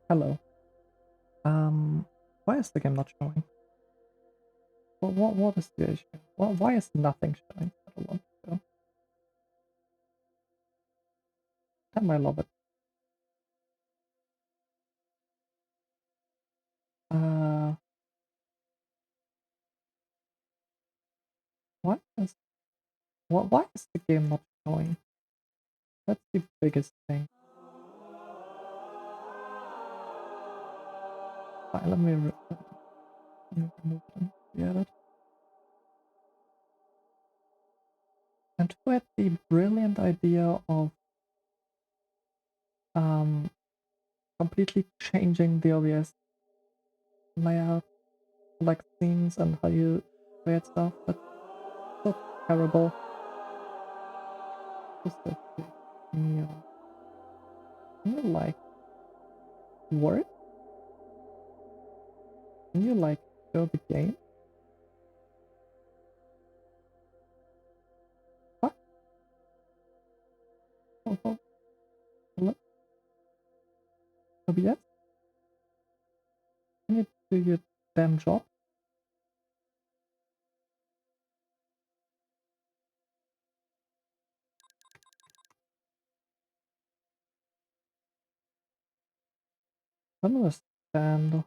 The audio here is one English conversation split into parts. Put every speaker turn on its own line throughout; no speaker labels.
Hello. Why is the game not showing? What is the issue? Why is nothing showing? I don't want to go. Damn, I love it. Uh, why is why is the game not showing? That's the biggest thing. Fine, let me remove it and re-edit. And who had the brilliant idea of um completely changing the OBS layout, like scenes and how you create stuff? That's so terrible. Just a big MIO. Can you like work? Can you like show the game? What? Oh, hello? OBS? Can you do your damn job? I don't understand.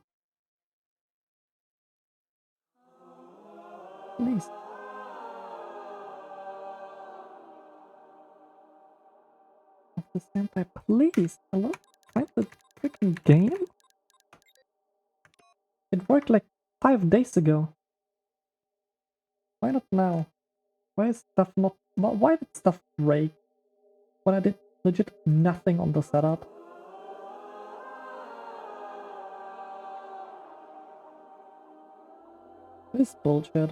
Please. At the same time, please. Hello? Find the freaking game? It worked like 5 days ago. Why not now? Why is stuff not... Why did stuff break when I did legit nothing on the setup? This bullshit.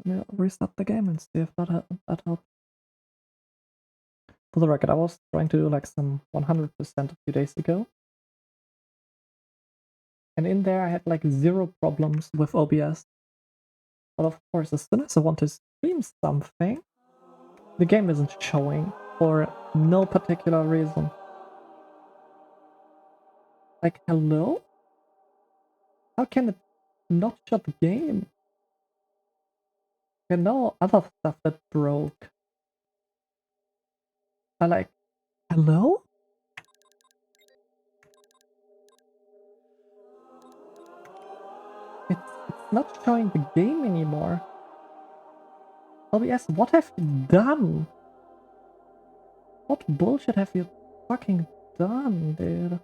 Let me restart the game and see if that helps. For the record, I was trying to do like some 100% a few days ago. And in there I had like 0 problems with OBS. But of course, as soon as I want to stream something, the game isn't showing for no particular reason. Like, hello? How can it not show the game? You know, other stuff that broke. I like, hello? It's not showing the game anymore. OBS, what have you done? What bullshit have you fucking done, dude?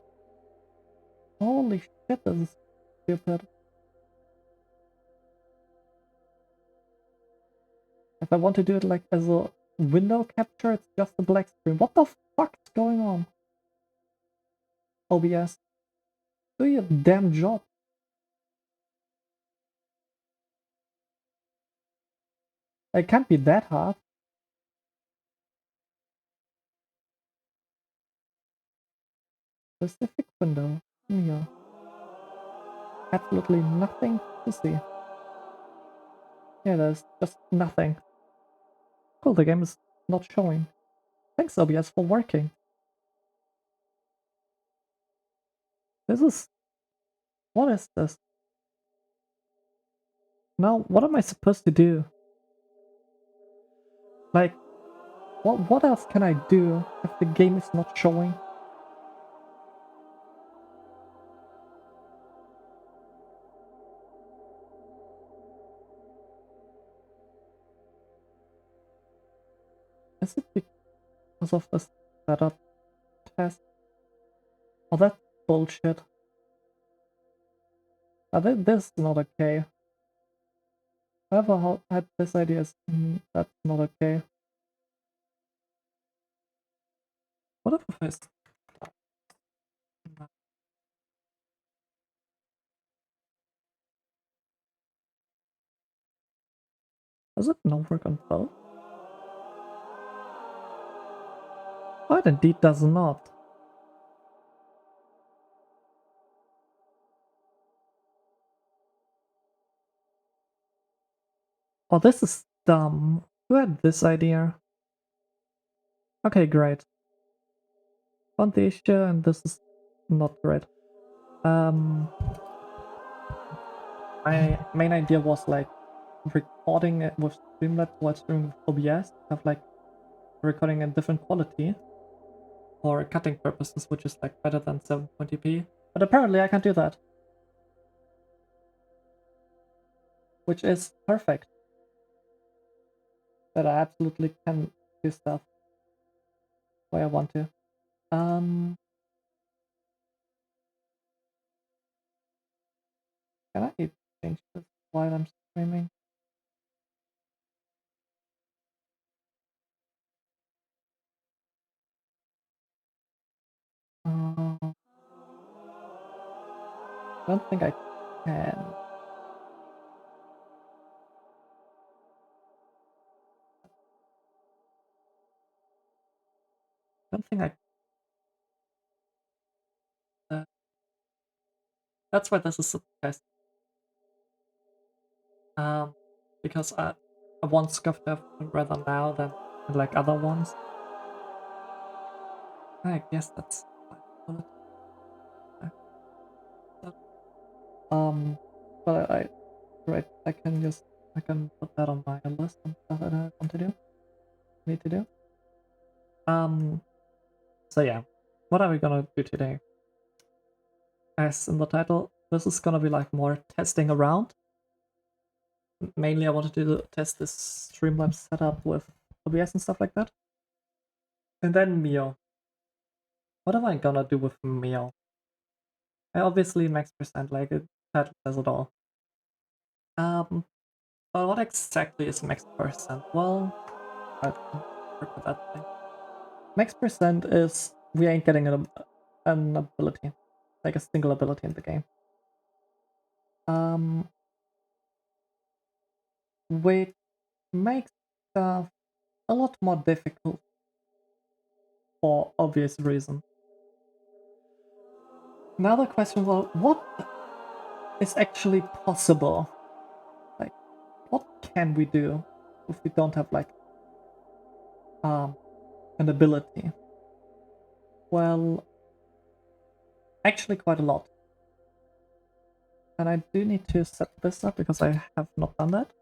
Holy shit, this is stupid. If I want to do it like as a window capture, it's just a black screen. What the fuck's going on? OBS, do your damn job. It can't be that hard. Specific window. Yeah. Absolutely nothing to see. Yeah, there's just nothing. Cool, the game is not showing. Thanks, OBS, for working. This is... What is this? Now, what am I supposed to do? Like, what else can I do if the game is not showing? Is it because of this setup test? Oh, that's bullshit. This is not okay. Whoever had this idea is... that's not okay. What if I... Does it not work on both? Oh, it indeed does not. Oh, this is dumb. Who had this idea? Okay, great. Found the issue, and this is not great. My main idea was like recording it with Streamlabs while streaming with OBS, have like recording in different quality for cutting purposes, which is like better than 720p. But apparently I can't do that, which is perfect. That I absolutely can do stuff the way I want to. Can I change this while I'm streaming? I don't think I can. I don't think I. That's why this is a test. Because I want scuffed up rather now than like other ones. I guess that's fine. But I can just put that on my list and stuff that I want to do. Need to do. So yeah, what are we gonna do today? As in the title, this is gonna be like more testing around. Mainly I wanted to test this Streamlabs setup with OBS and stuff like that. And then MIO. What am I gonna do with MIO? I obviously max percent, like it title says it all. But what exactly is max percent? Well, I can work with that thing. Max percent is we ain't getting an ability, like a single ability in the game. Which makes stuff a lot more difficult for obvious reasons. Now the question, well, what is actually possible? Like, what can we do if we don't have like an ability? Well, actually quite a lot. And I do need to set this up because I have not done that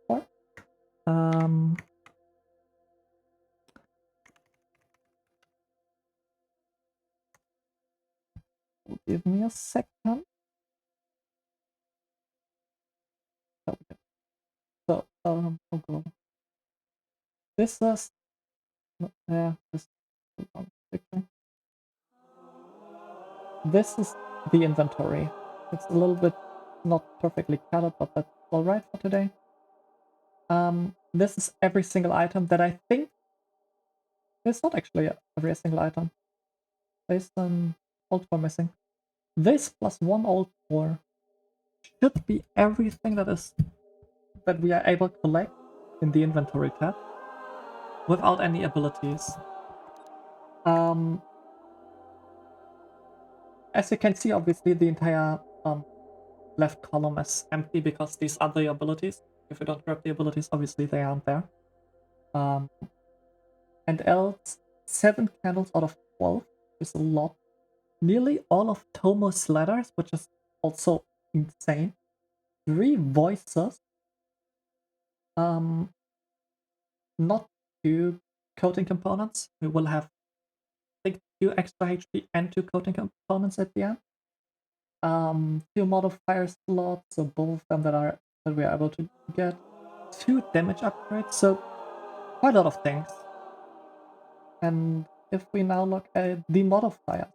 before. Give me a second. So, oh god. This is this is the inventory. It's a little bit not perfectly colored, but that's alright for today. This is every single item that I think it's not actually every single item. There's an old core missing. This plus one old core should be everything that we are able to collect in the inventory tab without any abilities. As you can see, obviously the entire left column is empty because these are the abilities. If we don't grab the abilities, obviously they aren't there. And else, 7 candles out of 12 is a lot. Nearly all of Tomo's letters, which is also insane. 3 voices. Not 2 coating components. We will have, I think, 2 extra HP and 2 coating components at the end. 2 modifier slots, so both of them that we are able to get. 2 damage upgrades, so quite a lot of things. And if we now look at the modifier,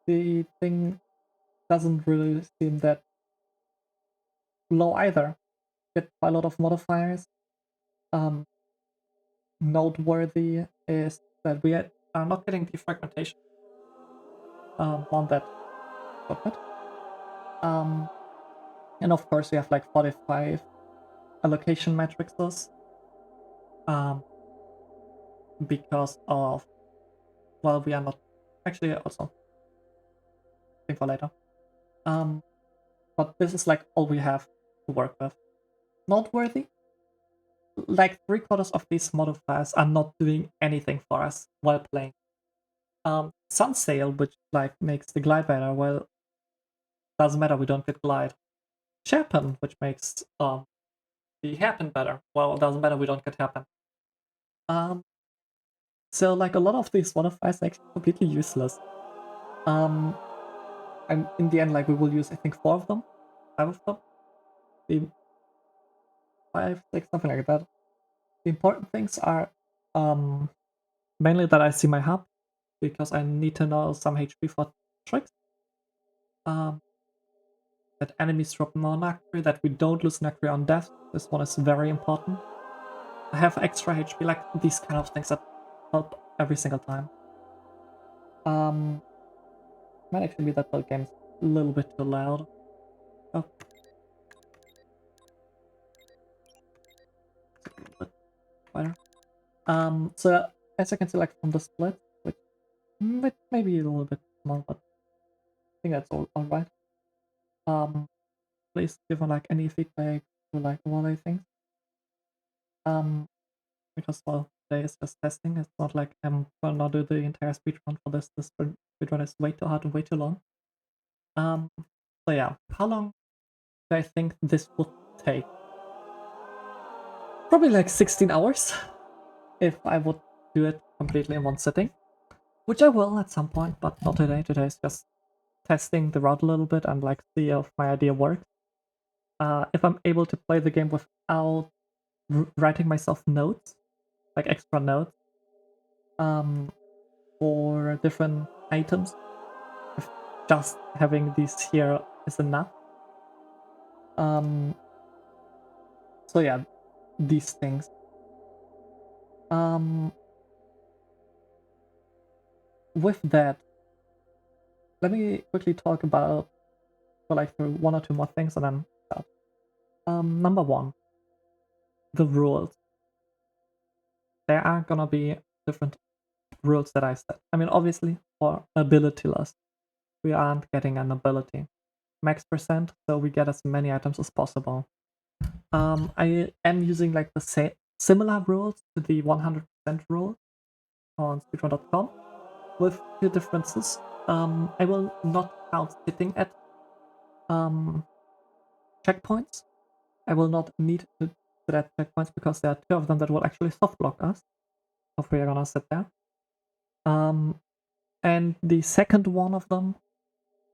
the thing doesn't really seem that low either. Get quite a lot of modifiers. Noteworthy is that we are not getting defragmentation on that equipment. And of course we have like 45 allocation matrices because of, well, we are not actually also think for later. But this is like all we have to work with. Noteworthy like 3/4 of these modifiers are not doing anything for us while playing. Sun Sail, which like makes the glide better, well, doesn't matter, we don't get glide. Hairpin, which makes the hairpin better, well, it doesn't matter, we don't get hairpin. So like a lot of these modifiers are actually completely useless. And in the end, like we will use I think 4 of them, 5 of them, the 5, 6, something like that. The important things are mainly that I see my hub, because I need to know some HP for tricks. That enemies drop more Nacre, that we don't lose Nacre on death. This one is very important. I have extra HP, like these kind of things that help every single time. Might actually be that the game's a little bit too loud. Oh. A little bit quieter. So as you can see, like from the split, which may be a little bit small, but I think that's all right. Please give me like any feedback to like what I think. Because well, today is just testing. It's not like I'm gonna do the entire speedrun for this. This speedrun is way too hard and way too long. So yeah, how long do I think this would take? Probably like 16 hours if I would do it completely in one sitting. Which I will at some point, but not today. Today is just testing the route a little bit and like see if my idea works. If I'm able to play the game without writing myself notes, like extra notes, for different items, if just having these here is enough. So yeah, these things. With that, let me quickly talk about like through 1 or 2 more things and then start. Number 1, the rules. There are gonna be different rules that I set. I mean, obviously, for abilityless, we aren't getting an ability. Max %, so we get as many items as possible. I am using like the similar rules to the 100% rule on speedrun.com with few differences. I will not count sitting at checkpoints. I will not need to sit at checkpoints because there are 2 of them that will actually soft block us. So we are gonna sit there. And the second one of them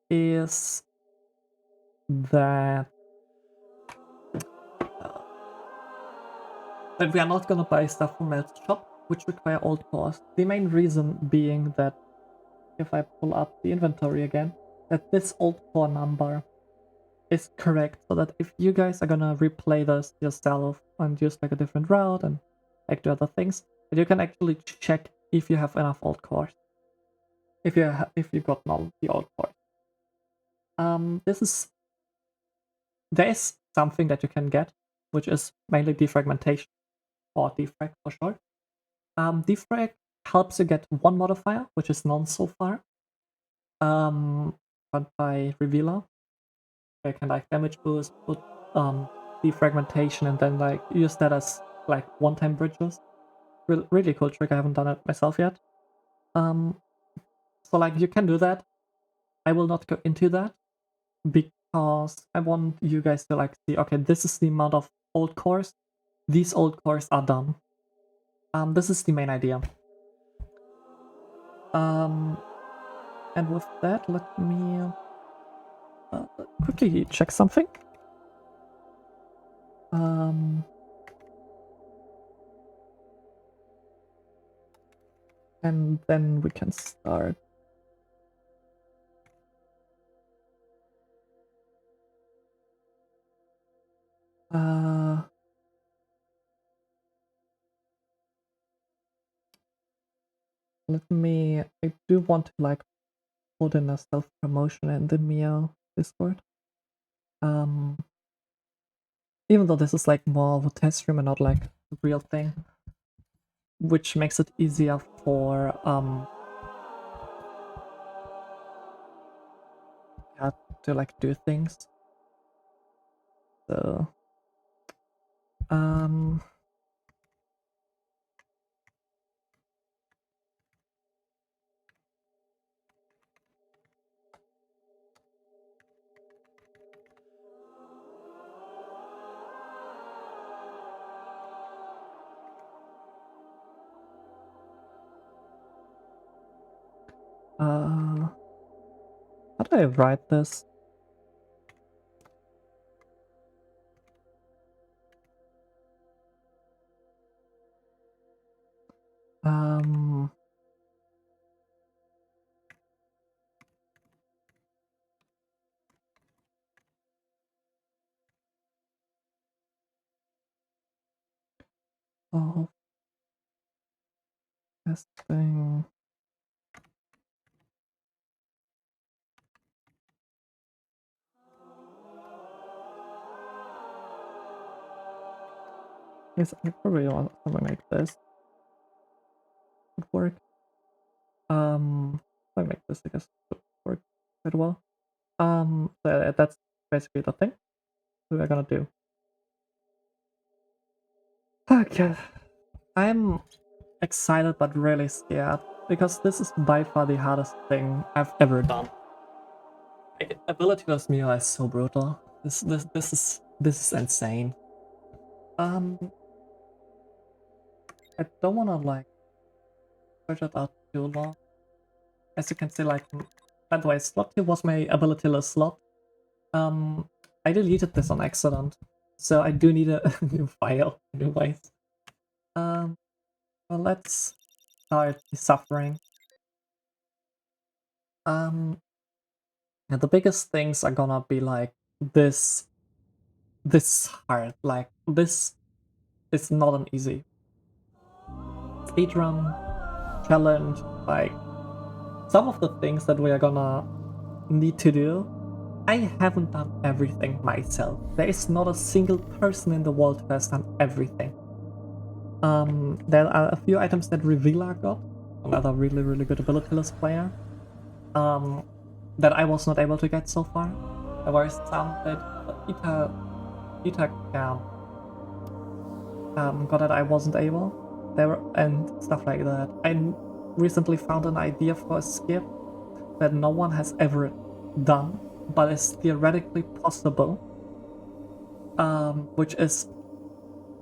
is that we are not gonna buy stuff from Melt's shop, which require old cores. The main reason being that if I pull up the inventory again, that this old core number is correct, so that if you guys are gonna replay this yourself and use like a different route and like do other things, that you can actually check if you have enough old cores. If you got all the old cores. There is something that you can get, which is mainly defragmentation, or defrag for short. Defrag helps you get 1 modifier, which is none so far. Run by Revealer. I can like damage boost, put defragmentation, and then like use that as like one-time bridges. Really cool trick. I haven't done it myself yet. So like you can do that. I will not go into that because I want you guys to like see, okay, this is the amount of old cores. These old cores are done. This is the main idea. And with that, let me quickly check something. And then we can start. I do want to like put in a self-promotion in the MIO Discord. Even though this is like more of a test stream and not like a real thing, which makes it easier for to like do things. So Should I write this? Oh, testing. Yes, I probably want something like this. Would work. I make this, I guess, would work quite well. So that's basically the thing we're gonna do. Okay. I'm excited but really scared because this is by far the hardest thing I've ever done. Abilityless MIO is so brutal. This is insane. I don't wanna like stretch it out too long. As you can see, like, by the way, slot 2 was my abilityless slot. I deleted this on accident, so I do need a new file anyways. Well, let's start the suffering. And the biggest things are gonna be like this hard. Like, this is not an easy speedrun challenge. Like, some of the things that we are gonna need to do, I haven't done everything myself. There is not a single person in the world who has done everything. There are a few items that Revealer got, another really good abilityless player, that I was not able to get so far. There were some that Ita got that I wasn't able. And stuff like that. I recently found an idea for a skip that no one has ever done, but is theoretically possible, which is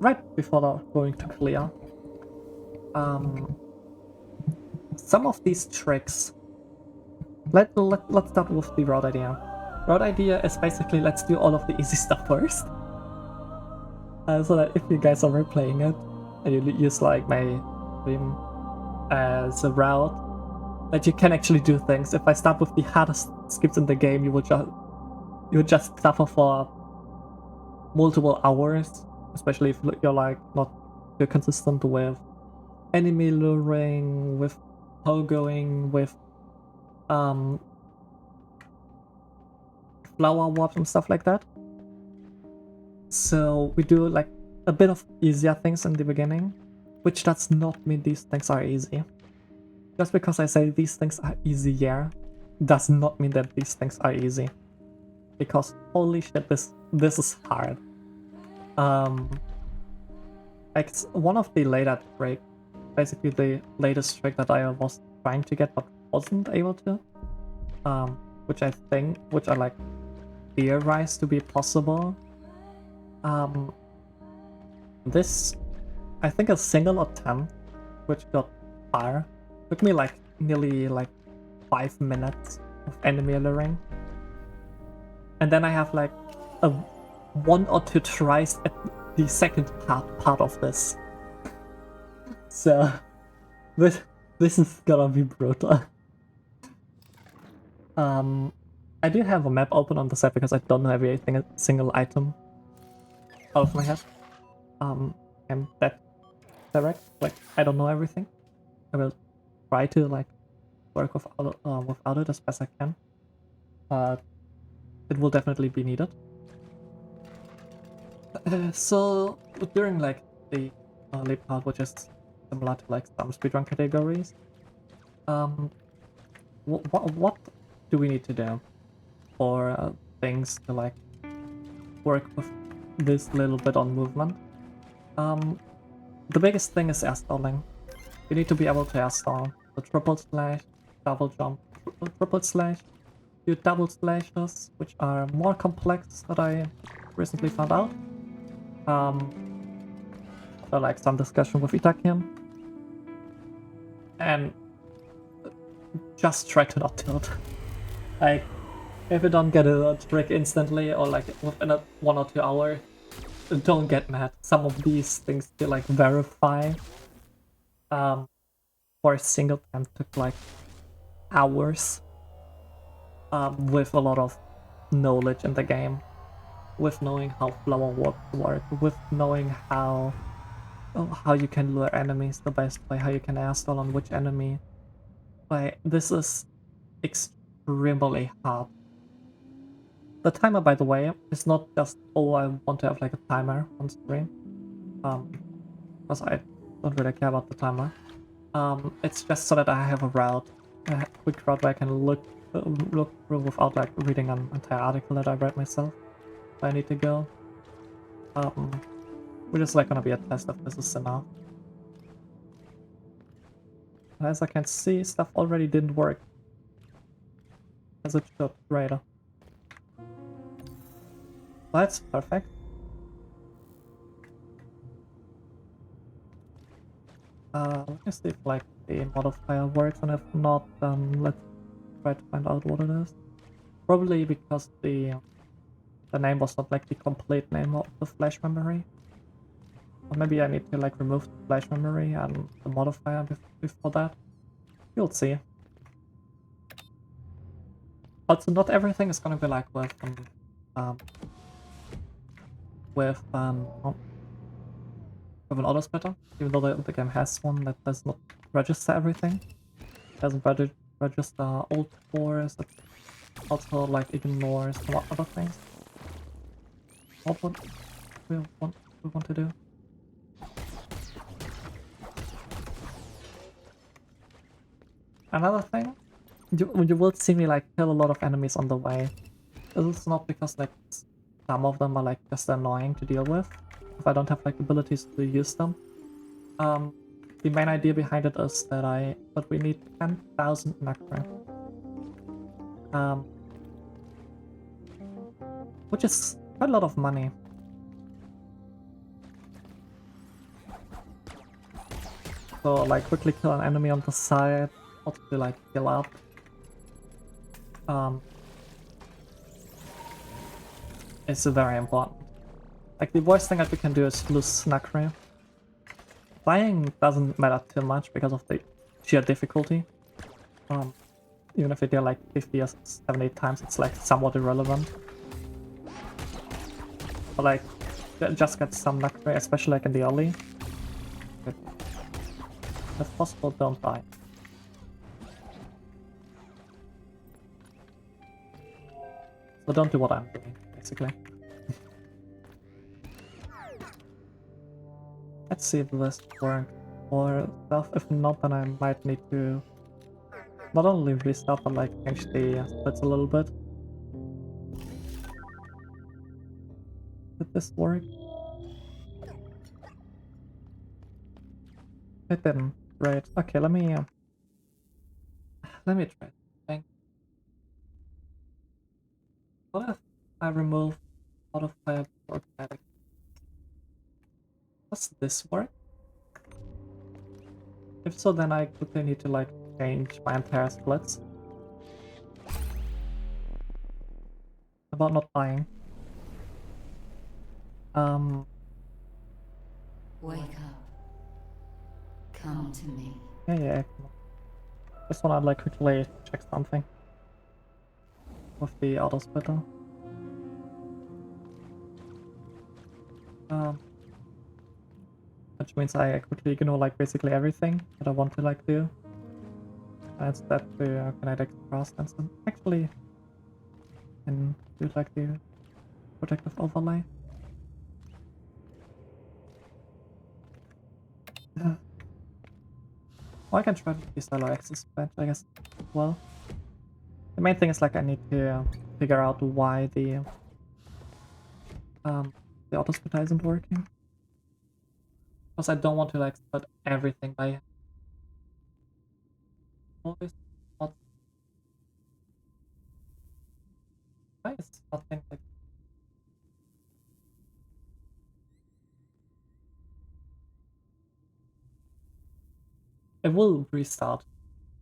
right before going to clear. Some of these tricks. Let's start with the route idea. Route idea is basically let's do all of the easy stuff first. So that if you guys are replaying it and you use like my stream as a route, that you can actually do things. If I start with the hardest skips in the game, you would just suffer for multiple hours, especially if you're like not too consistent with enemy luring, with pogoing, with flower warps and stuff like that. So we do like a bit of easier things in the beginning, which does not mean these things are easy. Just because I say these things are easier does not mean that these things are easy. Because holy shit, this is hard. Like one of the later tricks, basically the latest trick that I was trying to get but wasn't able to, which I like theorize to be possible. This, I think a single attempt, which got far, took me like nearly like 5 minutes of enemy luring. And then I have like a 1 or 2 tries at the second part of this. So this is gonna be brutal. I do have a map open on the side because I don't know every single item out of my head. I'm that direct, like I don't know everything. I will try to like work without it as best I can. It will definitely be needed. So during like the late part, which is similar to like some speedrun categories, what do we need to do for things to like work with this little bit on movement? The biggest thing is air stalling. You need to be able to air stall. The triple slash, double jump, triple slash, do double slashes, which are more complex that I recently found out. So like some discussion with Itakian. And just try to not tilt. Like, If you don't get a trick instantly or like within 1 or 2 hours, don't get mad. Some of these things to like verify for a single time took like hours with a lot of knowledge in the game, with knowing how flower warps work, with knowing how you can lure enemies the best way, how you can airstall on which enemy. Like, this is extremely hard. The timer, by the way, is not just, oh, I want to have like a timer on screen, because I don't really care about the timer. It's just so that I have a route, a quick route where I can look through without like reading an entire article that I read myself. Where I need to go. We're just like gonna be a test if this is enough. As I can see, stuff already didn't work as it should. Right. That's perfect. Let me see if like the modifier works, and if not, let's try to find out what it is. Probably because the name was not like the complete name of the flash memory. Or maybe I need to like remove the flash memory and the modifier before that. You'll see. Also, not everything is gonna be like with an auto splitter, even though the game has one that does not register everything. It doesn't register old cores, it also like ignores some other things. What we want to do? Another thing, you will see me like kill a lot of enemies on the way. This is not because like some of them are like just annoying to deal with, if I don't have like abilities to use them. The main idea behind it is that we need 10,000 nacre. Which is quite a lot of money. So like quickly kill an enemy on the side, also to like heal up. It's very important. Like the worst thing that we can do is lose nacre. Flying doesn't matter too much because of the sheer difficulty. Even if you do like 50 or 70 times, it's like somewhat irrelevant. But like, just get some nacre, especially like in the early. If possible, don't die. So don't do what I'm doing, basically. Let's see if this works or stuff. If not, then I might need to not only restart, but like change the splits a little bit. Did this work? It didn't. Right. Okay, let me try something. What if I remove modifier organic? Does this work? If so, then I quickly need to like change my entire splits. About not dying.
Wake up. Come to me.
Yeah. Just wanna like quickly check something with the auto splitter. Which means I quickly ignore like basically everything that I want to like do. And instead to kinetic thrust and some actually can do like the protective overlay. Well, I can try the stylo access bench, I guess. Well, the main thing is like I need to figure out why the auto splitter isn't working. Because I don't want to like split everything by always not. Why is nothing like it will restart,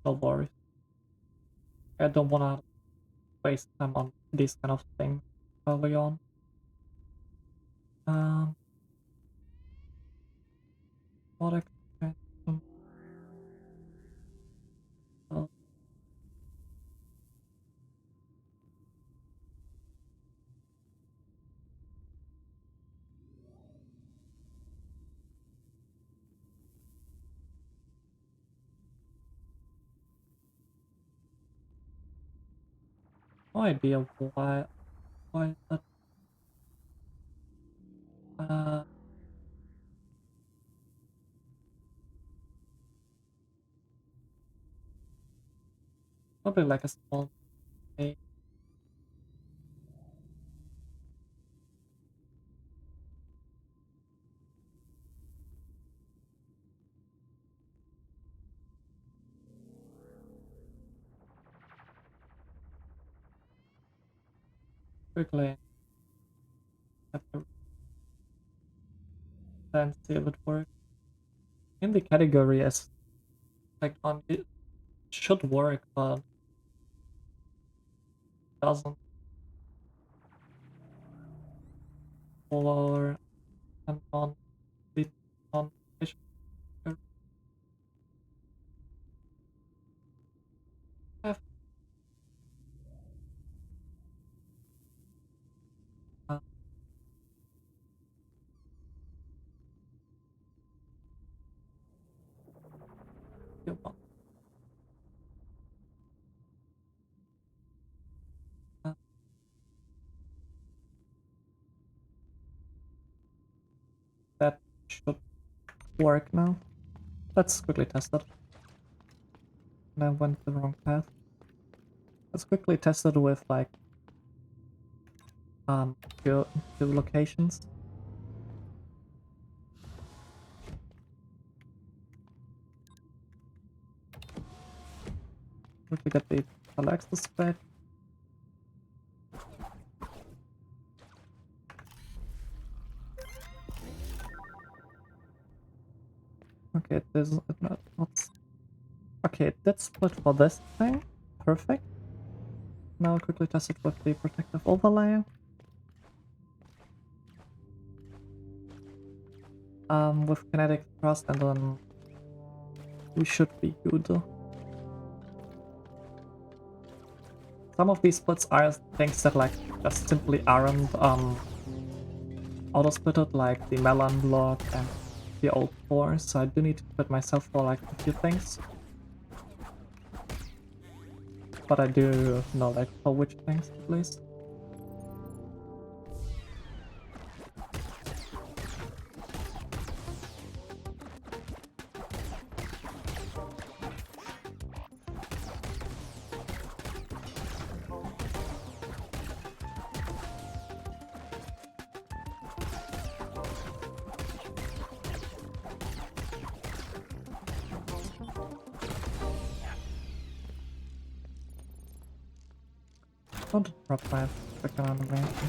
don't worry. I don't wanna waste time on these kind of things early on. What expression? Oh, no idea why that uh probably like a small mistake. Quickly have to then see if it works. In the category as like on it should work but doesn't for an on the on patient have uh, you want, uh, that should work now. Let's quickly test it. And I went the wrong path. Let's quickly test it with like um two, two locations. Quickly get the Alexis spread. Okay, this is not okay, that's split for this thing. Perfect. Now I'll quickly test it with the protective overlay. With kinetic thrust, and then we should be good. Some of these splits are things that like just simply aren't auto splitted, like the melon block and the old core, so I do need to split myself for like a few things. But I do know like for which things at least. Don't drop my freaking animation.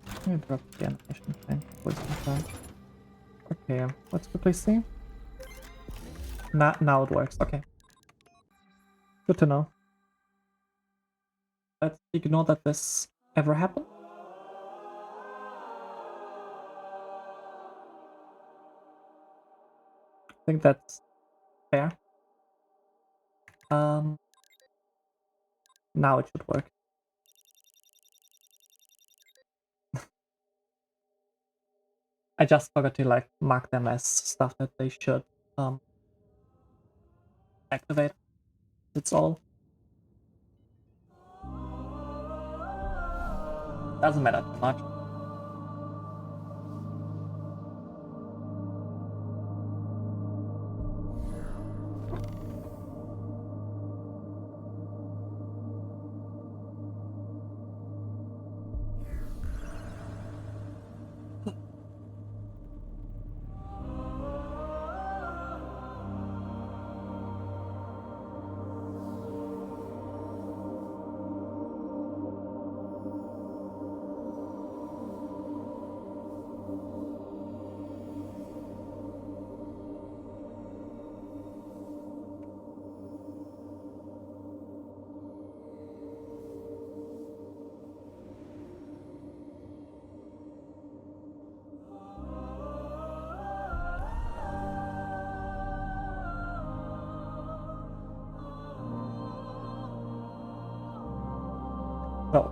Let me drop the animation thing. Waste my time. Okay, let's quickly see. Now it works. Okay. Good to know. Let's ignore that this ever happened. I think that's fair. Now it should work. I just forgot to like mark them as stuff that they should activate. That's all. Doesn't matter too much. So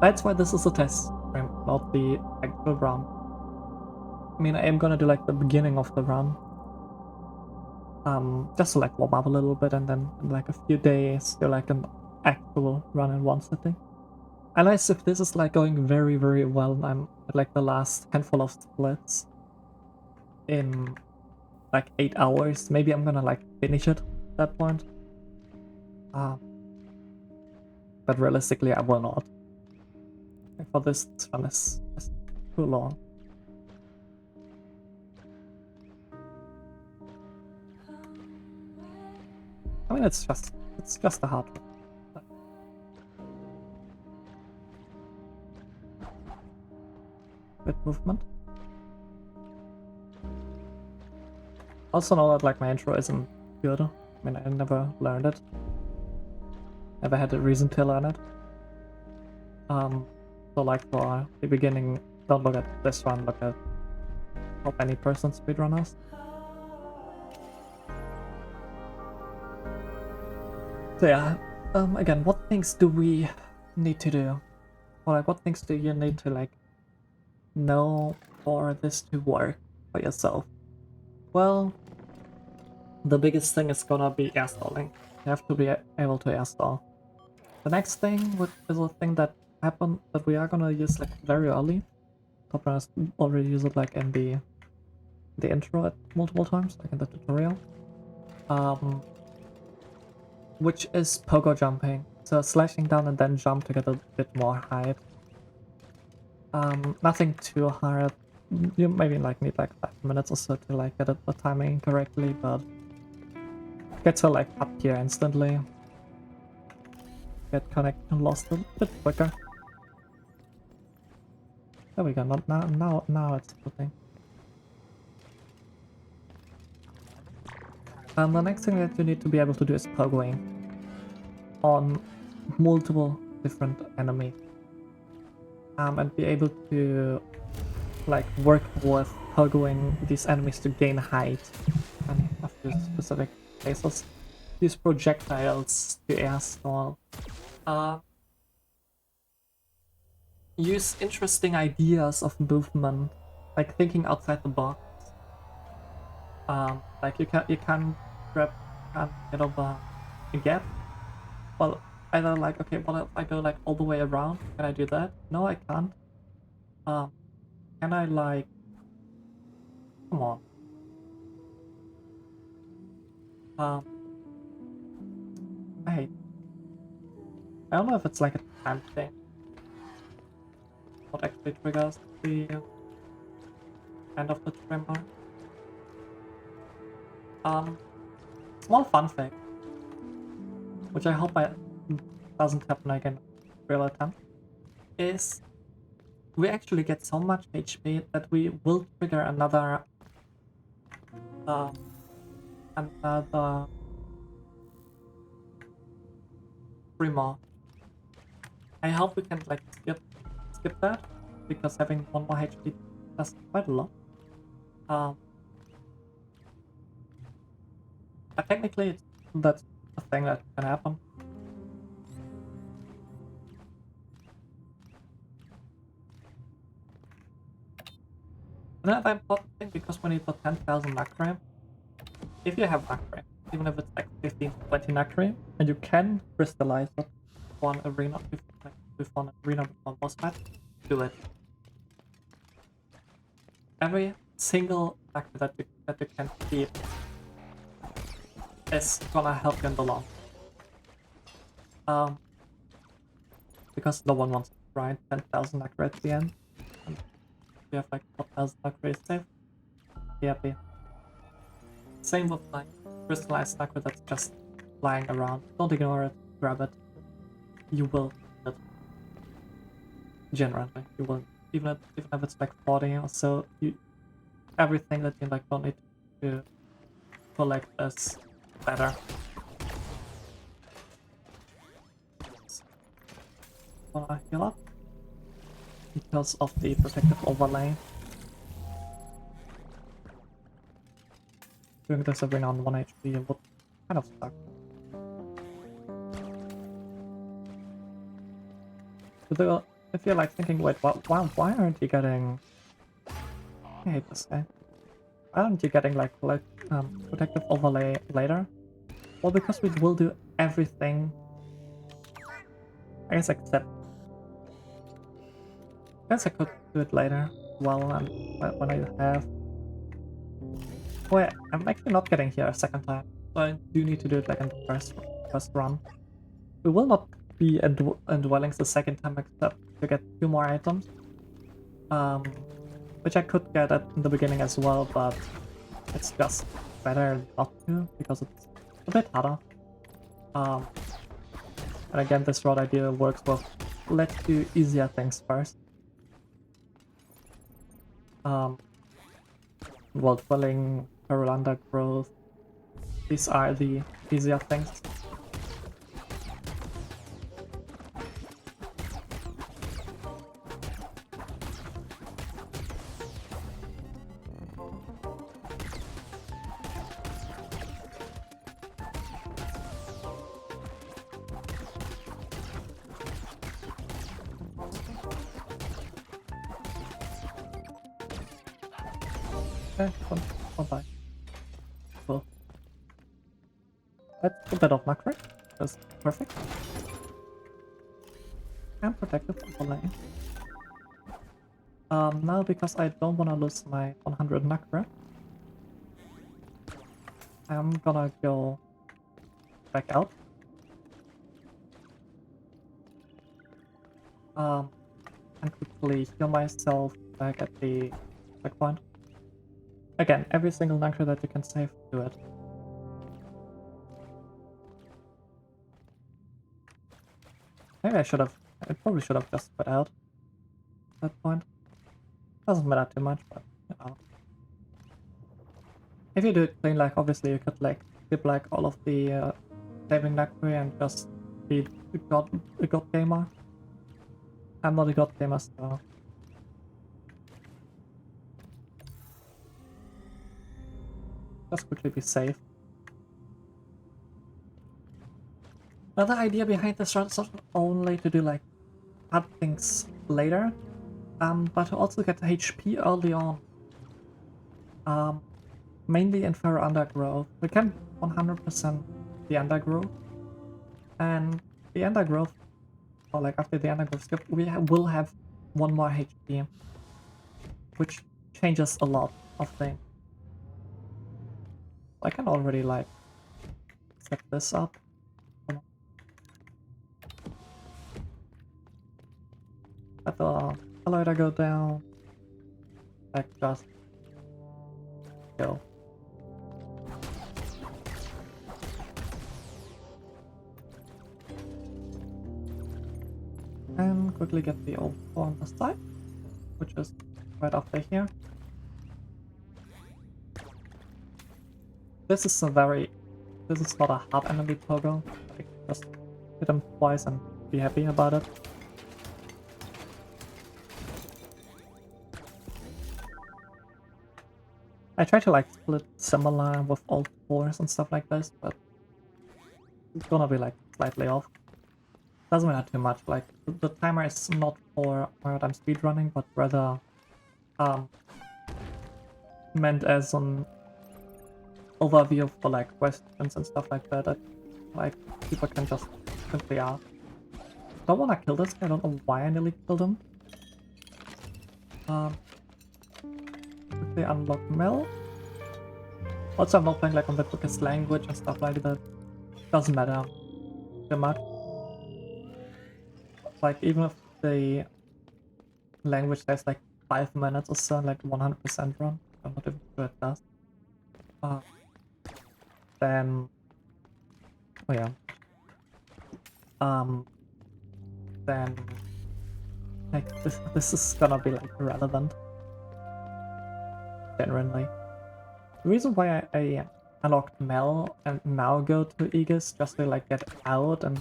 that's why this is a test stream, not the actual run. I mean, I am gonna do like the beginning of the run. Just to like warm up a little bit, and then in like a few days do like an actual run in one sitting. Unless if this is like going very, very well, and I'm at like the last handful of splits in like 8 hours, maybe I'm gonna like finish it at that point. But realistically, I will not. For this one is too long. I mean, it's just a hard one. Bit movement. Also know that like my intro isn't good. I mean, I never learned it. Never had a reason to learn it. So like for the beginning, don't look at this one, look at how many person speedrunners. So yeah, again, what things do we need to do? Or like, what things do you need to like know for this to work for yourself? Well, the biggest thing is gonna be air stalling. You have to be able to air stall. The next thing is a thing that happened that we are gonna use like very early. Top runners already use it like in the intro at multiple times, like in the tutorial. Which is pogo jumping. So slashing down and then jump to get a bit more height. Nothing too hard. You maybe like need like 5 minutes or so to like get the timing correctly, but get to like up here instantly. Get connection lost a bit quicker. There we go. Not now it's flipping. And the next thing that you need to be able to do is pogoing on multiple different enemies. And be able to like work with pogoing these enemies to gain height and have to specific places. Use projectiles to air stall. Use interesting ideas of movement, like thinking outside the box. Like you can get over a gap. Well, either like, okay, well, if I go like all the way around, can I do that? No, I can't. Can I like, come on. I don't know if it's like a time thing. What actually triggers the end of the trimmer. Small fun fact, which I hope doesn't happen again in real attempt, is we actually get so much HP that we will trigger another trimmer. I hope we can like skip that, because having 1 more HP does quite a lot. But technically that's a thing that can happen. Another important thing, because when you put 10,000 nacre, if you have nacre, even if it's like 15 to 20 nacre, and you can crystallize it for an arena, before an arena before boss fight, do it. Every single nacre that you can keep is gonna help you in the long. Because no one wants to grind 10,000 nacre at the end. And you have like 4,000 nacre saved. Be happy. Same with like crystallized nacre that's just lying around. Don't ignore it, grab it. You will need it. Generally, you will. Even if it's like 40 or so, everything that you like don't need to collect is better. Wanna heal up? Because of the protective overlay. Doing this every now on 1 HP would kind of suck. if you're like thinking, wait, why aren't you getting... I hate this guy. Why aren't you getting like protective overlay later? Well, because we will do everything. I guess except... I guess I could do it later. Well, and when I have... Wait, I'm actually not getting here a second time. So I do need to do it like in the first run. We will not be in dwellings the second time except to get 2 more items. Which I could get at the beginning as well, but it's just better not to because it's a bit harder. And again, this road idea works with let's do easier things first. World dwelling, feral undergrowth. These are the easier things. Okay, bye. Cool. That's a bit of macro. That's perfect. And protective overlay. Now because I don't want to lose my 100 macro, I'm gonna go back out. And quickly heal myself back at the checkpoint. Again, every single nacre that you can save, do it. Maybe I probably should have just put out at that point. Doesn't matter too much, but you know. If you do it clean, like obviously you could like skip like all of the saving nacre and just be a god gamer. I'm not a god gamer, so just quickly be safe. Another idea behind this run is not only to do like hard things later, but to also get HP early on. Mainly in feral undergrowth. We can 100% the undergrowth, and the undergrowth, or like after the undergrowth skip, we will have 1 more HP, which changes a lot of things. I can already like set this up. Let the elevator go down. Like just go. And quickly get the old on the side, which is right after here. This is not a hard enemy toggle. Like just hit him twice and be happy about it. I try to like split similar with alt 4s and stuff like this, but it's gonna be like slightly off. Doesn't matter too much. Like the timer is not for what I'm speedrunning, but rather meant as an overview for like questions and stuff like that. That like people can just simply ask. Don't want to kill this guy. I don't know why I nearly killed him. Quickly unlock Mel. Also, I'm not playing like on the quickest language and stuff like that. Doesn't matter too much. Like even if the language takes like 5 minutes or so, like 100% run, I'm not even sure it does. Then, oh yeah. Then, like this is gonna be like irrelevant. Genuinely. The reason why I unlocked Mel and now go to Aegis just to like get out and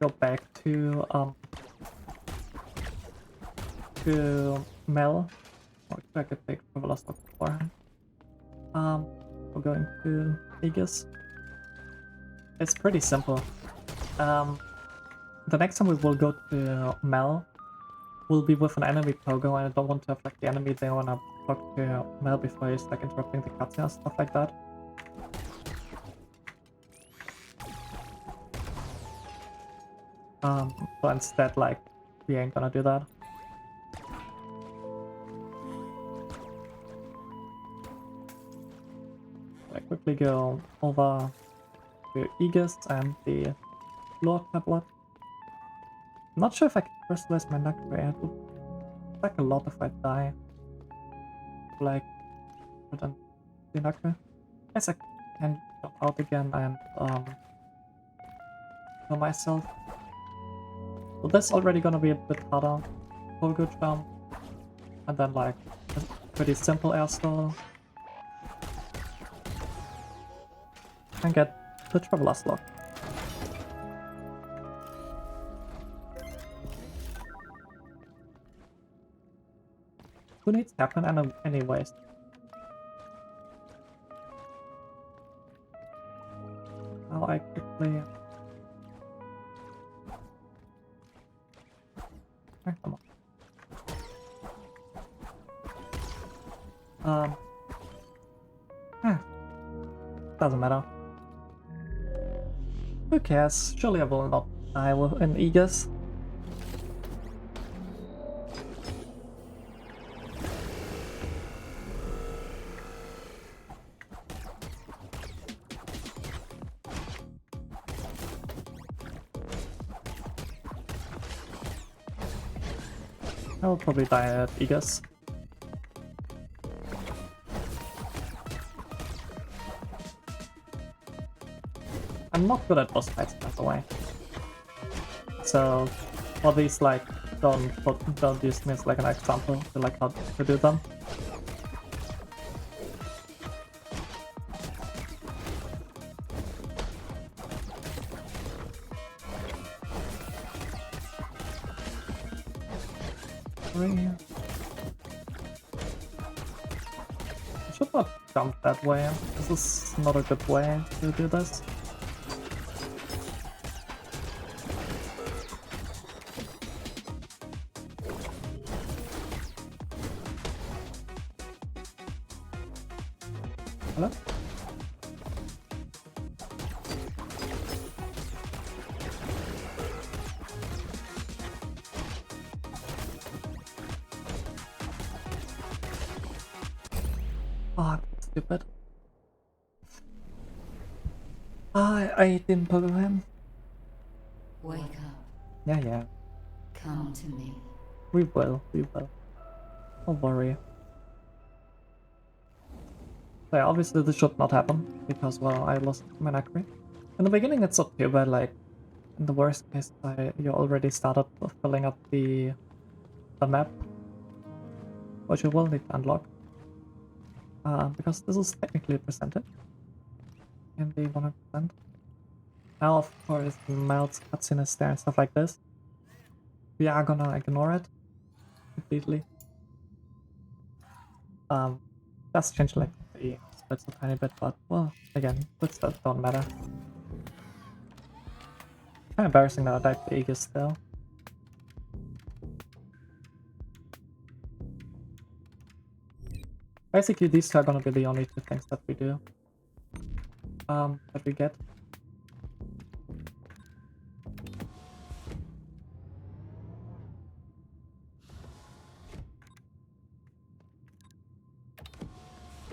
go back to Mel. Oh, I could take Traveler's Log beforehand. We're going to Aegis. It's pretty simple. the next time we will go to Mel will be with an enemy Pogo, and I don't want to have like the enemy they wanna talk to Mel before he's like interrupting the cutscene and stuff like that. So instead, like, we ain't gonna do that. I quickly go over to Aegis and the lore tablet. I'm not sure if I can crystallize my Nacre. It would like a lot if I die. Like, but then the Nacre. Guess I can jump out again and kill myself. So this is already gonna be a bit harder. Pogo jump. And then like a pretty simple air stall. And get the Traveler's Lock. Who needs happen anyways? Now I quickly... Oh, come on. Doesn't matter. Who cares? Surely I will not die with an Aegis. I will probably die at Aegis. I'm not good at boss fights, by the way. So, for these, like, don't use me as like an example to like how to do them. I should not jump that way. This is not a good way to do this. Hello? Oh, that's stupid. I didn't pogo him.
Wake up.
Yeah.
Come to me.
We will. Don't worry. So yeah, obviously this should not happen, because, well, I lost my Nacre. In the beginning it's not too bad, like, in the worst case, you already started filling up the map, which you will need to unlock. Because this is technically a percentage in the 100%. Now, of course, the Melt's cutscene is there and stuff like this. We are gonna ignore it completely. Just change like the splits a tiny bit, but, well, again, splits that don't matter. Kinda embarrassing that I died to Aegis still. Basically, these two are gonna be the only two things that we do. That we get.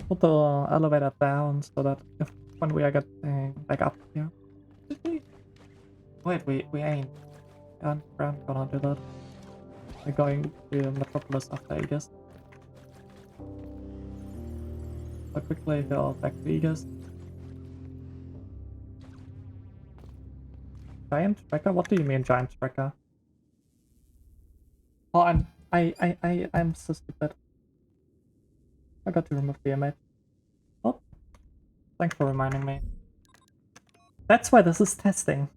Put the elevator down so that if when we are getting back up here. Wait, we ain't. And we're not gonna do that. We're going to Metropolis after Aegis. So quickly go back to Aegis. Giant tracker? What do you mean giant tracker? Oh, I'm so stupid. I got to remove the image. Oh, thanks for reminding me. That's why this is testing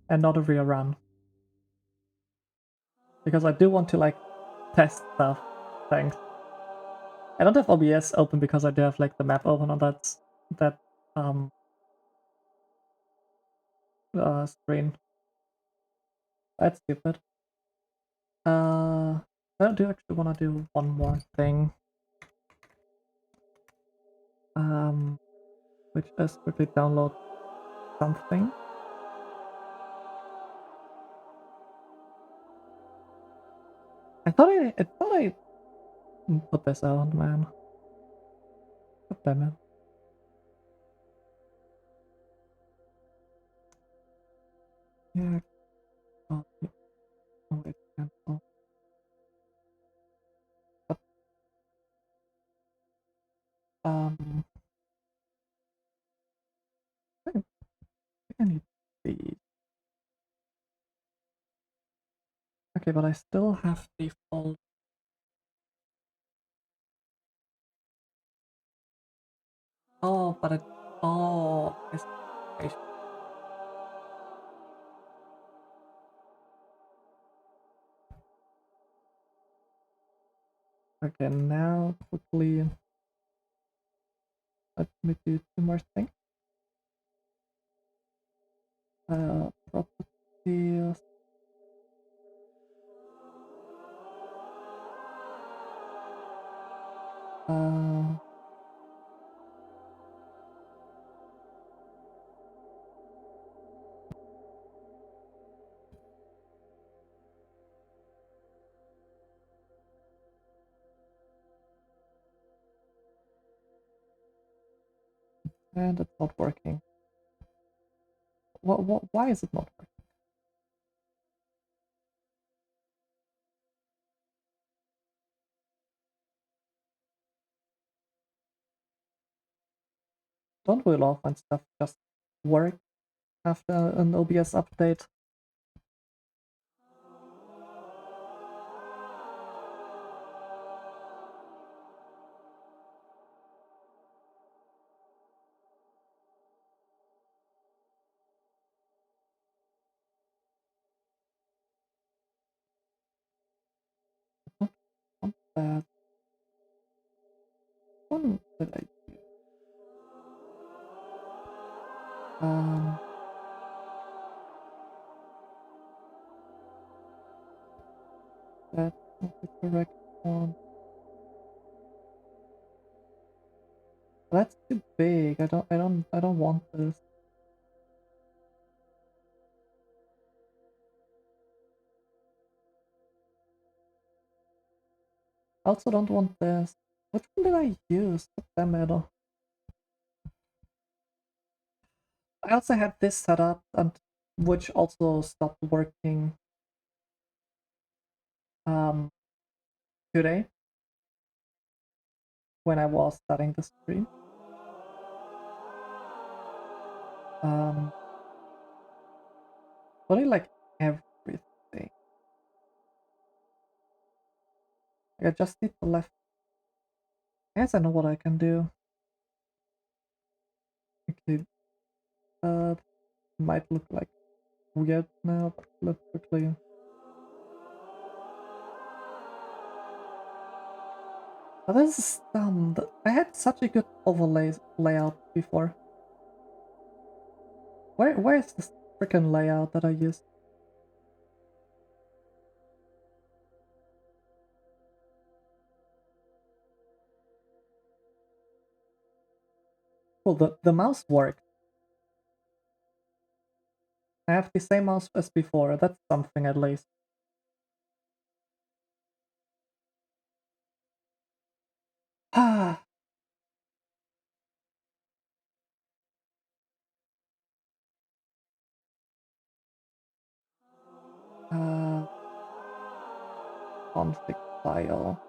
and not a real run. Because I do want to like test stuff. Thanks. I don't have OBS open because I do have like the map open on that screen. That's stupid. I do actually want to do one more thing. Which is quickly download something. I thought I put this out, man. God damn it. Yeah. Oh, wait, cancel. But, I think I need these. Okay, but I still have default. Oh, but it. Oh, I see. Okay, now quickly let me do two more things. Properties. Uh, and it's not working. Why is it not working? Don't we love when stuff just works after an OBS update? Not that one that I um that's not the correct one. That's too big. I don't want this. I also don't want this. Which one did I use? God damn it. I also had this set up and which also stopped working um today when I was starting the stream. Um Really like everything. I just need the left. I guess I know what I can do. Okay, might look like weird now, but let's quickly. But this is dumb. I had such a good overlay layout before. Where is this freaking layout that I used? Well, the mouse worked. I have the same mouse as before. That's something at least. Ah. uh, config file.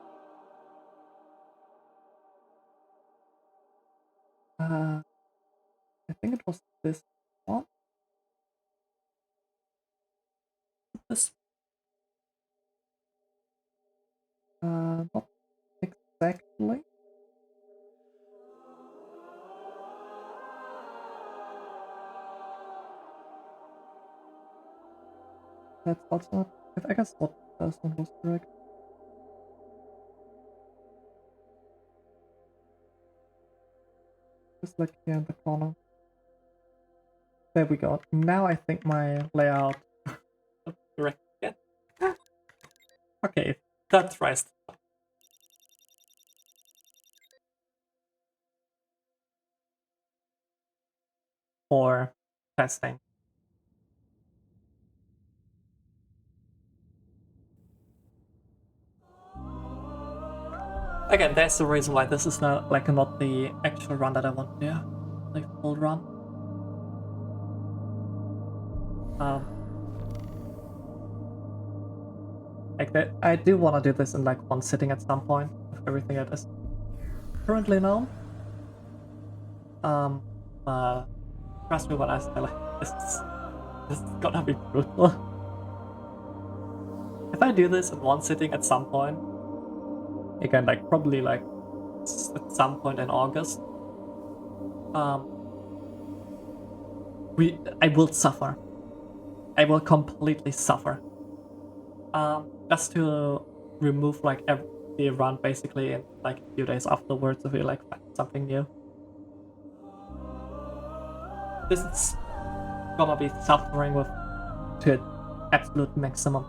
I think it was this one. This not exactly. That's also not. I guess what first one was correct. Just like here in the corner. There we go. Now I think my layout Correct. Yeah. Okay, that's right. For testing. Again, that's the reason why this is not not the actual run that I want to do, like full run. Um, like that, I do want to do this in like one sitting at some point with everything that is currently known. Trust me when I say like this is gonna be brutal. If I do this in one sitting at some point, again, like probably like at some point in August, um, I will suffer. I will completely suffer. Just to remove like the run basically in like a few days afterwards if we like find something new. This is gonna be suffering with to an absolute maximum.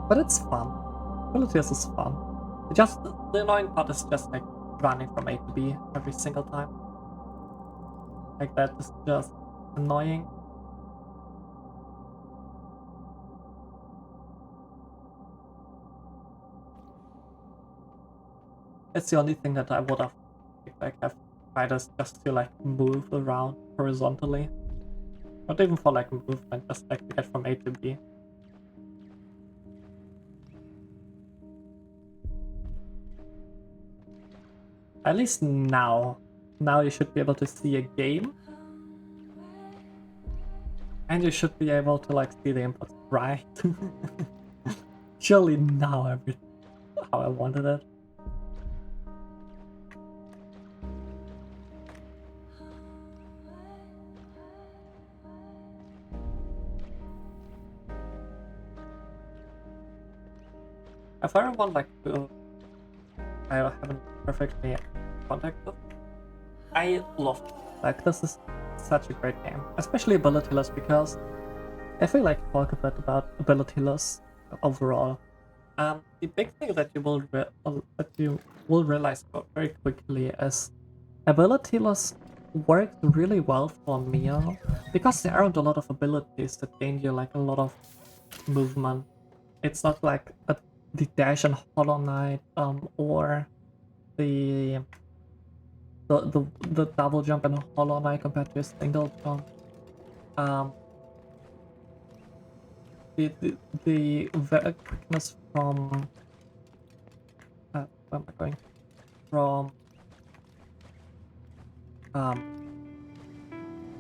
But it's fun. Abilityless is fun. Just the annoying part is just like running from A to B every single time. Like that is just annoying. It's the only thing that I would have like have spiders just to like move around horizontally. Not even for like movement, just like to get from A to B. At least now. Now you should be able to see a game. And you should be able to like see the inputs, right? Surely now everything how I wanted it. If everyone like I haven't perfectly contacted, I love it. Like this is such a great game, especially Abilityless, because I feel like talk a bit about Abilityless overall. The big thing that you will realize very quickly is Abilityless works really well for MIO because there aren't a lot of abilities that gain you like a lot of movement. It's not like the dash and Hollow Knight or the the double jump and Hollow Knight compared to a single jump. Um, the quickness from where am I going from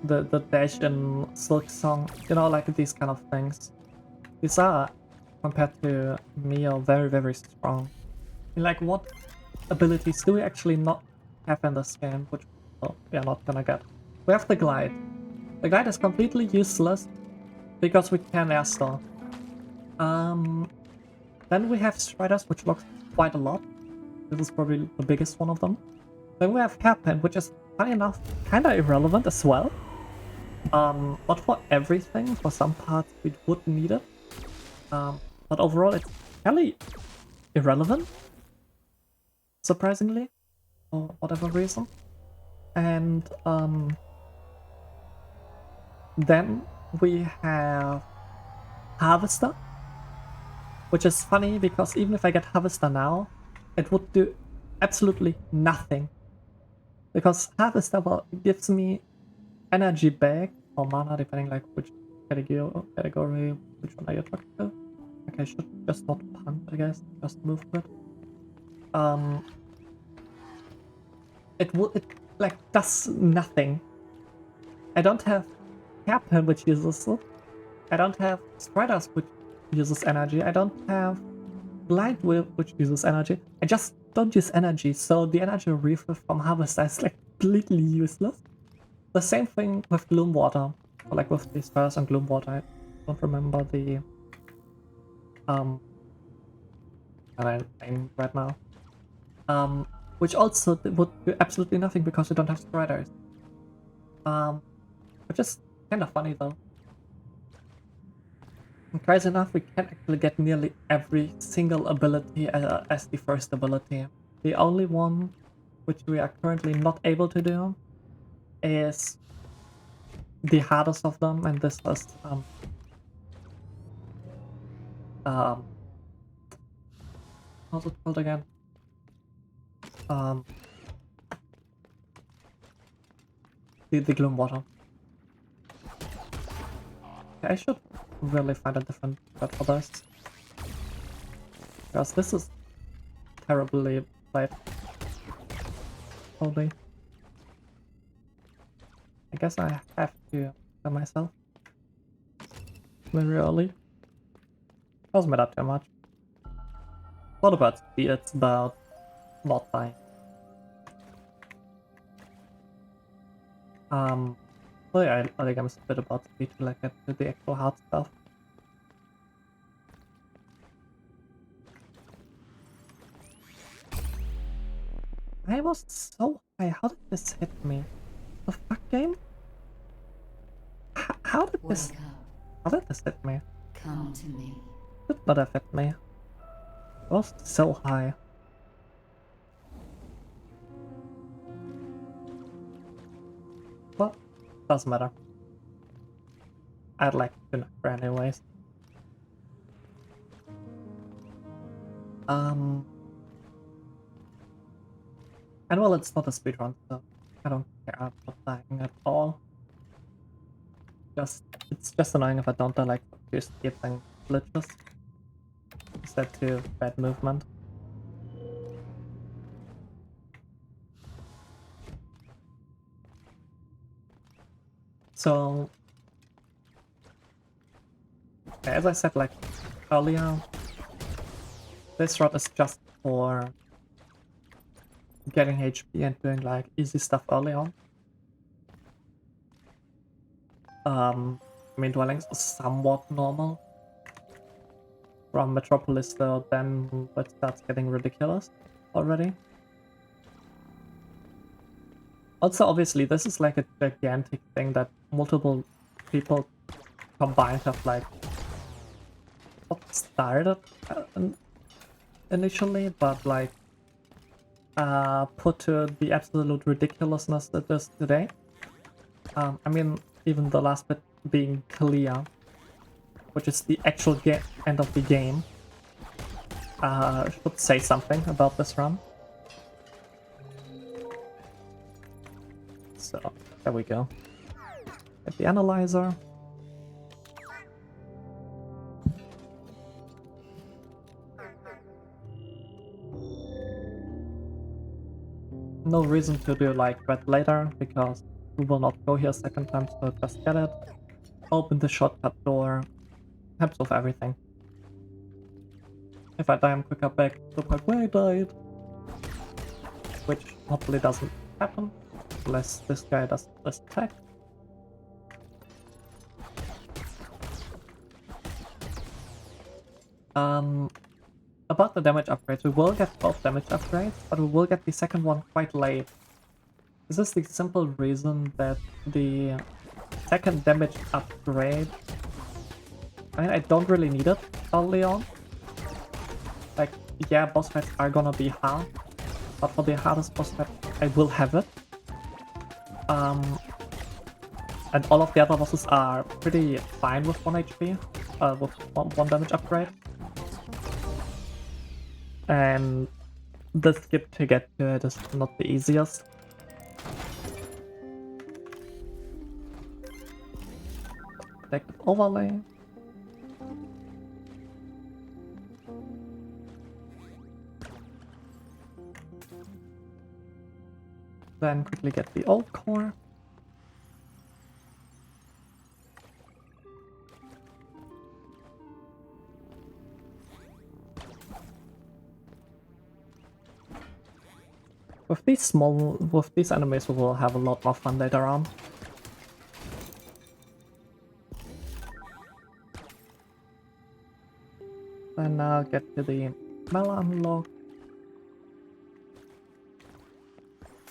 the dash and Silk Song, you know, like these kind of things. These are compared to MIO very strong. Like what abilities do we actually not have in this game, which we are not gonna get? We have the glide. The glide is completely useless because we can airstall. Then we have Striders, which blocks quite a lot. This is probably the biggest one of them. Then we have Hairpin, which is, funny enough, kinda irrelevant as well. Not for everything, for some parts we would need it. But overall it's fairly irrelevant, surprisingly, for whatever reason. And then we have Harvester, which is funny because even if I get Harvester now, it would do absolutely nothing. Because Harvester, well, gives me energy back, or mana, depending like which category, which one are you talking to? Okay, I should just not punch, I guess, just move it. It like does nothing. I don't have Hairpin, which uses it. I don't have Striders, which uses energy. I don't have Blind Whip, which uses energy. I just don't use energy, so the energy refill from Harvester is like completely useless. The same thing with Gloom Water, or like with the Stars and Gloom Water. I don't remember the name right now. Which also would do absolutely nothing because you don't have Striders. Which is Kinda funny though. And crazy enough, we can actually get nearly every single ability as the first ability. The only one which we are currently not able to do is the hardest of them, and this is um how's it called again? Um the gloom water. Okay, I should really find a different set for this. Because this is terribly played. Probably. I guess I have to kill myself very early. Doesn't matter too much. Not about speed, it's about not dying. Well, yeah, I think I'm a bit about speed to like get to the actual hard stuff. I was so high. How did this hit me? The fuck game? How did this?
Wake up.
How did this hit me?
Come to me.
Did not have hit me. I was so high. Well, doesn't matter. I'd like to knock her anyways. And well, it's not a speedrun, so I don't care about dying at all. It's just annoying if I don't like to skip and glitches. Instead to bad movement. So, as I said like earlier, this route is just for getting HP and doing like easy stuff early on. I mean, dwellings is somewhat normal. From Metropolis though, then it starts getting ridiculous already. Also, obviously, this is like a gigantic thing that multiple people combined have like not started initially, but like put to the absolute ridiculousness that is today. I mean, even the last bit being clear, which is the actual end of the game, should say something about this run. So, there we go. Get the analyzer. No reason to do like red later, because we will not go here a second time, so just get it. Open the shortcut door. Helps with everything. If I die, I'm quicker back to the part where I died. Which hopefully doesn't happen, unless this guy does this attack. About the damage upgrades, we will get both damage upgrades, but we will get the second one quite late. This is the simple reason that the second damage upgrade, I mean, I don't really need it early on. Like, yeah, boss fights are gonna be hard, but for the hardest boss fight, I will have it. And all of the other bosses are pretty fine with 1 HP, with one damage upgrade. And the skip to get to it is not the easiest. Protective overlay. Then quickly get the old core. With these enemies we will have a lot more fun later on. Then get to the Mela unlock.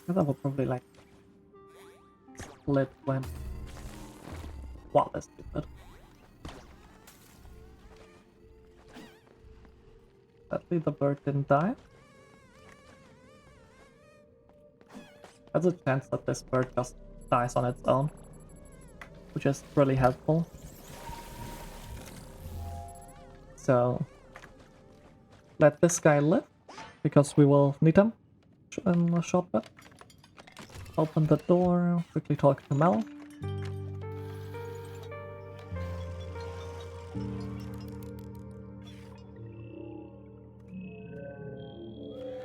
That will probably like split when Wow, that's stupid. Sadly, the bird didn't die. There's a chance that this bird just dies on its own, which is really helpful. So, let this guy live, because we will need him in a short bit. Open the door, quickly talk to Mel.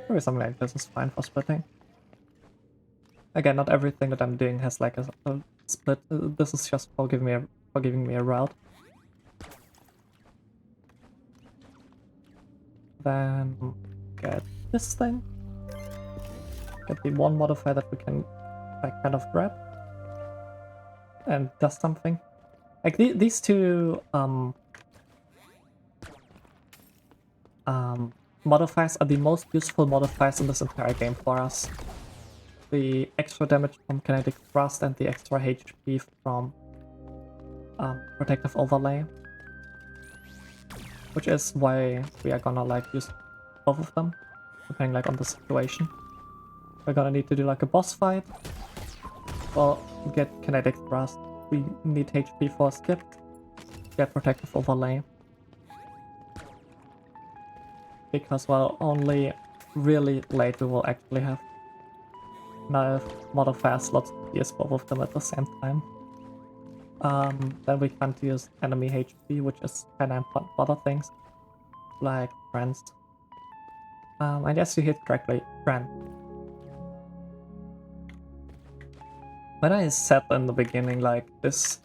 Maybe something like this is fine for splitting. Again, not everything that I'm doing has like a split. This is just for giving me a route. Then get this thing. Get the one modifier that we can like kind of grab. And does something. Like these two modifiers are the most useful modifiers in this entire game for us. The extra damage from kinetic thrust and the extra HP from protective overlay. Which is why we are gonna like use both of them, depending like on the situation. We're gonna need to do like a boss fight. Well, get kinetic thrust. We need HP for a skip. Get protective overlay. Because well, only really late we will actually have enough modifier slots to use both of them at the same time. Then we can't use enemy HP, which is kinda important for other things, like friends. I guess you hit correctly, friend. When I said in the beginning, like, this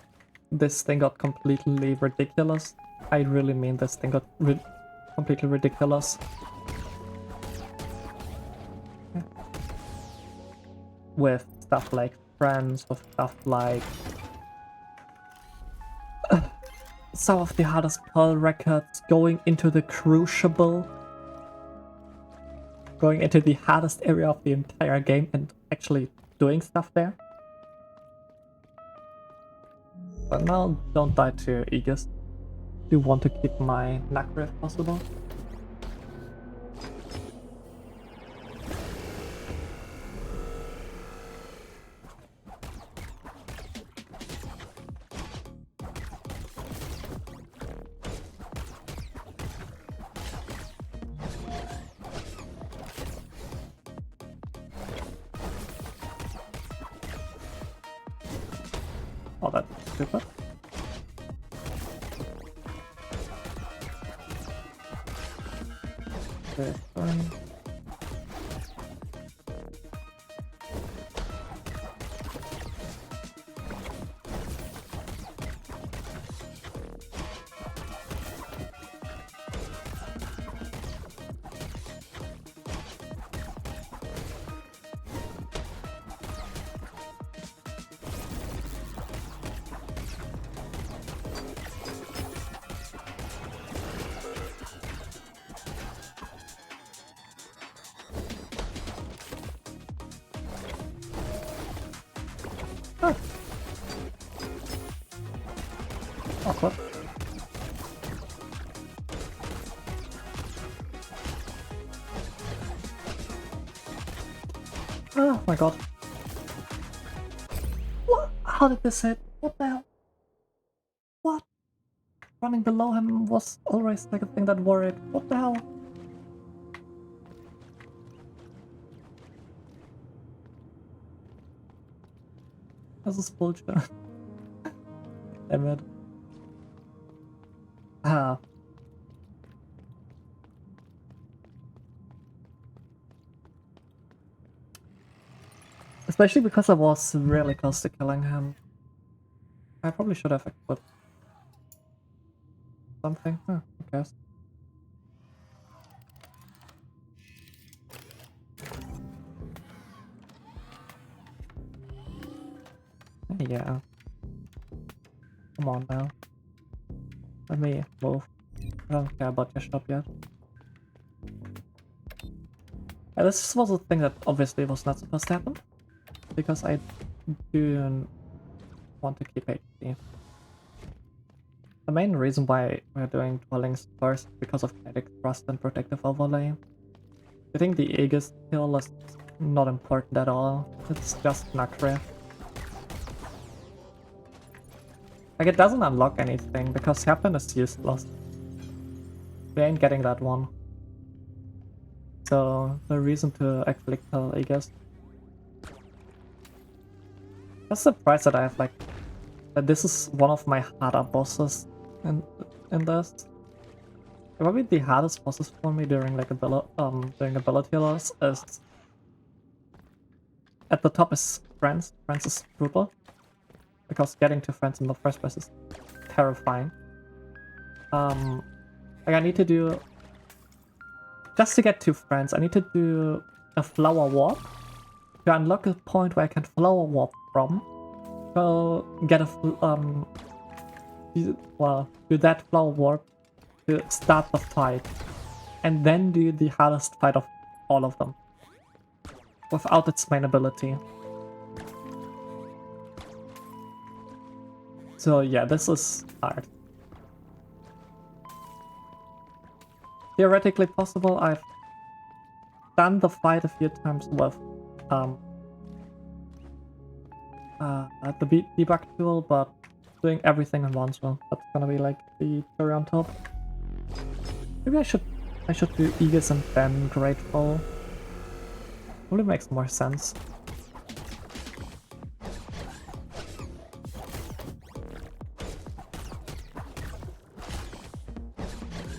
thing got completely ridiculous, I really mean this thing got completely ridiculous. With stuff like friends, with stuff like some of the hardest Pearl records, going into the Crucible, going into the hardest area of the entire game and actually doing stuff there. But now, don't die to Aegis. Do want to keep my Nakra if possible. Oh, that's stupid. Okay, fine. Ah. Awkward. Oh my god. What? How did this hit? What the hell? What? Running below him was always like a thing that worried. What the hell? This is bullshit. Damn it. Ah. Especially because I was really close to killing him. I probably should have equipped something. Huh, I guess. Yeah. Come on now. Let me move. I don't care about your shop yet. Yeah, this was a thing that obviously was not supposed to happen. Because I do want to keep HP. main reason why we're doing dwellings first because of kinetic thrust and protective overlay. I think the Aegis kill is not important at all. It's just Nacre. Like, it doesn't unlock anything because Happen is useless. We ain't getting that one. So, the reason to actually kill Aegis. I'm surprised that I have, like, that this is one of my harder bosses in this. Probably the hardest bosses for me during, like, during Abilityless is... At the top is Friends. Friends is brutal. Because getting to Friends in the first place is terrifying. Like, I need to do... Just to get to Friends, I need to do a Flower Warp. To unlock a point where I can Flower Warp from. So, get a... well, do that Flower Warp to start the fight. And then do the hardest fight of all of them. Without its main ability. So yeah, this is hard. Theoretically possible. I've done the fight a few times with the debug tool, but doing everything in once, well, that's gonna be like the cherry on top. Maybe I should do Aegis and then Grateful. Probably makes more sense.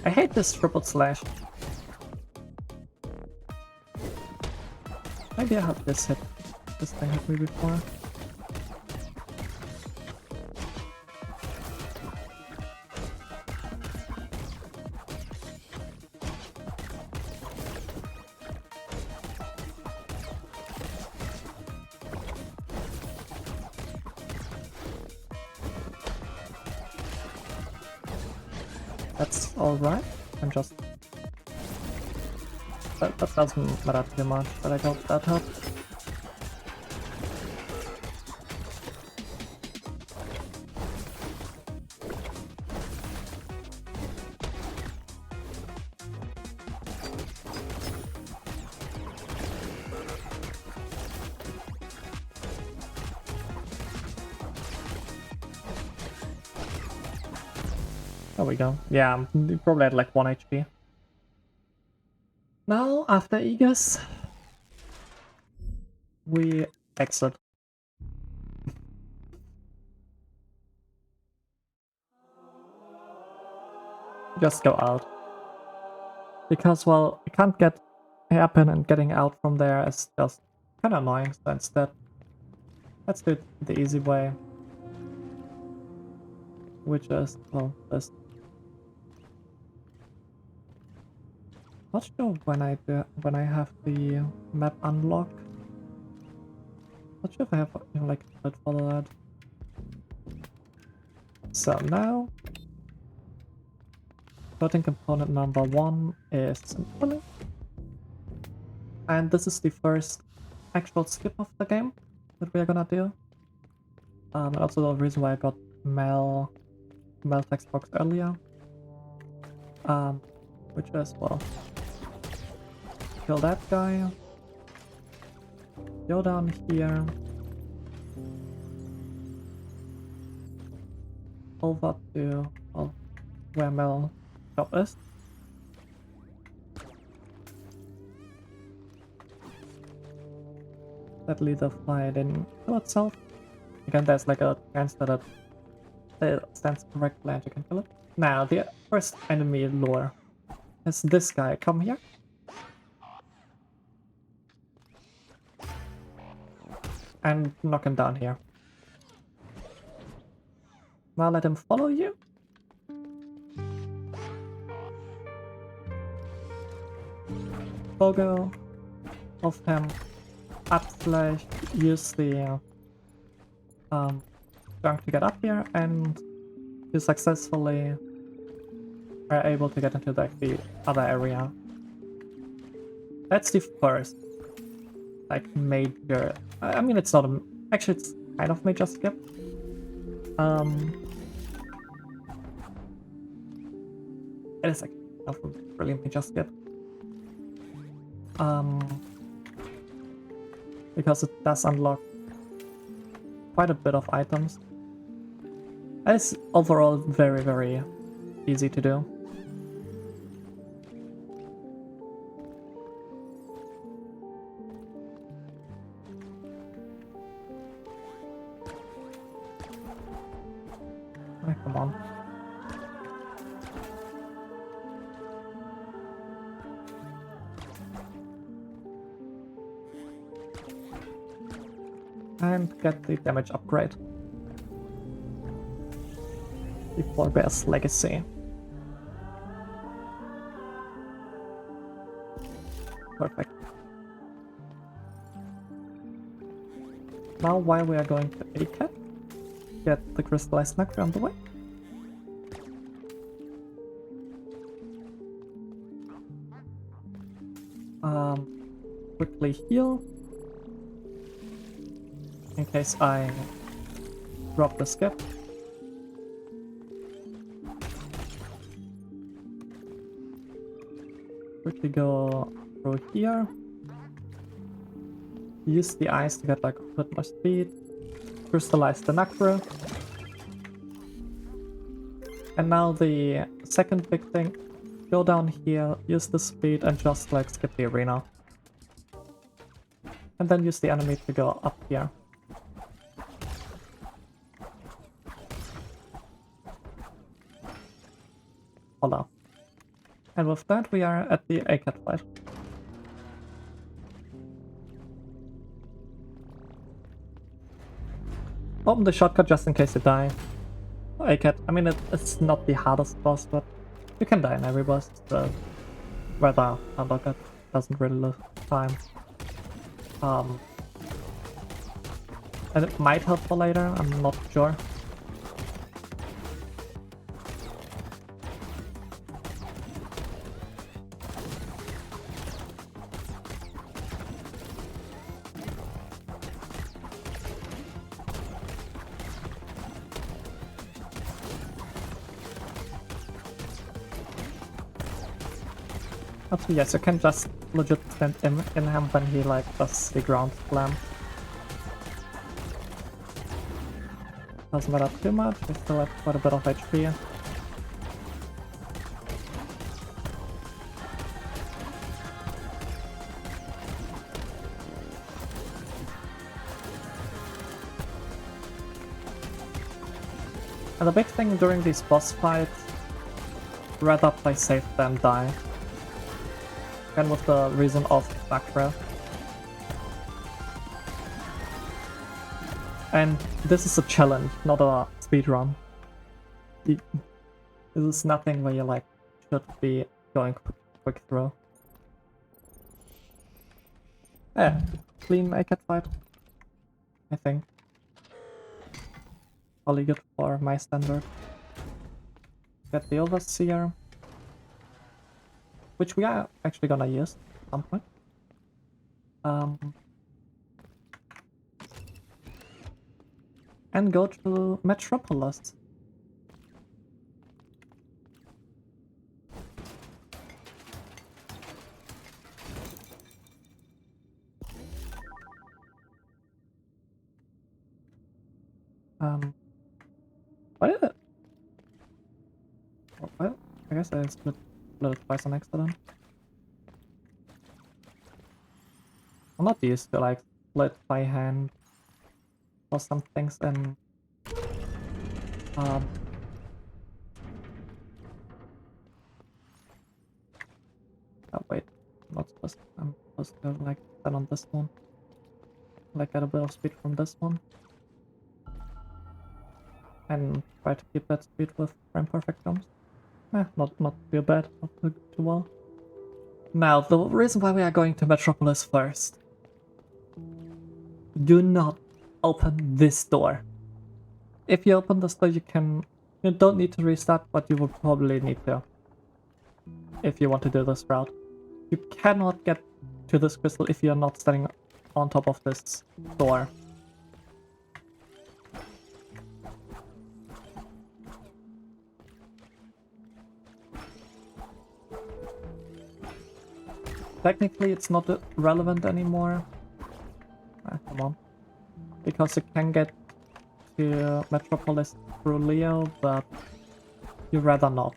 I hate this triple slash. Maybe I have this thing hit me before. That's alright. I'm just... That doesn't matter too much, but I got that up. There we go. Yeah, I'm probably at like 1 HP. Now, after Aegis, we exit. Just go out. Because, well, I can't get hairpin, and getting out from there is just kind of annoying, so instead, let's do it the easy way. Which is, well, this. Not sure when I have the map unlock. Not sure if I have like a bit for that. So now, floating component number 1 is simply, and this is the first actual skip of the game that we are gonna do. And also the reason why I got Mel text box earlier. Which is, well, kill that guy. Go down here. Over to, well, where Mel shop is. That leader fly didn't kill itself. Again, there's like a chance that it stands correctly and you can kill it. Now, the first enemy lure is this guy. Come here. And knock him down here. Now let him follow you. Pogo of him. Up slash use the junk to get up here, and you successfully are able to get into the other area. That's the first, like, major. I mean, it's not a. Actually, it's kind of major skip. It is actually a really major skip. Because it does unlock quite a bit of items. And it's overall very, very easy to do. Oh, come on. And get the damage upgrade. Before Bear's Legacy. Perfect. Now while we are going to ACAT, get the crystallized nectar on the way. Quickly heal. In case I drop the skip. Quickly go through here. Use the ice to get like a bit more speed. Crystallize the nectar. And now the second big thing. Go down here, use the speed and just like skip the arena. And then use the enemy to go up here. Voila. And with that we are at the ACAT fight. Open the shortcut just in case you die. ACAT, I mean it's not the hardest boss, but you can die in every boss, so rather unlock it, doesn't really lose time. And it might help for later, I'm not sure. So yes, you can just legit stand in him when he like does the ground slam. Doesn't matter too much, we still have quite a bit of HP. And the big thing during these boss fights, rather play safe than die. Again with the reason of backtrack. And this is a challenge, not a speedrun. This is nothing where you like should be going quick through. Yeah, clean ACAT fight, I think. Probably good for my standard. Get the Overseer, which we are actually gonna use at some point. And go to Metropolis. What is it? Well, I guess I split it twice on accident. I'm not used to like split by hand for some things and oh wait, I'm supposed to like stand on this one. Like get a bit of speed from this one. And try to keep that speed with frame perfect jumps. Not too bad, not too well. Now, the reason why we are going to Metropolis first. Do not open this door. If you open this door, you don't need to restart, but you will probably need to. If you want to do this route. You cannot get to this crystal if you're not standing on top of this door. Technically, it's not relevant anymore. Come on. Because you can get to Metropolis through Leo, but you'd rather not.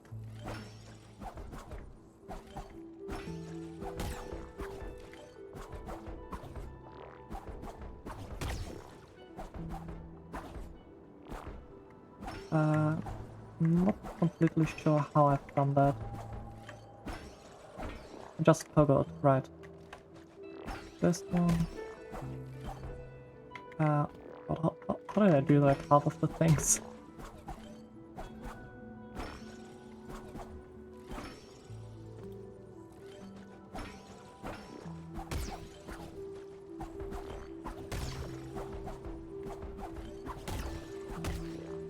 Not completely sure how I've done that. Just forgot, right. This one. How did I do like half of the things?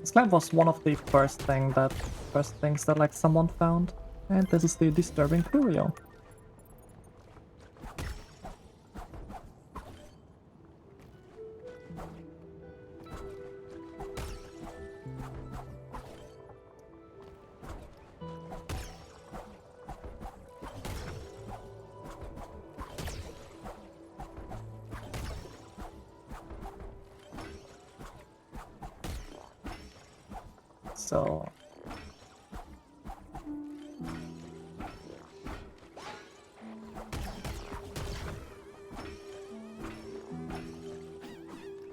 This lamp was one of the first things that like someone found, and this is the disturbing curio. So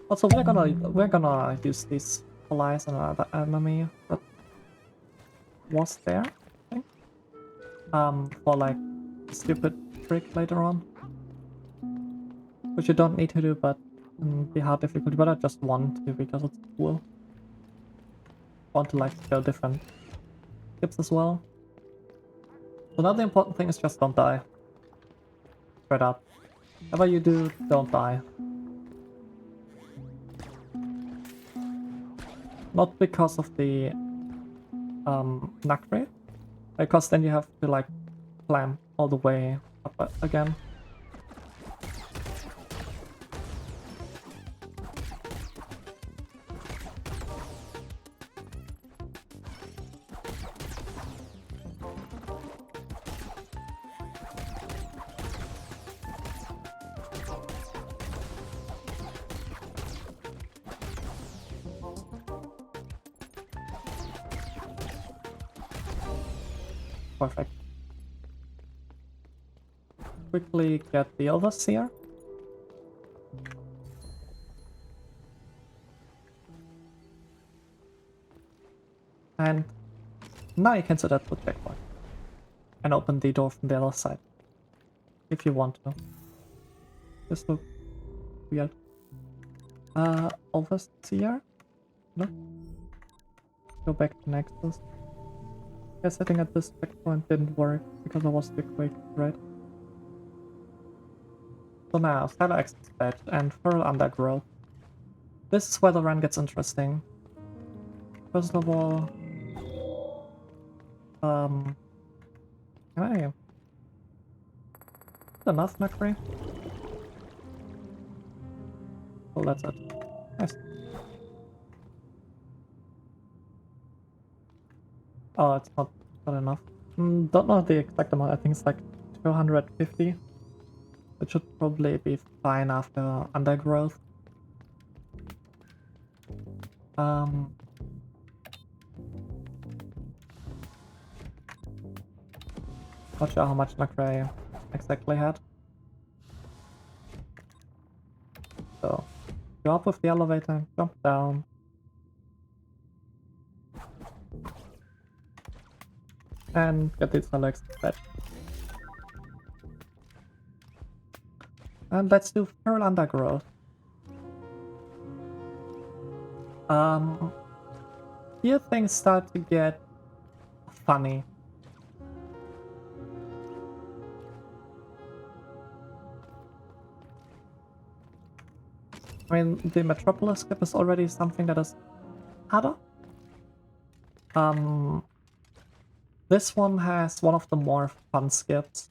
also we're gonna use these allies on another enemy that was there, I think. For like a stupid trick later on. Which you don't need to do, but in the hard difficulty, but I just want to because it's cool. Want to like show different tips as well. So now the important thing is just don't die. Straight up. Whatever you do, don't die. Not because of the knack rate, because then you have to like climb all the way up again. Perfect. Quickly get the Overseer. And now you can set up the checkpoint. And open the door from the other side. If you want to. This looks weird. Overseer? No? Go back to Nexus. Yeah, setting at this checkpoint didn't work because I was too quick, right? So now, Skylar Access Badge and Feral Undergrowth. This is where the run gets interesting. First of all, can I... enough Nacre? Oh, that's it. Nice. Oh, it's not enough. Don't know the exact amount, I think it's like 250. It should probably be fine after Undergrowth. Not sure how much Nacre I exactly had. So, go up with the elevator, jump down. And get this Alex badge. And let's do Feral Undergrowth. Here things start to get funny. I mean, the Metropolis skip is already something that is harder. This one has one of the more fun skips.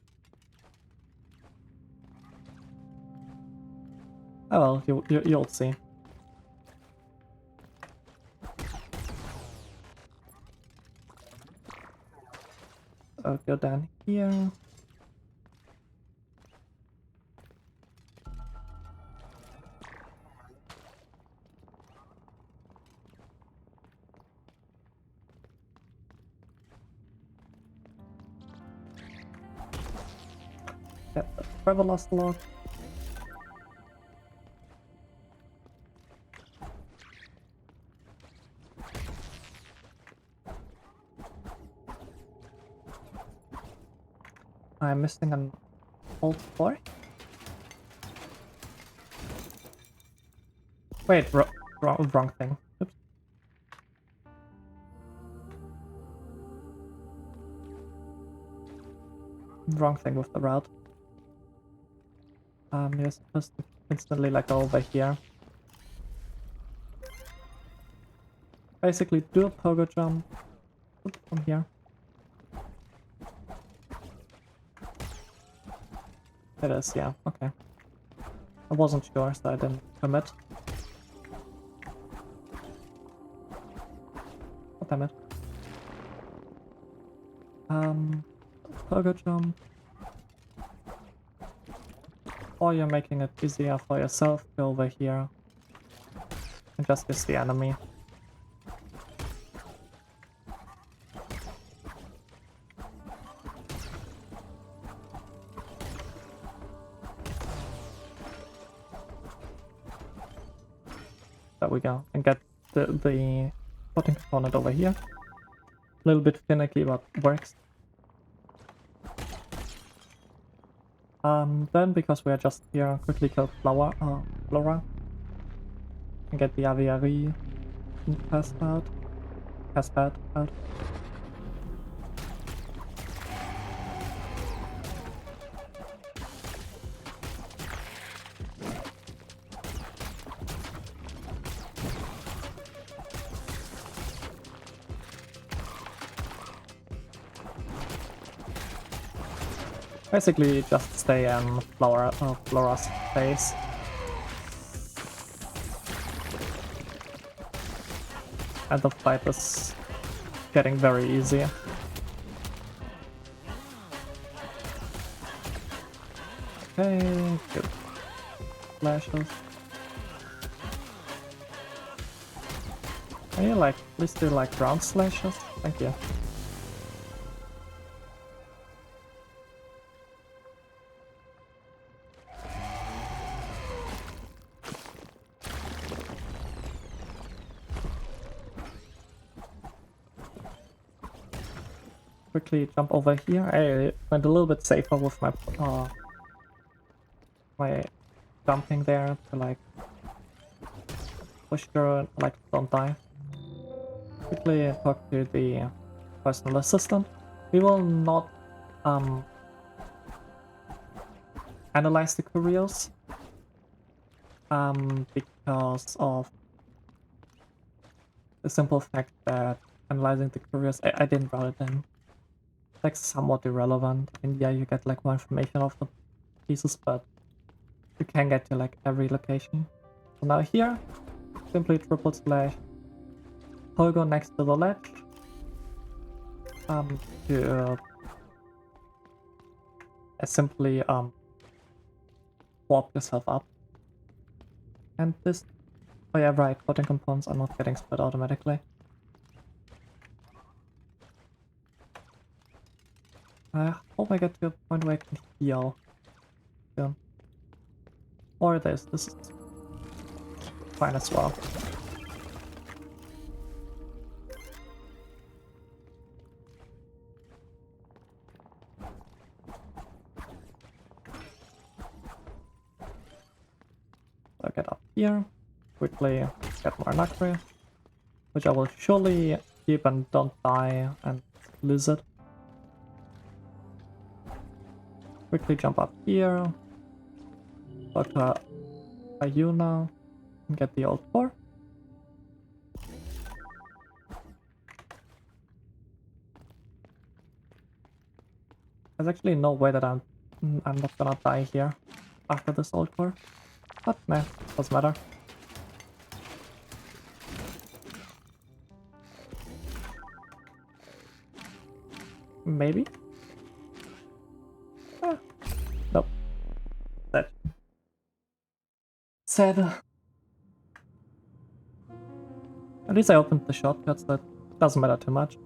Oh well, you'll see. So go down here. Get the Traveler's Log. I'm missing an old boy. Wait, wrong thing. Oops. Wrong thing with the route. You're supposed to instantly like go over here. Basically do a pogo jump from here. It is, yeah, okay. I wasn't sure, so I didn't commit. Oh, damn it. Pogo jump. Or you're making it easier for yourself, go over here. And just use the enemy. There we go. And get the bottom component over here. A little bit finicky, but works. Then, because we are just here, quickly kill Flora. And get the Aviary Passpad out. Basically, just stay in Flora's face. And the fight is getting very easy. Okay, good. Flashes. Can you like, please do like ground slashes? Thank you. Quickly jump over here. I went a little bit safer with my jumping there to like push through and like don't die. Quickly talk to the personal assistant. We will not analyze the couriers because of the simple fact that analyzing the couriers, I didn't route it in. Like somewhat irrelevant. I mean, yeah, you get like more information of the pieces, but you can get to like every location. So now here, simply triple slash pogo next to the ledge to simply warp yourself up. And this, oh yeah, right, coding components are not getting split automatically. I hope I get to a point where I can heal soon. Or this is fine as well. I'll get up here, quickly get more Nakri, which I will surely keep and don't die and lose it. Quickly jump up here, talk to Ayuna, and get the old core. There's actually no way that I'm not gonna die here after this old core, but nah, doesn't matter. Maybe? Ah, nope. Dead. Sad. At least I opened the shortcuts, that doesn't matter too much.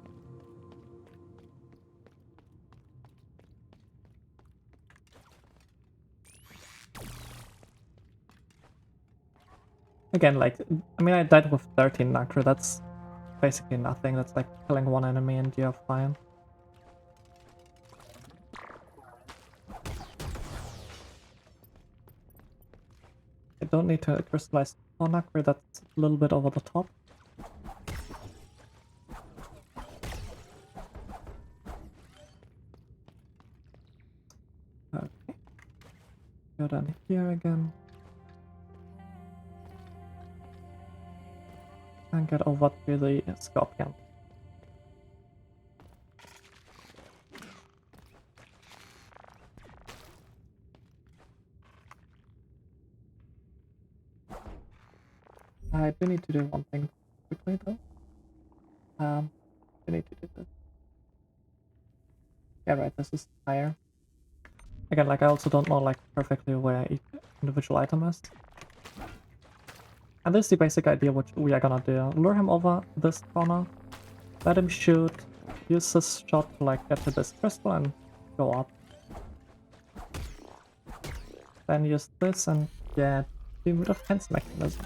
Again, like, I mean, I died with 13 Nacre, that's basically nothing. That's like killing one enemy and you're fine. I don't need to crystallize 4 Nacre, that's a little bit over the top. Okay. Go down here again. And get over to the Scorpion. I do need to do one thing quickly though. I need to do this. Yeah, right, this is higher. Again, like, I also don't know, like, perfectly where each individual item is. And this is the basic idea which we are gonna do. Lure him over this corner, let him shoot, use this shot to, like, get to this crystal and go up. Then use this and get the defense mechanism.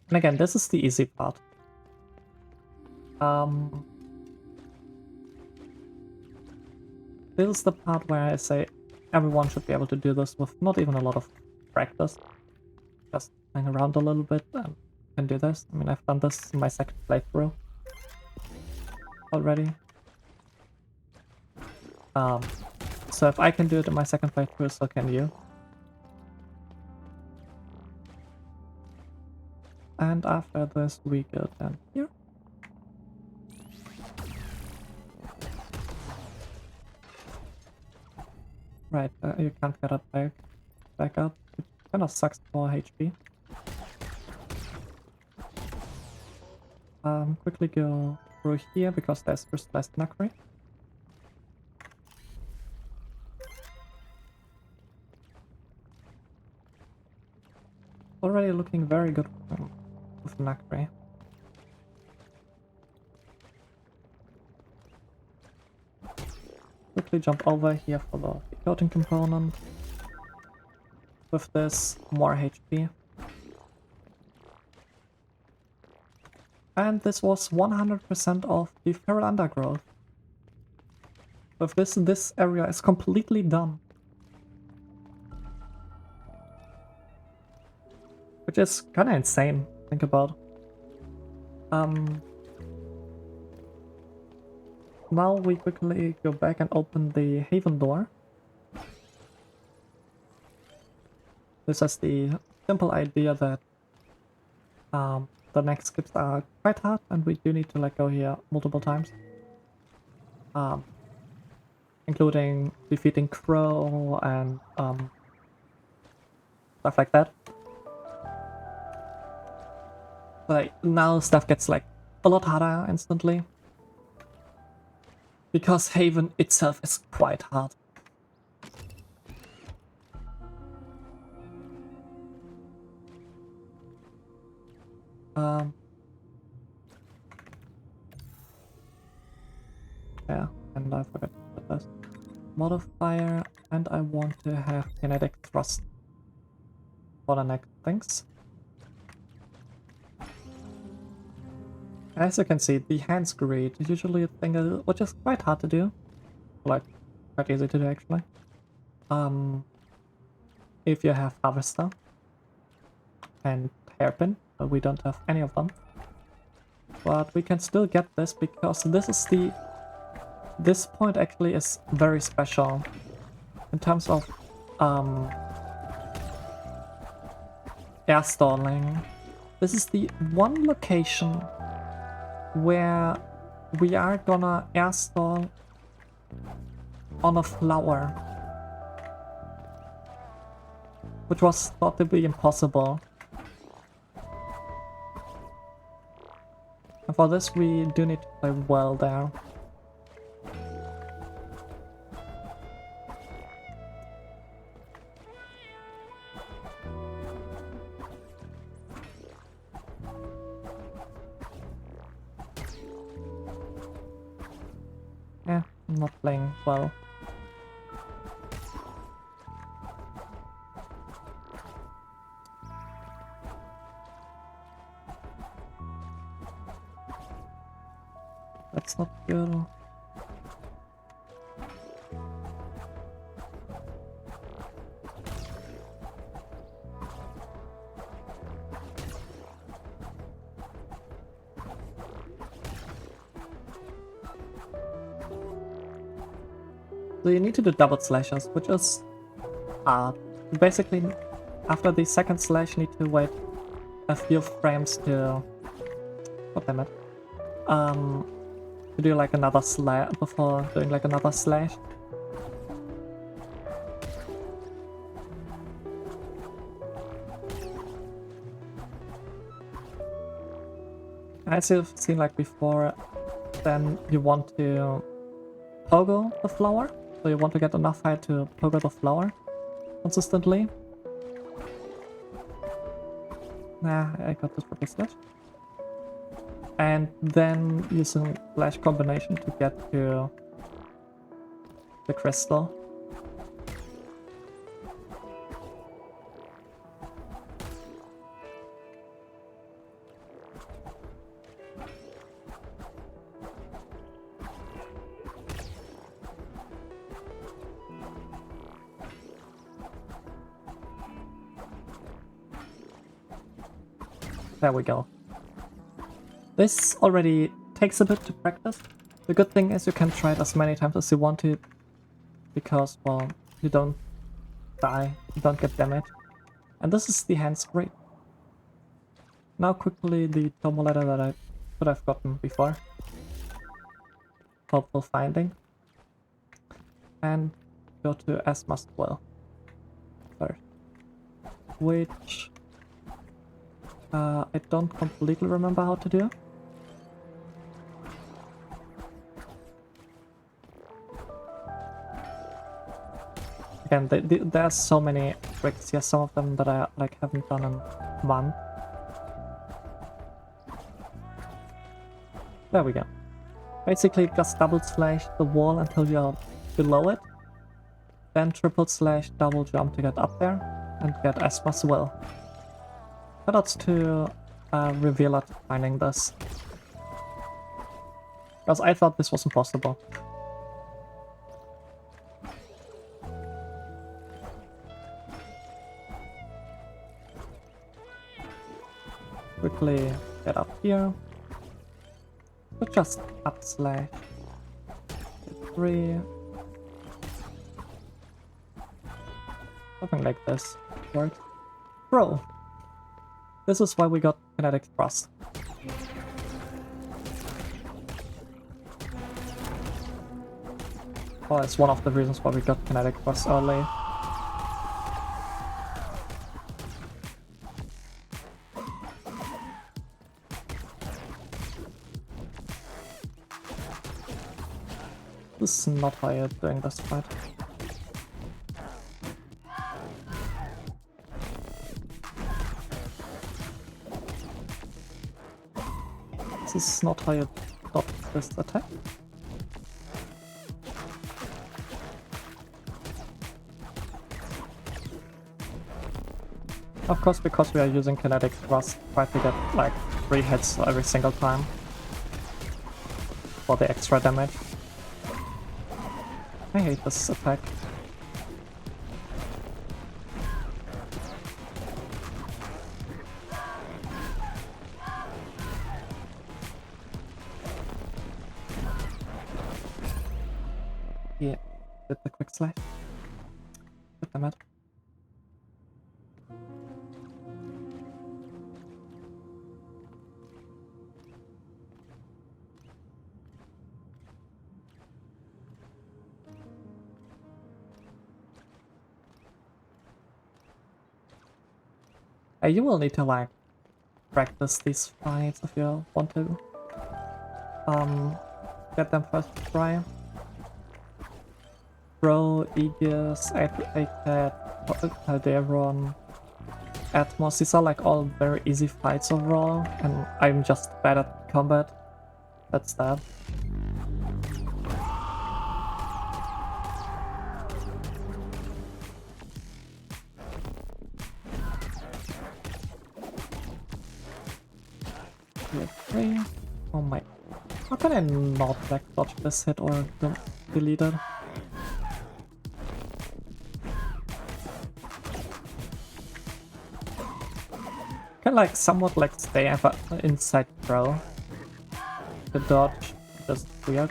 And again, this is the easy part. This is the part where I say everyone should be able to do this with not even a lot of practice. Just hang around a little bit and can do this. I mean, I've done this in my second playthrough already. So if I can do it in my second playthrough, so can you. And after this, we go down here. Right, you can't get up back up, which kind of sucks for HP. Quickly go through here because there's crystallized Nacre. Already looking very good with Nacre. Quickly jump over here for the coating component. With this, more HP. And this was 100% of the Feral Undergrowth. With this area is completely done. Which is kinda insane, to think about. Now we quickly go back and open the Haven door. This has the simple idea that the next skips are quite hard and we do need to like go here multiple times. Including defeating Crow and stuff like that. But now stuff gets like a lot harder instantly. Because Haven itself is quite hard. Yeah, and I forgot to put this modifier, and I want to have kinetic thrust for the next things. As you can see, the hands grid is usually a thing which is quite hard to do. Like, quite easy to do actually. If you have Harvester and Hairpin, but we don't have any of them. But we can still get this because this point actually is very special in terms of air stalling. This is the one location where we are gonna air stall on a flower, which was thought to be impossible. And for this we do need to play well there. not playing well. That's not good. So you need to do double slashes, which is hard. Basically, after the second slash, you need to wait a few frames to... God damn it. To do like another slash before doing like another slash. As you've seen like before, then you want to pogo the flower. So you want to get enough height to pogo the flower consistently. Nah, I got this triple slash. And then using flash combination to get to the crystal. There we go. This already takes a bit to practice. The good thing is you can try it as many times as you want to, because, well, you don't die, you don't get damaged. And this is the hand spray. Now quickly the Tomo letter that I could have gotten before. Hopeful finding. And go to as must well first. Which I don't completely remember how to do. Again, there are so many tricks here, some of them that I like haven't done in one. There we go. Basically just double slash the wall until you're below it. Then triple slash double jump to get up there and get as well. Shoutouts to Revealer finding this. Because I thought this was impossible. Quickly get up here. But just up slash 3. Something like this works. Bro! This is why we got kinetic thrust. Well, it's one of the reasons why we got kinetic thrust early. This is not how you're doing this fight. This is not how you stop this attack. Of course, because we are using kinetic thrust, try to get like 3 hits every single time for the extra damage. I hate this attack. Yeah, did the quick slash. Good damn it. You will need to like practice these fights if you want to get them first try. Bro, Aegis, ACAT, Calderon, Atmos, these are like all very easy fights overall, and I'm just bad at combat. That's that. 3. Oh my. How can I not back dodge this hit or delete it? Can like somewhat like stay inside throw. The dodge just weird.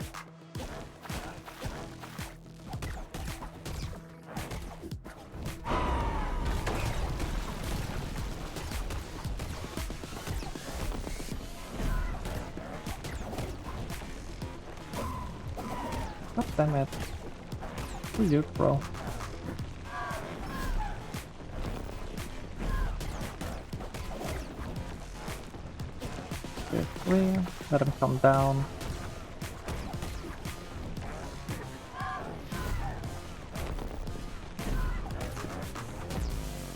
God damn it. Who's you, bro? Okay, 3. Let him come down.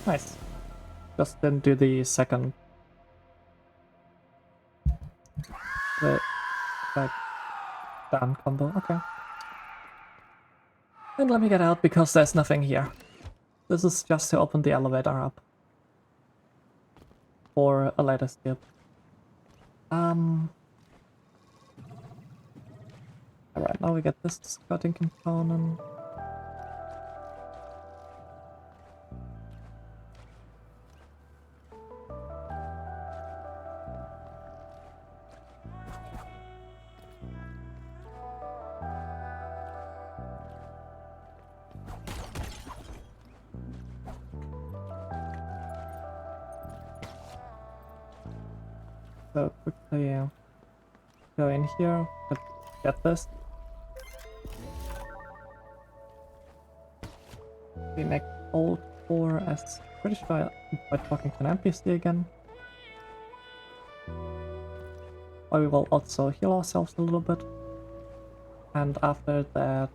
Nice. Just didn't do the second. The like down combo. Okay. And let me get out because there's nothing here. This is just to open the elevator up for a later skip. Alright, now we get this skirting component. So quickly go in here, get this. We make old 4 as pretty sure by talking to an NPC again. Or we will also heal ourselves a little bit. And after that,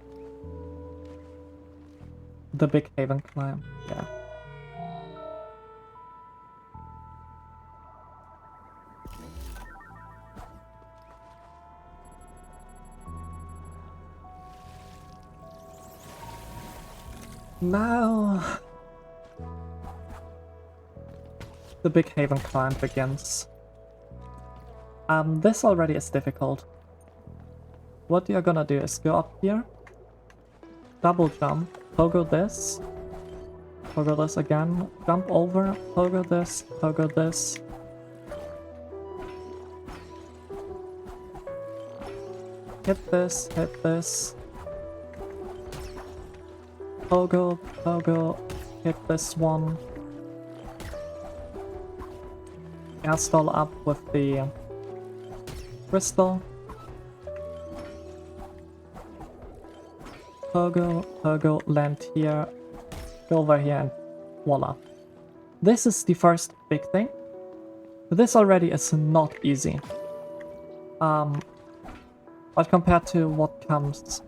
the big haven climb, yeah. Now the big haven climb begins. This already is difficult. What you're gonna do is go up here, double jump, pogo this again, jump over, pogo this. Hit this. Pogo, hit this one. Airstall up with the crystal. Pogo, land here, go over here and voila. This is the first big thing. This already is not easy. But compared to what comes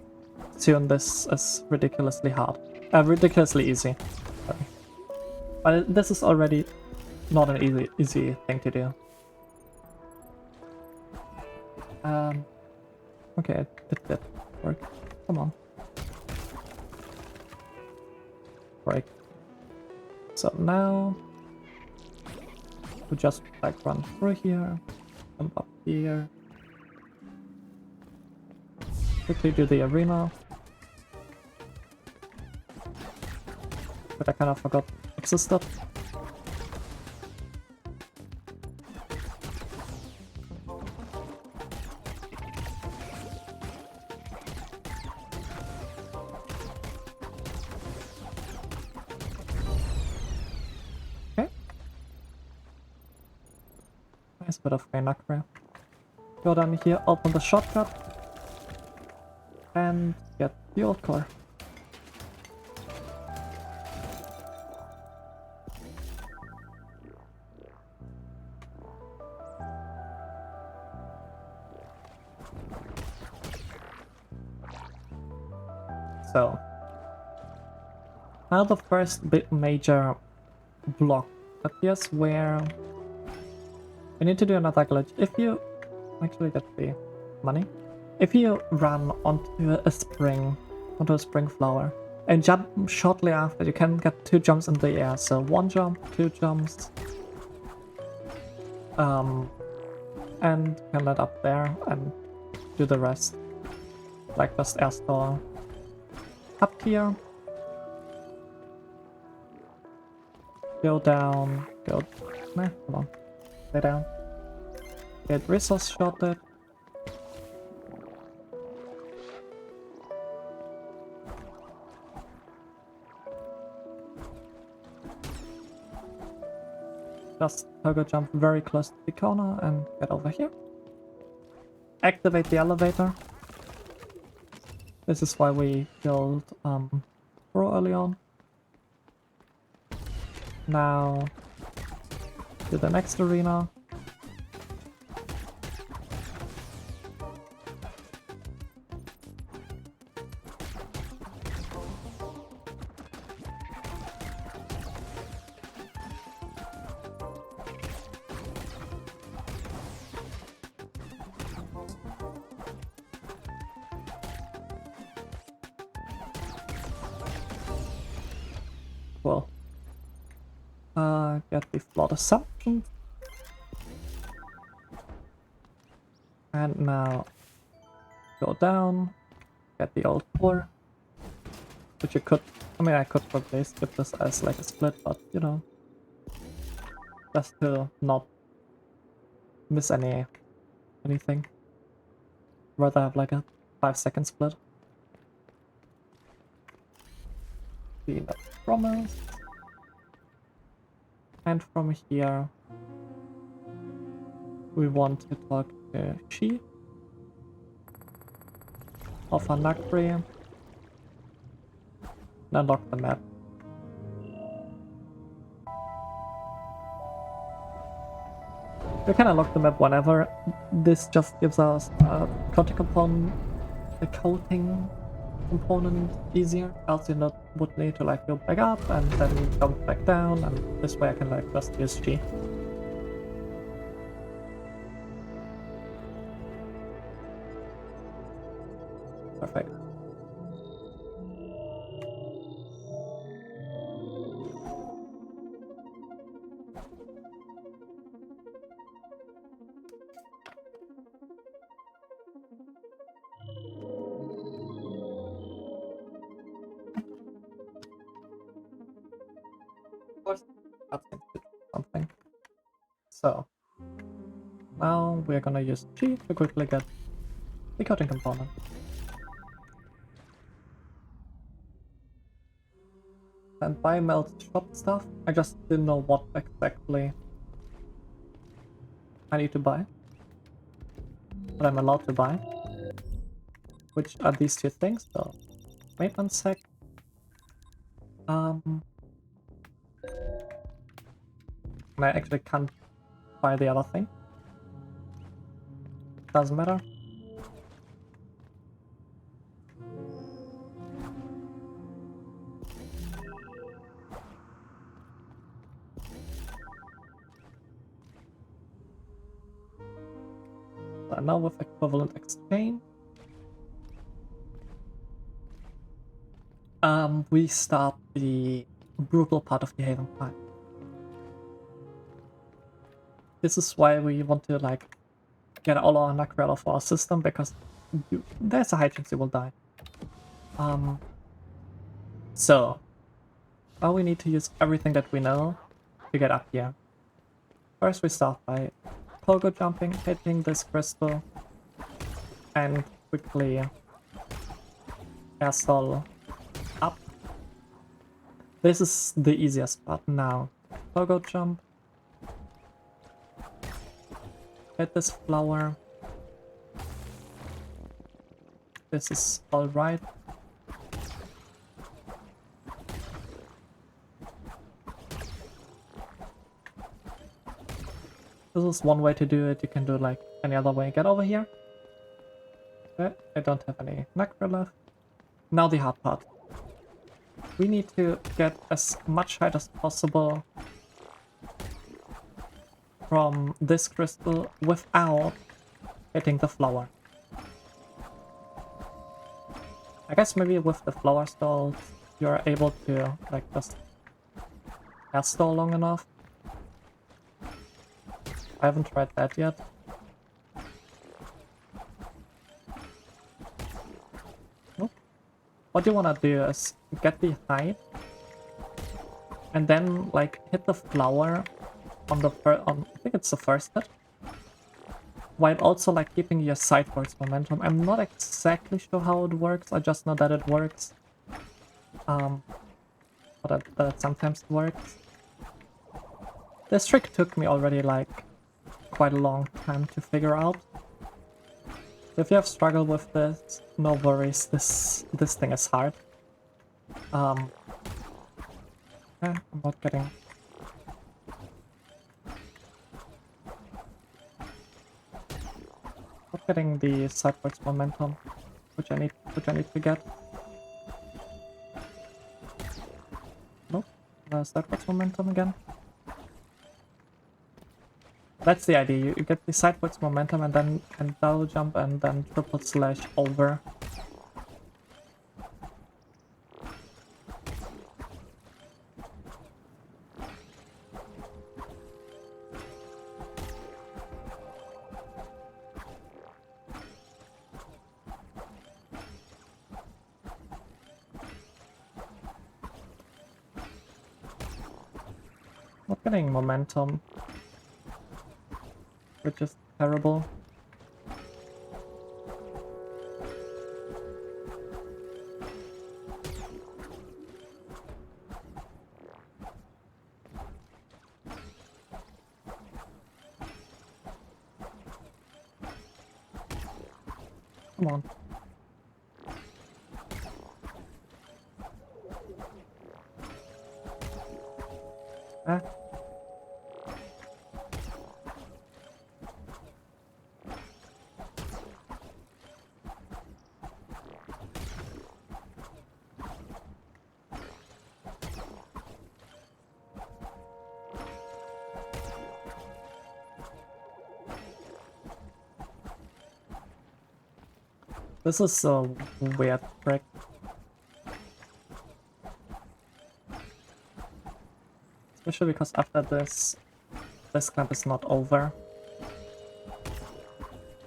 soon, this is ridiculously hard. Ridiculously easy. Sorry. But this is already not an easy thing to do. Okay, it did work. Come on. Break. So now we just like run through here, jump up here, quickly do the arena. But I kind of forgot existed. Okay. Nice bit of Rainakra. Go down here, open the shortcut, and get the old core. So, now the first big major block appears where we need to do another glitch. If you actually get the money, if you run onto a spring flower, and jump shortly after, you can get 2 jumps in the air. So 1 jump, 2 jumps. and can let up there and do the rest. Like just air store up here. Go down, go... Nah, come on. Stay down. Get resource shorted. Just cargo jump very close to the corner and get over here. Activate the elevator. This is why we killed Pro early on. Now to the next arena. Well, get the flawed assumption. And now go down, get the old core. Which you could, I mean I could probably skip this as like a split, but you know. Just to not miss anything. Rather have like a 5-second split. The promise. And from here we want to talk to She of Anakri and unlock the map. We can unlock the map whenever. This just gives us a coating component, a coating component easier, else you would need to like go back up and then jump back down, and this way I can like just use G. Perfect. Something. So now we're gonna use G to quickly get the coating component. And buy melt shop stuff. I just didn't know what exactly I need to buy. What I'm allowed to buy. Which are these two things, so maintenance sec. And I actually can't buy the other thing. Doesn't matter. So now with equivalent exchange, we start the brutal part of the Haven fight. This is why we want to like get all our Nacre out of our system, because there's a high chance you will die. So now we need to use everything that we know to get up here. First we start by pogo jumping, hitting this crystal, and quickly air stall up. This is the easiest part now. Pogo jump. Hit this flower. This is alright. This is one way to do it. You can do it like any other way. Get over here. Okay, I don't have any Nacre left. Now the hard part. We need to get as much height as possible from this crystal without hitting the flower. I guess maybe with the flower stall you're able to like just air stall long enough. I haven't tried that yet. what you want to do is get the height and then like hit the flower on the I think it's the first hit, while also like keeping your sideways momentum. I'm not exactly sure how it works, I just know that it works. But that it sometimes works. This trick took me already like quite a long time to figure out. So if you have struggled with this, no worries, this thing is hard. I'm not getting the sideways momentum, which I need to get. Nope, sideways momentum again. That's the idea. You get the sideways momentum and then can double jump and then triple slash over. Not getting momentum, which is terrible. Come on. Ah. This is a weird trick. Especially because after this clamp is not over.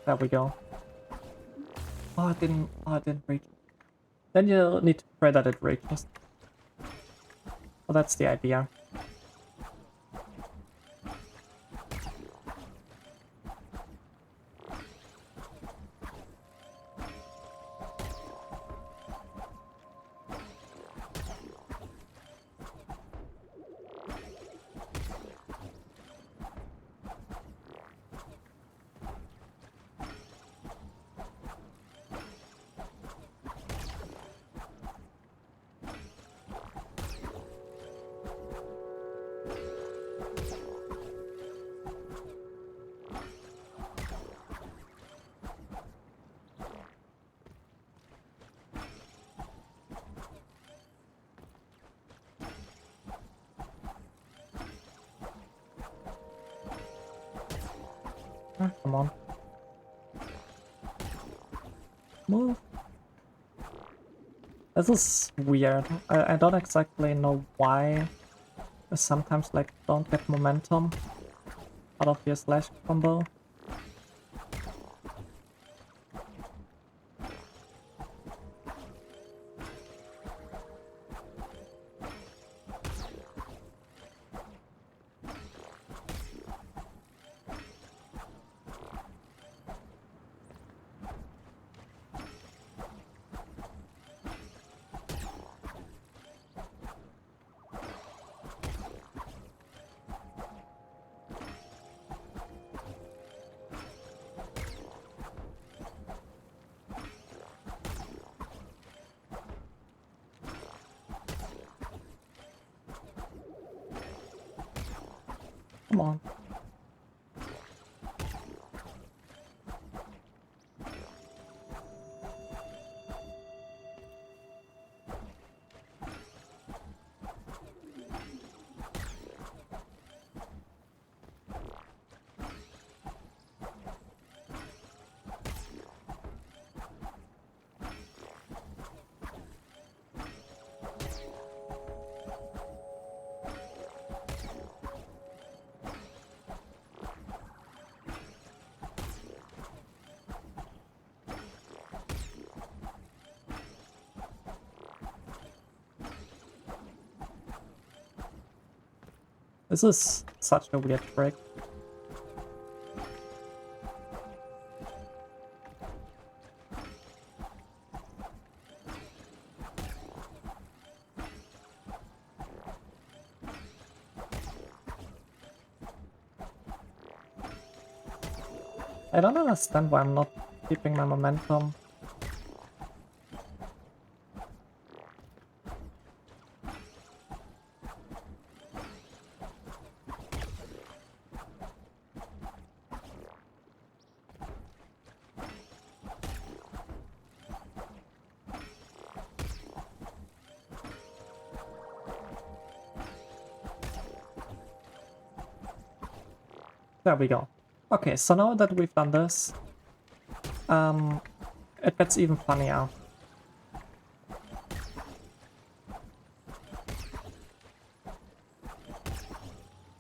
There we go. Oh, it didn't reach. Then you need to pray that it reaches. Well, that's the idea. Ah, come on. Move. This is weird. I don't exactly know why I sometimes like don't get momentum out of your slash combo. Come on. This is such a weird trick. I don't understand why I'm not keeping my momentum. There we go. Okay, so now that we've done this, it gets even funnier.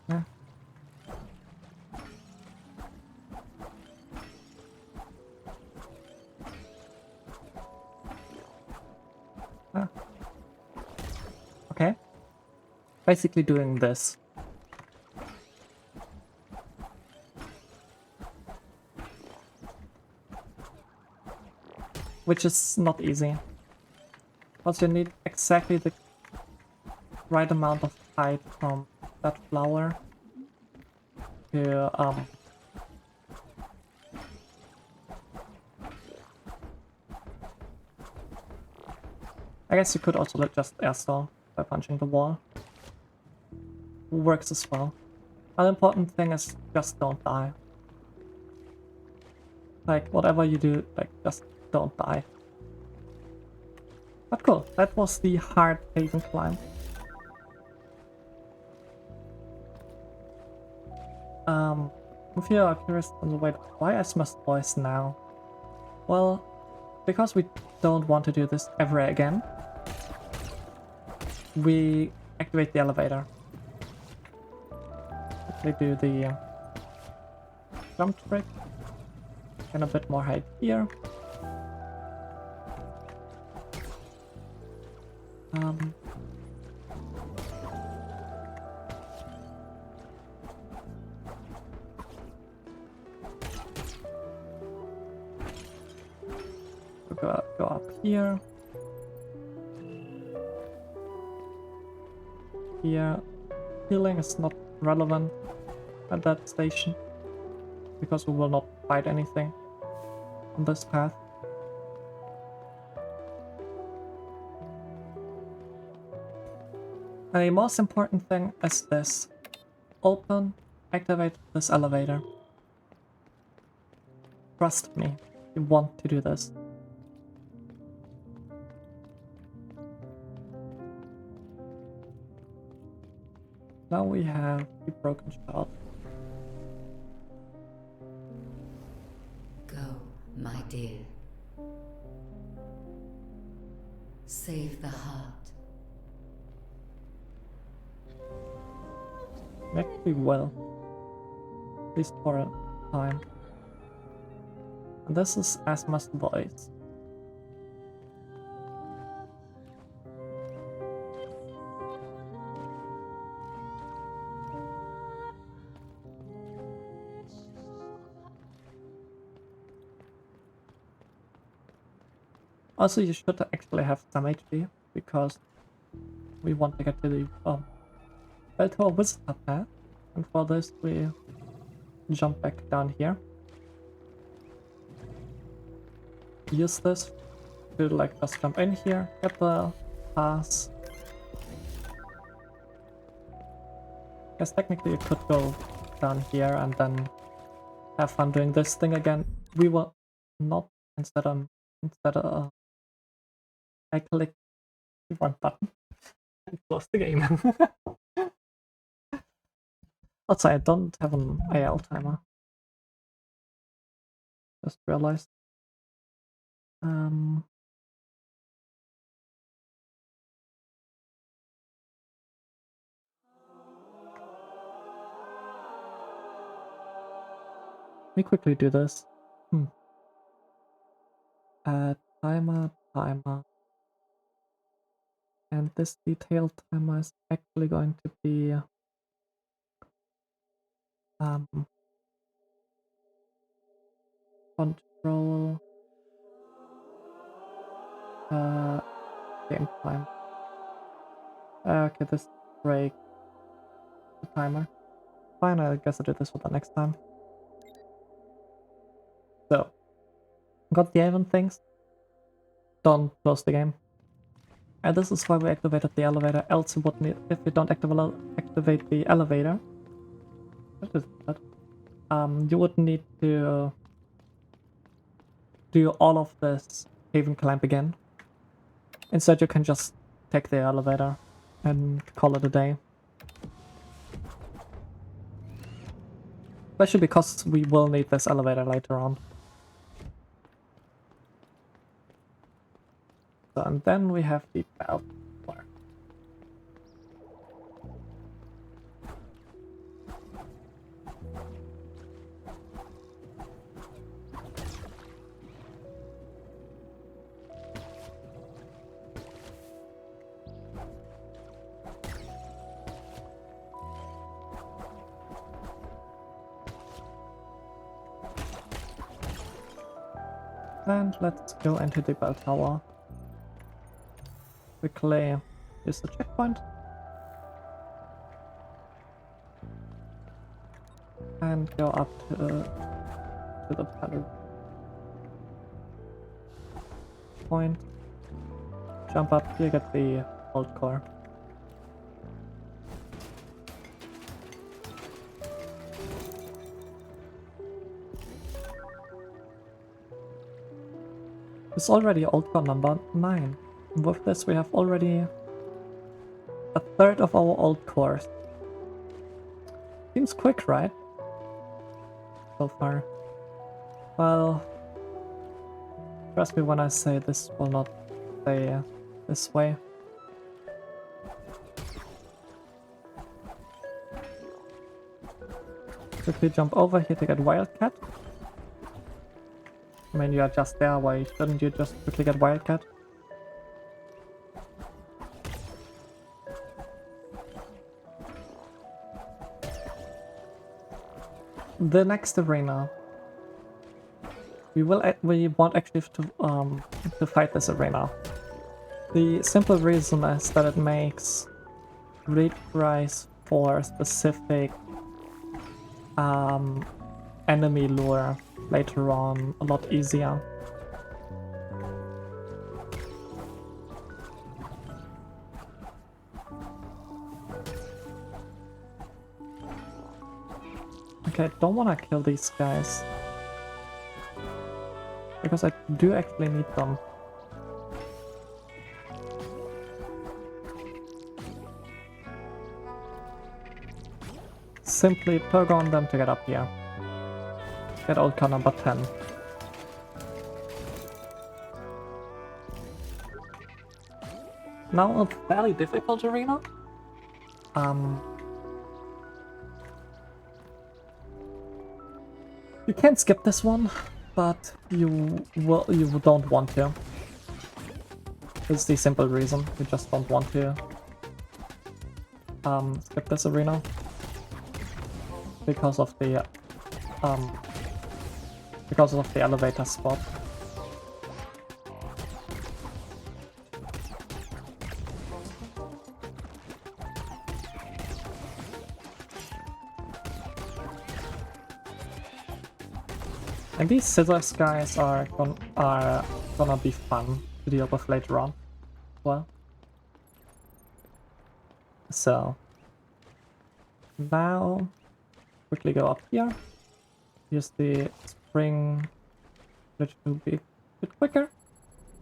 Yeah. Ah. Okay. Basically doing this. Which is not easy. Because you need exactly the right amount of height from that flower to I guess you could also just airstall by punching the wall. Works as well. An important thing is just don't die. Like, whatever you do, like, just don't die. But cool, that was the hard Haven climb. If you are curious on the way, why Asmus voice now? Well, because we don't want to do this ever again, we activate the elevator. We do the jump trick, and a bit more height here. We'll go up here. Here, healing is not relevant at that station because we will not fight anything on this path. And the most important thing is this. Open, activate this elevator. Trust me, you want to do this. Now we have the broken shot.
Go, my dear. Save the heart.
Actually well. At least for a time. And this is Asma's voice. Also, you should actually have some HP, because we want to get to the Beltor Visitor path, and for this we jump back down here. Use this to like just jump in here, get the pass. Guess technically you could go down here and then have fun doing this thing again. We will not. Instead I click the wrong button and close the game. Also, I don't have an AL timer. Just realized. Let me quickly do this. Timer. And this detailed timer is actually going to be Um, control. Game time. Okay, this break the timer. Fine, I guess I do this for the next time. So, got the event things. Don't close the game. And this is why we activated the elevator, else you would need, if we don't activate the elevator, what is that? You would need to do all of this haven climb again. Instead, you can just take the elevator and call it a day. Especially because we will need this elevator later on. So, and then we have the valve floor. And let's go into the bell tower. Quickly use the checkpoint. And go up to the pedal point. Jump up here, get the old core. It's already old core number 9. With this we have already a third of our old cores. Seems quick, right? So far. Well, trust me when I say this will not stay this way. Quickly jump over here to get Wildcat. I mean, you are just there, why shouldn't you just quickly get Wildcat? The next arena. We want actually to fight this arena. The simple reason is that it makes retries for specific enemy lure later on a lot easier. Okay, I don't want to kill these guys. Because I do actually need them. Simply plug on them to get up here. Get old car number 10. Now a fairly difficult arena. You can't skip this one, but you don't want to. It's the simple reason you just don't want to skip this arena because of the elevator spot. And these scissors guys are gonna be fun to deal with later on. Well, so now quickly go up here. Use the spring which will be a bit quicker.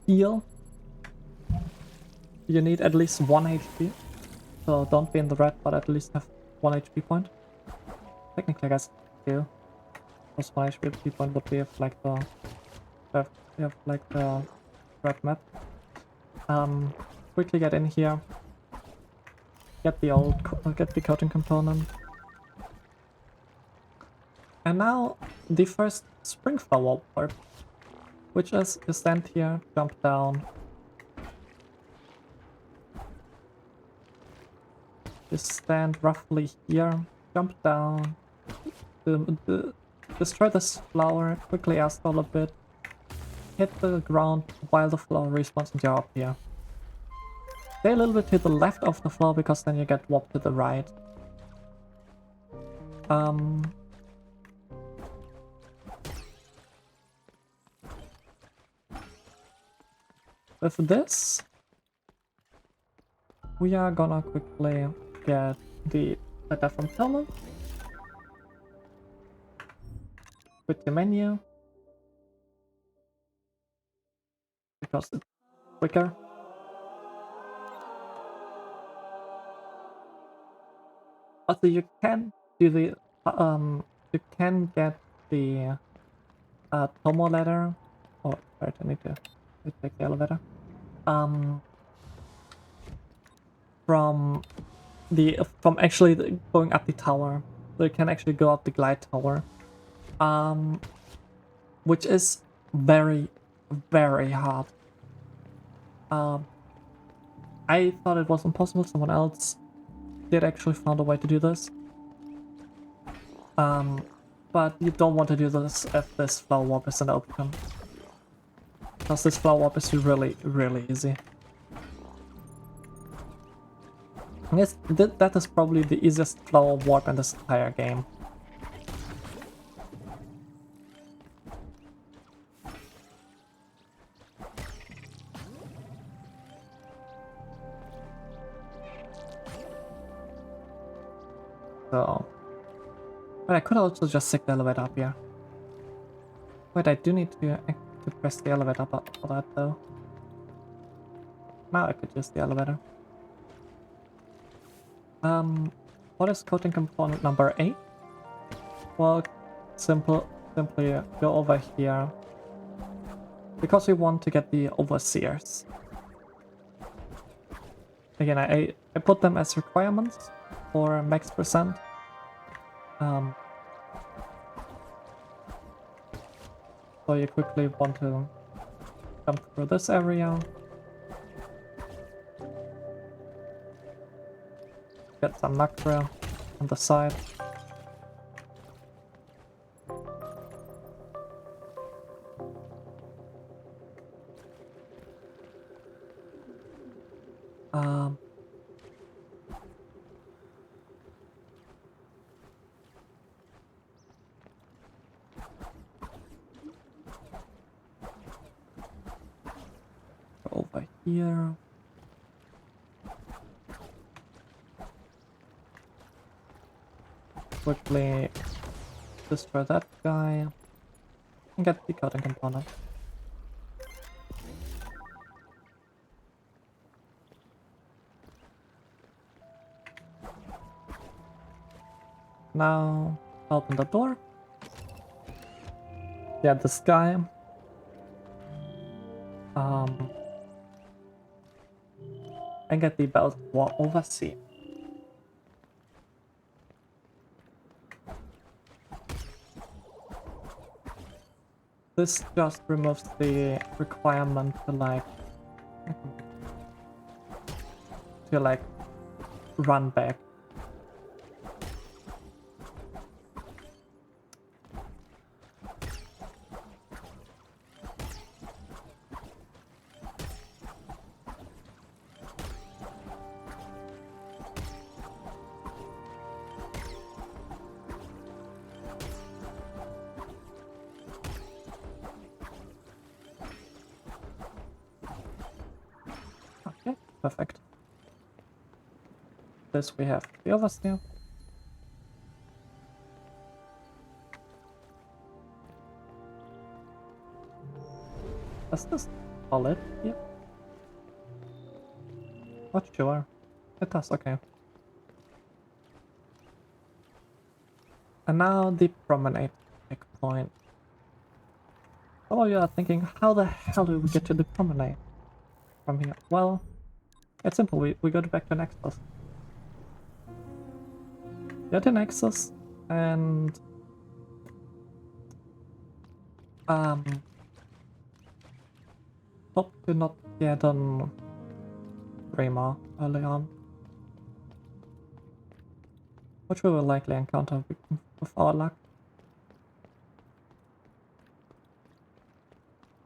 Heal. You need at least 1 HP, so don't be in the red, but at least have 1 HP point. Technically, I guess 2. Plus 1 HP point would be if like the red map. Quickly get in here. Get the coating component. And now the first spring flower warp, which is you stand here, jump down. You stand roughly here, jump down, destroy this flower, quickly airstall a bit, hit the ground while the flower respawns and you're up here. Stay a little bit to the left of the flower because then you get warped to the right. With this, we are gonna quickly get the letter from Talon. Quit the menu. Because it's quicker. Also, you can do the you can get the Tomo letter. Oh, right, I need to take the elevator. From actually going up the tower, so you can actually go up the glide tower. Which is very, very hard. I thought it was impossible. Someone else did actually found a way to do this. But you don't want to do this if this flower warp is an option. Because this flower warp is really, really easy. Yes, that is probably the easiest flower warp in this entire game. So, but I could also just stick the elevator up here. Wait, I do need to press the elevator up for that though. Now I could use the elevator. What is coating component number 8? Well, simply go over here. Because we want to get the overseers. Again, I put them as requirements for max percent. So you quickly want to jump through this area. Get some macro on the side. Go over here. Quickly destroy that guy and get the cutting component. Now open the door. Get this guy. And get the belt for overseer. This just removes the requirement to run back. Okay, perfect. This we have the overseer. Does this call it? Yep. Not sure. It does, okay. And now the promenade checkpoint. Some of you are thinking, how the hell do we get to the promenade from here? Well, it's simple. We go back to Nexus. Get to Nexus and hope to not get on Rayma early on, which we will likely encounter with our luck.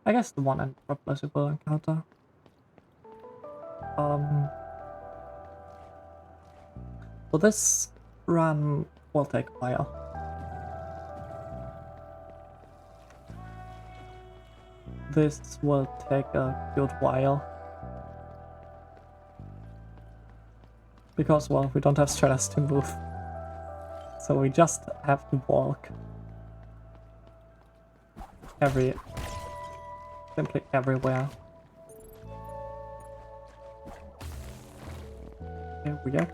I guess the one Anthropos we will encounter. So this run will take a while. This will take a good while. Because, well, we don't have stratas to move. So we just have to walk. Simply everywhere. Here we go.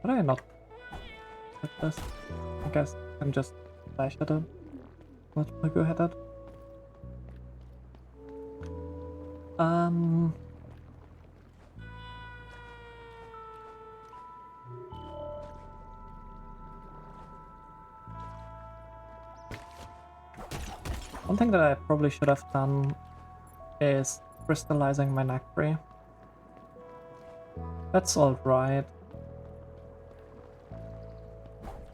How do I not hit this? I guess I can just dash at it. Not go ahead at. One thing that I probably should have done is crystallizing my neck free. That's alright.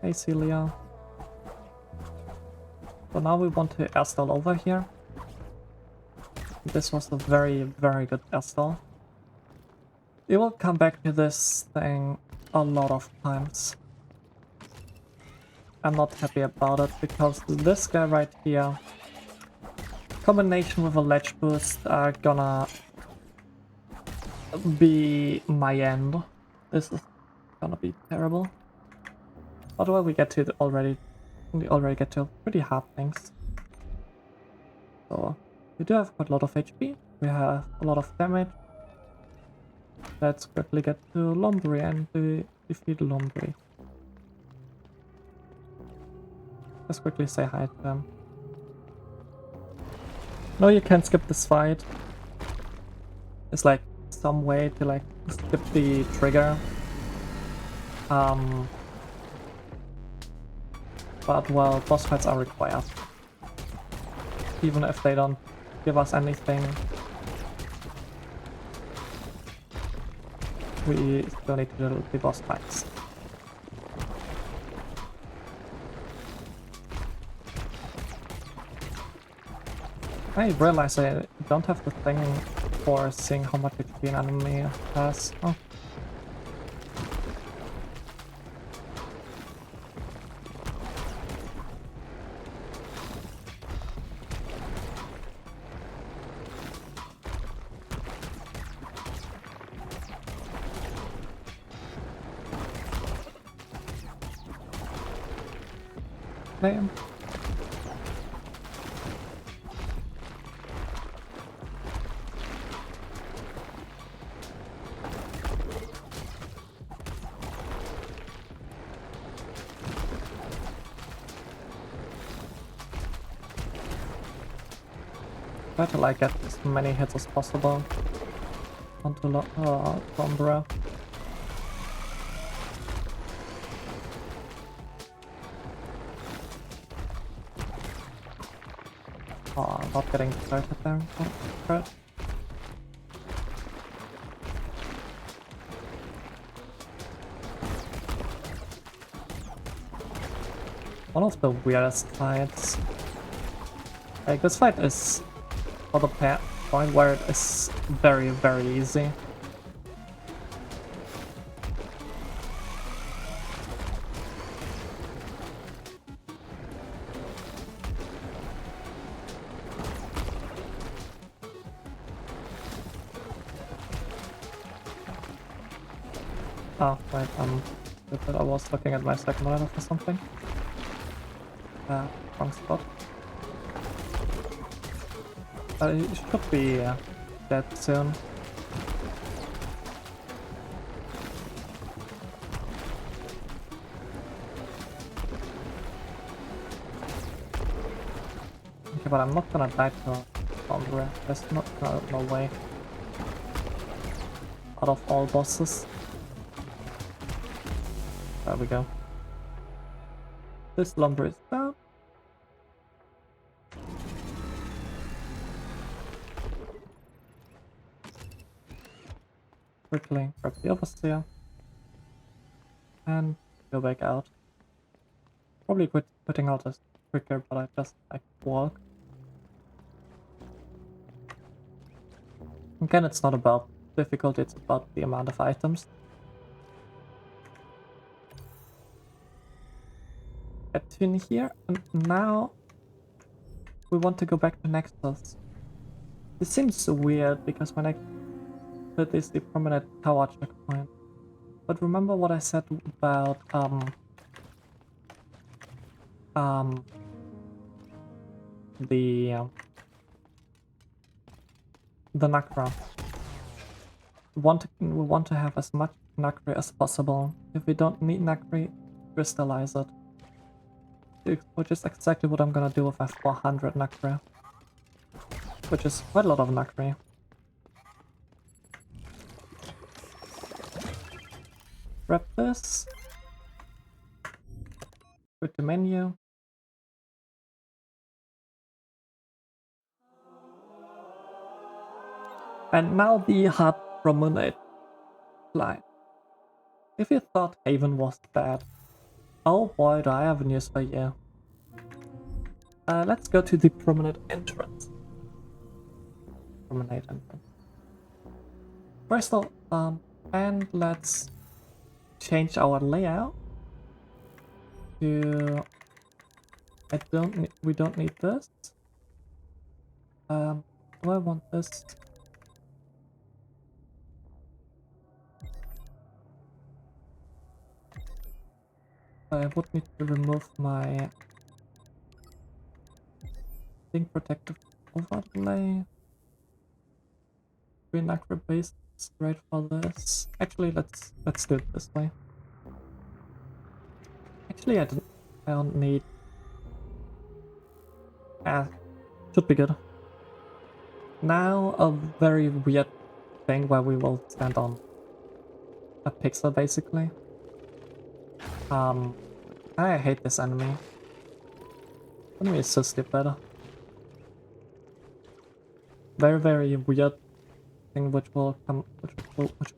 Hey Celia. So now we want to airstall over here. This was a very, very good airstall. We will come back to this thing a lot of times. I'm not happy about it because this guy right here, combination with a ledge boost, are gonna be my end. This is gonna be terrible. But well, we already get to pretty hard things. So we do have quite a lot of HP. We have a lot of damage. Let's quickly get to Lombre and defeat Lombre. Let's quickly say hi to them. No, you can't skip this fight. It's like some way to like skip the trigger. But well, boss fights are required. Even if they don't give us anything, we still need to do the boss fights. I realize I don't have the thing for seeing how much HP an enemy has. Oh. Damn. Try to like get as many hits as possible onto Lombre. Oh, I'm not getting started there. Oh, crap. One of the weirdest fights. Like, this fight is for the point where it is very, very easy. Oh, wait, I was looking at my second monitor for something. Wrong spot. It should be dead soon. Okay, but I'm not gonna die to Lombre. There's no way. Out of all bosses. There we go. This Lombre is down. Quickly grab the overseer. And go back out. Probably putting out a quicker, but I just like walk. Again, it's not about difficulty, it's about the amount of items. Get to in here, and now we want to go back to Nexus. This seems so weird because when I put this the permanent tower checkpoint. But remember what I said about the Nacra. We want to have as much Nacre as possible. If we don't need Nacre, crystallize it. Which is exactly what I'm gonna do if I have 400 Nacre. Which is quite a lot of Nacre. Grab this. Quit the menu. And now the hard promenade line. If you thought Haven was bad, oh boy, do I have news for you. Let's go to the promenade entrance. Promenade entrance. Crystal, and let's change our layout to. We don't need this. Do I want this? I would need to remove my Think Protective overlay. Green Acro base is great for this. Actually, let's do it this way. Actually, I don't need. Should be good. Now a very weird thing where we will stand on a pixel basically. I hate this enemy. Enemy is so stupid. Very, very weird thing which will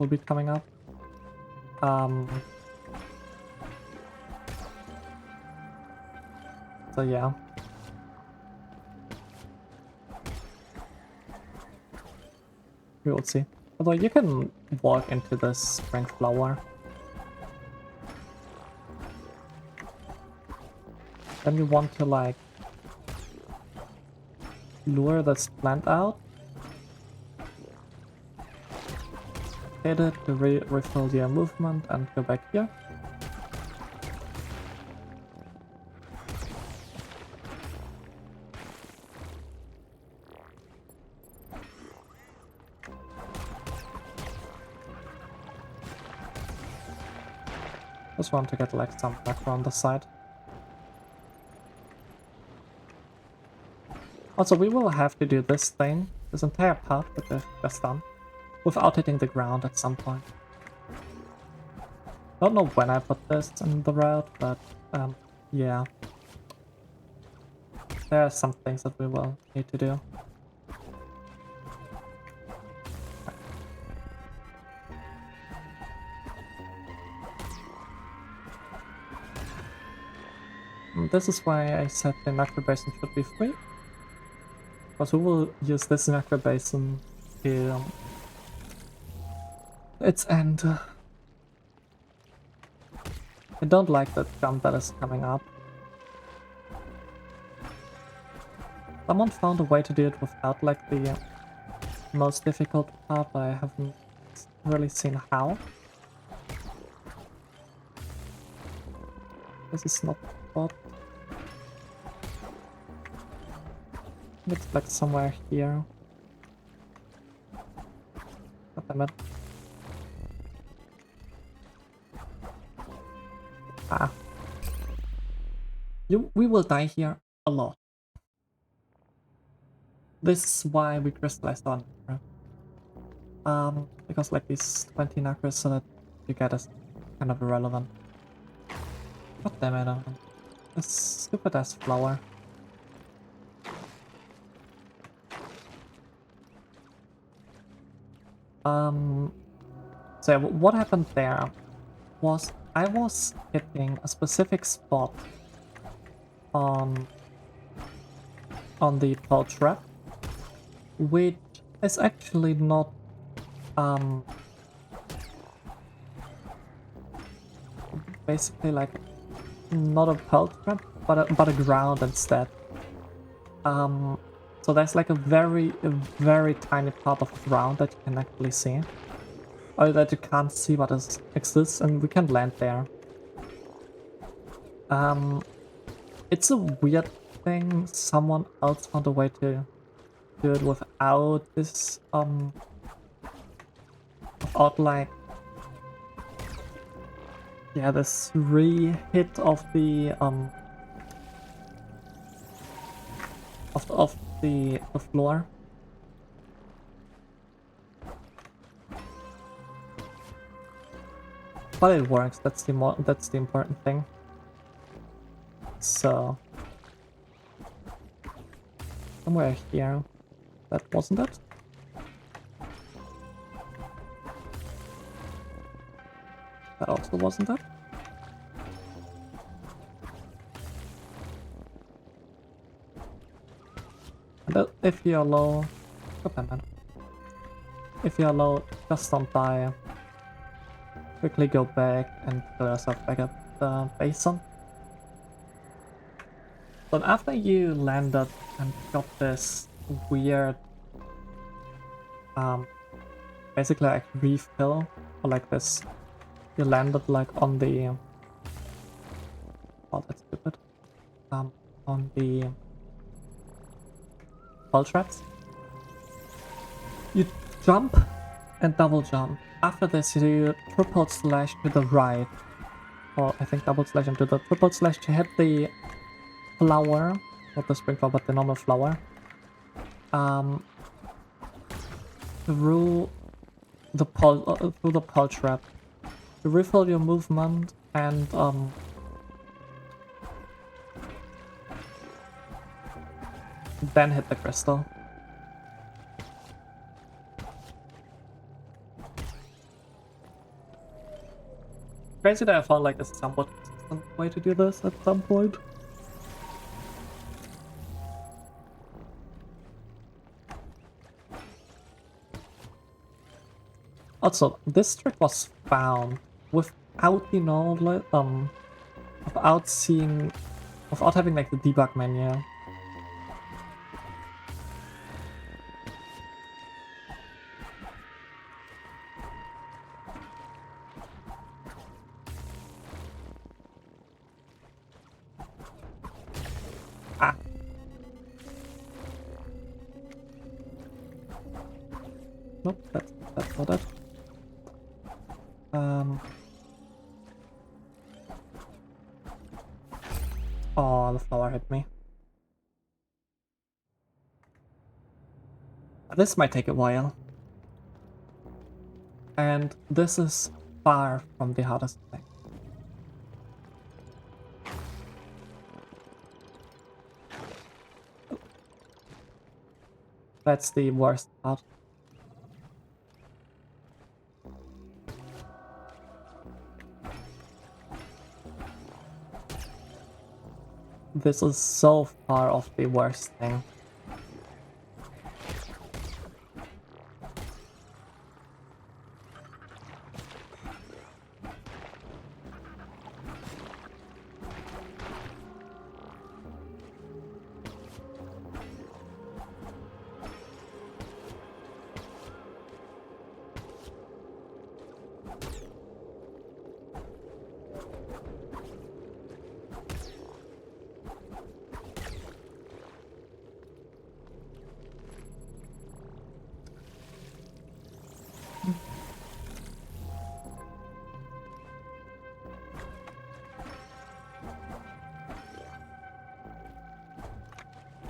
be coming up. So yeah. We will see. Although you can walk into this strength flower. Then you want to like lure this plant out. Hit it to refill your movement and go back here. Just want to get like some macro on the side. Also, we will have to do this thing, this entire path which I've just done, without hitting the ground at some point. Don't know when I put this in the route, but yeah. There are some things that we will need to do. This is why I said the macro basin should be free. Because we will use this macro basin till its end. I don't like the jump that is coming up. Someone found a way to do it without like the most difficult part, but I haven't really seen how. This is not the spot. It's like somewhere here. God damn it. Ah. We will die here a lot. This is why we crystallized on Nacre. Because like these 20 Nacres so that you get is kind of irrelevant. God damn it, this stupid ass flower. So what happened there was I was hitting a specific spot on on the pole trap, which is actually not basically like not a pole trap, but a ground instead. So there's like a very tiny part of the ground that you can actually see, or that you can't see but exists, and we can land there. It's a weird thing. Someone else found a way to do it without this, without like, yeah, this re-hit of the, of the floor. But it works. That's the important thing. So somewhere here. That wasn't it. That also wasn't it. And if you're low, if you're low, just don't die. Quickly go back and throw yourself back at the basin. But after you landed and got this weird, basically like refill, or like this, you landed like on the, oh that's stupid, on the ball traps. You jump and double jump. After this, you triple slash to the right, or I think double slash into the triple slash to hit the flower, not the spring flower, but the normal flower, through the pole trap to refill your movement and then hit the crystal. Crazy that I found like a somewhat consistent way to do this at some point. Also, this trick was found without the knowledge, without having like the debug menu. Ah. Nope, that's not it. Oh, the flower hit me. This might take a while. And this is far from the hardest thing. That's the worst part. This is so far off the worst thing.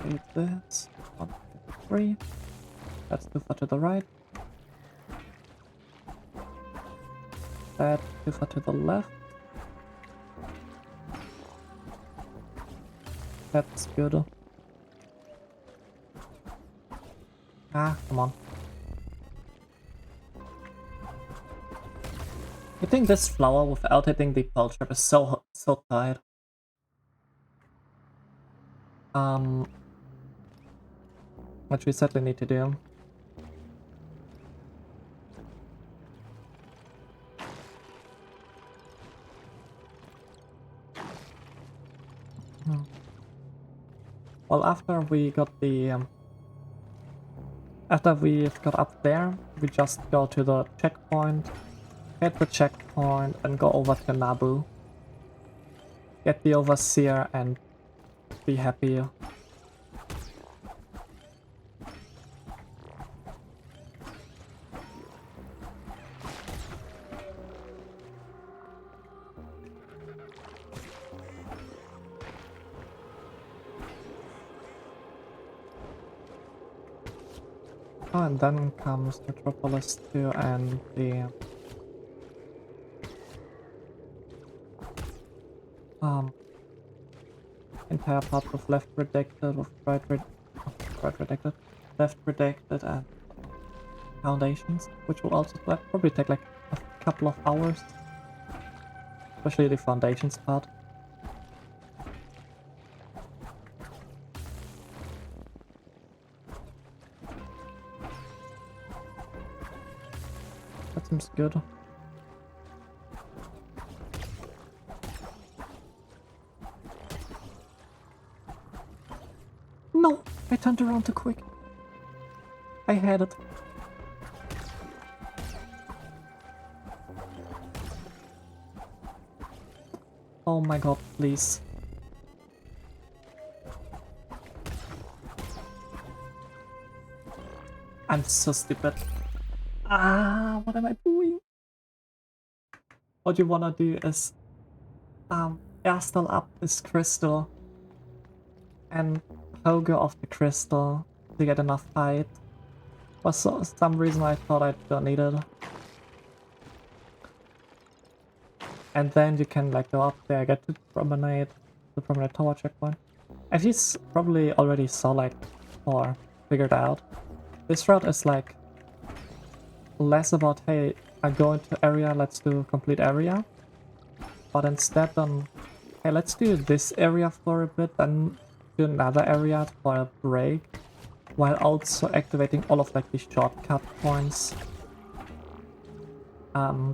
Need this. 1, 2, 3. That's too far to the right. That too far to the left. That's good. Ah, come on. Hitting this flower without hitting the pole trap is so tight. which we certainly need to do. Well, after we got after we got up there, we just go to the checkpoint, hit the checkpoint, and go over to Naboo. Get the Overseer and be happy. Oh, and then comes Metropolis 2 and the entire part of left predicted, left predicted, and foundations, which will also probably take like a couple of hours, especially the foundations part. That seems good. No! I turned around too quick. I had it. Oh my god, please. I'm so stupid. Ah, what am I doing? What you wanna do is airstall up this crystal and pogo off the crystal to get enough height. For some reason I thought I don't need it. And then you can like go up there, get to the promenade tower checkpoint. As you probably already saw like or figured out, this route is like less about, hey, I go into area, let's do complete area. But instead hey, let's do this area for a bit, then do another area for a break, while also activating all of like the shortcut points.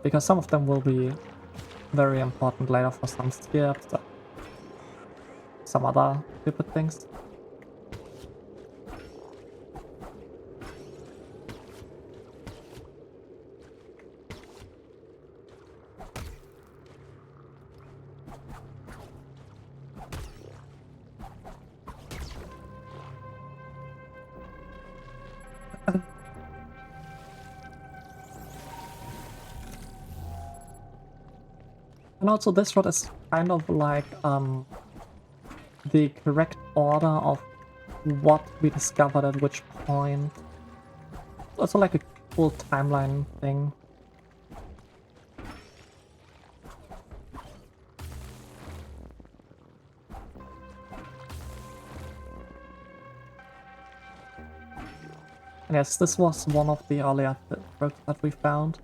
Because some of them will be very important later for some skips, some other stupid things. And also this route is kind of like the correct order of what we discovered at which point. Also like a cool timeline thing. And yes, this was one of the earlier tricks that we found.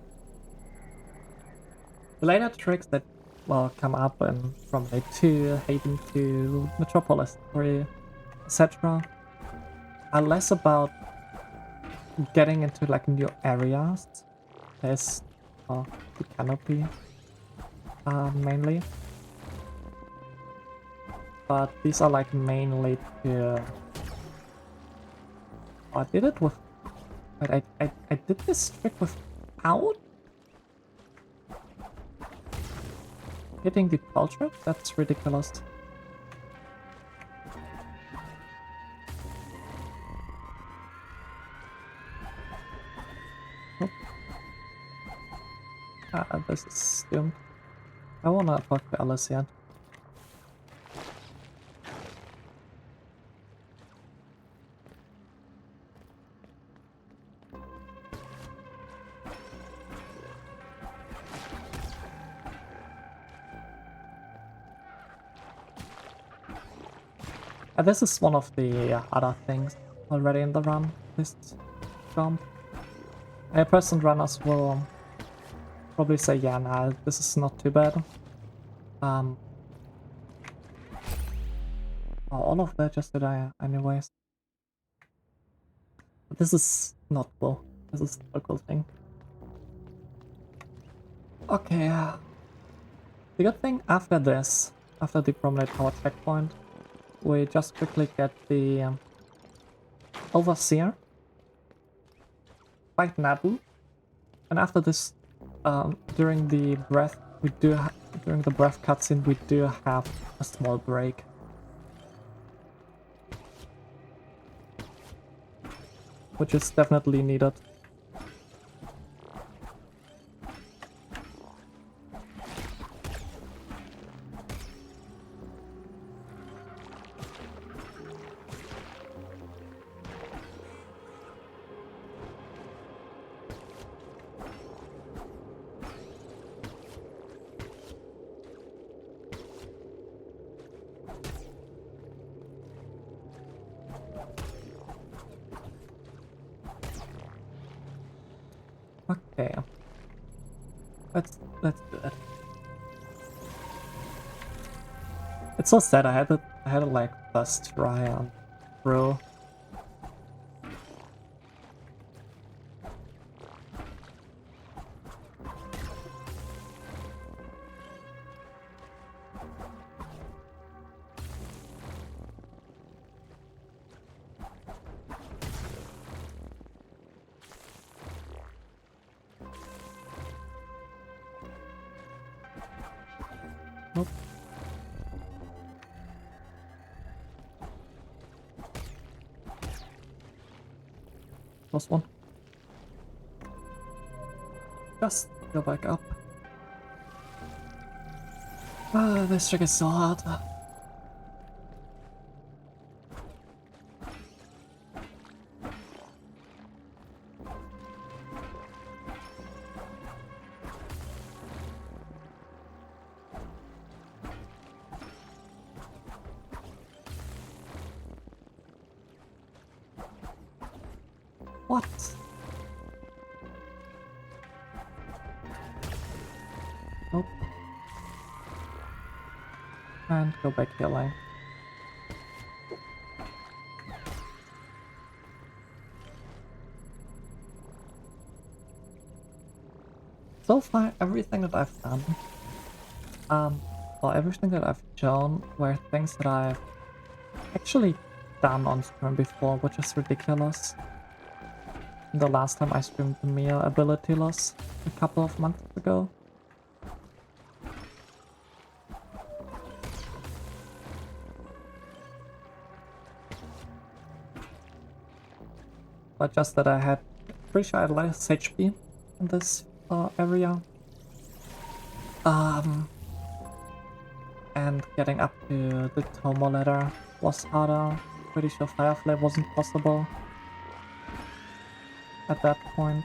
The later tricks that come up and from Day 2, Haven 2, Metropolis 3, etc. are less about getting into like new areas. There's the canopy mainly. But these are like mainly to... Oh, I did it with... Wait, I did this trick without hitting the pulse trap? That's ridiculous. Oh. This is doomed. I wanna talk to Alice yet. This is one of the other things already in the run, this jump. Present runners will probably say, yeah, nah, this is not too bad. Oh, all of that just did I anyways. But this is not cool. This is a cool thing. Okay. The good thing after this, after the Promenade Tower checkpoint, we just quickly get the Overseer, fight Naboo, and after this, during the breath, during the breath cutscene, we do have a small break. Which is definitely needed. Okay. Let's do it. It's so sad I had a like first try on through. Nope. Lost one. Just go back up. Ah, this trick is so hard. What? Nope. And go back healing. So far, everything that I've done, or everything that I've shown were things that I've actually done on stream before, which is ridiculous. The last time I streamed the MIO Abilityless a couple of months ago. But just that I had, pretty sure I had less HP in this area. And getting up to the Tomo ladder was harder. Pretty sure Firefly wasn't possible at that point.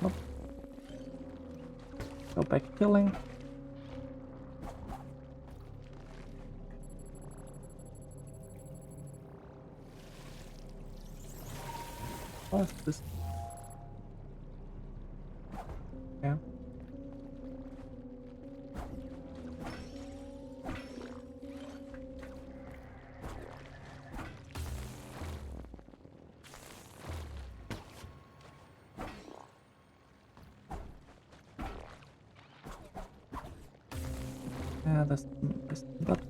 Nope. Go back healing. What is this? Yeah. Yeah, that's that.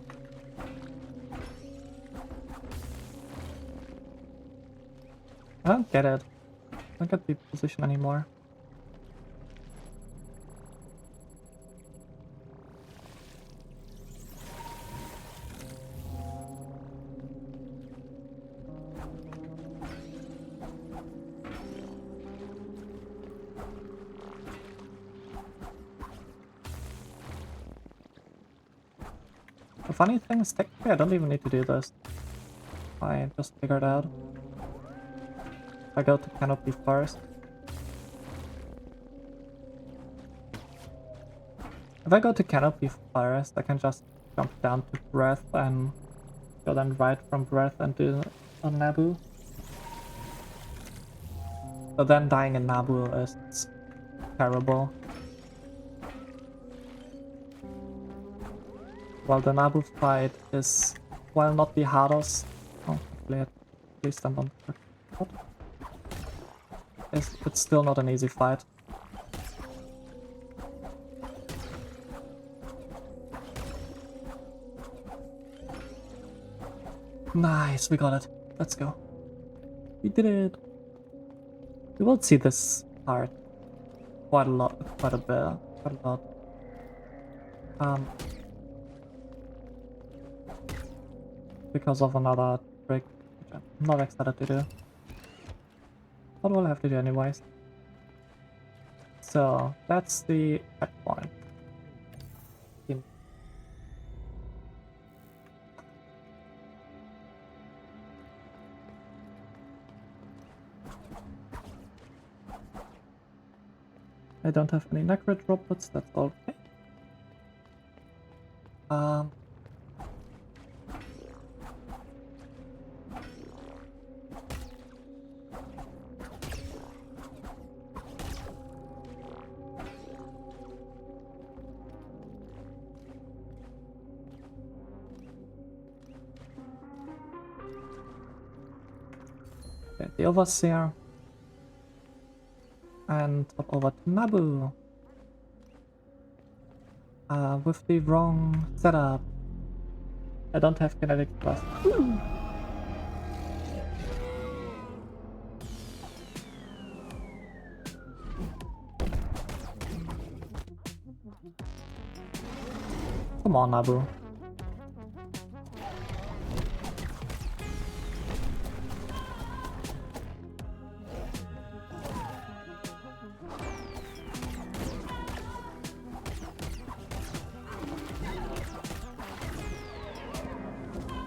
I don't get it. I don't get the position anymore. The funny thing is, technically I don't even need to do this. I just figured out. I go to Canopy first. If I go to Canopy first, I can just jump down to Breath and go then right from Breath and do a Naboo. But then dying in Naboo is terrible. While the Nabu fight is, while not the hardest, oh, hopefully at least I'm on the spot, it's still not an easy fight. Nice, we got it. Let's go. We did it. We will see this part quite a lot, quite a bit, quite a lot. Because of another trick, which I'm not excited to do. But we'll have to do anyways. So, that's the checkpoint. I don't have any necro droplets, that's okay. Okay, the Overseer. And hop over to Nabu. With the wrong setup. I don't have kinetic thrust. Come on, Nabu.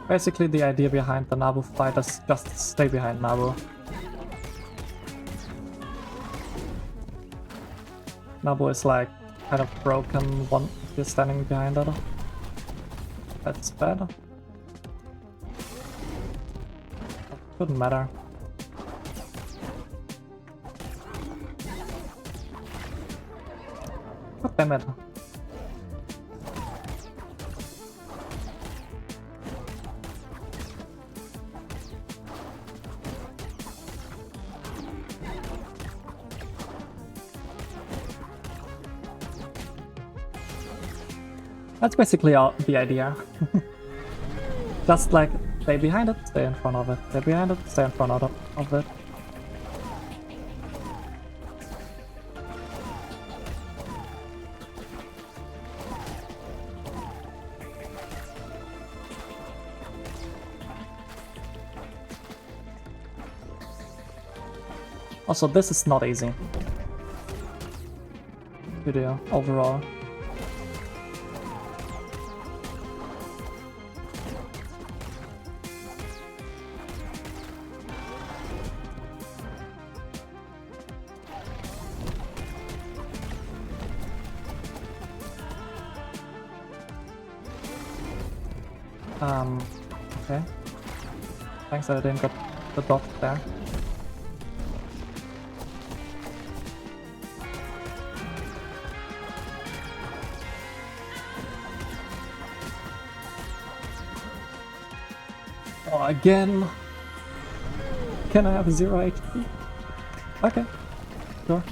Basically, the idea behind the Nabu fight is just stay behind Nabu. Nabu is like kind of broken if you're standing behind her. That's bad. Shouldn't matter. God damn it. That's basically the idea. Just like, stay behind it, stay in front of it. Stay behind it, stay in front of it. Also, this is not easy to do overall. Okay. Thanks that I didn't get the dot there. Oh, again! Can I have 0 HP? Okay, sure.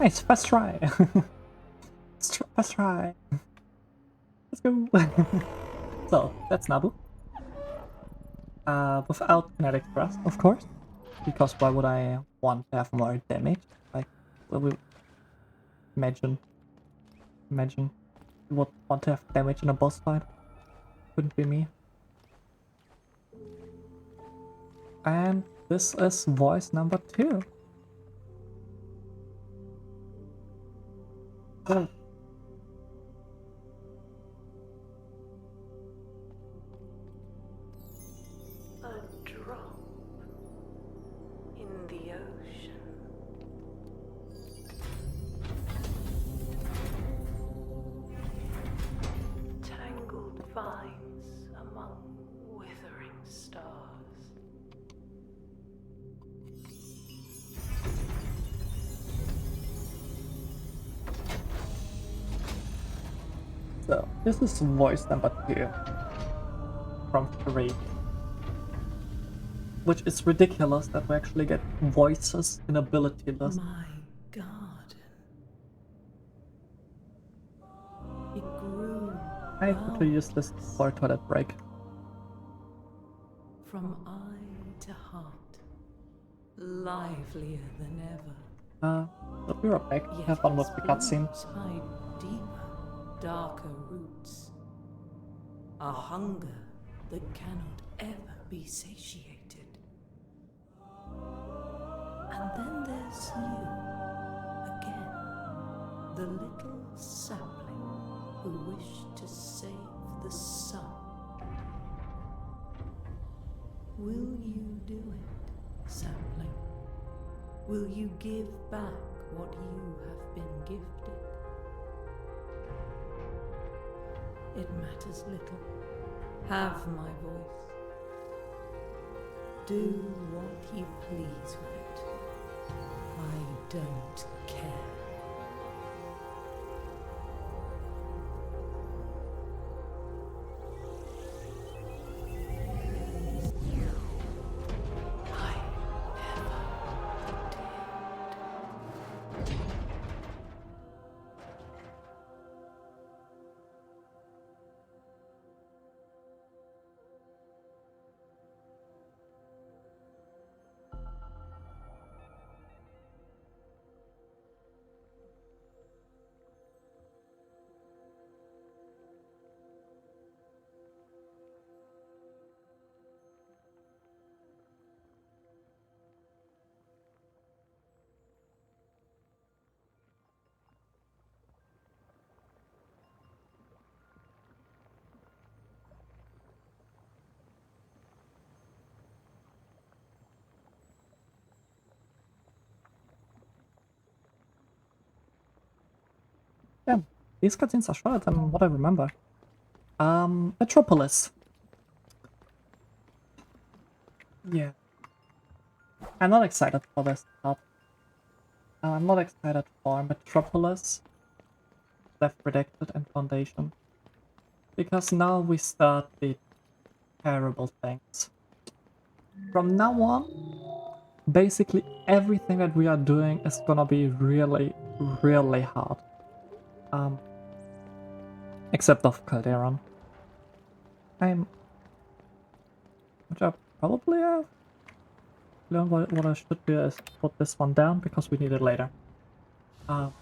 Nice, first try. First try. Let's go. So, that's Nabu. Without kinetic thrust, of course. Because why would I want to have more damage? Like, imagine you would want to have damage in a boss fight. Couldn't be me. And this is voice number 2. Oh,
A drop in the ocean. Tangled vines among withering stars.
so this is voice number 2 from 3. Which is ridiculous that we actually get voices in Abilityless.
My garden. It grew
I need to use this for a toilet break.
from eye to heart, livelier than ever.
But we're back.
Yet
Have fun with
its
the cutscene.
blooms hide deeper, darker roots. A hunger that cannot ever be satiated. And then there's you, again, the little sapling who wished to save the sun. Will you do it, sapling? Will you give back what you have been gifted? It matters little. Have my voice. Do what you please with it. I don't care. I never did.
Yeah, these cutscenes are shorter than what I remember. Metropolis. Yeah. I'm not excited for this part. I'm not excited for Metropolis, Left Predicted, and Foundation. Because now we start the terrible things. From now on, basically everything that we are doing is gonna be really, really hard. Except of Calderon. Which I probably have learned what I should do is put this one down because we need it later. Now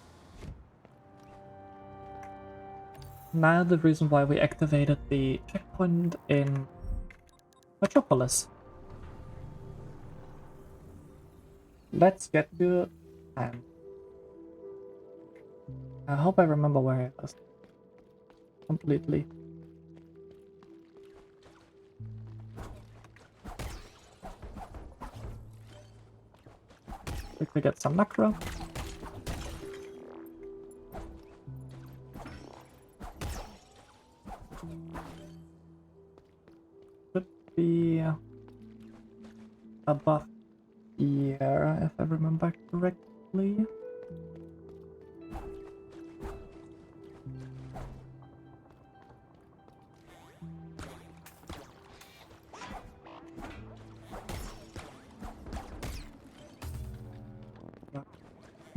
the reason why we activated the checkpoint in Metropolis. Let's get to time. I hope I remember where it is completely. Quickly get some macro. Should be above here, if I remember correctly.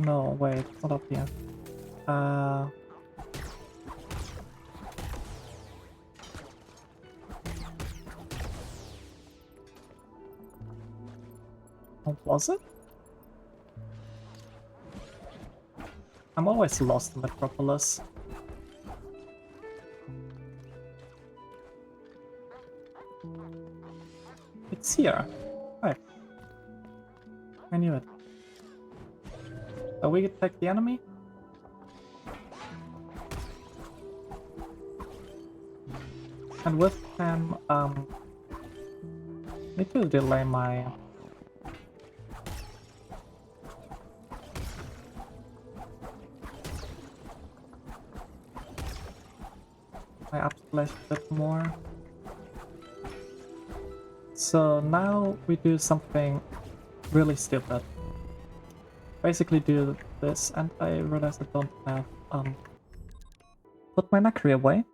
No, wait, it's not up here. What was it? I'm always lost in Metropolis. It's here. Right. I knew it. So we attack the enemy? And with him, need to delay my up splash a bit more. So now we do something really stupid. Basically do this, and I realize I don't have put my Nakri away.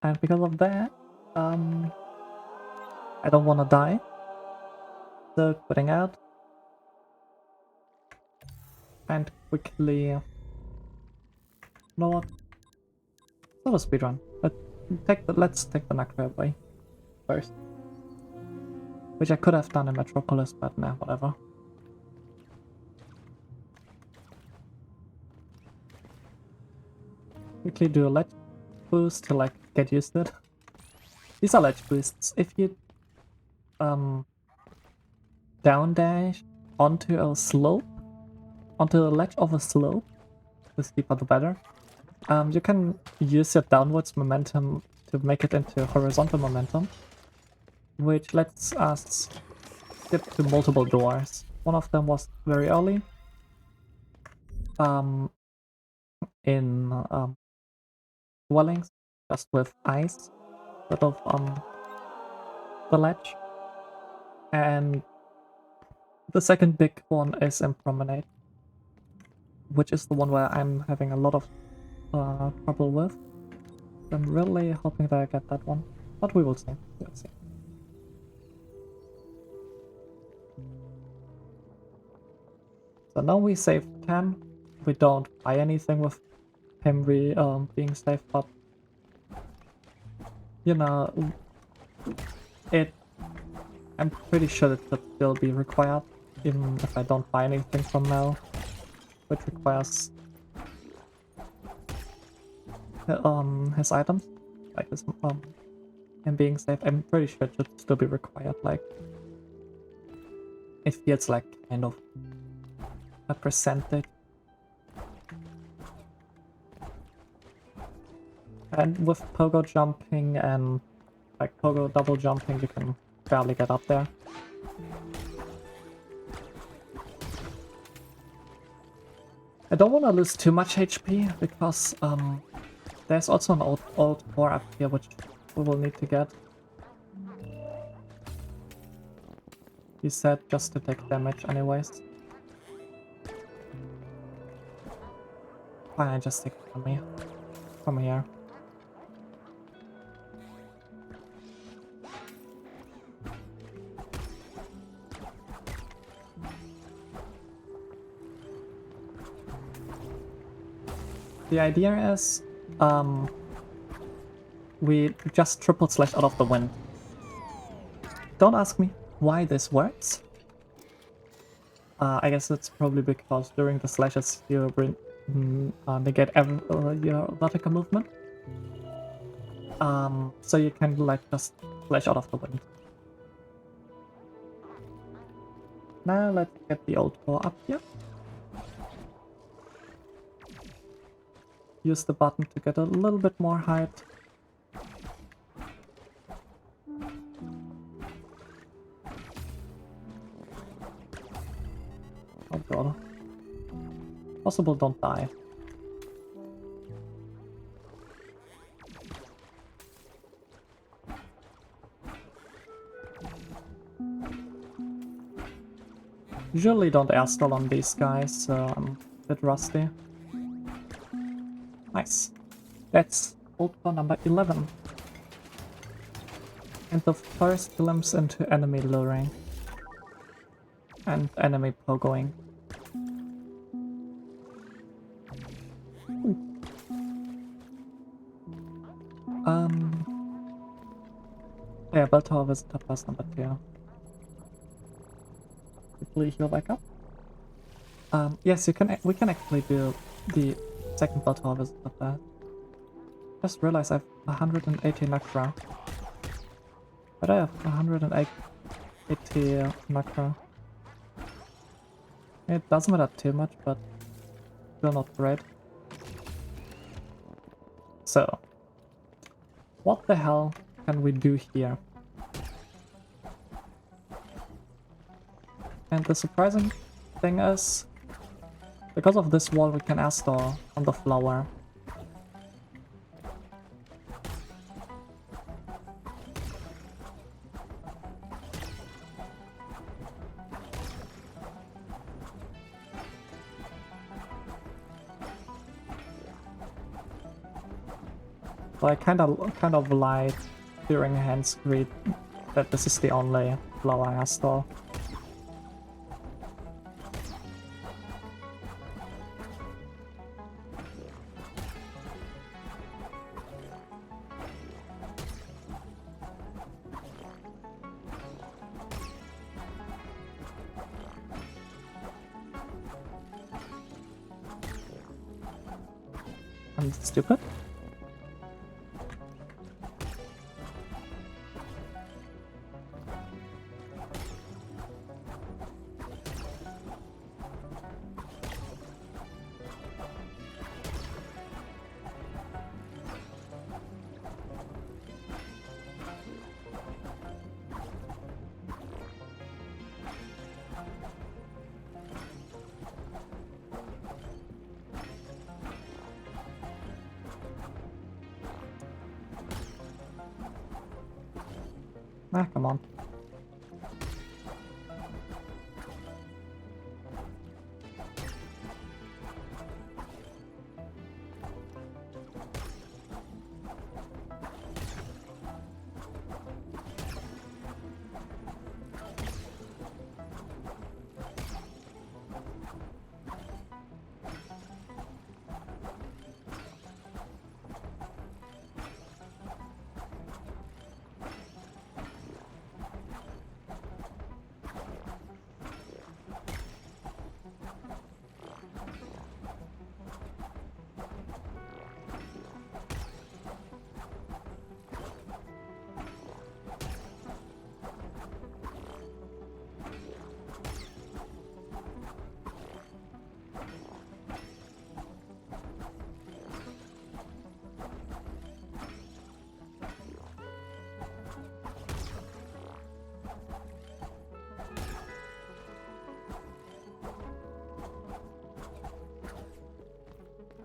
And because of that, I don't want to die. So putting out. And quickly... You know what? Not a speedrun. Let's take the Nakri away first. Which I could have done in Metropolis, but nah, whatever. Quickly do a ledge boost to like get used to it. These are ledge boosts. If you down dash onto a slope, onto the ledge of a slope, the steeper the better, you can use your downwards momentum to make it into horizontal momentum, which lets us skip to multiple doors. One of them was very early in dwellings, just with ice instead of the ledge. And the second big one is in Promenade, which is the one where I'm having a lot of trouble with. I'm really hoping that I get that one, but we will see. We'll see. So now we saved 10. We don't buy anything with him being safe, but you know, I'm pretty sure it should still be required, even if I don't buy anything from Mel, which requires his items, like his him being safe. I'm pretty sure it should still be required. Like, it feels like kind of a percentage. And with pogo jumping and like pogo double jumping, you can barely get up there. I don't want to lose too much HP because there's also an old core up here which we will need to get. He said just to take damage anyways. Fine, I just take it from me. From here. The idea is, we just triple slash out of the wind. Don't ask me why this works. I guess it's probably because during the slashes you negate your vertical movement. So you can like just slash out of the wind. Now let's get the old core up here. Use the button to get a little bit more height. Oh god. Possible don't die. Usually don't airstall on these guys, so I'm a bit rusty. Nice. That's old core number 11. And the first glimpse into enemy luring. And enemy pogoing. Yeah, Bell Tower Visitor plus number 2. Quickly heal back up. Yes, we can actually do the second Bell Tower Visitor there. Just realized I have 180 Nakra. But I have 180 Nakra. It doesn't matter too much, but still not great. So, What the hell can we do here? And the surprising thing is, because of this wall we can Astor on the flower. So I kind of lied during hand screed that this is the only flower Astor. I'm stupid. Ah, come on.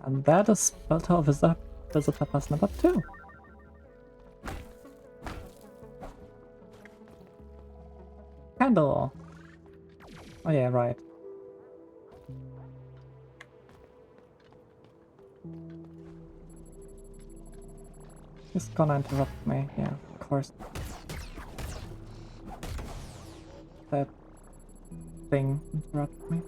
And that is Belter Visitor Pass number 2. Candle! Oh yeah, right. He's gonna interrupt me, yeah, of course. That thing interrupted me.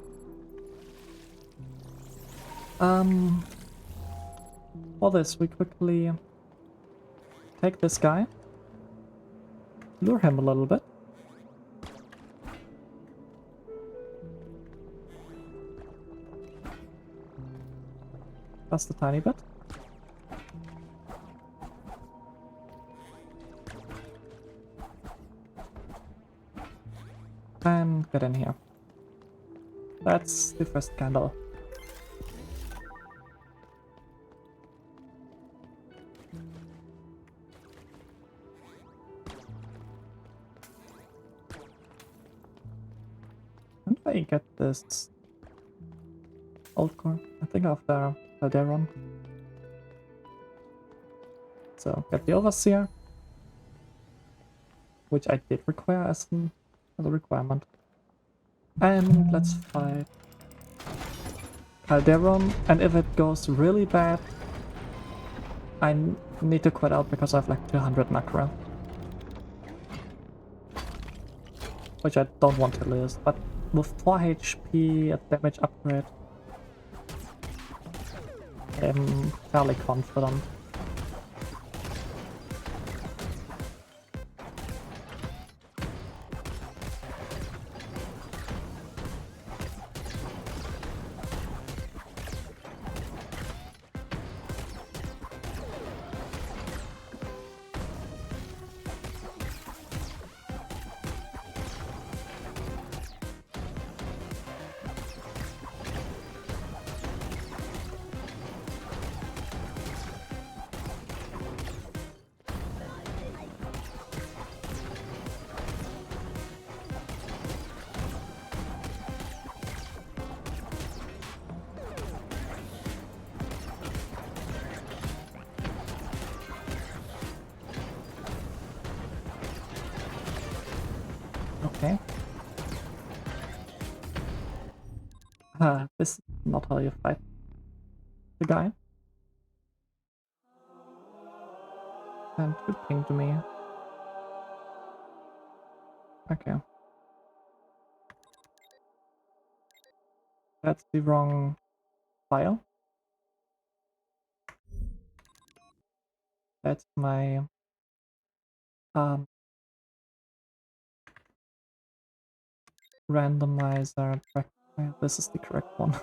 For this, we quickly take this guy, lure him a little bit. Just a tiny bit. And get in here. That's the first candle. When do I get this old core? I think after Calderon. So get the Overseer, which I did require as a requirement. And let's fight Calderon, and if it goes really bad, I need to quit out because I have like 200 macro. Which I don't want to lose, but with 4 HP, a damage upgrade, I'm fairly confident. Okay. This is not how you fight the guy. And you pinged me. Okay. That's the wrong file. That's my randomizer track. This is the correct one.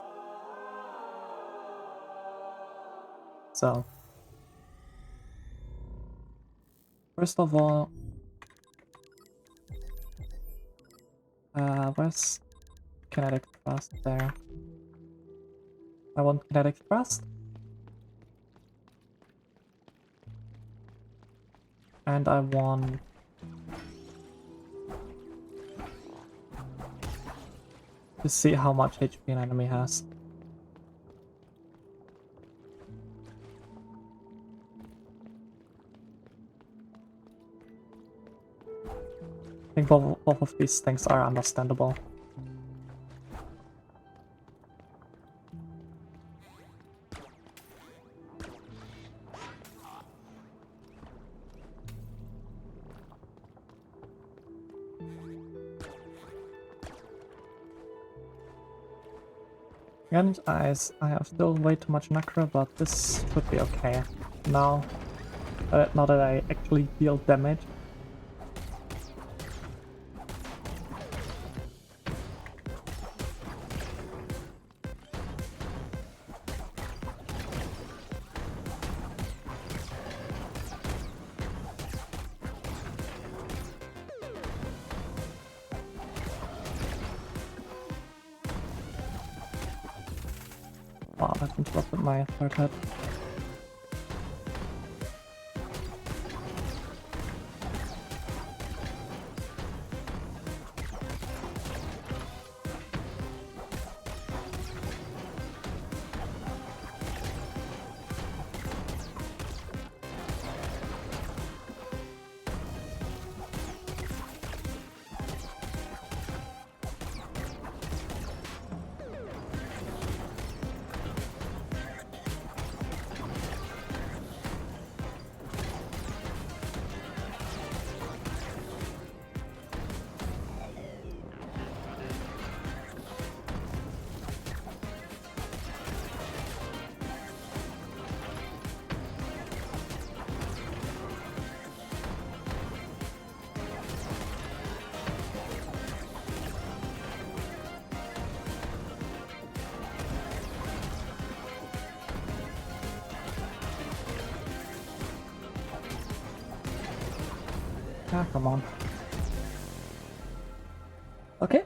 So, first of all, where's kinetic thrust there? I want kinetic thrust. And I want to see how much HP an enemy has. I think both of these things are understandable. And I have still way too much Necro, but this should be okay. Now that I actually deal damage. Wow, that interrupted my third hit. Ah, come on. Okay.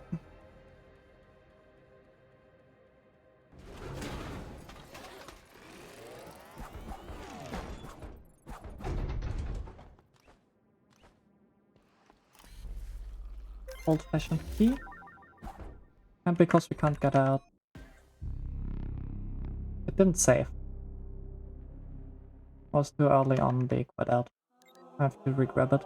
Old-fashioned key. And because we can't get out, it didn't save. It was too early on the quit out. I have to re-grab it.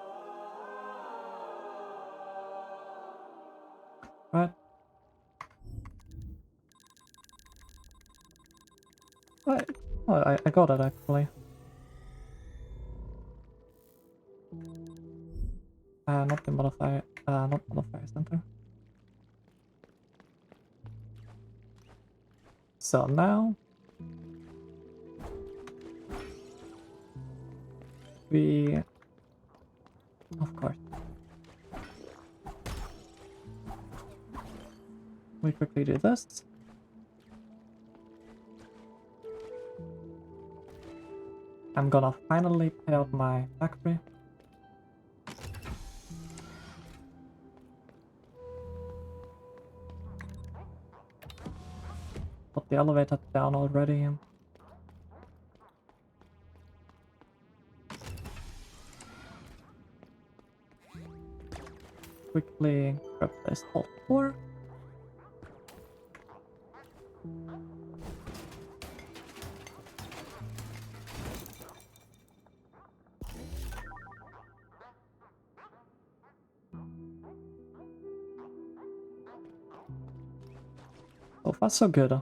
Right. I got it actually. Not the modifier, not modifier center. So now we, of course, we quickly do this. I'm gonna finally pay out my factory. Put the elevator down already. Quickly grab this hold 4. far so good.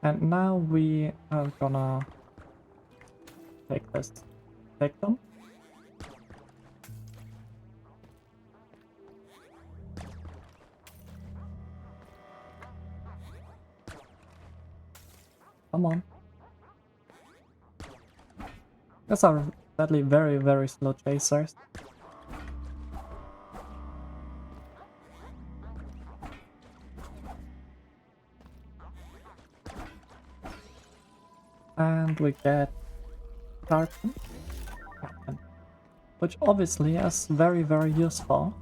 And now we are gonna take this, take them. Come on. These are sadly very, very slow chasers. And we get Captain, which obviously is very, very useful,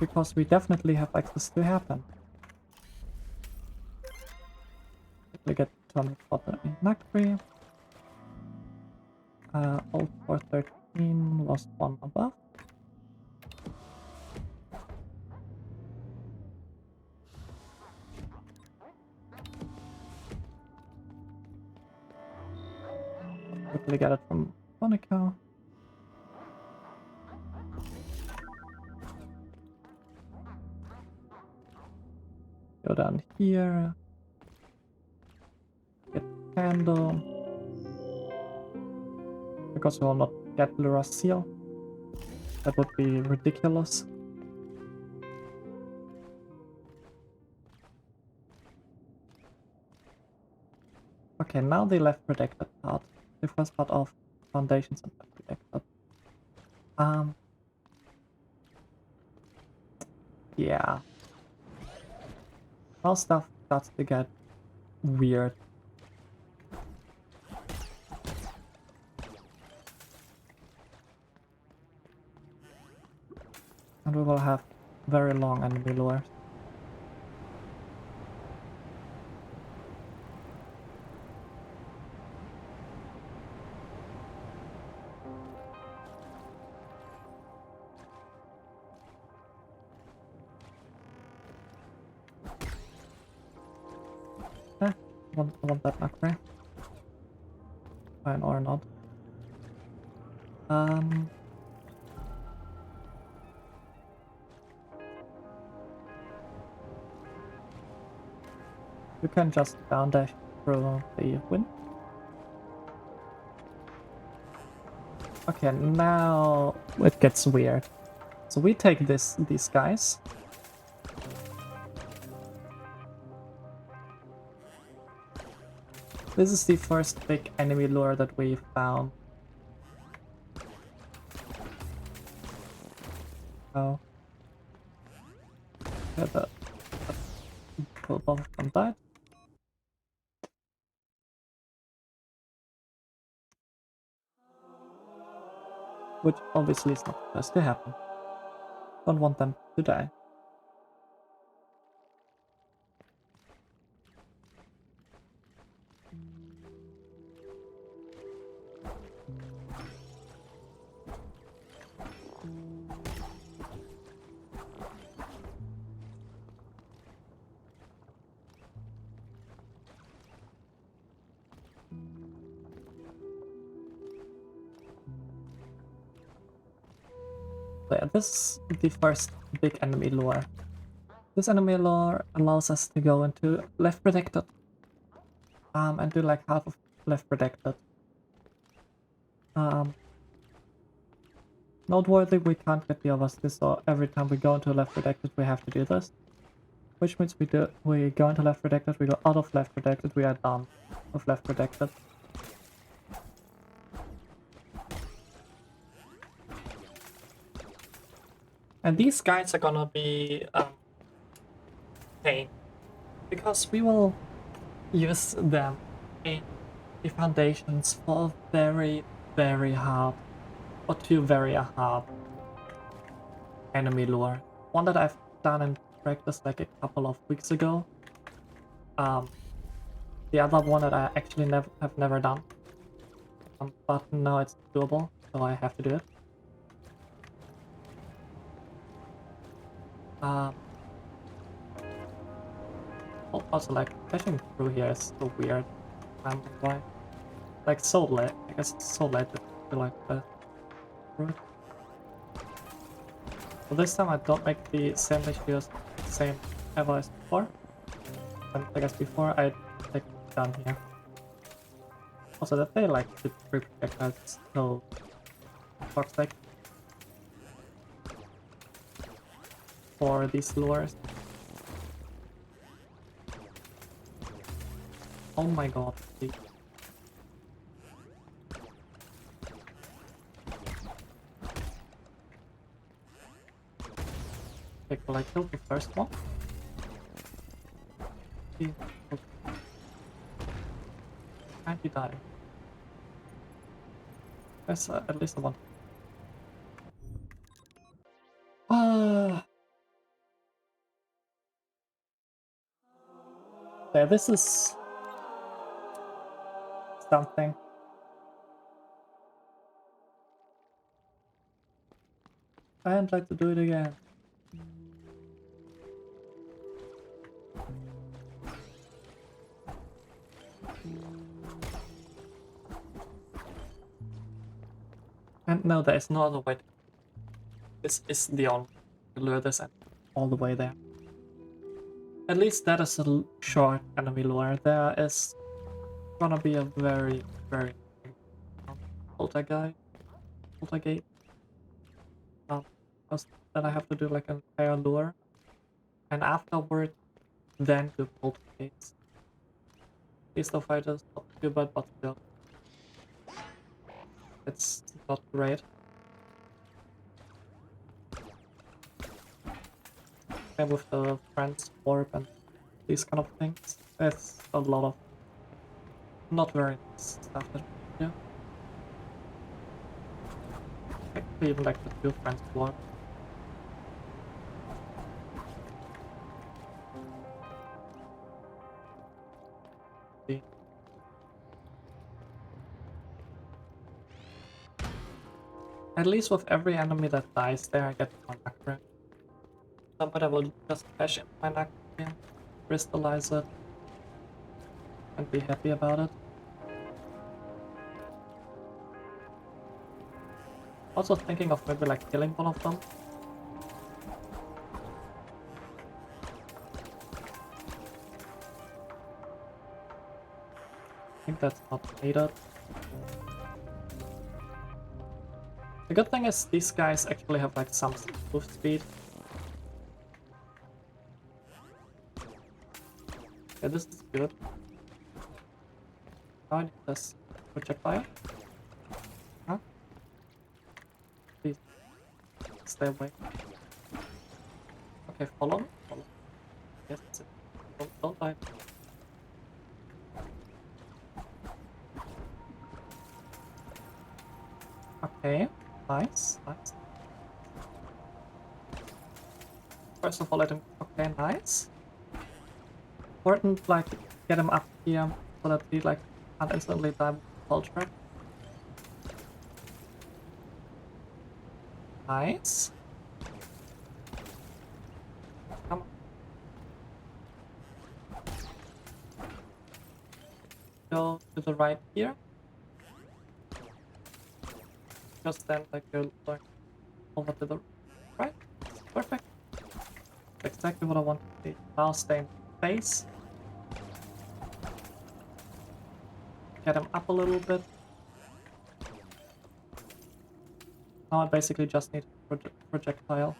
because we definitely have access to Happen. We get Atomic Water in Nakri. Old 413 lost one above. Quickly get it from Monica. Go down here. Get Candle. Because we will not get Lura's Seal. That would be ridiculous. Okay, now the left protected part. The first part of Foundations and left protected. Yeah. Now stuff starts to get weird. And we will have very long enemy lures. I want that upgrade. Fine or not. You can just down dash through the wind. Okay, now it gets weird. So we take these guys. This is the first big enemy lure that we found. Oh. Yeah, both of them died. Which obviously is not supposed to happen. Don't want them to die. So yeah, this is the first big enemy lure. This enemy lure allows us to go into left protected. And do like half of left protected. Noteworthy, we can't get the others this, so every time we go into left protected we have to do this. Which means we go into left protected, we go out of left protected, we are done with left protected. And these guys are gonna be pain, because we will use them in the Foundations for very, very hard, or two very hard enemy lure. One that I've done in practice like a couple of weeks ago. The other one that I actually have never done. But now it's doable, so I have to do it. Also, like, fishing through here is so weird. I don't know why. Like, so late. I guess it's so late that I feel like the route. So this time I don't make the same issues, same ever as before. And I guess before I take it down here. Also, that they like the three projectiles is so toxic for these lures. Oh my god. Okay, will I kill the first one? Can't he die? There's at least one. Yeah, this is something. I'd like to do it again. And no, there is no other way. This is the only way to lure this all the way there. At least that is a short enemy lure. There is gonna be a very, very poltergeist. Because then I have to do like an entire lure, and afterward, then do poltergeist. These the fighters not too bad, but still, it's not great. And with the friends orb and these kind of things, it's a lot of not very nice stuff that we do. Actually, even like the two friends orb. At least with every enemy that dies there, I get one Akra. But I will just cash in my Akra here, crystallize it, and be happy about it. Also thinking of maybe like killing one of them. I think that's not needed. The good thing is these guys actually have like some move speed. Yeah, this is good. Now I need this projectile. Huh? Please stay away. Okay, follow me. Follow me. Yes, that's it. Don't die. Okay, nice. First of all, let him. Okay, nice. Important, like, get him up here so that he like can't instantly die with the fall trap. Nice. Come on. Go to the right here. Just then, like, you're going over to the right. Perfect. Exactly what I want to see. Now stay in face. Get him up a little bit. Now I basically just need a projectile.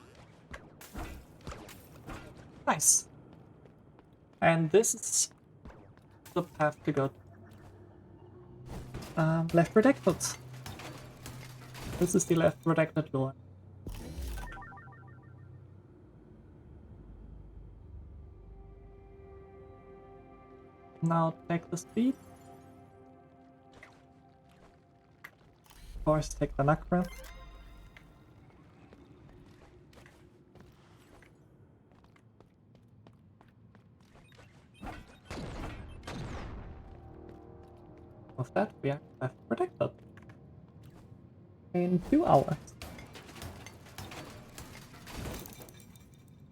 Nice. And this is the path to go. Left protected. This is the left protected lure. Now take the speed. Of course, take the Nakra. With that, we are left protected. In 2 hours.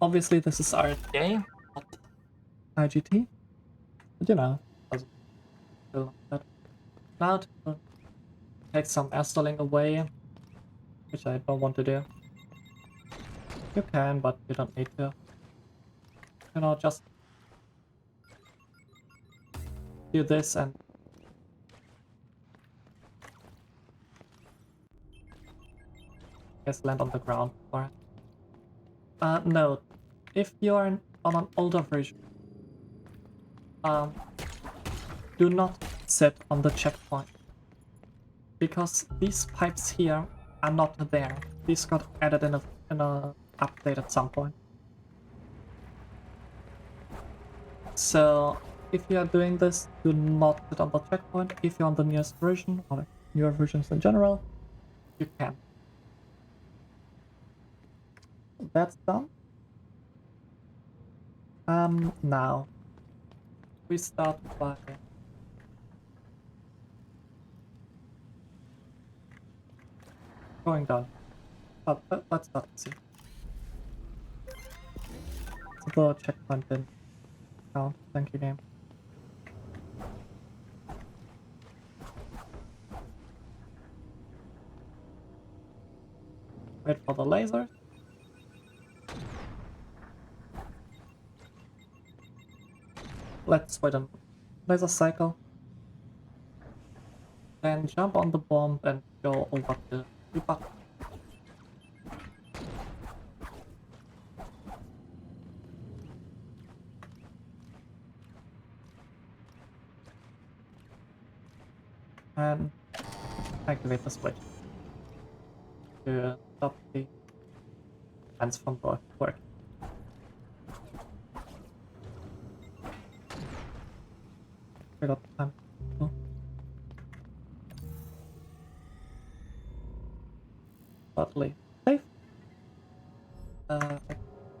Obviously, this is RTA, but IGT. But you know, doesn't feel like that. Now to take some air stalling away, which I don't want to do. You can, but you don't need to. You know, just do this and just land on the ground for it. Note, if you're on an older version, do not sit on the checkpoint, because these pipes here are not there. These got added in a update at some point. So if you are doing this, do not sit on the checkpoint. If you're on the newest version, or like newer versions in general, you can. That's done. Now we start by going down. Let's start and see. So the checkpoint didn't count. Thank you, game. Wait for the lasers. Let's wait a laser cycle. Then jump on the bomb and go over to the button. And activate the switch to stop the fans from working. We got time. Oh. Totally safe. I'm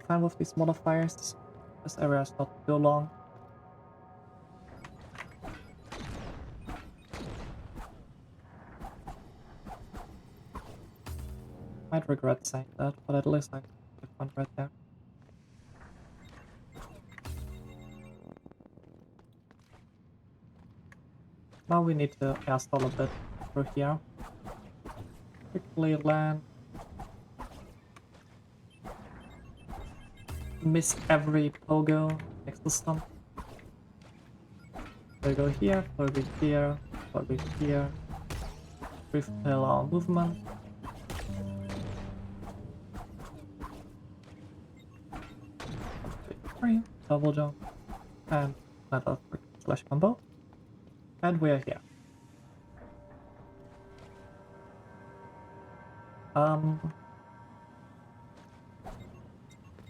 fine with these modifiers. This area is not too long. Might regret saying that, but at least I have one right there. Now we need to air stall a bit through here. Quickly land. Miss every pogo next to stump. We go here, pogo here, pogo here. Refill our movement. Double jump, and another slash combo. And we are here.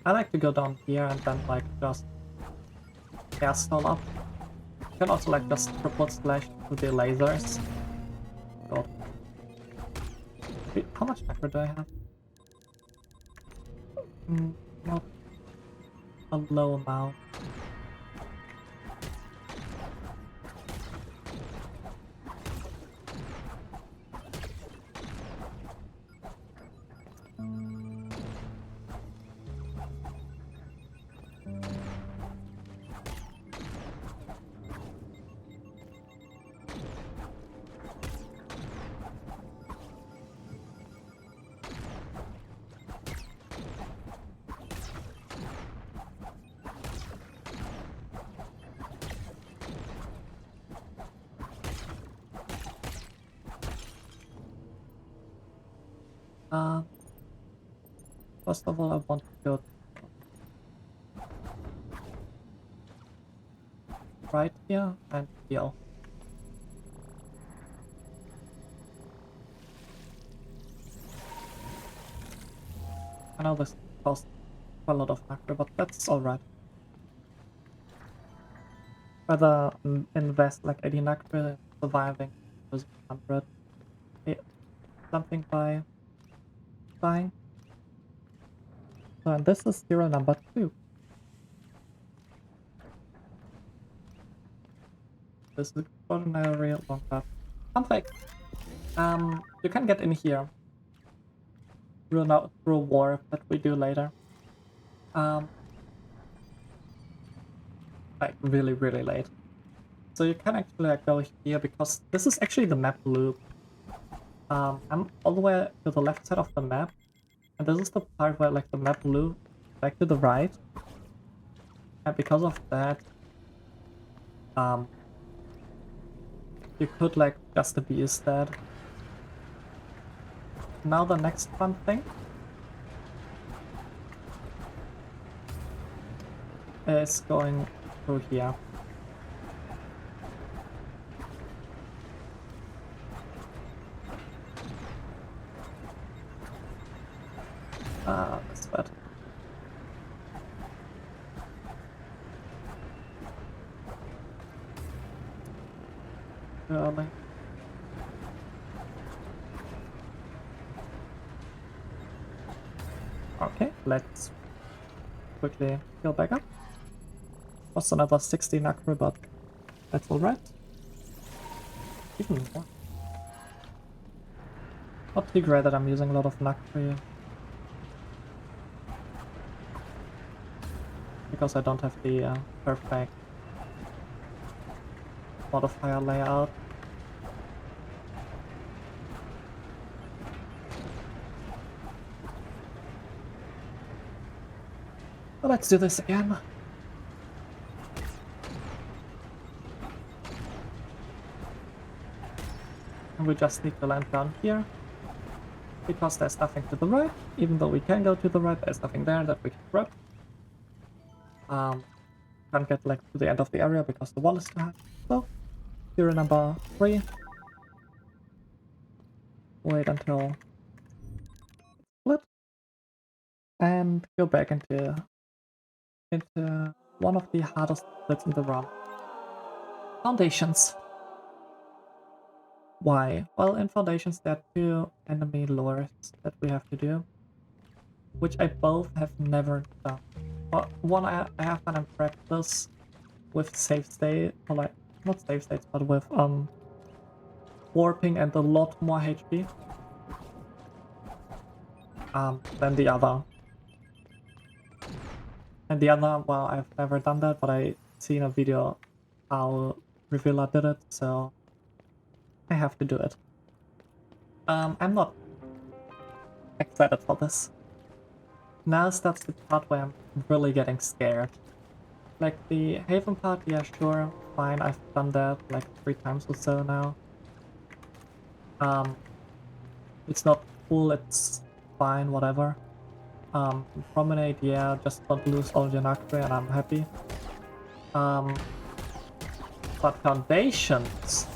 I like to go down here and then like just air stall up. You can also like just triple slash to the lasers. God. Wait, how much macro do I have? Not a low amount. First of all, I want to go right here and heal. I know this costs a lot of macro, but that's alright. Rather invest like 80 macro in surviving those 100. Something by dying. So this is serial number 2. This is extraordinary long path. Fun fact. You can get in here through a warp that we do later. I like really, really late. So you can actually like go here because this is actually the map loop. I'm all the way to the left side of the map, and this is the part where like the map loop back to the right. And because of that, you could like just abuse that. Now the next fun thing is going through here. That's bad. Early. Okay, let's quickly go back up. Was another 16 acro, but that's alright. Even more. Not too great that I'm using a lot of Nacre because I don't have the perfect modifier layout. But let's do this again. And we just need to land down here. Because there's nothing to the right. Even though we can go to the right, there's nothing there that we can grab. Can't get like to the end of the area because the wall is too high. So, theory number 3. Wait until it's split. And go back into one of the hardest splits in the run. Foundations. Why? Well, in Foundations there are 2 enemy lures that we have to do, which I both have never done. Well, one I have done in practice with save state, or like, not save states, but with warping and a lot more HP than the other. And the other, well, I've never done that, but I seen a video how Revealer did it, so I have to do it. I'm not excited for this. Now starts the part where I'm really getting scared. Like the Haven part, yeah, sure, fine, I've done that like 3 times or so now. It's not full, it's fine, whatever. Promenade, yeah, just don't lose all your Nacre and I'm happy. But Foundations,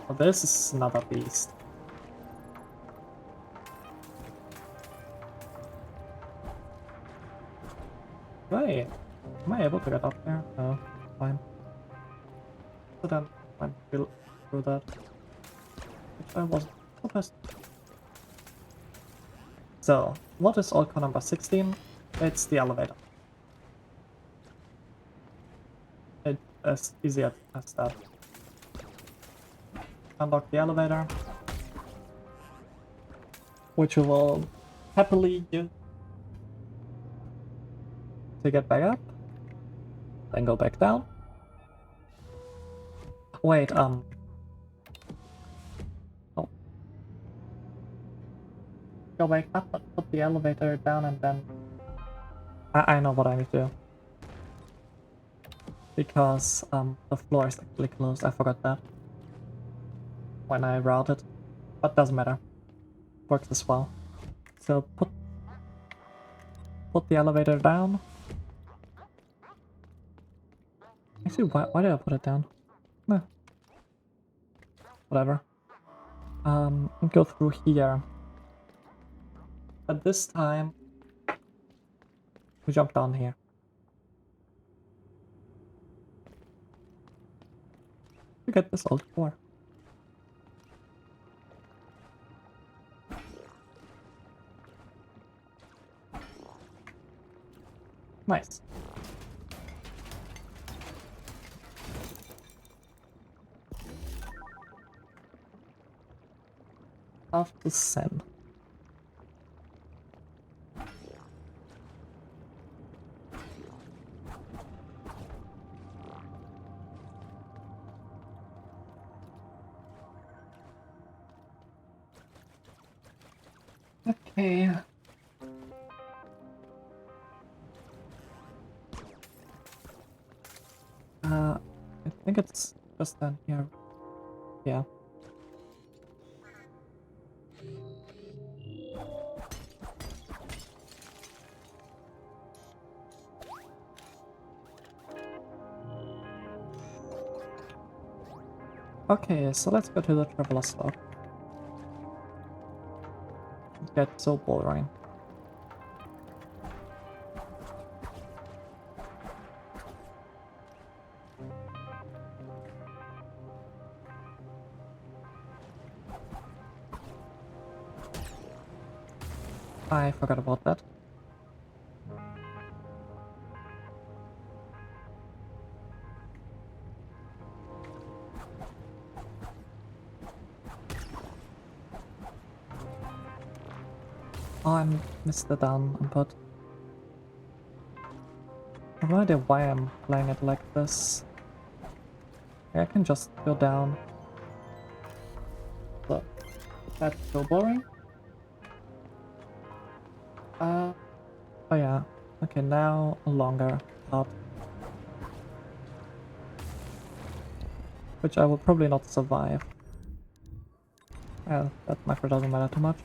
well, this is another beast. Wait, am I able to get up there? No, fine. So then I went through that, which I wasn't supposed to. So, what is Allcore number 16? It's the elevator. It's as easy as that. Unlock the elevator, which we will happily use to get back up, then go back down. Wait, oh. Go back up, but put the elevator down and then... I know what I need to do. Because the floor is actually closed, I forgot that when I routed, but doesn't matter. Works as well. So put the elevator down. Actually, why did I put it down? No. Whatever. Go through here. But this time, we jump down here. To get this old core. Nice. After Sen. Okay. I think it's just down here. Yeah. Okay, so let's go to the Traveler's Log. It gets so boring. I forgot about that. Oh, I missed the down input. I have no idea why I'm playing it like this. I can just go down. So, that's so boring. Oh yeah. Okay, now a longer part. Which I will probably not survive. Well, that macro doesn't matter too much.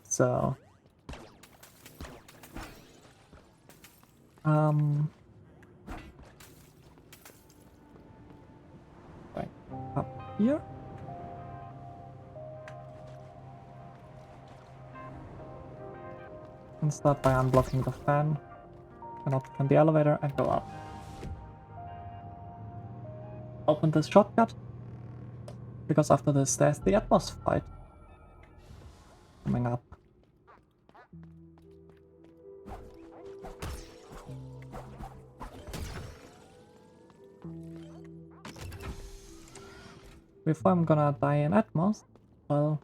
So... Right, up here? And start by unblocking the fan. And open the elevator and go up. Open this shortcut. Because after this there's the Atmos fight. Coming up. Before I'm gonna die in Atmos, well...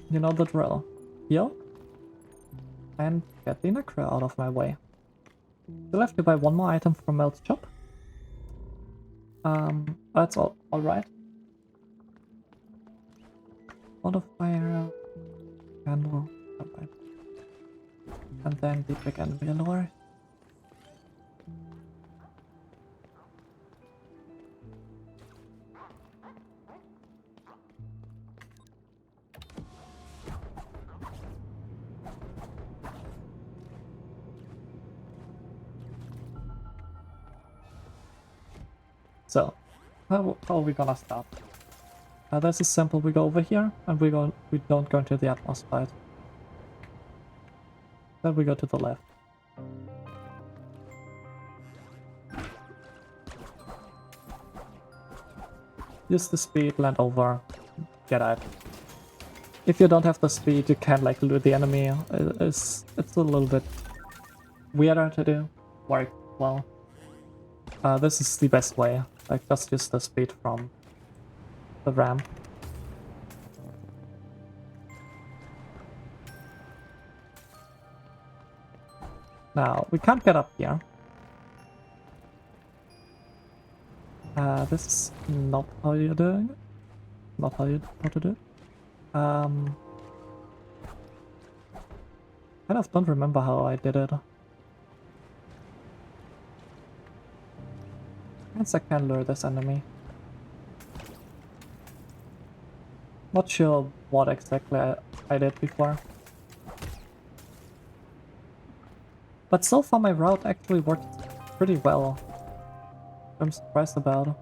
You know the drill. Heal. And get the Necro out of my way. Still have to buy one more item from Mel's shop. That's alright. Modifier, candle, alright. And then the big enemy lore. So, how are we gonna start? This is simple. We go over here, and we don't go into the Atmos fight. Then we go to the left. Use the speed, land over, get out. If you don't have the speed, you can't like lure the enemy. It's a little bit weirder to do. Work well. This is the best way. Like just use the speed from the ramp. Now we can't get up here. This is not how you're doing it. Not how to do it. Kind of don't remember how I did it. Guess I can lure this enemy. Not sure what exactly I did before. But so far my route actually worked pretty well. I'm surprised about.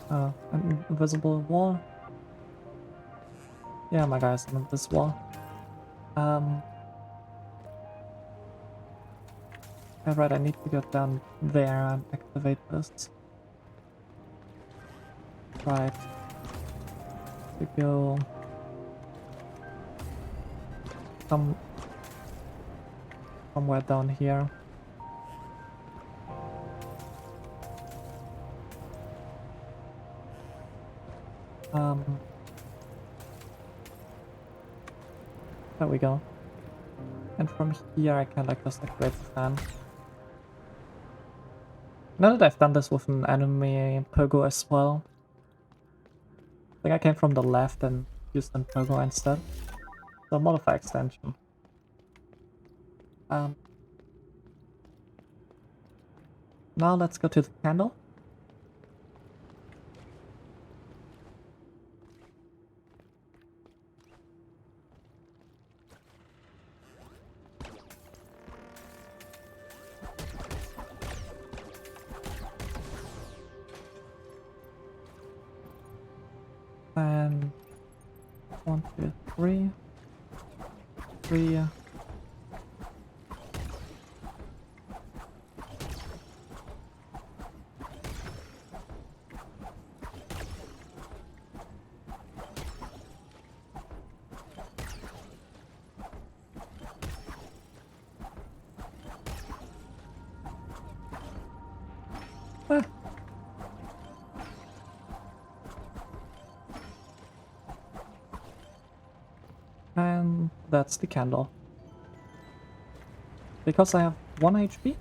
An invisible wall. Yeah, my guy's on this wall. Alright, I need to get down there and activate this. Right. To go somewhere down here. There we go. And from here I can like just activate the fan. Now that I've done this with an enemy Pogo as well. I think I came from the left and used an Pogo instead. So modify extension. Now let's go to the candle. And 1, 2, 3. 3. Ah. And that's the candle. Because I have 1 HP,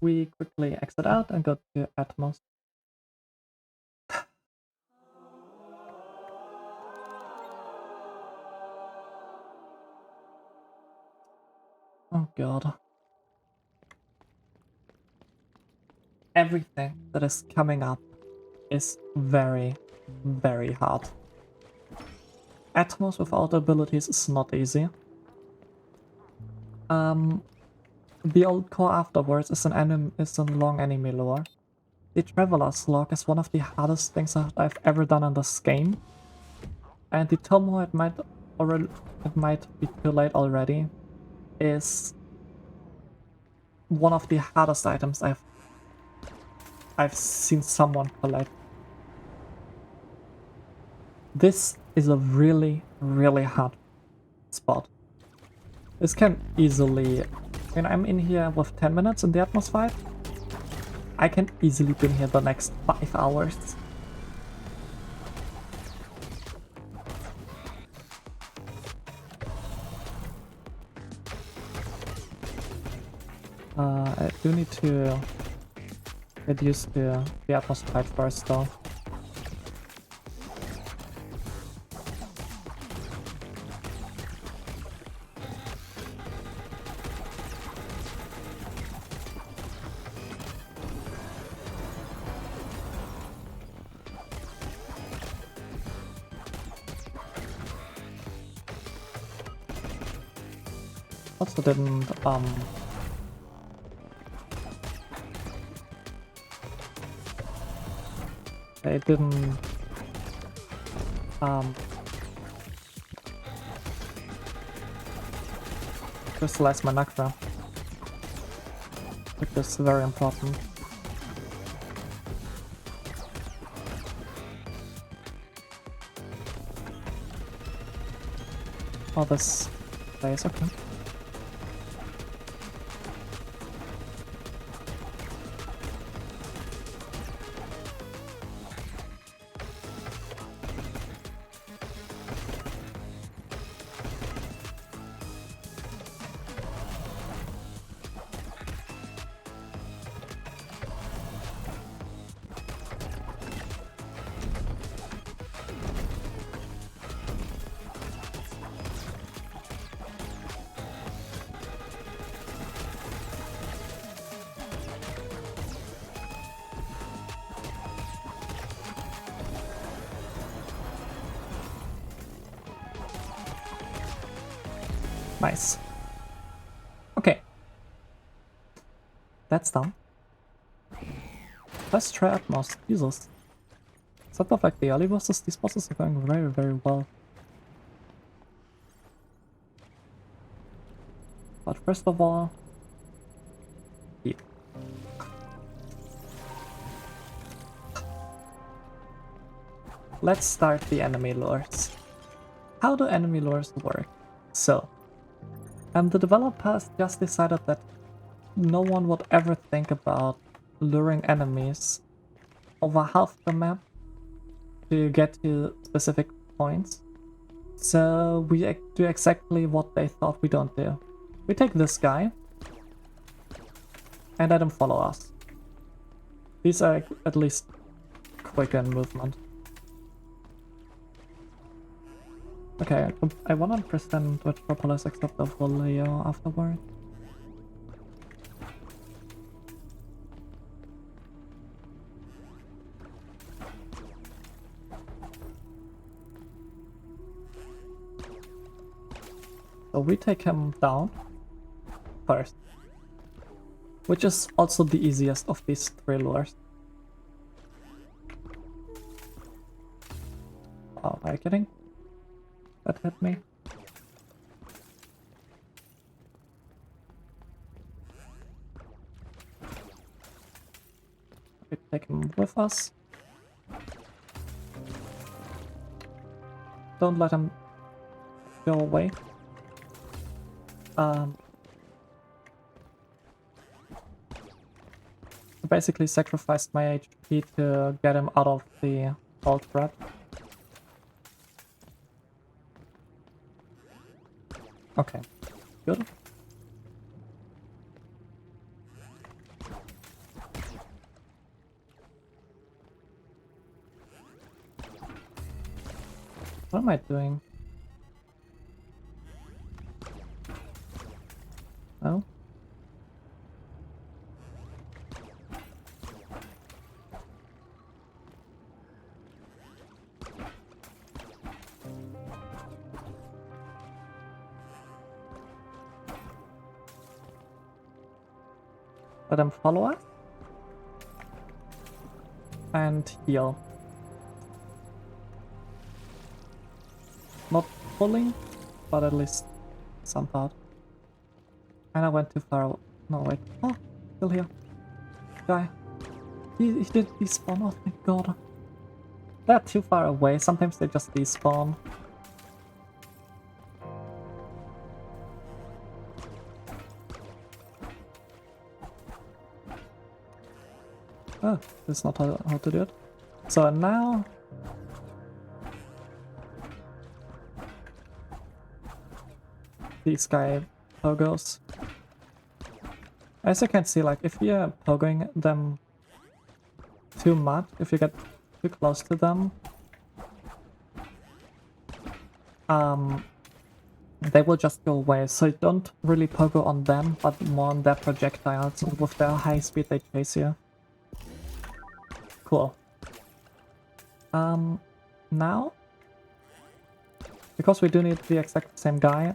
we quickly exit out and go to Atmos. Oh god. Everything that is coming up is very, very hard. Atmos without abilities is not easy. The old core afterwards is a long enemy lore. The Traveler's Log is one of the hardest things that I've ever done in this game. And the Tomo, it might be too late already, is one of the hardest items I've seen someone collect. This is a really, really hard spot. This can easily... When I'm in here with 10 minutes in the Atmos fight, I can easily be in here the next 5 hours. I do need to get used to the Atmos fight first though. Also didn't they didn't crystallize my Nakra, which is very important. Oh, this place, okay. Nice. Okay. That's done. Let's try Atmos. Jesus. Except of like the early bosses, these bosses are going very, very well. But first of all... Heat. Let's start the enemy lures. How do enemy lures work? So... the developers just decided that no one would ever think about luring enemies over half the map to get to specific points. So we do exactly what they thought we don't do. We take this guy and let him follow us. These are at least quicker in movement. Okay, I 100% Metropolis except the Voleo afterward. So we take him down first, which is also the easiest of these three lures. Oh, are you kidding? That hit me. We take him with us. Don't let him go away. Basically sacrificed my HP to get him out of the ult trap. Okay, good. What am I doing? Oh? Let him follow us. And heal. Not fully, but at least some part. And I went too far. No, wait. Oh, still here. Guy. He did despawn. Oh, thank god. They're too far away. Sometimes they just despawn. Oh, that's not how to do it. So now... these guy pogos. As you can see, like, if you're pogoing them too much, if you get too close to them, they will just go away. So you don't really pogo on them, but more on their projectiles. With their high speed, they chase you. Cool. Now, because we do need the exact same guy,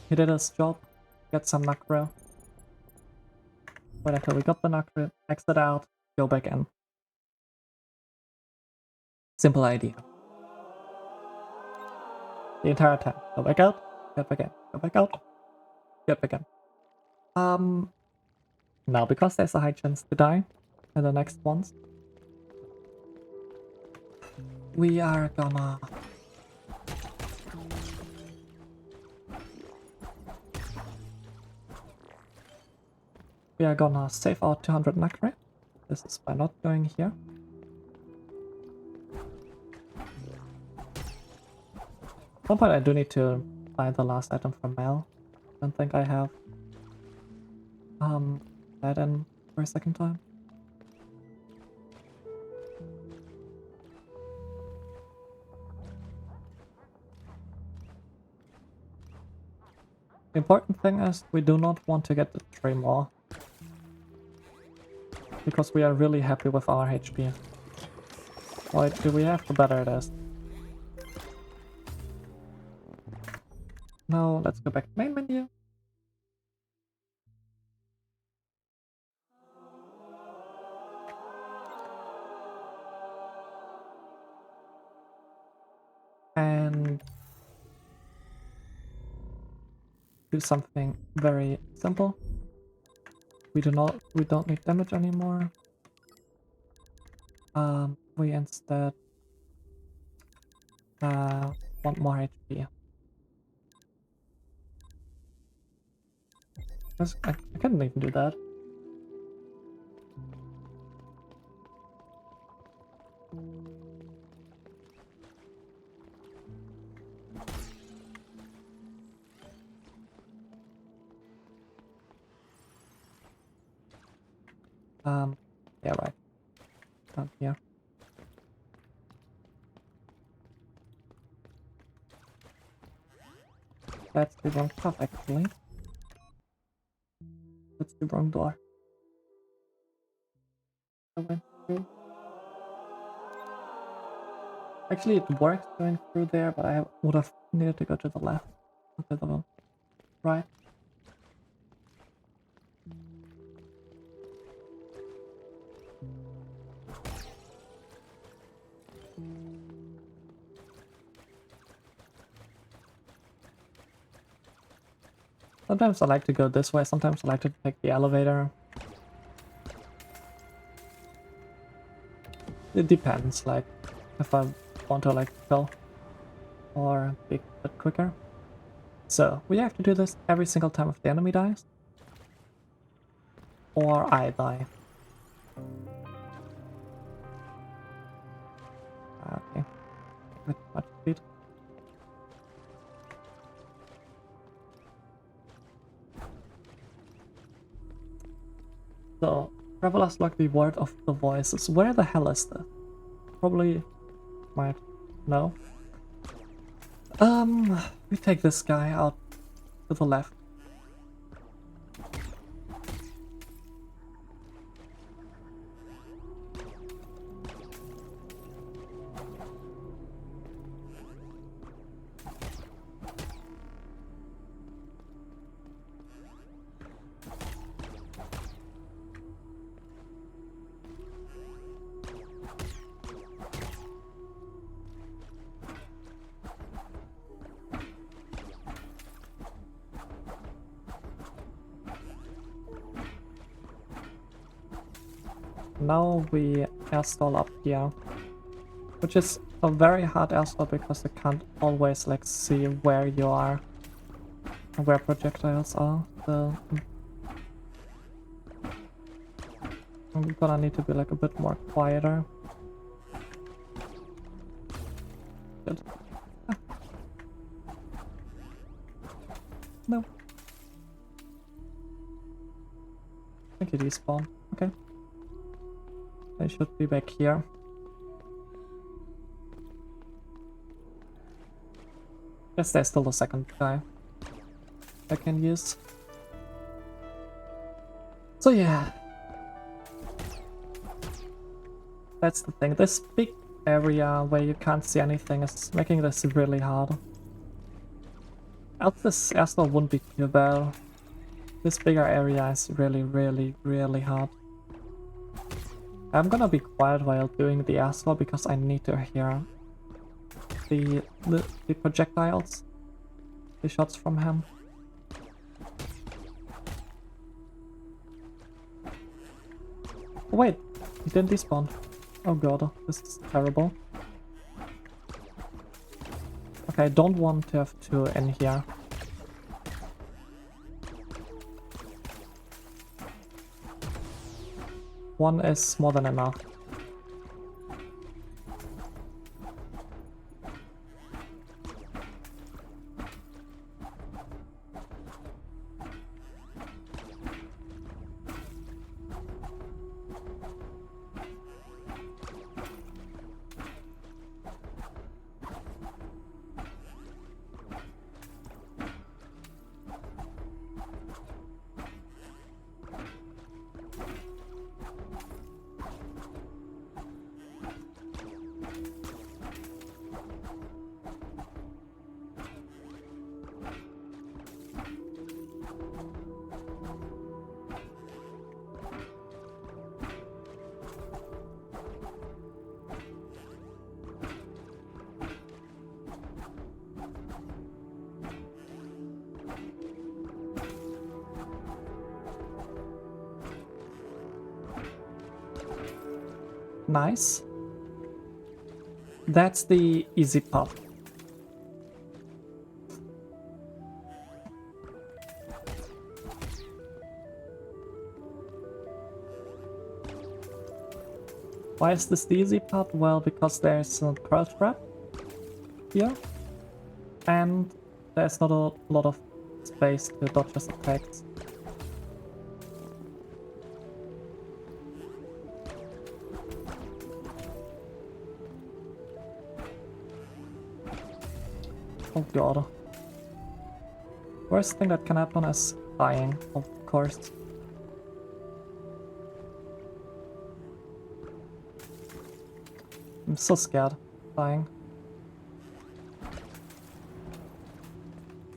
he did his job. Get some macro. Wait until we got the macro, exit out, go back in. Simple idea. The entire time. Go back out, get back in, go back out, get back in. Now because there's a high chance to die in the next ones, we are gonna... we are gonna save our 200 macro. This is by not going here. At some point I do need to find the last item from Mel. Don't think I have that in for a second time. The important thing is we do not want to get the 3 more. Because we are really happy with our HP. What do we have, the better it is. Now let's go back to main menu. And do something very simple. We don't need damage anymore. We instead want more HP. I couldn't even do that. Yeah, right. Down here. That's the wrong path, actually. That's the wrong door. I went through. Actually, it works going through there, but I would have needed to go to the left, not to the right. Sometimes I like to go this way, sometimes I like to take the elevator. It depends, like, if I want to, like, go or be a bit quicker. So, we have to do this every single time if the enemy dies. Or I die. Okay. With much speed. So, travelers like the word of the voices. Where the hell is this? Probably might know. We take this guy out to the left. Now we airstall up here, which is a very hard airstall because you can't always like see where you are and where projectiles are. So I'm gonna need to be like a bit more quieter. Good. Ah. No. I think it despawned. Okay. I should be back here. Guess there's still a second guy I can use. So yeah. That's the thing. This big area where you can't see anything is making this really hard. Else this airstall wouldn't be too bad. This bigger area is really hard. I'm gonna be quiet while doing the airstall because I need to hear the projectiles, the shots from him. Oh, wait, he didn't despawn. Oh god, this is terrible. Okay, I don't want to have two in here. One is more than enough. Nice. That's the easy part. Why is this the easy part? Well, because there's a pearl trap here, and there's not a lot of space to dodge his attacks. Oh god. Worst thing that can happen is dying, of course. I'm so scared of dying.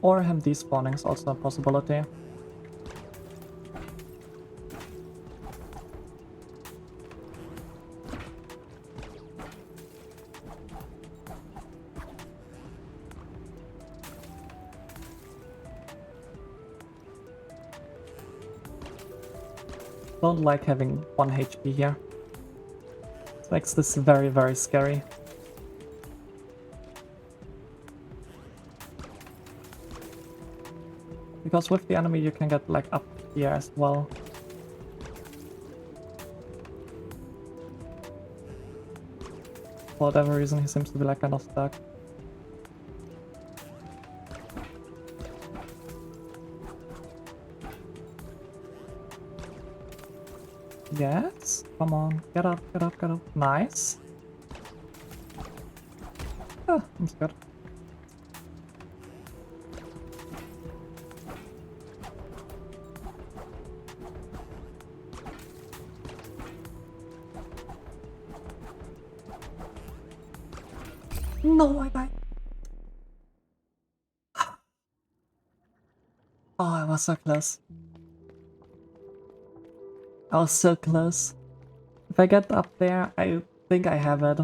Or him despawning is also a possibility. Don't like having 1 HP here. It makes this very, very scary. Because with the enemy you can get like up here as well. For whatever reason he seems to be like kind of stuck. Yes, come on, get up, get up, get up. Nice. Ah, I'm scared. No, I died. Oh, I was so close. I was so close. If I get up there, I think I have it.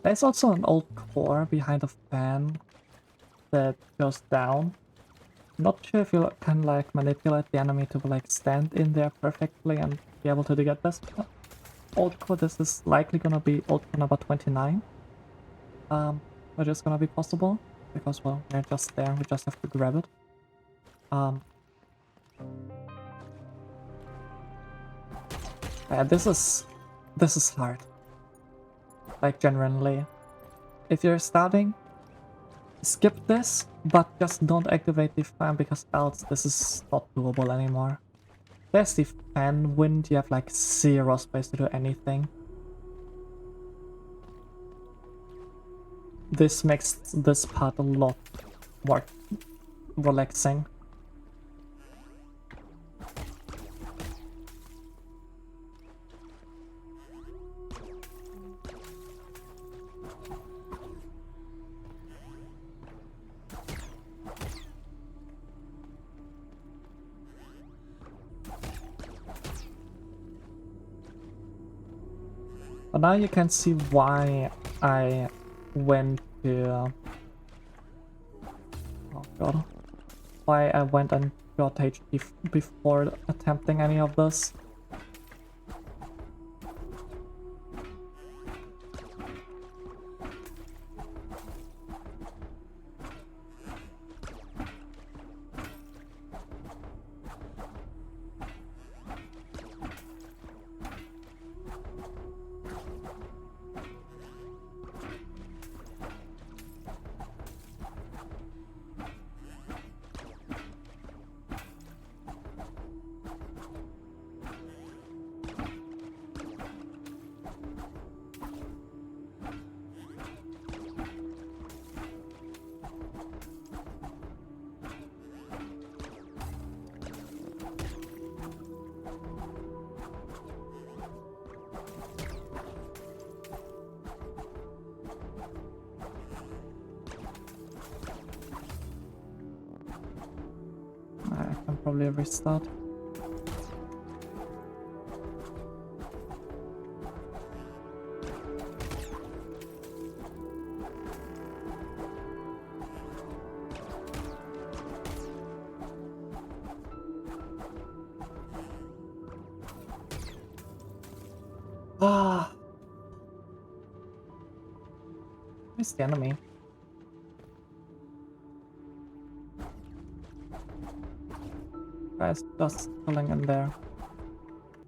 There's also an old core behind a fan that goes down. Not sure if you can like manipulate the enemy to like stand in there perfectly and be able to get this. Old core, this is likely gonna be old core number 29. Which is gonna be possible because well, we're just there. We just have to grab it. Yeah, this is hard. Like genuinely, if you're starting, skip this, but just don't activate the fan because else this is not doable anymore. There's the fan wind, you have like zero space to do anything. This makes this part a lot more relaxing. But now you can see why I went to... oh god. Why I went and got HP before attempting any of this. I can probably restart. Ah, where's the enemy? Guys, just chilling in there.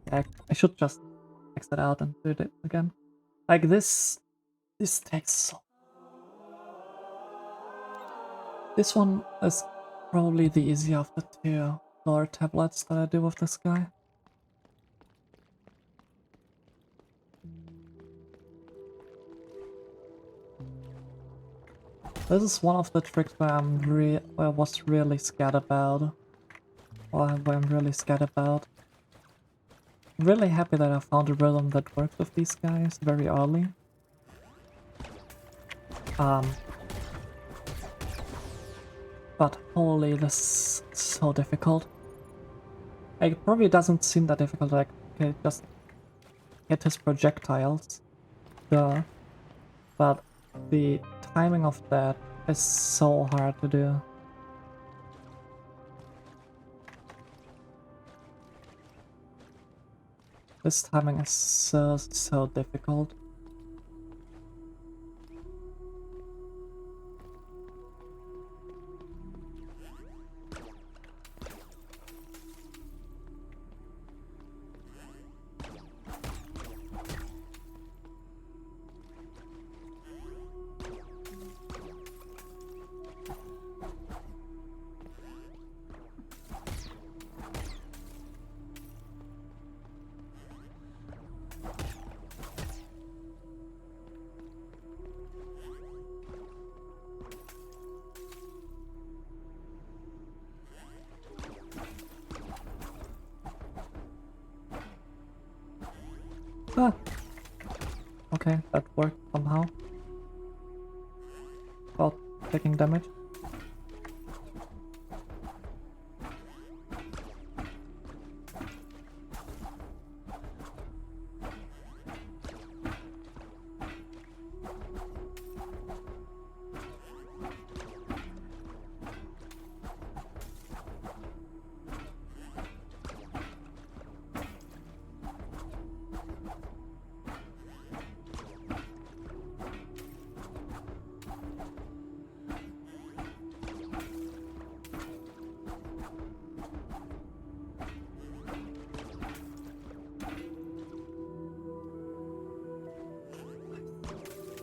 Yeah, I should just exit out and do it again. Like this takes so... This one is probably the easier of the two lower tablets that I do with this guy. This is one of the tricks where where I was really scared about. Or where I'm really scared about. I'm really happy that I found a rhythm that worked with these guys very early. But holy, this is so difficult. Like, it probably doesn't seem that difficult, like, okay, just hit his projectiles. Duh. But the timing of that is so hard to do. This timing is so difficult. Ah! Okay, that worked somehow. Without taking damage.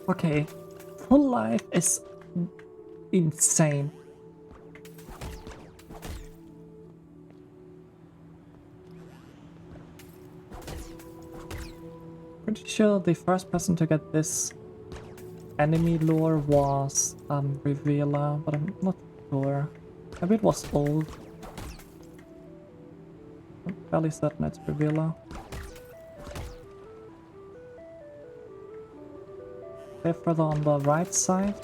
Okay, full life is insane. Pretty sure the first person to get this enemy lure was Revealer, but I'm not sure. Maybe it was old. I'm fairly certain it's Revealer. Okay, further on the right side,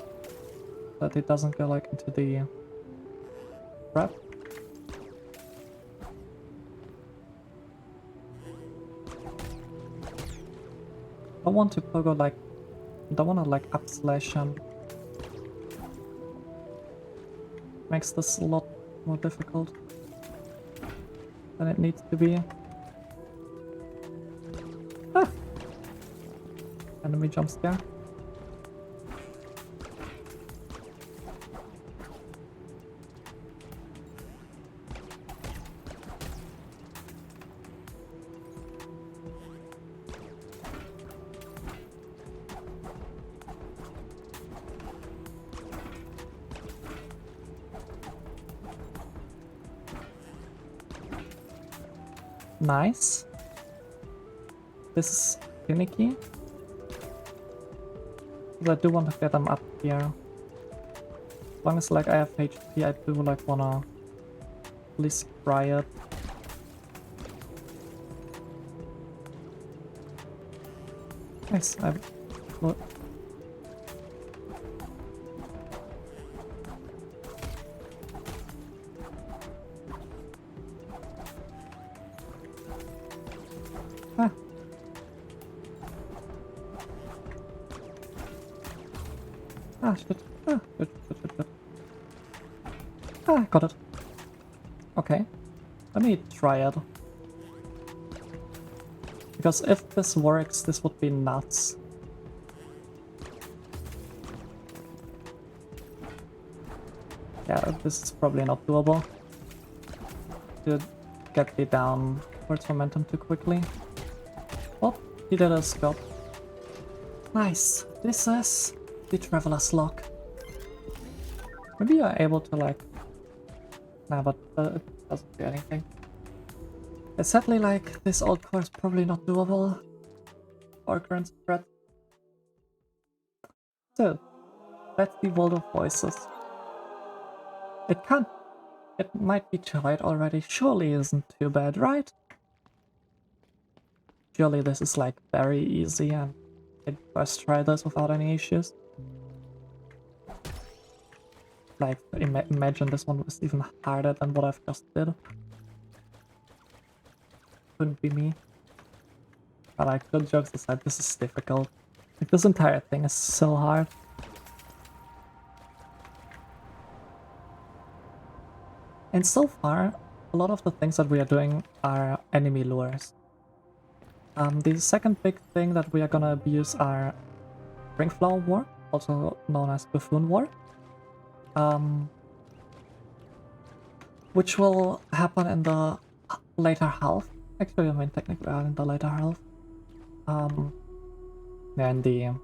that it doesn't go like into the trap. I want to pogo like, don't want to like up slash him. Makes this a lot more difficult than it needs to be. Ah! Enemy jump scare. Nice. This is finicky. But I do want to get them up here. As long as like I have HP, I do like wanna at least try it. Nice. Look. Ah. Ah, shit. Ah, shit. Ah, got it. Okay. Let me try it. Because if this works, this would be nuts. Yeah, this is probably not doable. To get the downwards momentum too quickly. Oh, he did a scope. Nice. This is the Traveler's Lock. Maybe you're able to like... Nah, but it doesn't do anything. It's sadly like this old core is probably not doable. Our current spread. So, Let's see World of Voices. It can't... It might be too late already. Surely isn't too bad, right? Surely this is like very easy and I'd first try this without any issues. Like, imagine this one was even harder than what I've just did. Couldn't be me. But like, good jokes aside, this is difficult. Like, this entire thing is so hard. And so far, a lot of the things that we are doing are enemy lures. The second big thing that we are gonna abuse are Springflower Ward, also known as Buffoon Ward. Which will happen in the later half. Actually, I mean, technically in the later half. Yeah, in the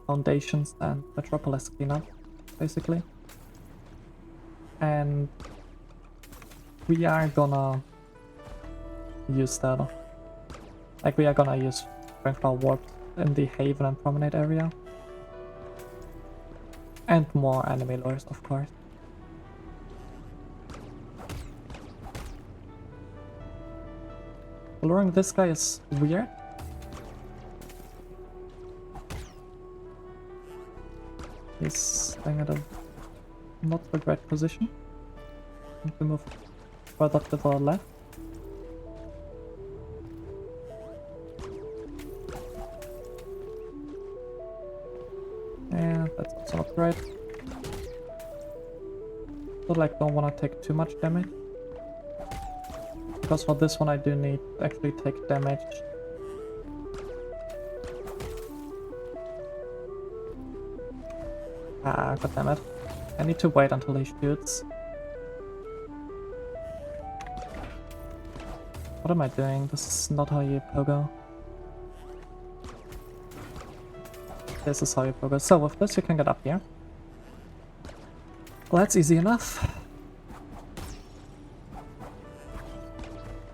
Foundations and Metropolis cleanup, basically. And we are gonna use that. Like, we are gonna use Springflower Ward in the Haven and Promenade area. And more enemy lures, of course. Luring this guy is weird. He's staying at a not so great position. Need to move further to the left. Yeah, that's also not great. But like, don't want to take too much damage. Because for this one I do need to actually take damage. Ah, goddammit. I need to wait until he shoots. What am I doing? This is not how you pogo. This is how you pogo. So with this you can get up here. Well, that's easy enough.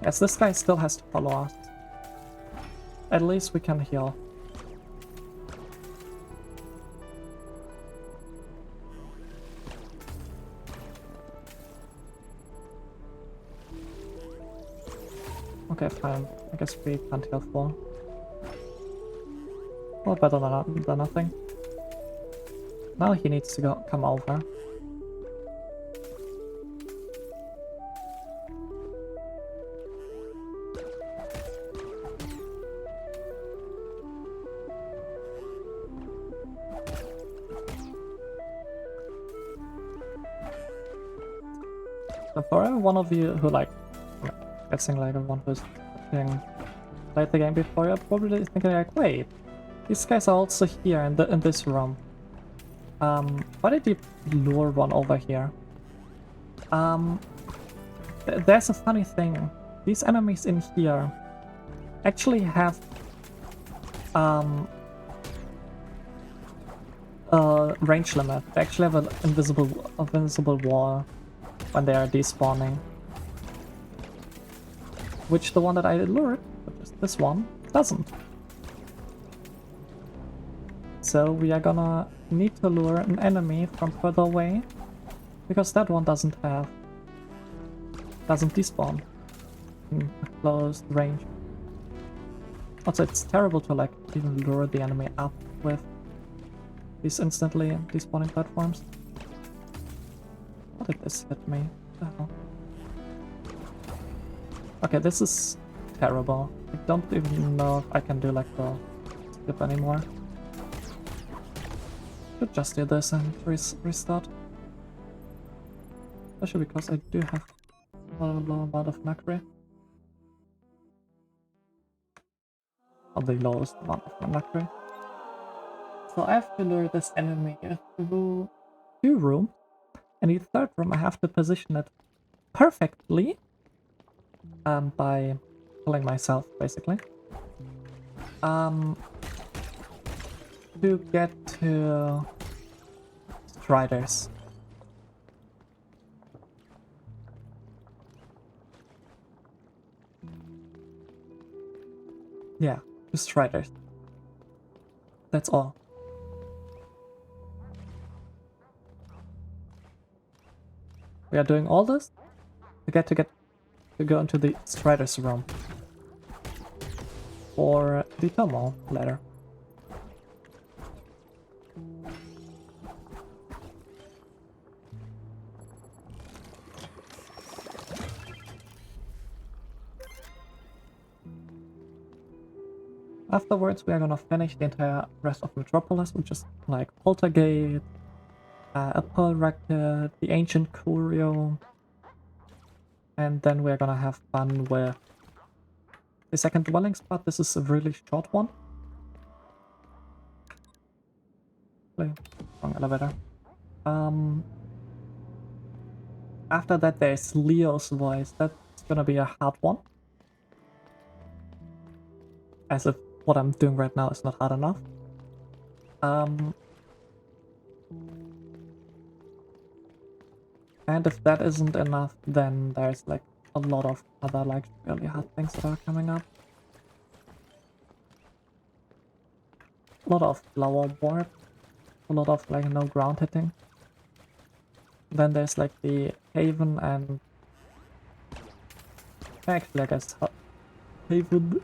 Yes, this guy still has to follow us. At least we can heal. Okay, fine. I guess we can't heal full. Well, better than nothing. Now he needs to come over. So for every one of you who like, guessing like one who's played the game before, you're probably thinking like, wait, these guys are also here in this room. Why did you lure one over here? There's a funny thing. These enemies in here actually have range limit. They actually have an invincible wall when they are despawning. Which the one that I lured, which is this one, doesn't. So we are gonna need to lure an enemy from further away, because that one doesn't despawn in a closed range. Also, it's terrible to like even lure the enemy up with these instantly despawning platforms. What did this hit me? What the hell? Okay, this is terrible. I don't even know if I can do like the skip anymore. Should just do this and restart. Especially because I do have a low amount of Nakri. Or the lowest amount of Nakri. So I have to lure this enemy through 2 rooms. And the 3rd room I have to position it perfectly. By killing myself, basically. To get to Striders. Yeah, to Striders. That's all. We are doing all this to go into the Strider's room. Or the turmoil later. Afterwards, we are gonna finish the entire rest of Metropolis, which is like Poltergate, a Pearl Racket, the Ancient Curio, and then we're gonna have fun with the second dwelling spot. This is a really short one. Wrong elevator. After that, there's Leo's voice. That's gonna be a hard one. As if what I'm doing right now is not hard enough. And if that isn't enough, then there's like a lot of other like really hard things that are coming up. A lot of flower warp, a lot of like no ground hitting. Then there's like the Haven and actually I guess Haven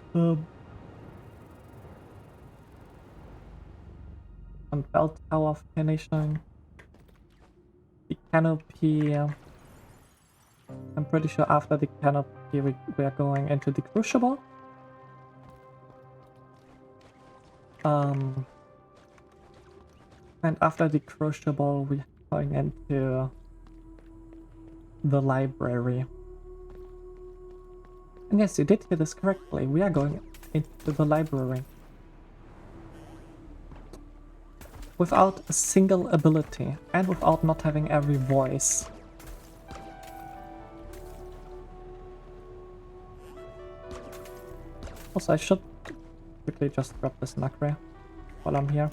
and Bell Tower finishing. The Canopy. I'm pretty sure after the Canopy we are going into the Crucible. And after the Crucible we are going into the library. And yes, you did hear this correctly. We are going into the library. Without a single ability, and without not having every voice. Also, I should quickly just grab this Nacre while I'm here.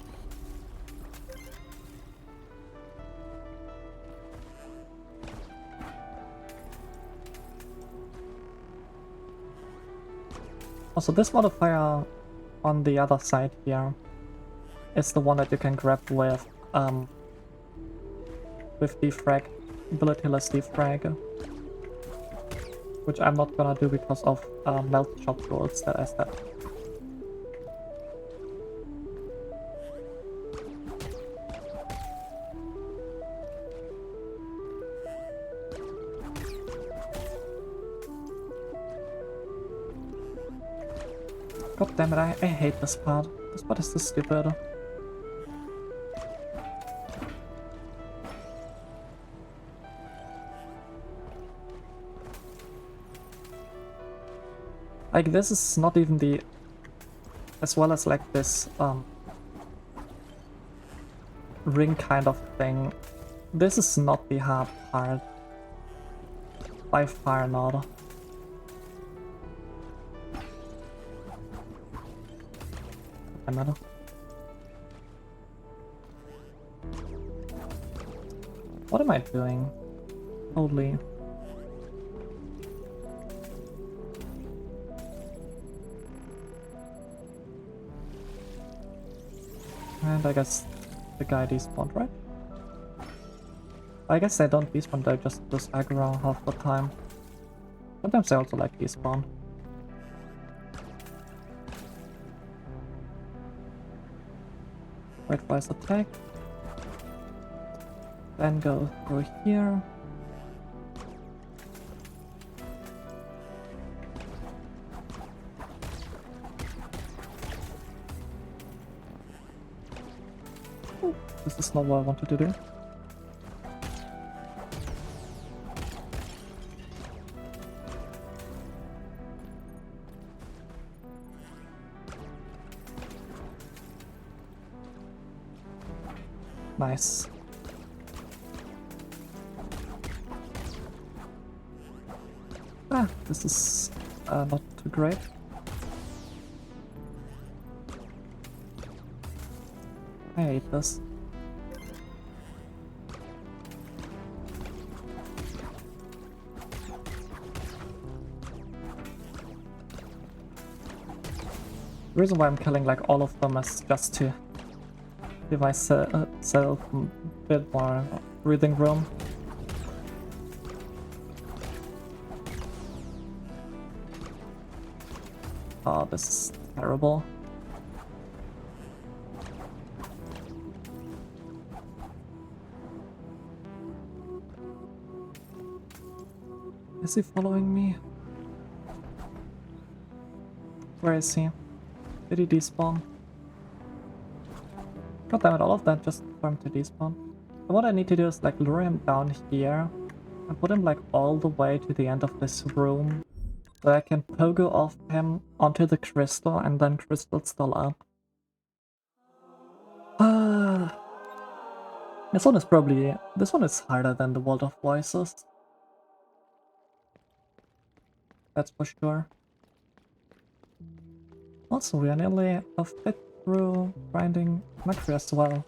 Also, this modifier on the other side here is the one that you can grab with defrag, abilityless defrag, which I'm not gonna do because of melt shop rules that I said. God damn it, I hate this part. This part is so stupid. Like, this is not even the... As well as like this ring kind of thing. This is not the hard part. By far not. Matter. What am I doing? Holy. And I guess the guy despawned, right? I guess they don't despawn, they just aggro half the time. Sometimes they also like despawn. Wait for his attack. Then go through here. Ooh, this is not what I wanted to do. Nice. Ah, this is not too great. I hate this. The reason why I'm killing like all of them is just to give myself a bit more breathing room. Oh, this is terrible. Is he following me? Where is he? Did he despawn? God damn it, all of that just for him to despawn. So what I need to do is like lure him down here and put him like all the way to the end of this room so I can pogo off him onto the crystal and then crystal still up. This one is harder than the World of Voices. That's for sure. Also, we are nearly a bit through grinding Mercury as well.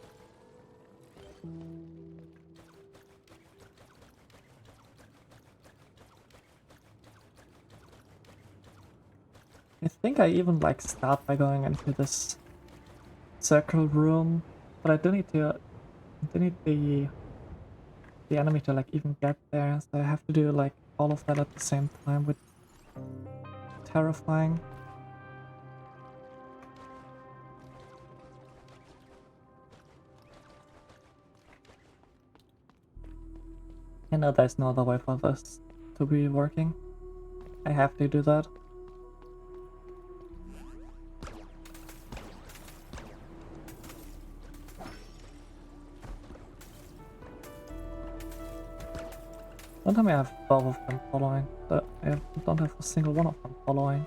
I think I even like start by going into this circle room, but I do need the enemy to like even get there, so I have to do like all of that at the same time, with terrifying. I know there's no other way for this to be working. I have to do that. Don't tell me I have 12 of them following. I don't have a single one of them following.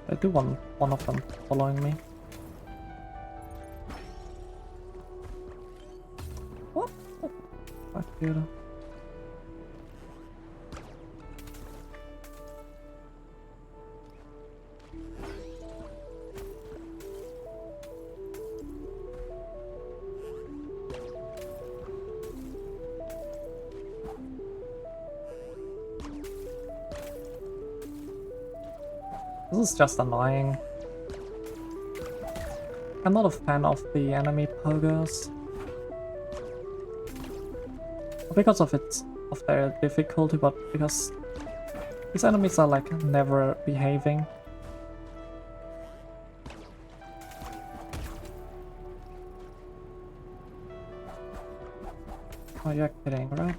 I do want one of them following me. What? Fuck you. This is just annoying. I'm not a fan of the enemy pogos. Not because of their difficulty, but because these enemies are like never behaving. Oh, you're kidding, right?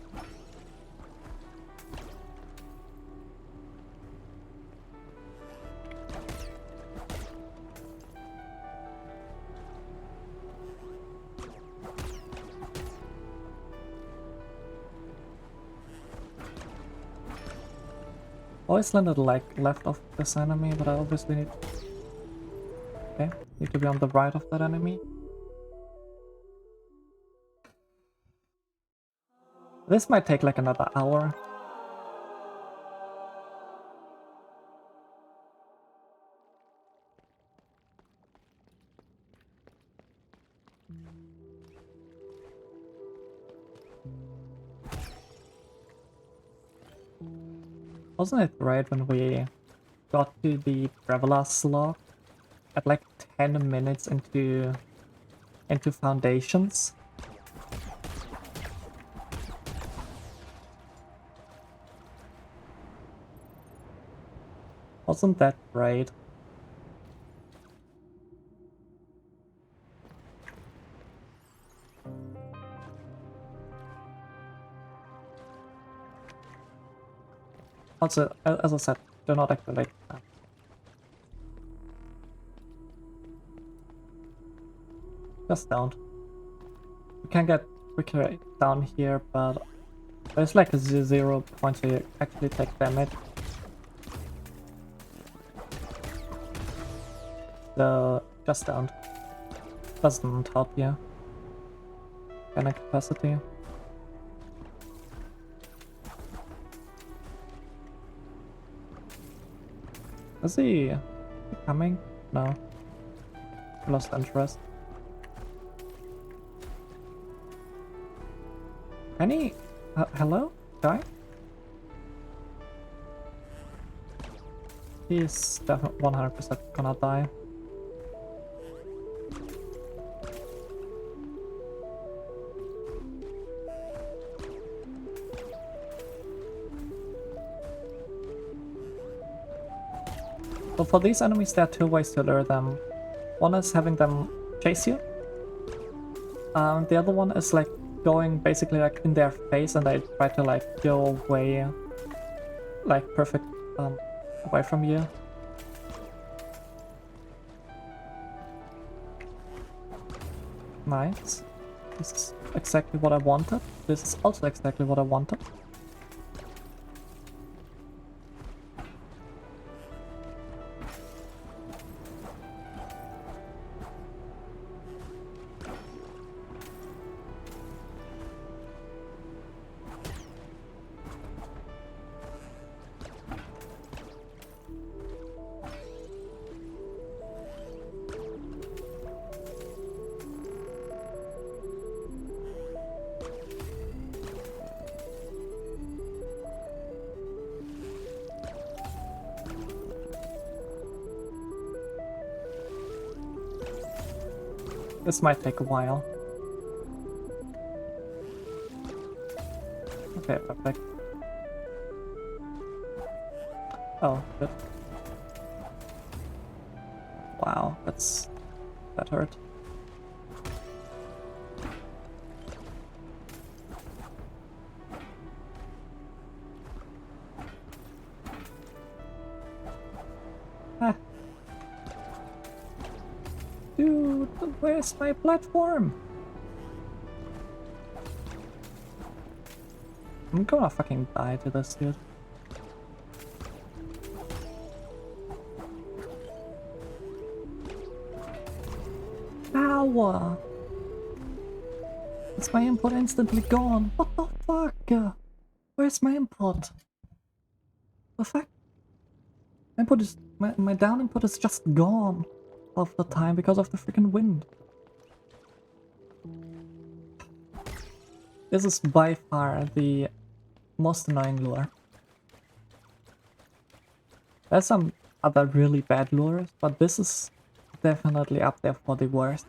Always landed like left of this enemy, but I obviously need... Okay, need to be on the right of that enemy. This might take like another hour. Wasn't it right when we got to the Traveler slot at like 10 minutes into Foundations? Wasn't that right? Also, as I said, do not activate that. Just don't. We can get quicker down here, but there's like a 0 point to actually take damage. So just don't. Doesn't help you. Gain capacity. Is he coming? No. Lost interest. Any... hello? Guy? He's definitely 100% gonna die. So for these enemies, there are two ways to lure them. One is having them chase you. The other one is like going basically like in their face and they try to like go away, like perfect away from you. Nice. This is exactly what I wanted. This is also exactly what I wanted. This might take a while. Okay, perfect. Oh, good. Wow, that hurt. Ah. Dude, where's my platform? I'm gonna fucking die to this dude. Ow! Is my input instantly gone? What the fuck? Where's my input? The fuck? My input is my down input is just gone half the time because of the freaking wind. This is by far the most annoying lure. There's some other really bad lures, but this is definitely up there for the worst.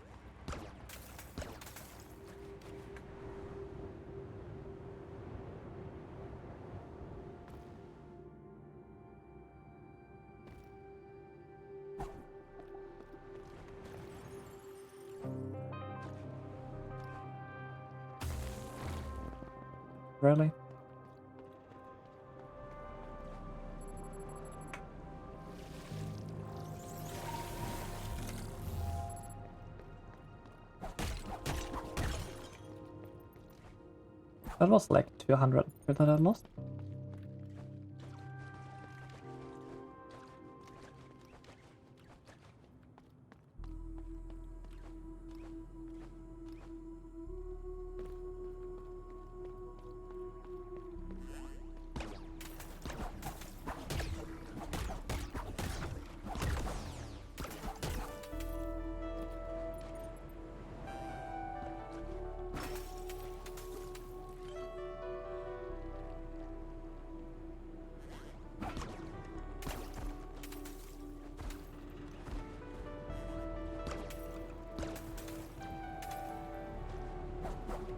Really? That was like 200 that I lost.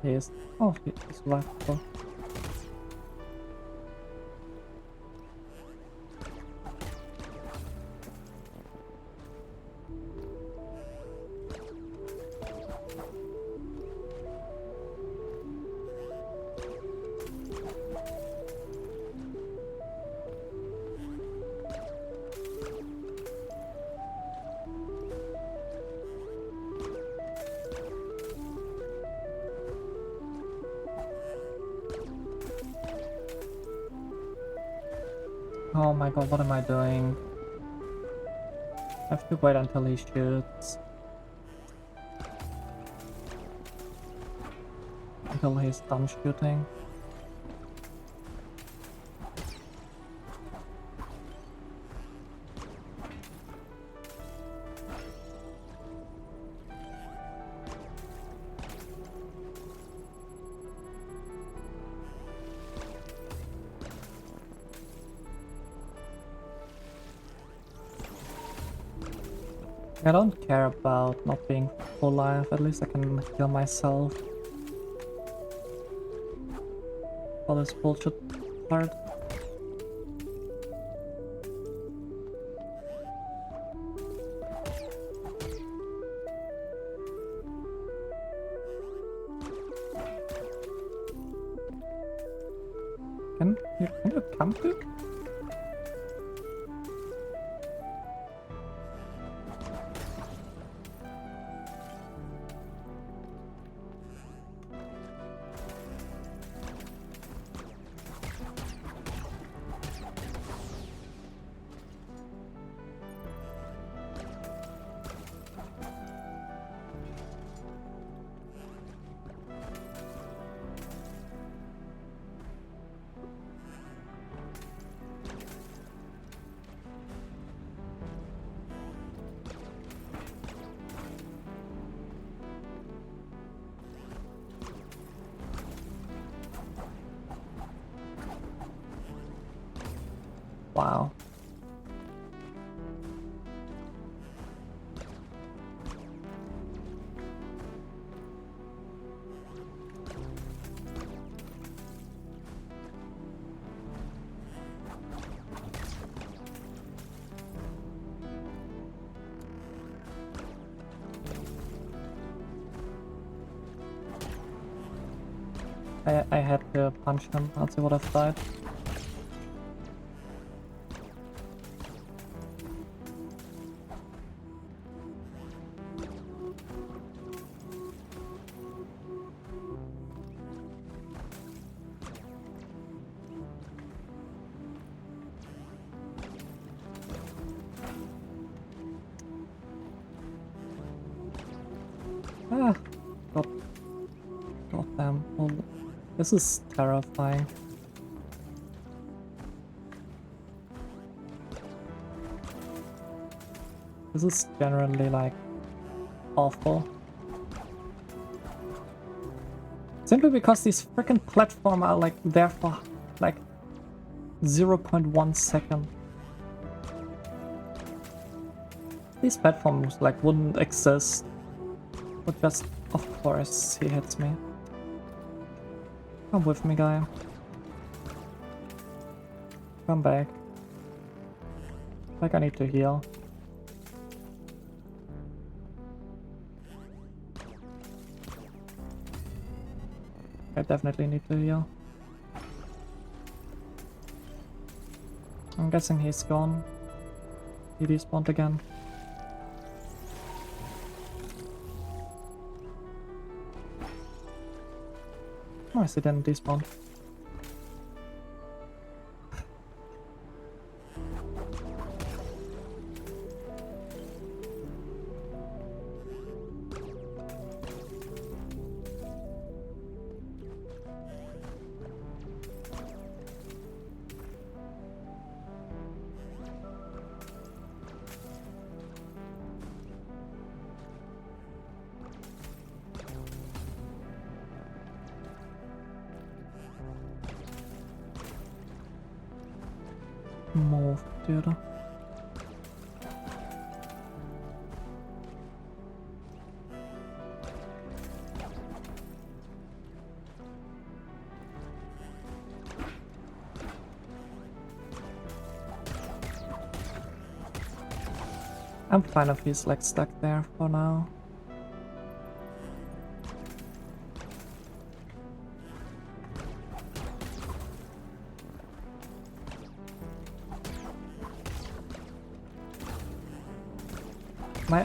Yes. Oh, he survived. Oh. Oh my god, what am I doing? I have to wait until he shoots. Until he's done shooting. I don't care about not being full life, at least I can heal myself for this bullshit part. Can you come to? Wow. I had to punch him, else he would have died. Ah, god, goddamn. Well, this is terrifying. This is generally like awful. Simply because these freaking platforms are like there for like 0.1 second. These platforms like wouldn't exist. But just, of course, he hits me. Come with me, guy. Come back. Like I need to heal. I definitely need to heal. I'm guessing he's gone. He despawned again. Nice, he didn't despawn. Move, dude. I'm fine if he's like stuck there for now.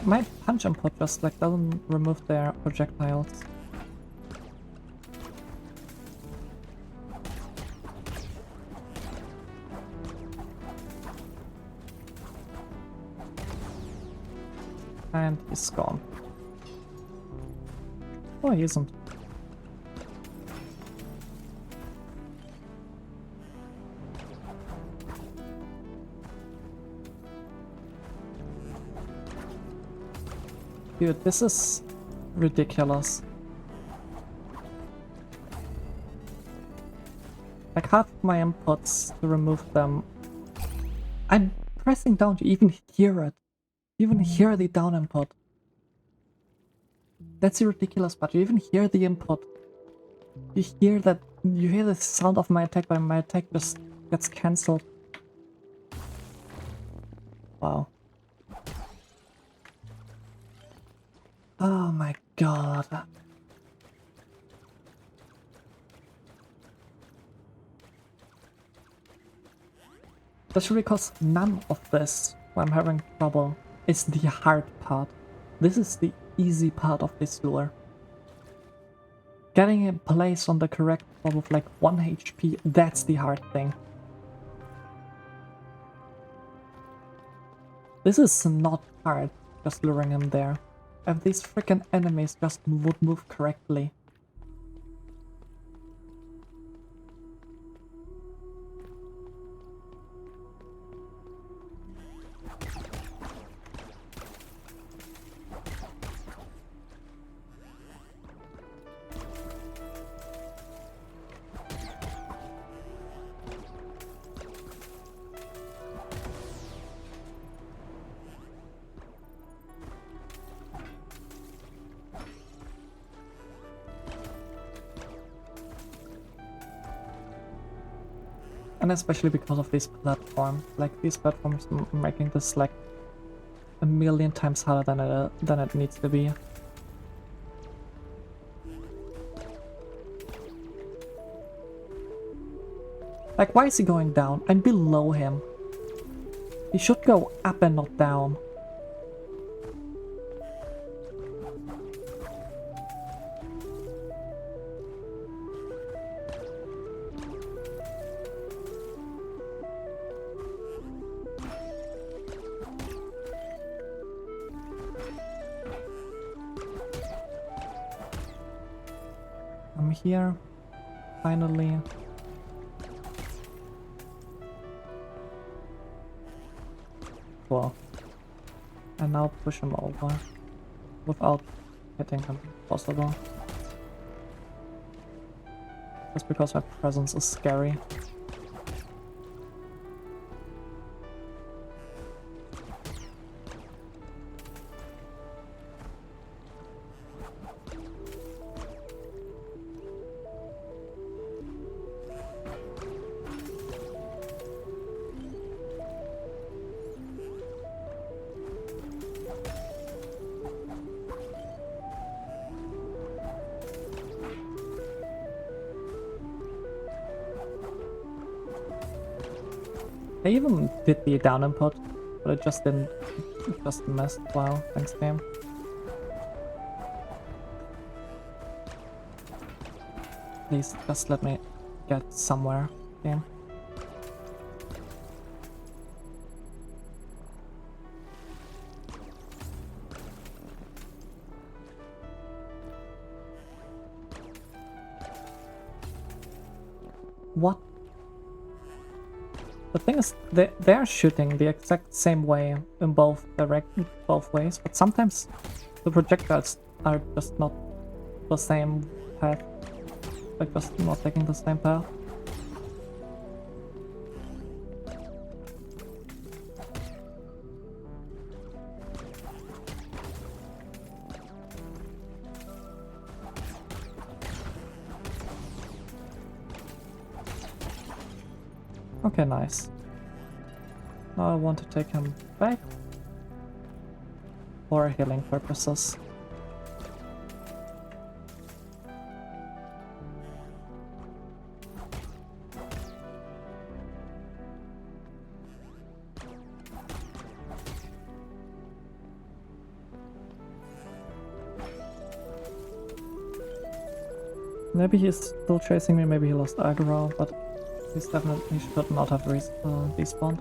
My punch input just like doesn't remove their projectiles. And he's gone. Oh, he isn't. Dude, this is ridiculous. Like half my inputs to remove them. I'm pressing down to even hear it. Even hear the down input. That's the ridiculous part. You even hear the input. You hear that. You hear the sound of my attack, but my attack just gets cancelled. Wow. Oh my god. Especially because none of this, where I'm having trouble, is the hard part. This is the easy part of this lure. Getting in place on the correct spot with like 1 HP, that's the hard thing. This is not hard, just luring him there. If these freaking enemies just would move correctly. And especially because of this platform. Like, these platforms making this like a million times harder than it needs to be. Like, why is he going down? I'm below him. He should go up and not down. I'm here, finally. Cool. And now push him over without hitting him if possible. Just because my presence is scary. I even did the down input, but it just didn't. It just missed. Wow, thanks game. Please, just let me get somewhere, game. What? The thing is, they're shooting the exact same way in both ways, but sometimes the projectiles are just not the same path. Like, just not taking the same path. Okay, nice. Now I want to take him back for healing purposes. Maybe he's still chasing me, maybe he lost aggro, but he's definitely, he should not have respawned.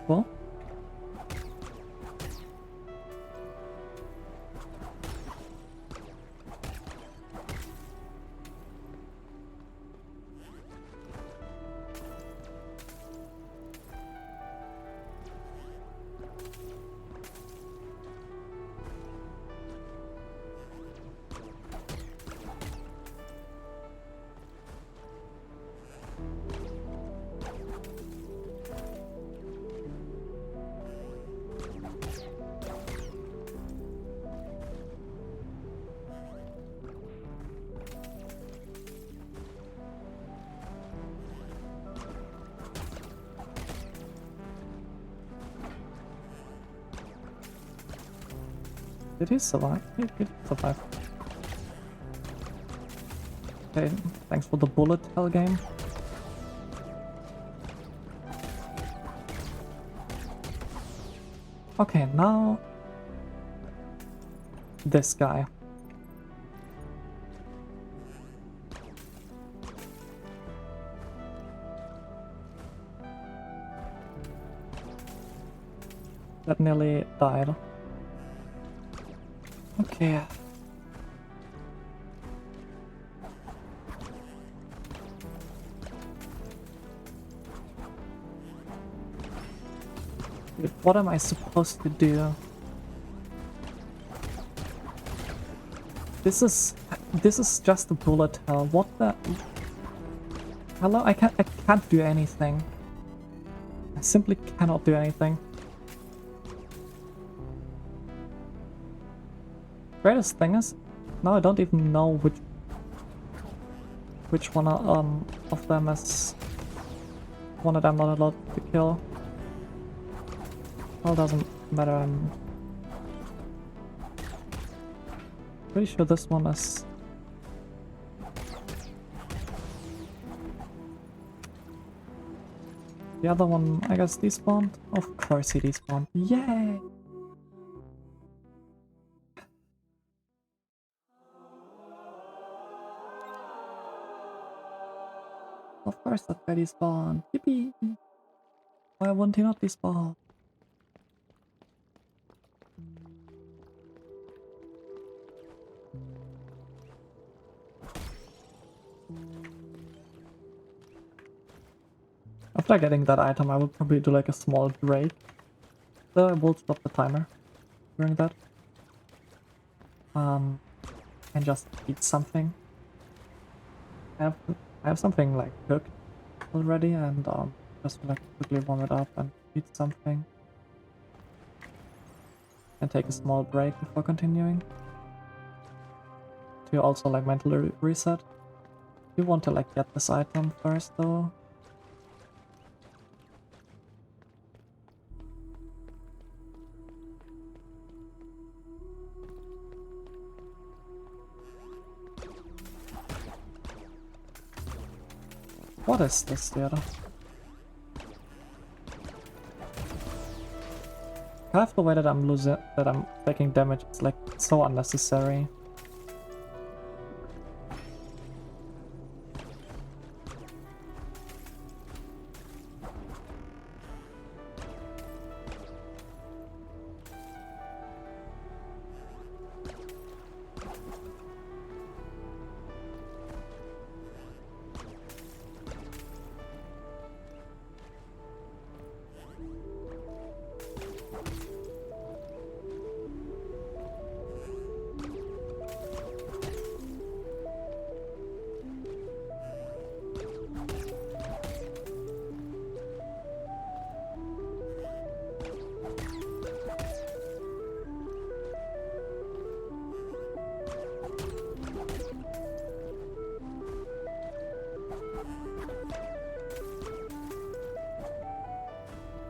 Well, did he survive? He did survive. Okay, thanks for the bullet hell game. Okay, now this guy. That nearly died. Okay. Dude, what am I supposed to do? This is just a bullet hell. What the? Hello? I can't do anything. I simply cannot do anything. Greatest thing is, now I don't even know which one of them is one that I'm not allowed to kill. Well, doesn't matter. I'm pretty sure this one is. The other one, I guess, despawned? Of course he despawned. Yay! Of course that guy despawned. Yippee! Why wouldn't he not despawn? After getting that item, I would probably do like a small break. Though I will stop the timer during that. And just eat something. I have something like cooked already, and just like quickly warm it up and eat something. And take a small break before continuing. To also like mentally reset. You want to like get this item first though. What is this theater? Half the way that I'm taking damage is like so unnecessary.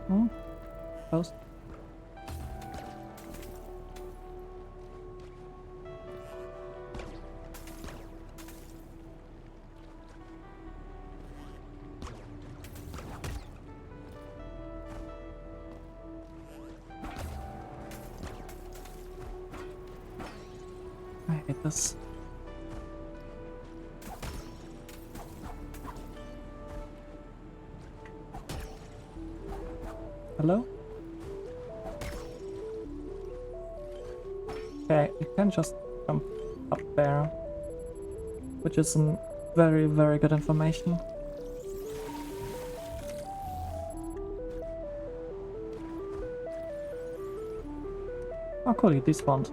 Hmm? Close. I hate this. Hello? Okay, you can just jump up there. Which is some very, very good information. Oh cool, he despawned.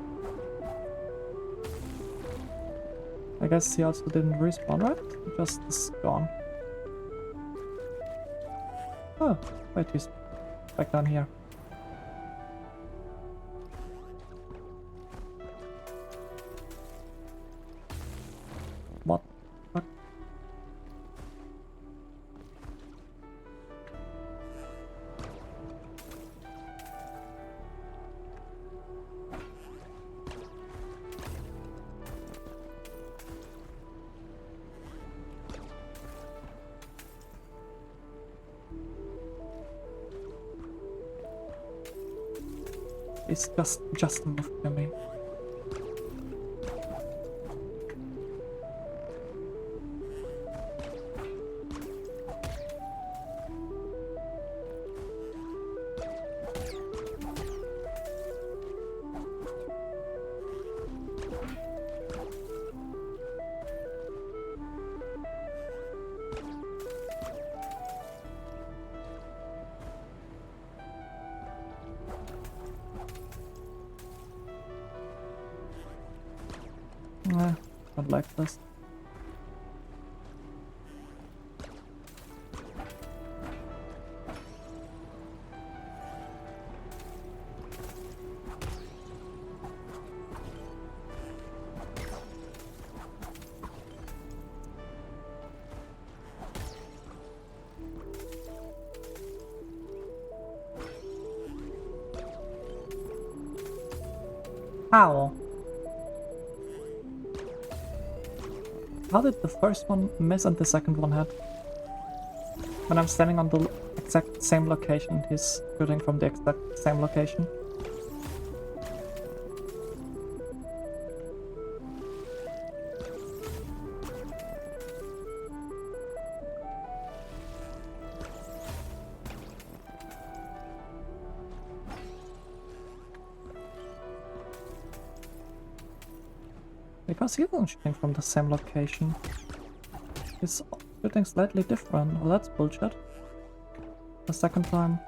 I guess he also didn't respawn, right? He just is gone. Oh, wait, he's back down here. What? Fuck? It's just a move to me. Don't like this. How? How did the first one miss and the second one hit? When I'm standing on the exact same location, he's shooting from the exact same location. Because he isn't shooting from the same location. He's shooting slightly different. Well, that's bullshit. The second time.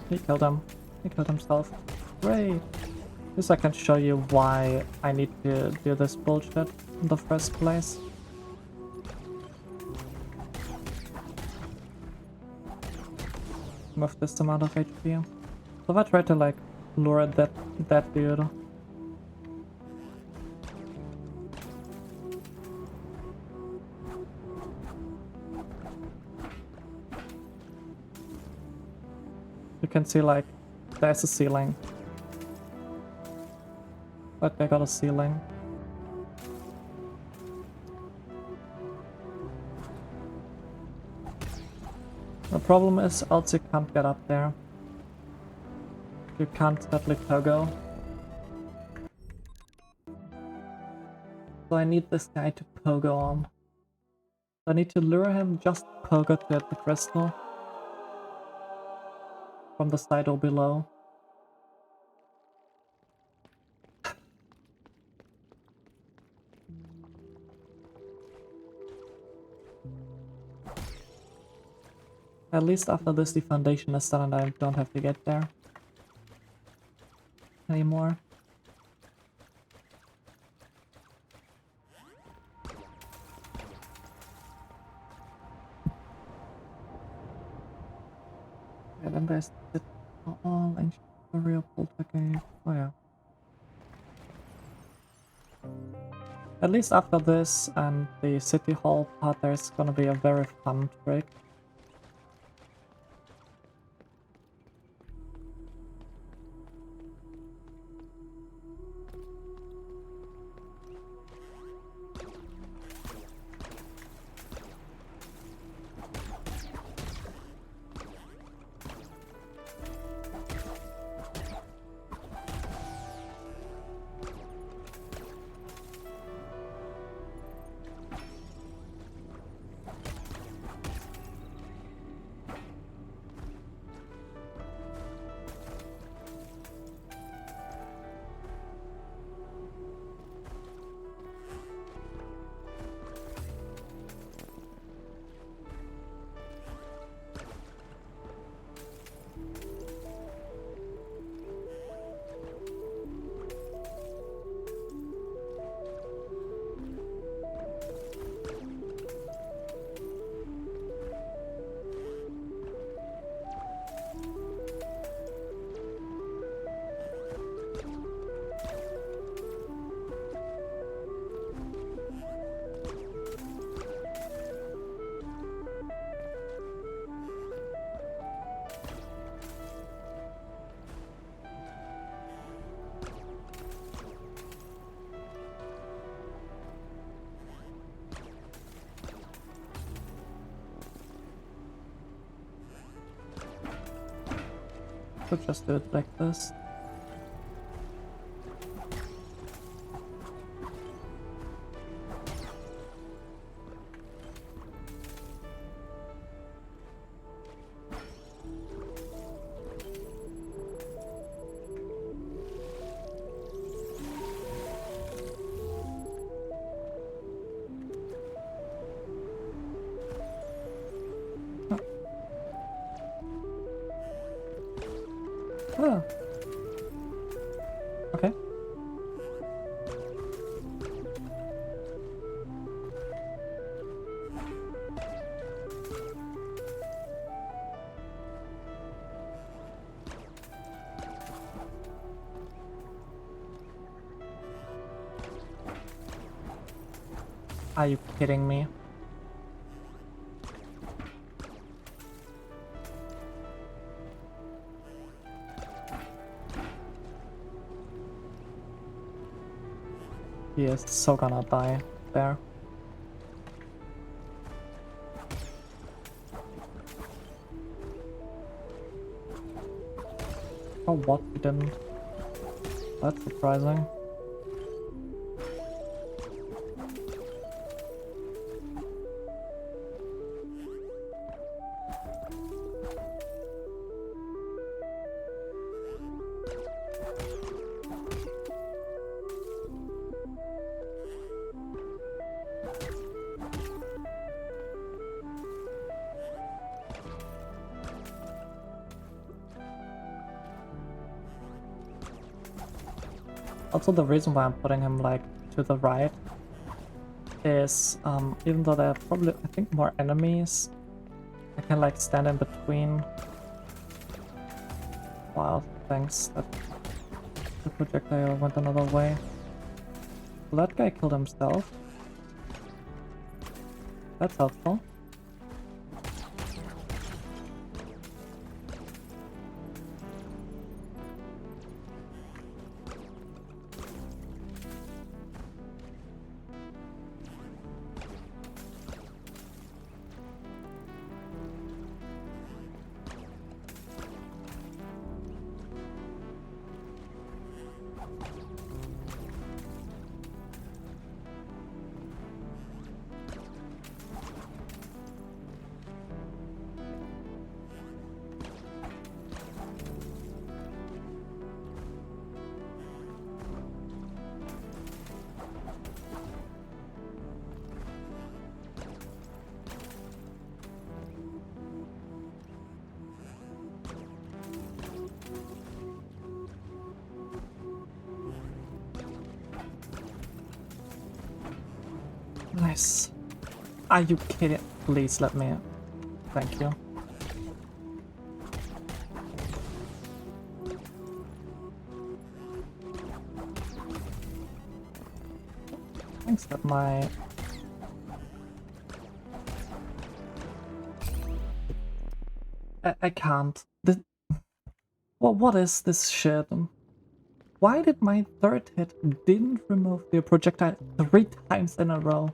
He killed him. He killed himself. Great. This I can show you why I need to do this bullshit in the first place. With this amount of HP. So if I try to like lure that dude. You can see like there's a ceiling. But I got a ceiling. The problem is else you can't get up there. You can't definitely pogo. So I need this guy to pogo on. I need to lure him just pogo to hit the crystal. From the side or below. At least after this the foundation is done and I don't have to get there anymore. area poltergeist. Oh yeah. At least after this and the city hall part, there's gonna be a very fun trick. Could just do it like this. Oh. Okay. Are you kidding me? He is so gonna die there. Oh, what? He didn't. That's surprising. Also, the reason why I'm putting him like to the right is even though there are probably, I think, more enemies, I can like stand in between. Wow, thanks that the projectile went another way. Well, that guy killed himself. That's helpful. Nice. Are you kidding? Please let me. Thank you. Thanks that my... I can't. Well, what is this shit? Why did my third hit didn't remove the projectile 3 times in a row?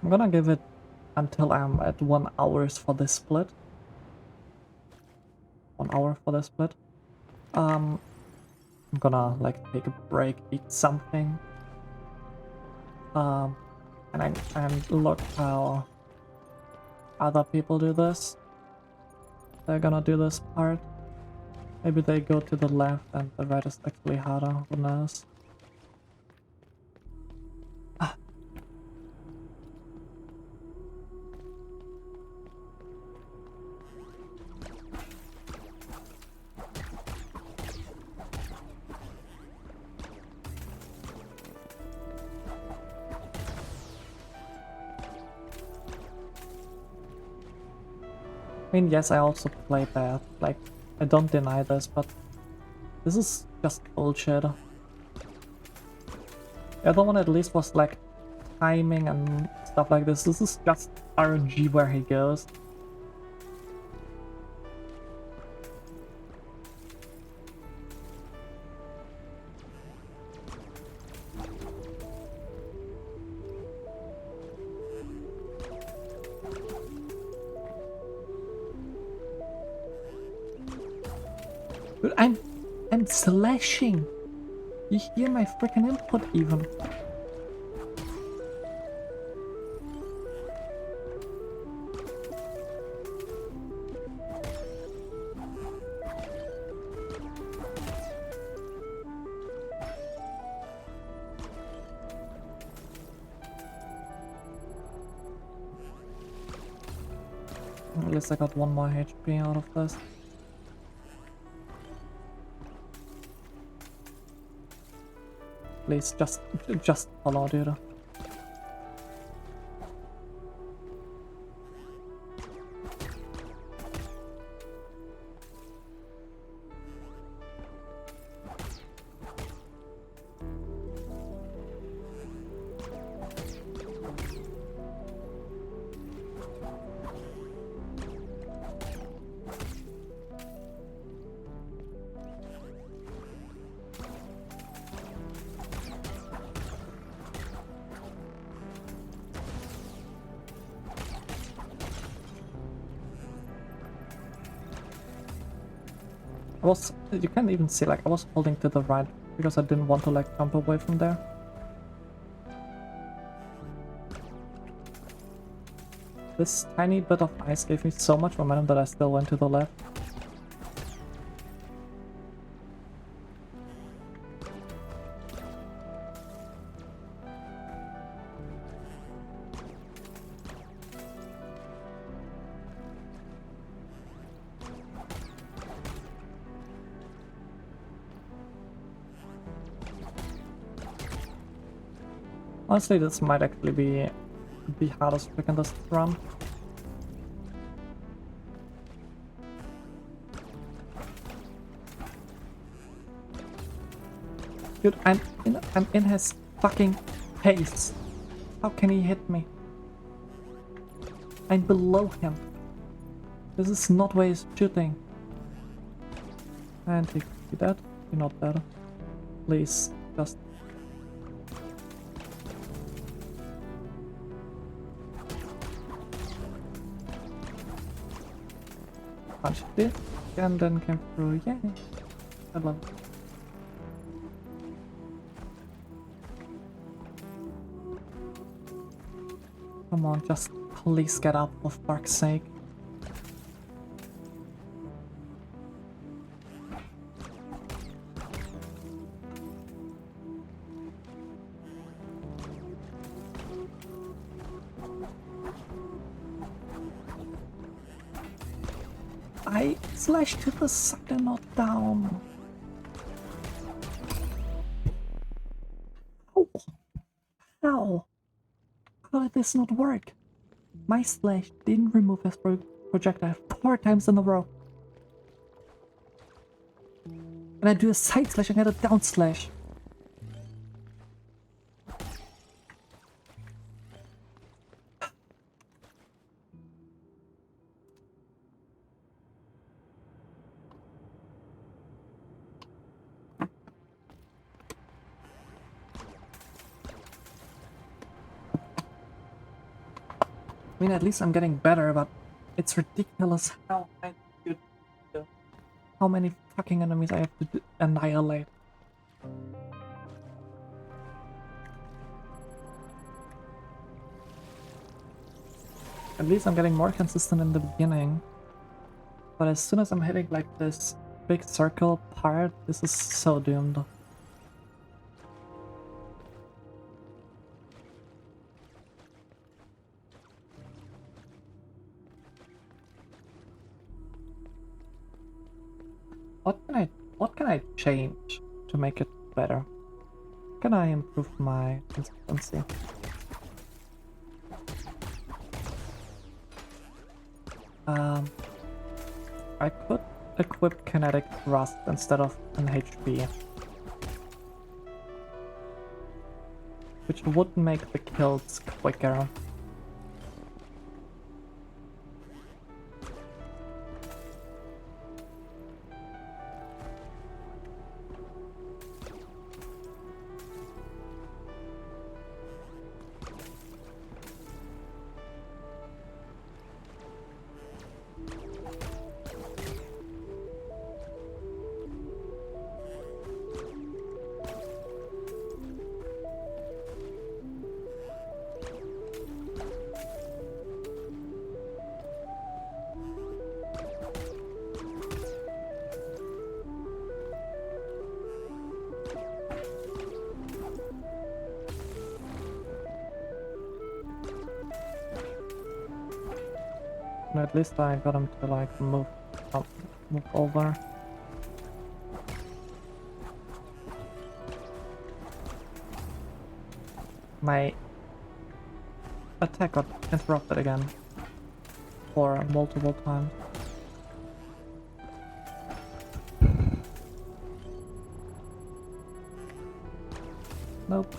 I'm gonna give it until I'm at 1 hour for this split. 1 hour for this split. I'm gonna like take a break, eat something. And look how other people do this. They're gonna do this part. Maybe they go to the left and the right is actually harder, who knows? Ah. I mean, yes, I also play bad. Like, I don't deny this, but this is just bullshit. The other one at least was like timing and stuff like this. This is just RNG where he goes. Dude, I'm slashing. You hear my freaking input even. At least I got 1 more HP out of this. Please, just follow, dude. You can even see, like, I was holding to the right because I didn't want to, like, jump away from there. This tiny bit of ice gave me so much momentum that I still went to the left. Honestly, this might actually be the hardest pick in this run. Dude, I'm in his fucking face. How can he hit me? I'm below him. This is not where he's shooting. And he could be dead. You're not dead. Please, just... punched it and then came through. Yeah, I love it. Come on, just please get up, for fuck's sake. I slashed to the side and not down. could this not work? My slash didn't remove his projectile 4 times in a row. And I do a side slash and get a down slash. I mean, at least I'm getting better, but it's ridiculous how many fucking enemies I have to annihilate. At least I'm getting more consistent in the beginning. But as soon as I'm hitting like this big circle part, this is so doomed. What can I change to make it better? Can I improve my consistency? I could equip kinetic thrust instead of an HP, which would make the kills quicker. And at least I got him to like move over. My attack got interrupted again for multiple times. Nope.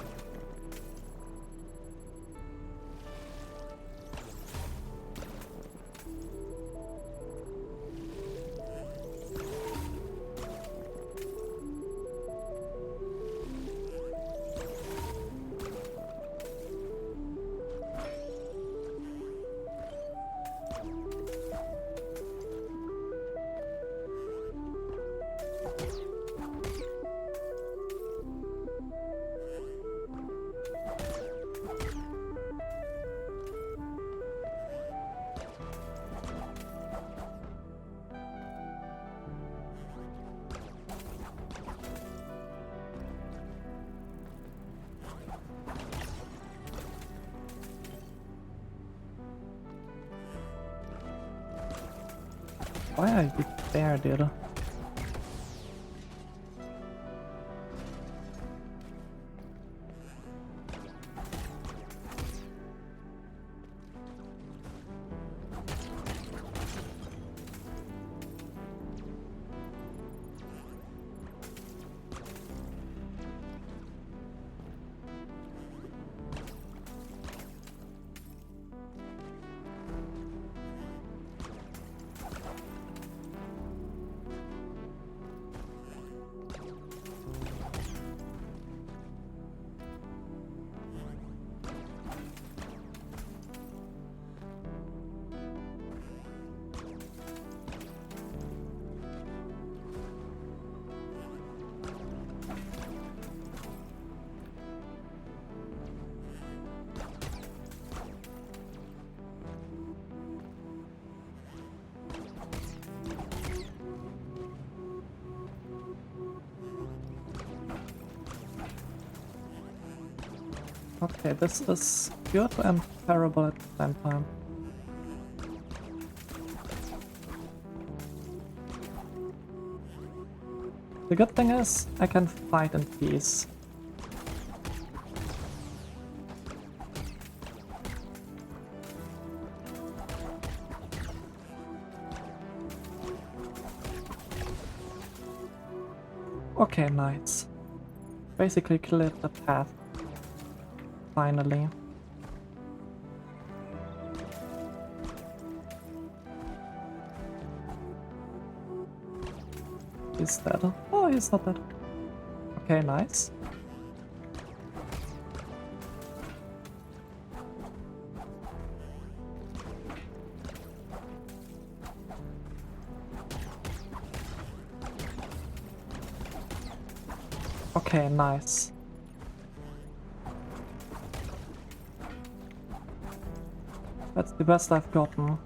Why are you there, dude? Okay, this is good and terrible at the same time. The good thing is, I can fight in peace. Okay, nice. Basically cleared the path. Finally. He's dead. Oh, he's not dead. Okay, nice. Okay, nice. That's the best I've gotten.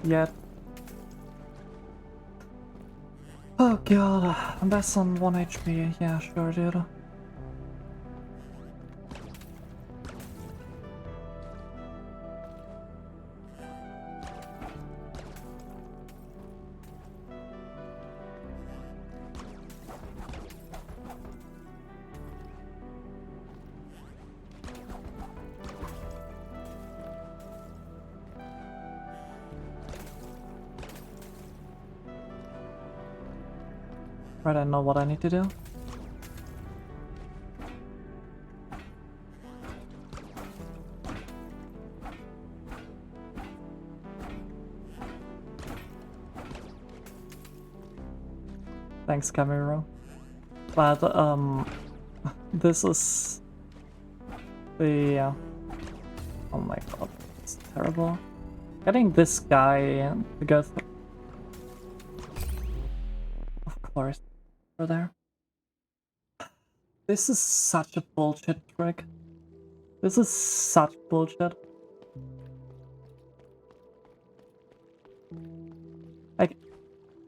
Yet. Oh god, and that's on 1 HP. Yeah, sure, dude. Right, I know what I need to do. Thanks, Camero. But, this is the... oh my god, it's terrible. Getting this guy to go through... Of course, over there. This is such a bullshit trick. This is such bullshit. Like,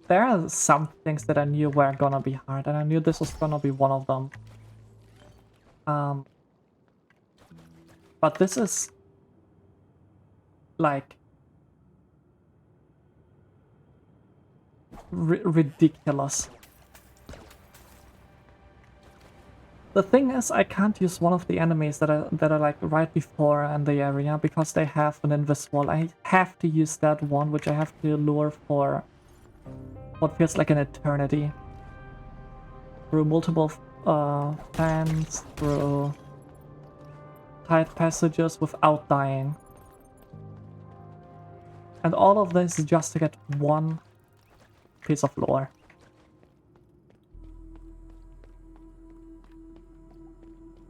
there are some things that I knew were gonna be hard, and I knew this was gonna be one of them. But this is... like... ridiculous. The thing is, I can't use one of the enemies that are like right before in the area because they have an invisible. I have to use that one, which I have to lure for what feels like an eternity. Through multiple fans, through tight passages without dying. And all of this is just to get one piece of lore.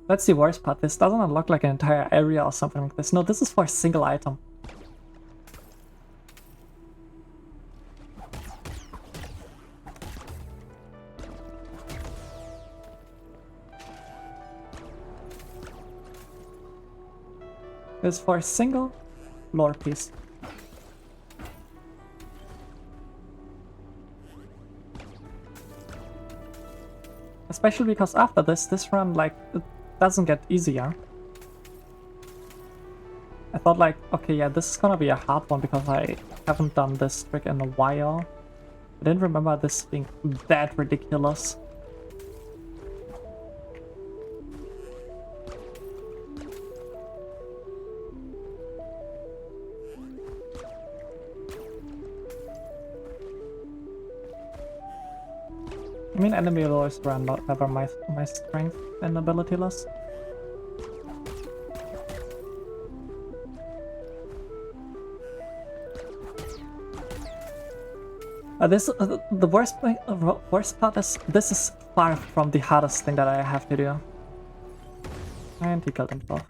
That's the worst part. This doesn't unlock like an entire area or something like this. No, this is for a single item. It's for a single lore piece. Especially because after this run, like, it doesn't get easier. I thought like, okay, yeah, this is gonna be a hard one because I haven't done this trick in a while. I didn't remember this being that ridiculous. I mean, enemy lures were never my strength in Abilityless. The worst part is this is far from the hardest thing that I have to do. And he killed himself.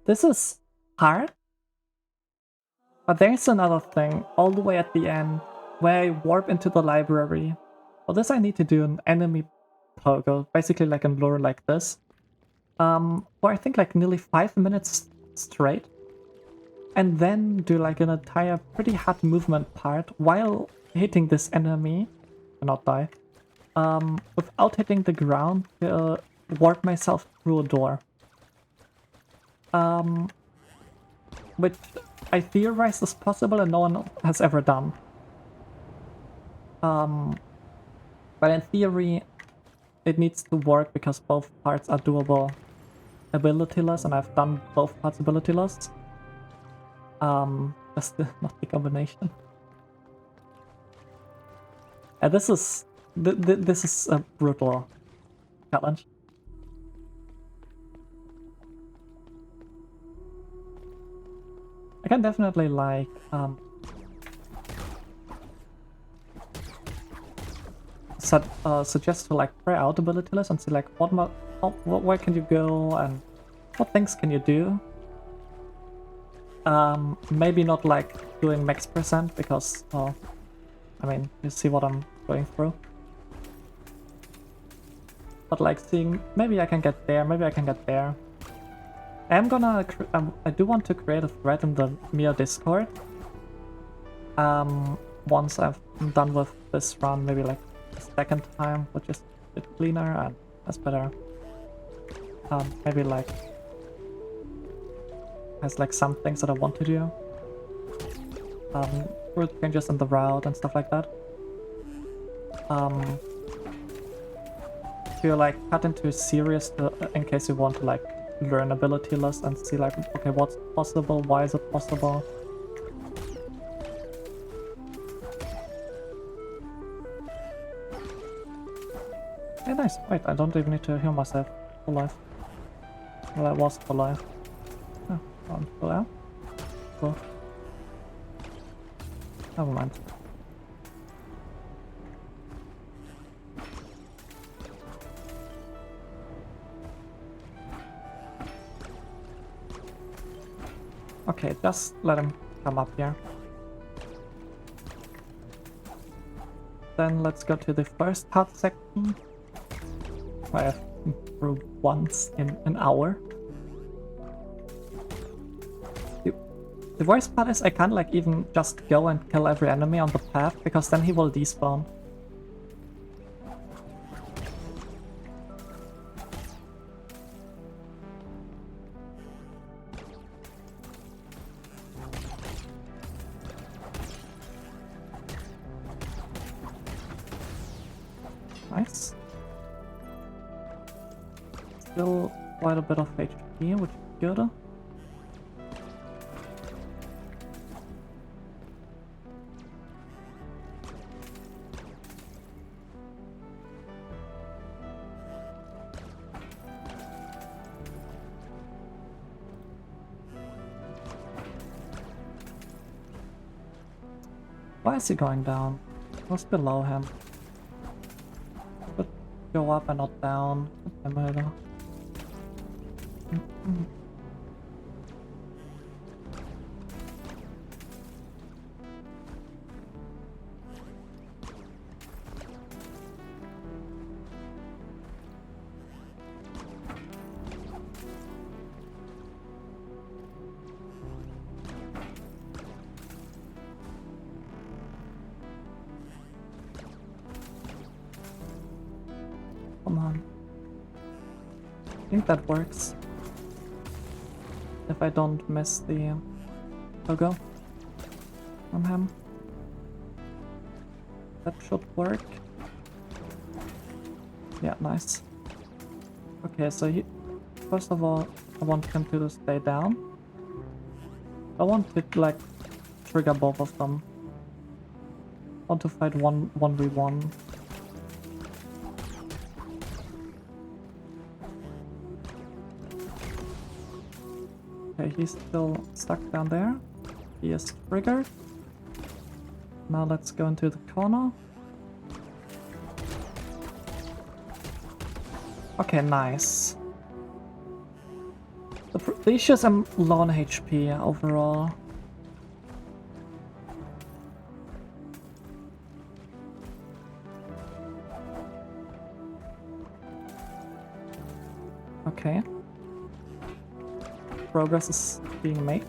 This is hard, but there's another thing all the way at the end where I warp into the library. For this I need to do an enemy toggle, basically like a lure like this. For I think like nearly 5 minutes straight. And then do like an entire pretty hard movement part while hitting this enemy, and not die, without hitting the ground, warp myself through a door. Which I theorize is possible and no one has ever done. But in theory, it needs to work because both parts are doable abilityless, and I've done both parts abilityless. That's not the combination. And this is this is a brutal challenge. I can definitely like suggest to like try out Abilityless and see like where can you go and what things can you do. Maybe not like doing max percent because I mean you see what I'm going through. But like seeing maybe I can get there, maybe I can get there. I'm gonna I do want to create a thread in the MIO Discord. Once I've done with this run, maybe like a second time, which is a bit cleaner and that's better. Maybe like has like some things that I want to do. Route changes in the route and stuff like that. To like cut into a series to, in case you want to like learn Abilityless and see like, okay, what's possible, why is it possible? Hey, nice. Wait, I don't even need to heal myself for life. Well, I was for life. Oh, I'm still out. Cool. Never mind. Okay, just let him come up here. Then let's go to the first hut section. I have improved once in an hour. The worst part is I can't like even just go and kill every enemy on the path because then he will despawn. Nice. Still quite a bit of HP, which is good. Why is he going down? What's below him? Could go up and not down. Come on. I think that works. If I don't miss the logo on him. That should work. Yeah, nice. Okay, so first of all, I want him to stay down. I want to like trigger both of them. I want to fight 1v1. Okay, he's still stuck down there. He is triggered. Now let's go into the corner. Okay, nice. The issue is I'm low on HP overall. Okay. Progress is being made.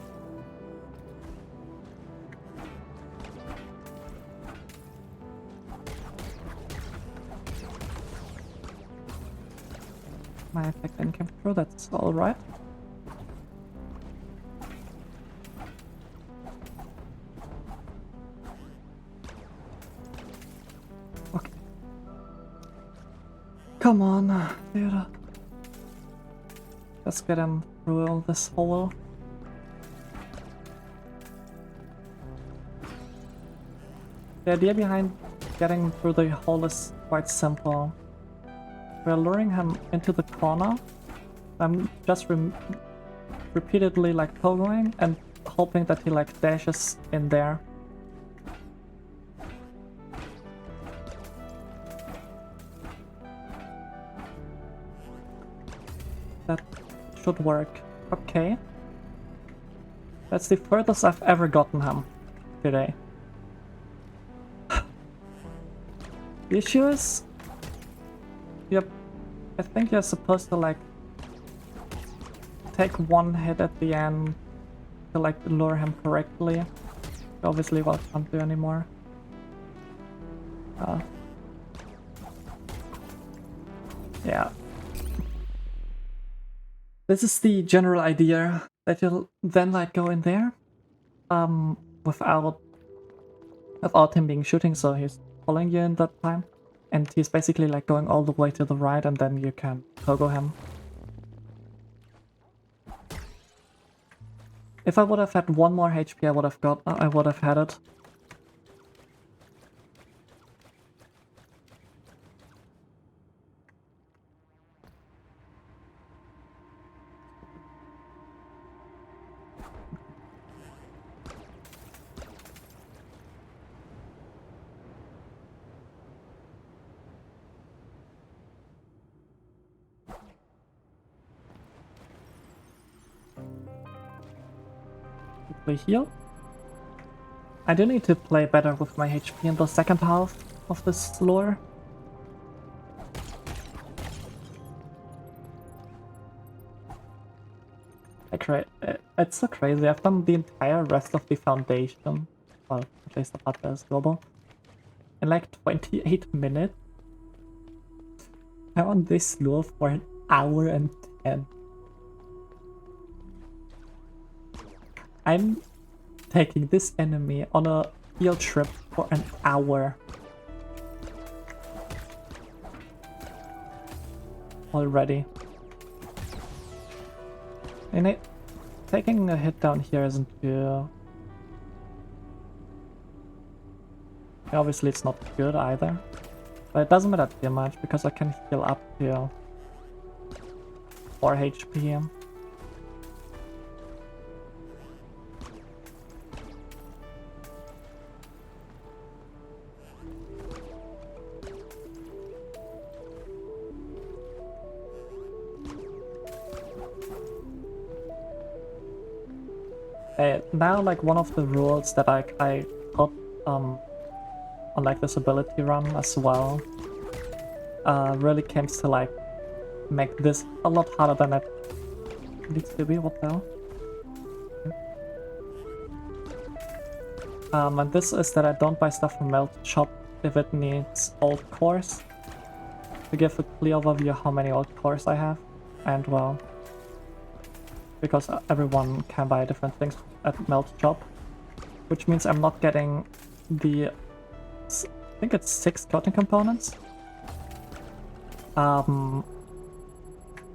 My effect didn't come through, that's alright. Okay. Come on, dude. Let's get him through all this hole. The idea behind getting through the hole is quite simple. We're luring him into the corner. I'm just repeatedly like pogoing and hoping that he like dashes in there. That should work. Okay. That's the furthest I've ever gotten him today. The issue is, yep, I think you're supposed to like take one hit at the end to like lure him correctly. Obviously, what I can't do anymore. Yeah. This is the general idea, that you'll then like go in there, without him being shooting, so he's following you in that time, and he's basically like going all the way to the right, and then you can pogo him. If I would have had one more HP, I would have had it. Quickly heal. I do need to play better with my HP in the second half of this lore. It's so crazy. I've done the entire rest of the foundation, well, at least the part that is global, in like 28 minutes. I'm on this lure for an hour and 10. I'm taking this enemy on a field trip for an hour. Already. And taking a hit down here isn't too... Obviously it's not good either. But it doesn't matter too much because I can heal up to 4 HP. Now, like, one of the rules that I put on like this ability run as well really came to like make this a lot harder than it needs to be. What the hell? And this is that I don't buy stuff from Melt Shop if it needs old cores. To give a clear overview how many old cores I have, and well, because everyone can buy different things at Melt Shop, which means I'm not getting the, I think it's 6 coating components,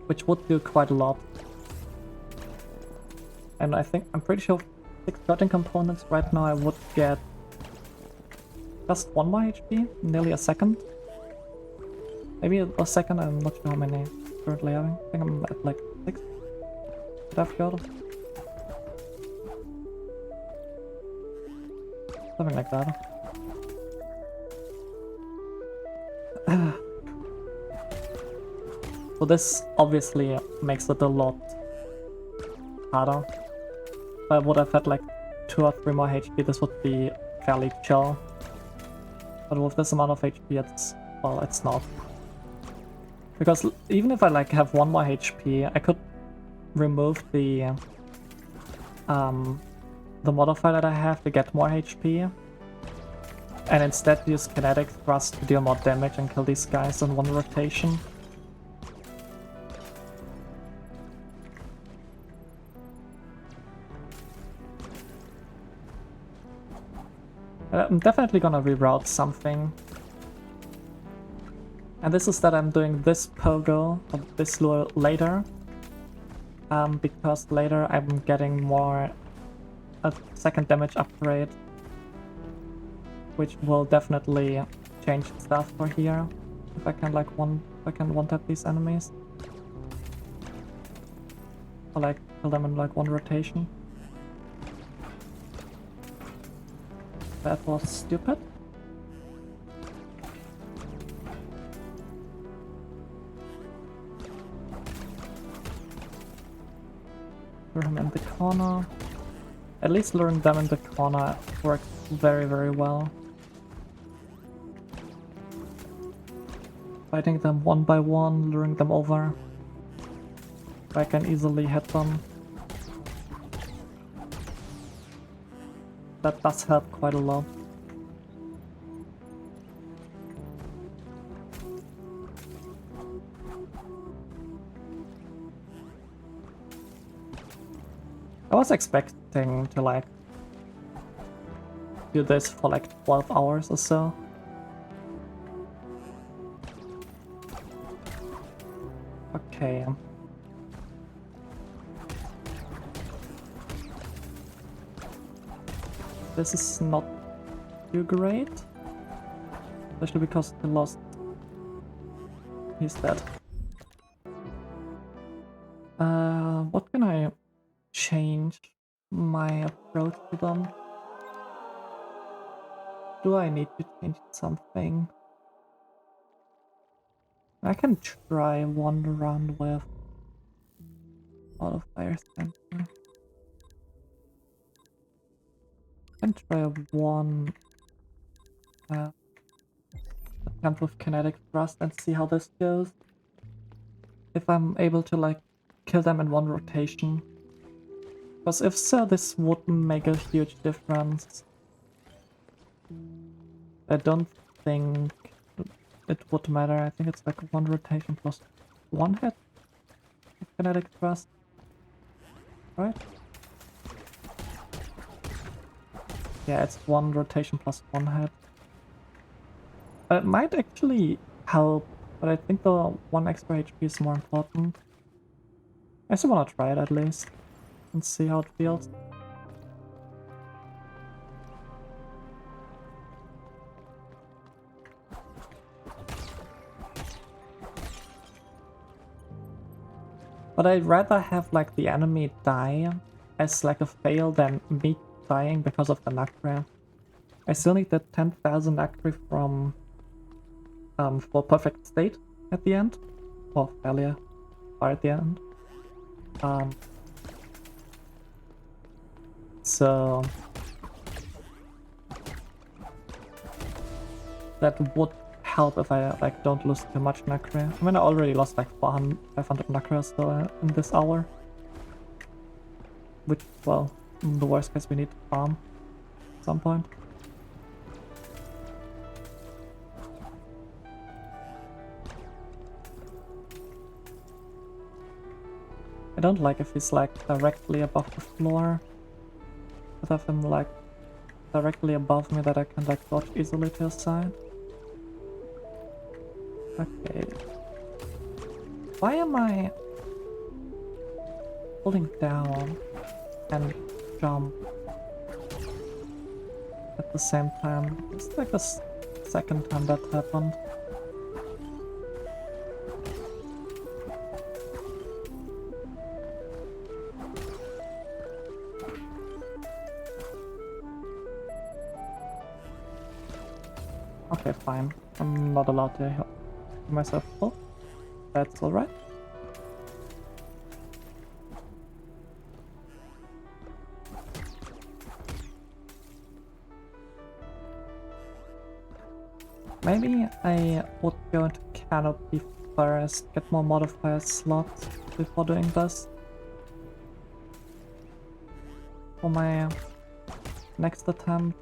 which would do quite a lot. And I'm pretty sure 6 coating components right now I would get just 1 more HP, nearly a second. Maybe a second, I'm not sure how many I'm currently having. I think I'm at like 6 that I've got. Something like that. So this obviously makes it a lot harder. If I would have had like 2 or 3 more HP, this would be fairly chill. But with this amount of HP, well, it's not. Because even if I like have 1 more HP, I could remove the modifier that I have to get more HP, and instead use kinetic thrust to deal more damage and kill these guys in 1 rotation. I'm definitely gonna reroute something. And this is that I'm doing this pogo of this lure later. Because later I'm getting more a second damage upgrade, which will definitely change stuff for here. If I can like one-tap these enemies. Or like kill them in like one rotation. That was stupid. Lure him in the corner. At least luring them in the corner works very, very well. Fighting them one by one, luring them over. I can easily hit them. That does help quite a lot. I was expecting to like do this for like 12 hours or so. Okay. This is not too great. Especially because he lost. He's dead. What can I change my approach to them? Do I need to change something? I can try one round with auto fire center. I can try one attempt with kinetic thrust and see how this goes. If I'm able to like kill them in one rotation. Because if so, this would make a huge difference. I don't think it would matter. I think it's like one rotation plus one hit with kinetic thrust. Right? Yeah, it's one rotation plus one hit. It might actually help, but I think the one extra HP is more important. I still wanna try it at least and see how it feels. But I'd rather have like the enemy die as like a fail than me dying because of the Nacre. I still need the 10,000 Nacre from for perfect state at the end, or failure far at the end. So that would help if I like don't lose too much Nacre. I mean, I already lost like 500 Nacre still in this hour. Which, well, in the worst case we need to farm at some point. I don't like if he's like directly above the floor. But have him like directly above me that I can like dodge easily to his side. Okay. Why am I holding down and jump at the same time? It's like the second time that happened. Okay, fine. I'm not allowed to heal myself full. That's alright. Maybe I would go into Canopy first, get more modifier slots before doing this. For my next attempt.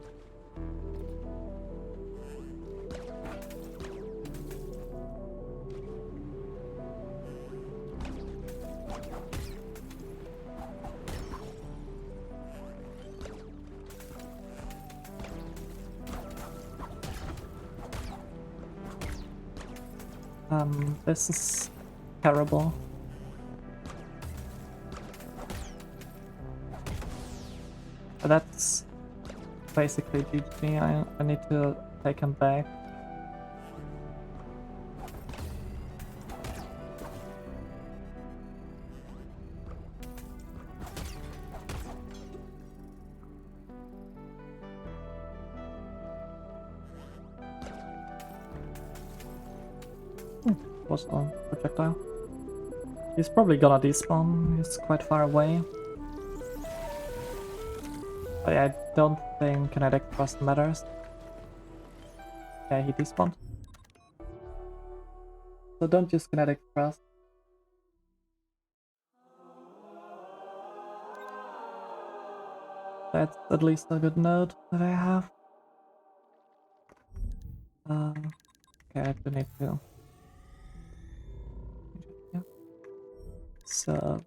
This is terrible. That's basically GG. I need to take him back. Was on projectile. He's probably gonna despawn, he's quite far away. But I don't think kinetic thrust matters. Yeah, he despawned. So don't use kinetic thrust. That's at least a good note that I have. Okay, I do need to. Yeah. So.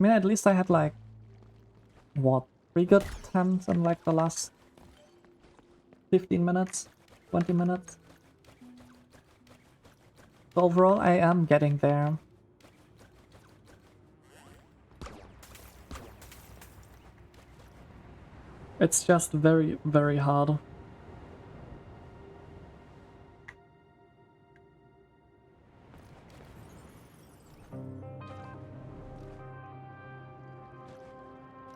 I mean, at least I had like, what, 3 good attempts in like the last 15 minutes, 20 minutes. So overall, I am getting there. It's just very, very hard.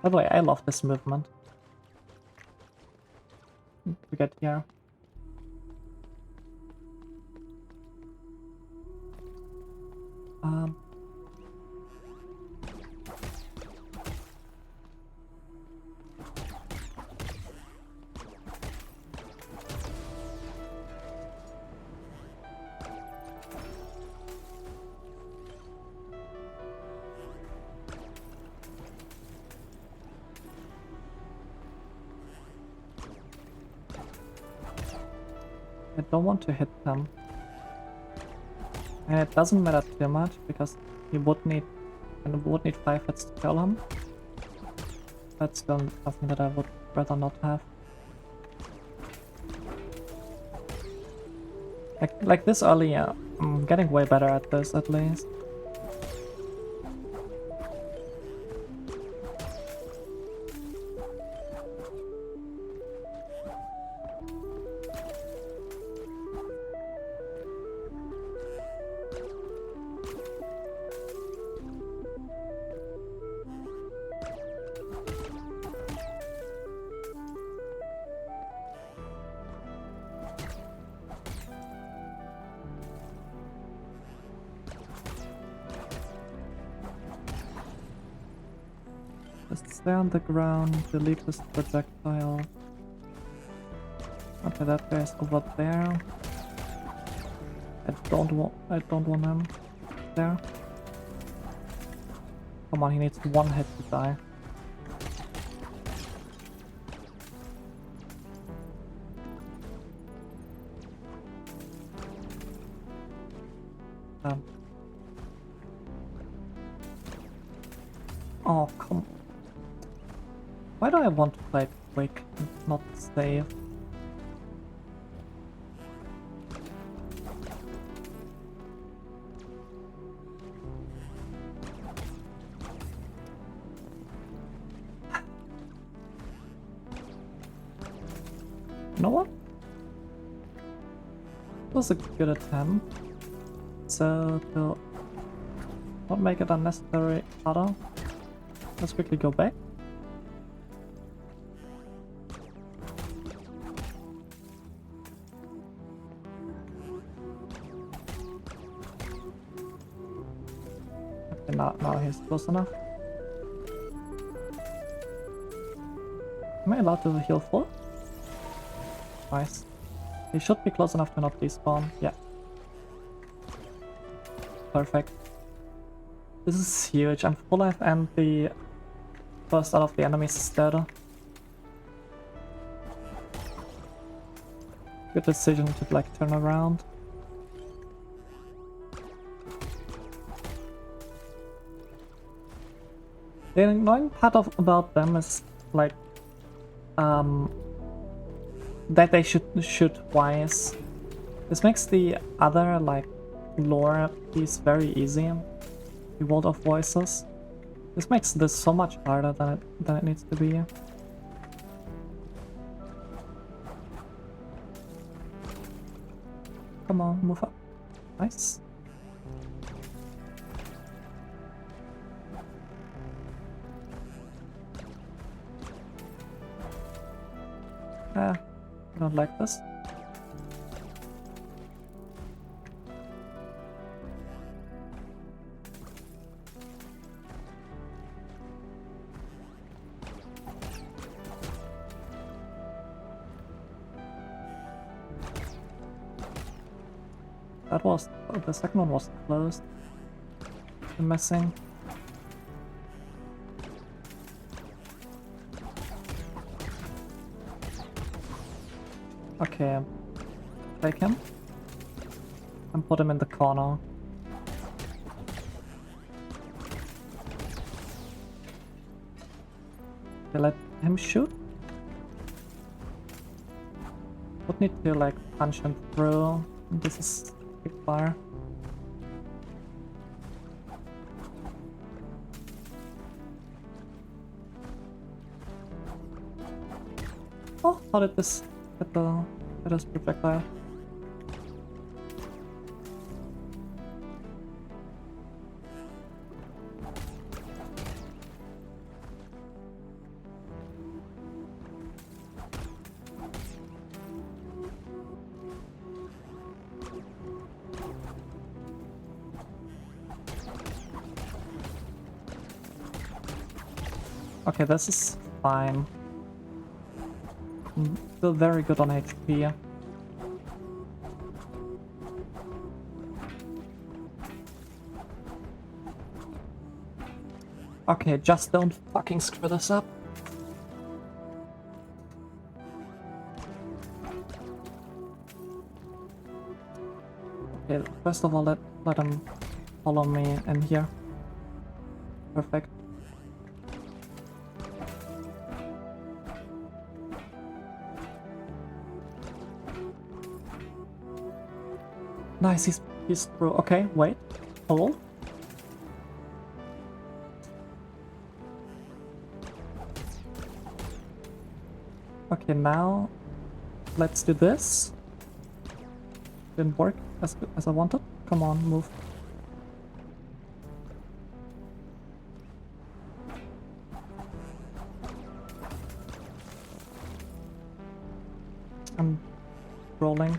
By the way, I love this movement. To get here. Um, I don't want to hit them. And it doesn't matter too much because he would need 5 hits to kill him. That's still something that I would rather not have. Like this early, I'm getting way better at this at least. Just stay on the ground, delete this projectile. Okay, that guy's over there. I don't want him there. Come on, he needs 1 hit to die. Oh, come. Why do I want to play quick and not save? You know what? It was a good attempt. So to not make it unnecessary harder, let's quickly go back. Okay, now he's close enough. Am I allowed to heal full? Nice. He should be close enough to not despawn. Yeah. Perfect. This is huge. I'm full life and the first out of the enemies is dead. Good decision to like turn around. The annoying part about them is like that they should shoot twice. This makes the other like lore piece very easy. The World of Voices. This makes this so much harder than it needs to be. Come on, move up. Nice. I don't like this. That was... the second one was closed. I'm missing. Okay, take him and put him in the corner. Okay, let him shoot. Would need to like punch him through. This is big fire. Oh, how did this get his projectile? Okay, this is fine. I'm still very good on HP. Okay, just don't fucking screw this up. Okay, first of all, let him follow me in here. Perfect. Nice, he's through. Okay, wait. Hold. Okay, now let's do this. Didn't work as I wanted. Come on, move. I'm rolling.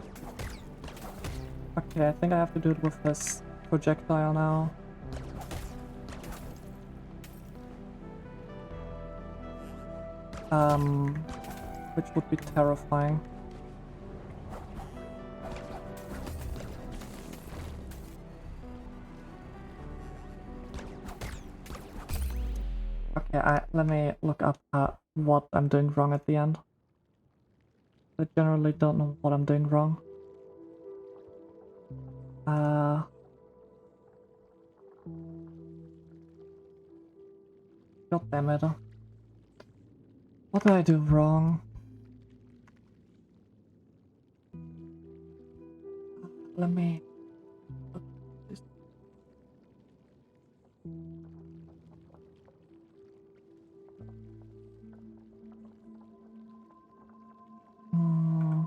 Okay, I think I have to do it with this projectile now. Which would be terrifying. Okay, let me look up what I'm doing wrong at the end. I generally don't know what I'm doing wrong. God damn it. What did I do wrong? Let me... Hmm.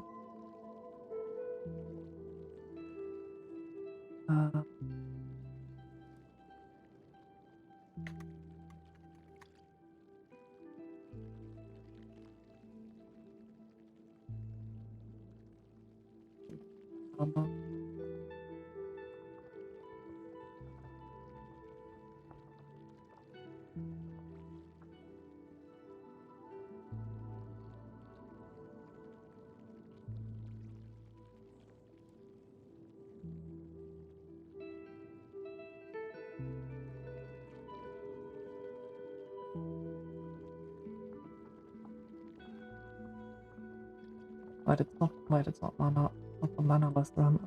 Wait, it's not mana, not the mana-less run.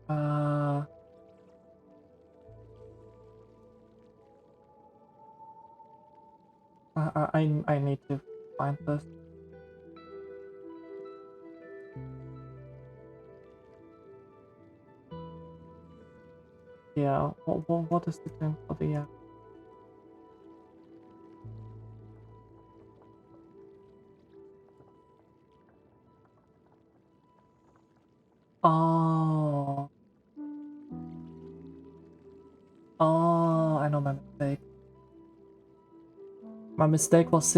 Uh, I need to find this. Yeah, what is the thing for the... Oh. My mistake was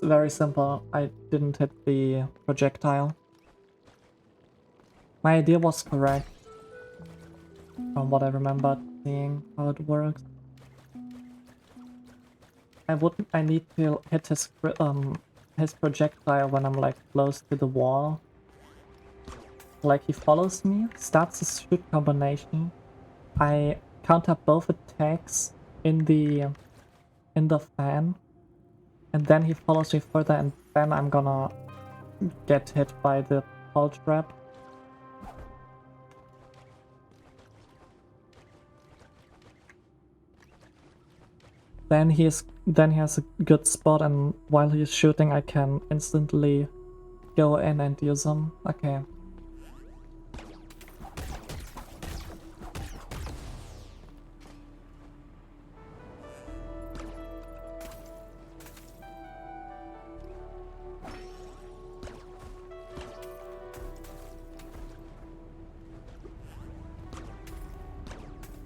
very simple. I didn't hit the projectile. My idea was correct from what I remembered seeing how it works. I need to hit his projectile when I'm like close to the wall. Like he follows me, starts a shoot combination. I counter both attacks in the fan, and then he follows me further, and then I'm gonna get hit by the pole trap. Then he has a good spot, and while he's shooting, I can instantly go in and use him. Okay.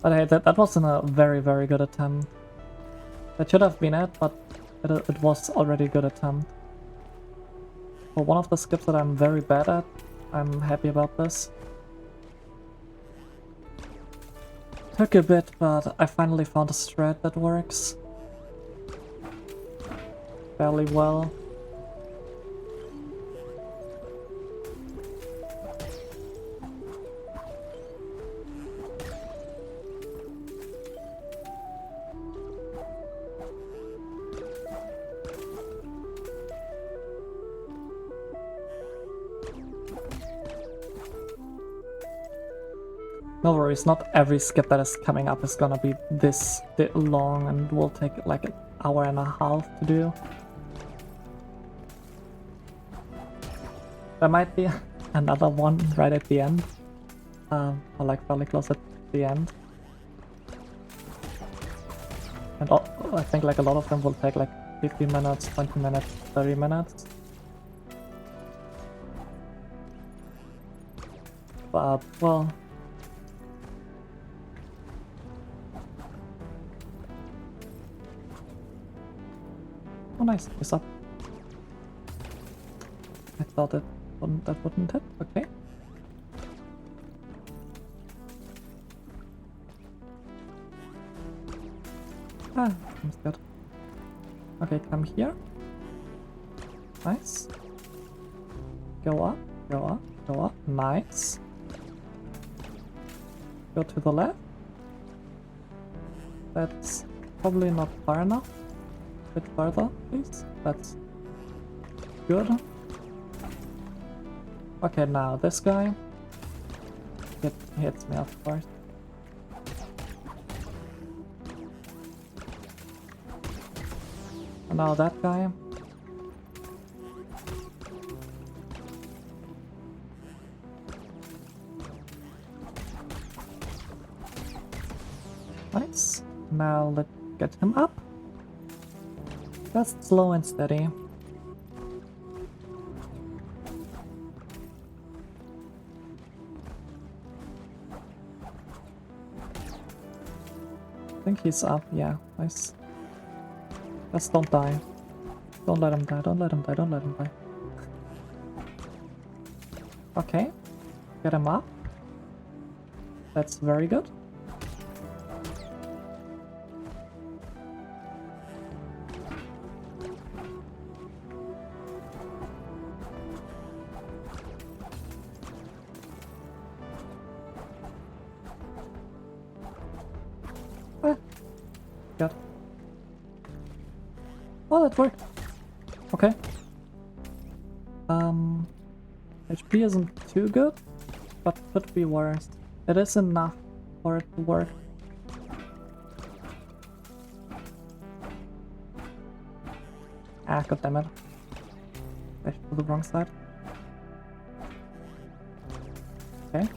But hey, that wasn't a very, very good attempt. That should have been it, but it was already a good attempt. For one of the skips that I'm very bad at, I'm happy about this. Took a bit, but I finally found a strat that works fairly well. No worries, not every skip that is coming up is gonna be this long and will take like an hour and a half to do. There might be another one right at the end, or like fairly close at the end. And I think like a lot of them will take like 15 minutes, 20 minutes, 30 minutes. But, well... Oh nice, it's up. I thought that wouldn't hit, okay. Ah, I'm scared. Okay, come here. Nice. Go up, go up, go up. Nice. Go to the left. That's probably not far enough. A bit further, please. That's good. Okay, now this guy. It hits me, of course. And now that guy. Nice. Now let's get him up. Just slow and steady. I think he's up, yeah, nice. Just don't die. Don't let him die, don't let him die, don't let him die. Okay, get him up. That's very good. God. Oh, that worked. Okay. HP isn't too good, but could be worse. It is enough for it to work. Ah, goddammit. I to the wrong side. Okay.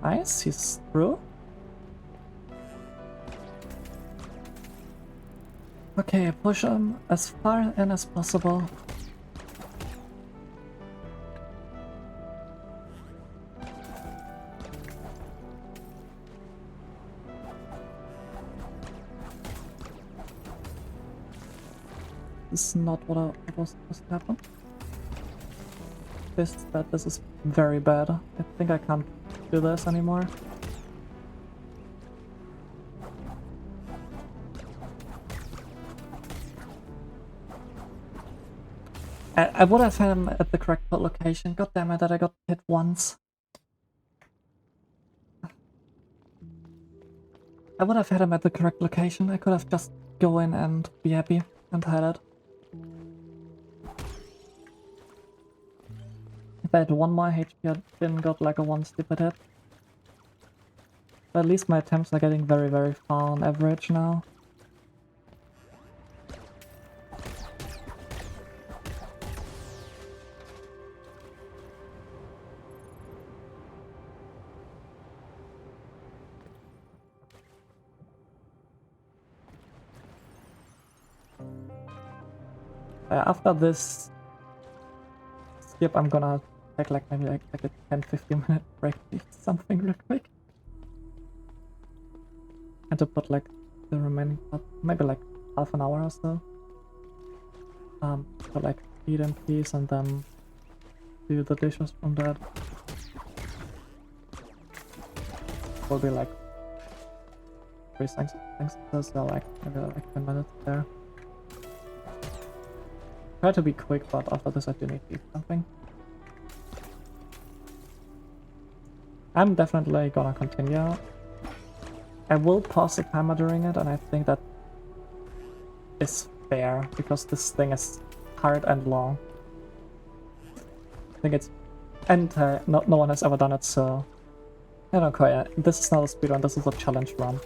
Nice, he's through. Okay, push him as far in as possible. is not what was supposed to happen. This is very bad. I think I can't do this anymore. I would have had him at the correct location. God damn it, that I got hit once. I would have had him at the correct location. I could have just go in and be happy and had it. If I had one more HP, I didn't got like a one stupid hit. But at least my attempts are getting very, very far on average now. After this skip, I'm gonna take like maybe like a 10-15 minute break to eat something real quick. And to put like the remaining part, maybe like half an hour or so. To like eat in peace and then do the dishes from that. Will be like 3 seconds, so like maybe like 10 minutes there. Try to be quick, but after this I do need to eat something. I'm definitely gonna continue. I will pause the timer during it, and I think that is fair, because this thing is hard and long. I think it's... and no one has ever done it, so... I don't care. This is not a speedrun, this is a challenge run.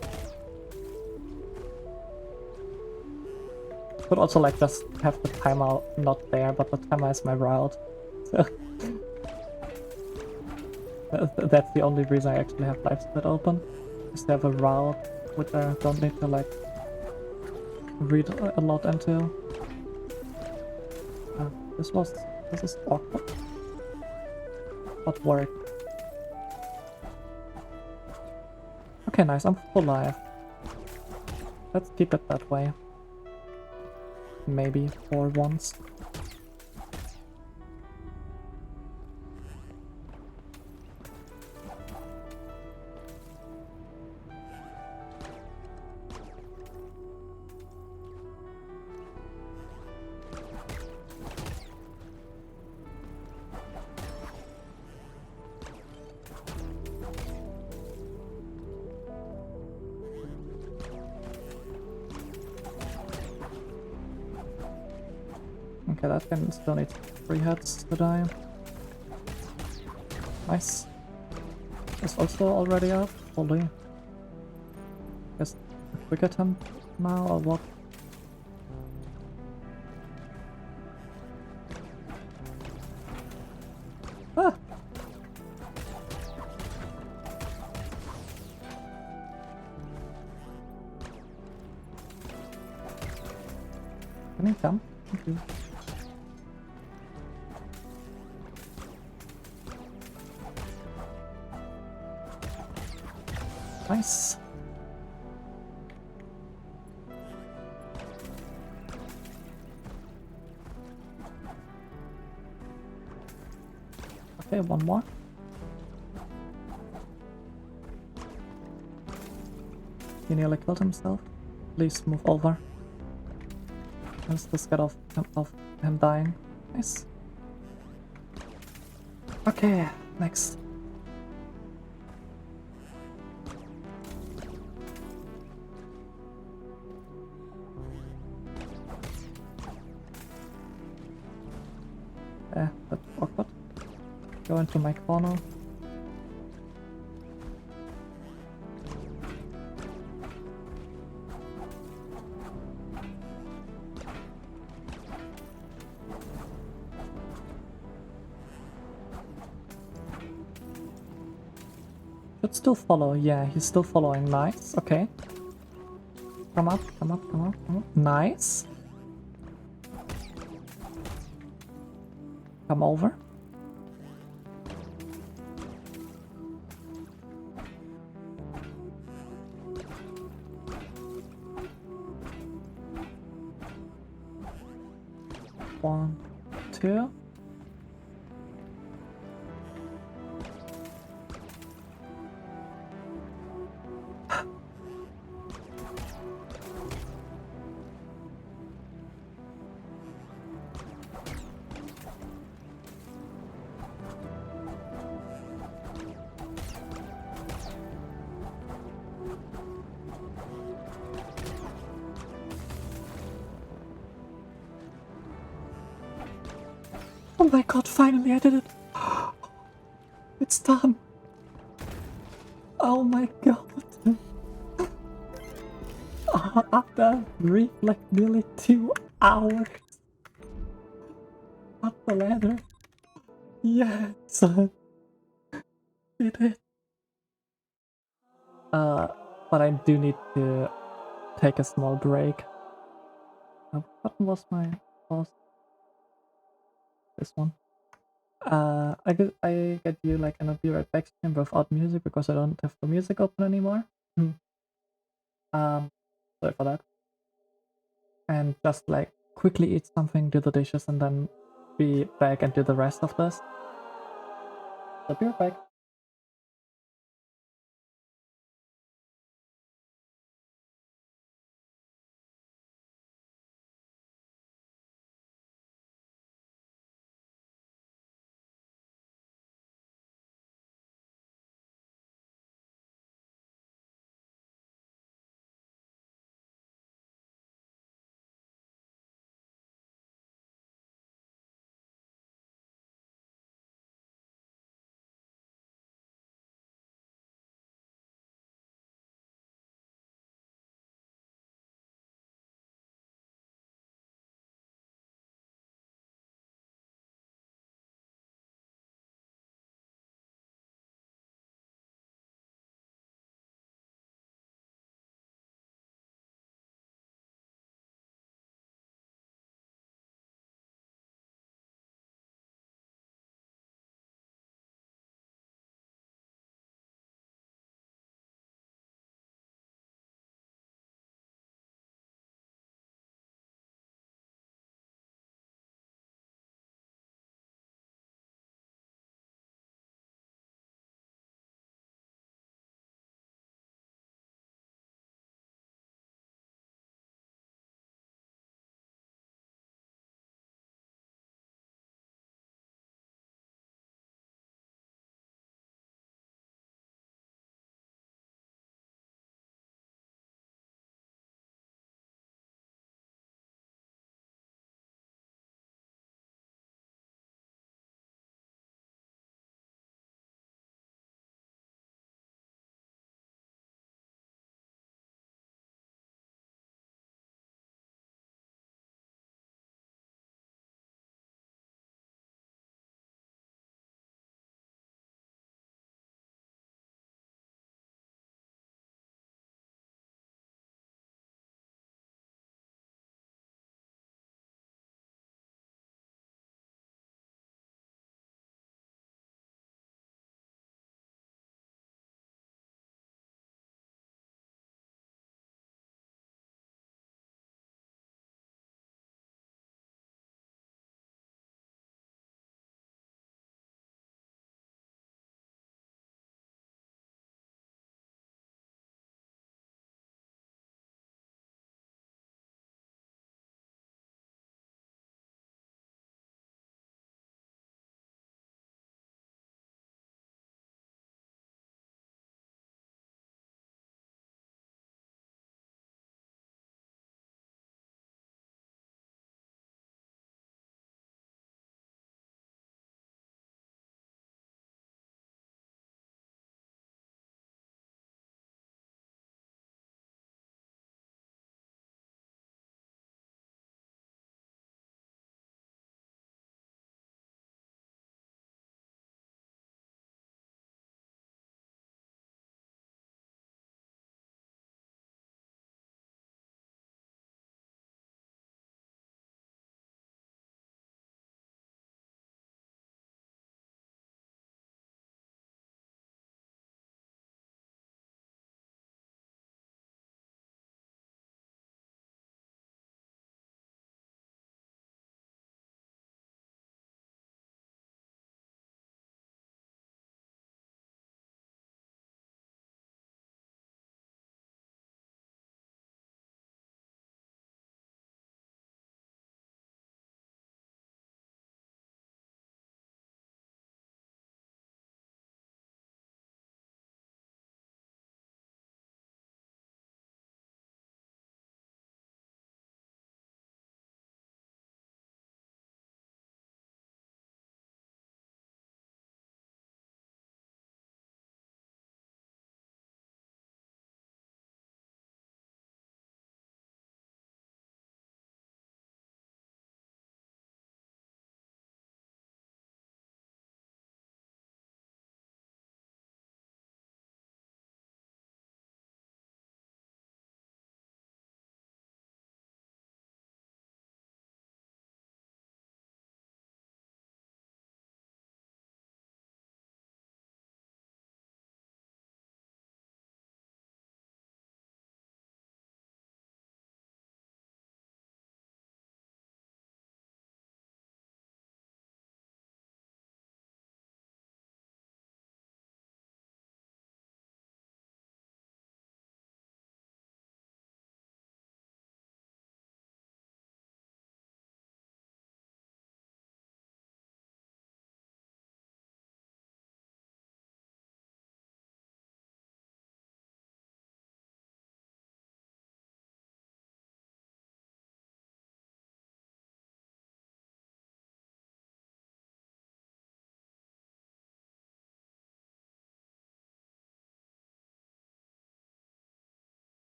Could also like just have the timer not there, but the timer is my route. So that's the only reason I actually have live split open. Is to have a route which I don't need to like read a lot into. This is awkward. But worked. Okay, nice, I'm full life. Let's keep it that way. Maybe for once. Okay, that can still need 3 hits to die. Nice. It's also already up. Holy. Guess a quick attempt now or what? Ah! Can he come? Thank you. Nice. Okay, one more. He nearly killed himself. Please move over. Just scared of him dying. Nice. Okay, next. That's awkward. Go into my corner. Should still follow, yeah, he's still following. Nice, okay. Come up, come up, come up, come up. Nice. Come over. 1, 2. Oh my god, finally I did it! It's done! Oh my god! After like nearly 2 hours! Up the ladder! Yes! I did it! But I do need to take a small break. What button was my boss? This one. I get you like an I'll be right back stream without music because I don't have the music open anymore. Sorry for that. And just like quickly eat something, do the dishes, and then be back and do the rest of this. So be right back.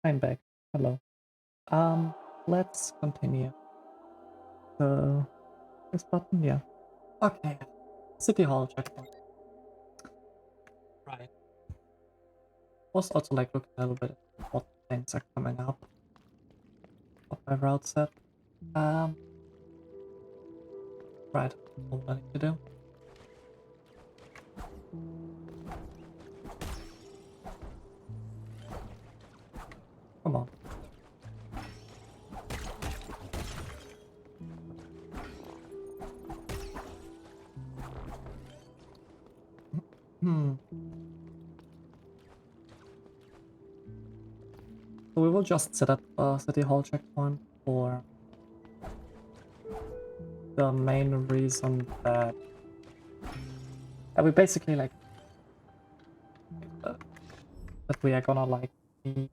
I'm back. Hello. Let's continue. So, this button, yeah. Okay. City Hall checkpoint. Right. Was also like looking a little bit at what things are coming up. What my route said. Right. What I need to do. Come on. So we will just set up a City Hall checkpoint for the main reason that we basically like that we are gonna like be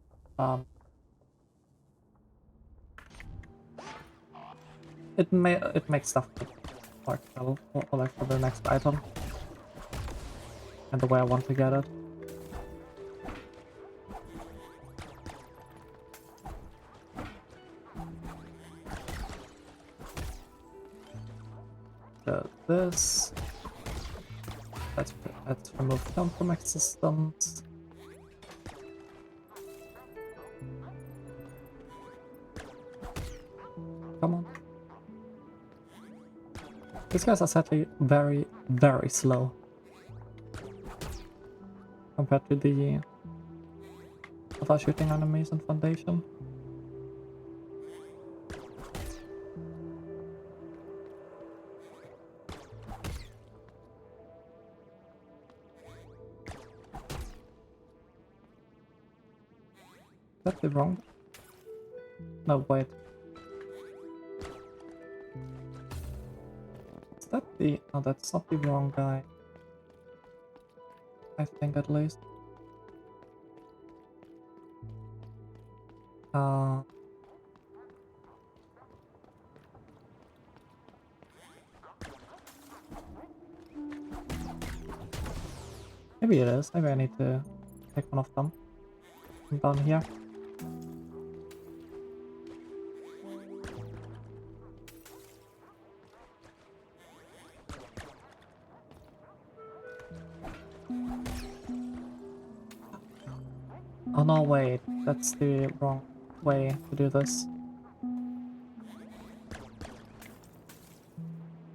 it makes stuff more travel or like for the next item and the way I want to get it. This. Let's remove them from existence. Come on. These guys are sadly very, very slow compared to the other shooting enemies in Foundation. Is that the wrong? No, wait. Is that the... No, that's not the wrong guy. I think at least. Maybe it is. Maybe I need to take one of them from down here. Oh no, wait. That's the wrong way to do this.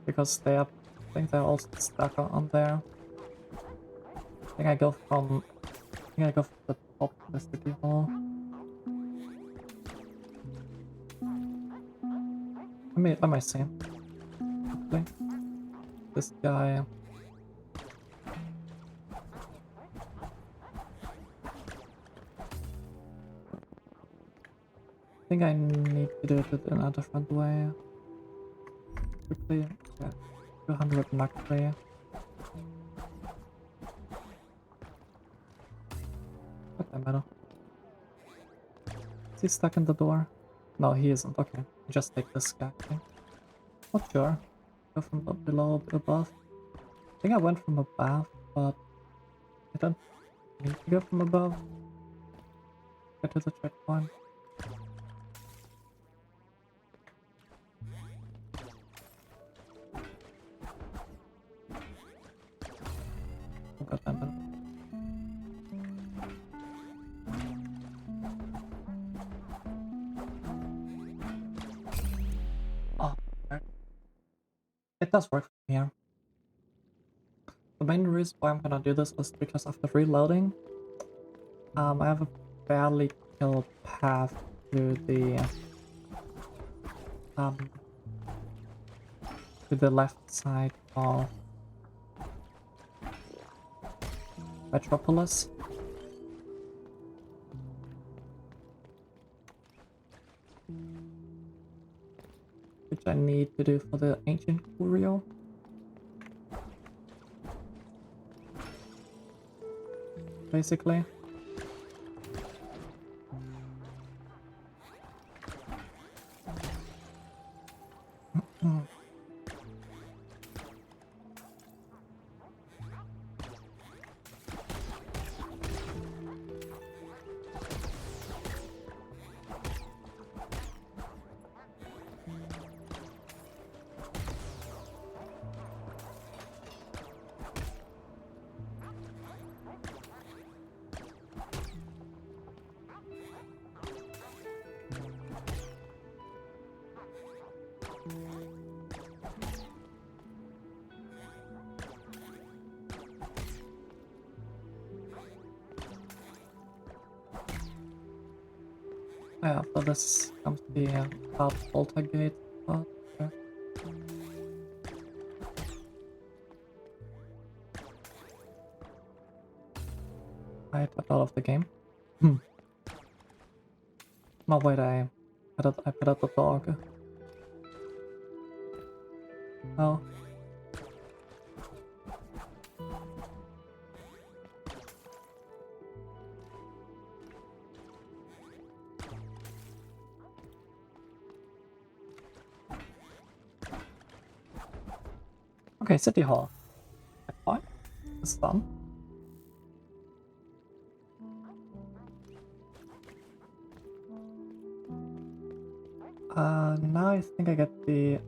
Because they are... I think they're also stuck on there. I think I go from the top of the City Hall. Let me see. Okay. This guy. I think I need to do it in a different way. Quickly. Yeah. 200 Macri. What the matter? Is he stuck in the door? No, he isn't. Okay. Just take this guy. Okay. Not sure. Go from below, above. I think I went from above, but I don't need to go from above. Get to the checkpoint. Oh, God damn it. Oh, it does work from here. The main reason why I'm gonna do this is because after reloading, I have a barely killed path to the left side of Metropolis. Which I need to do for the ancient curio. Basically. Yeah, after this comes the Dark Poltergate part. Okay. I got out of the game. No, wait, I petted the dog. Oh. Okay, City Hall. Fine. It's done. Now I think I get the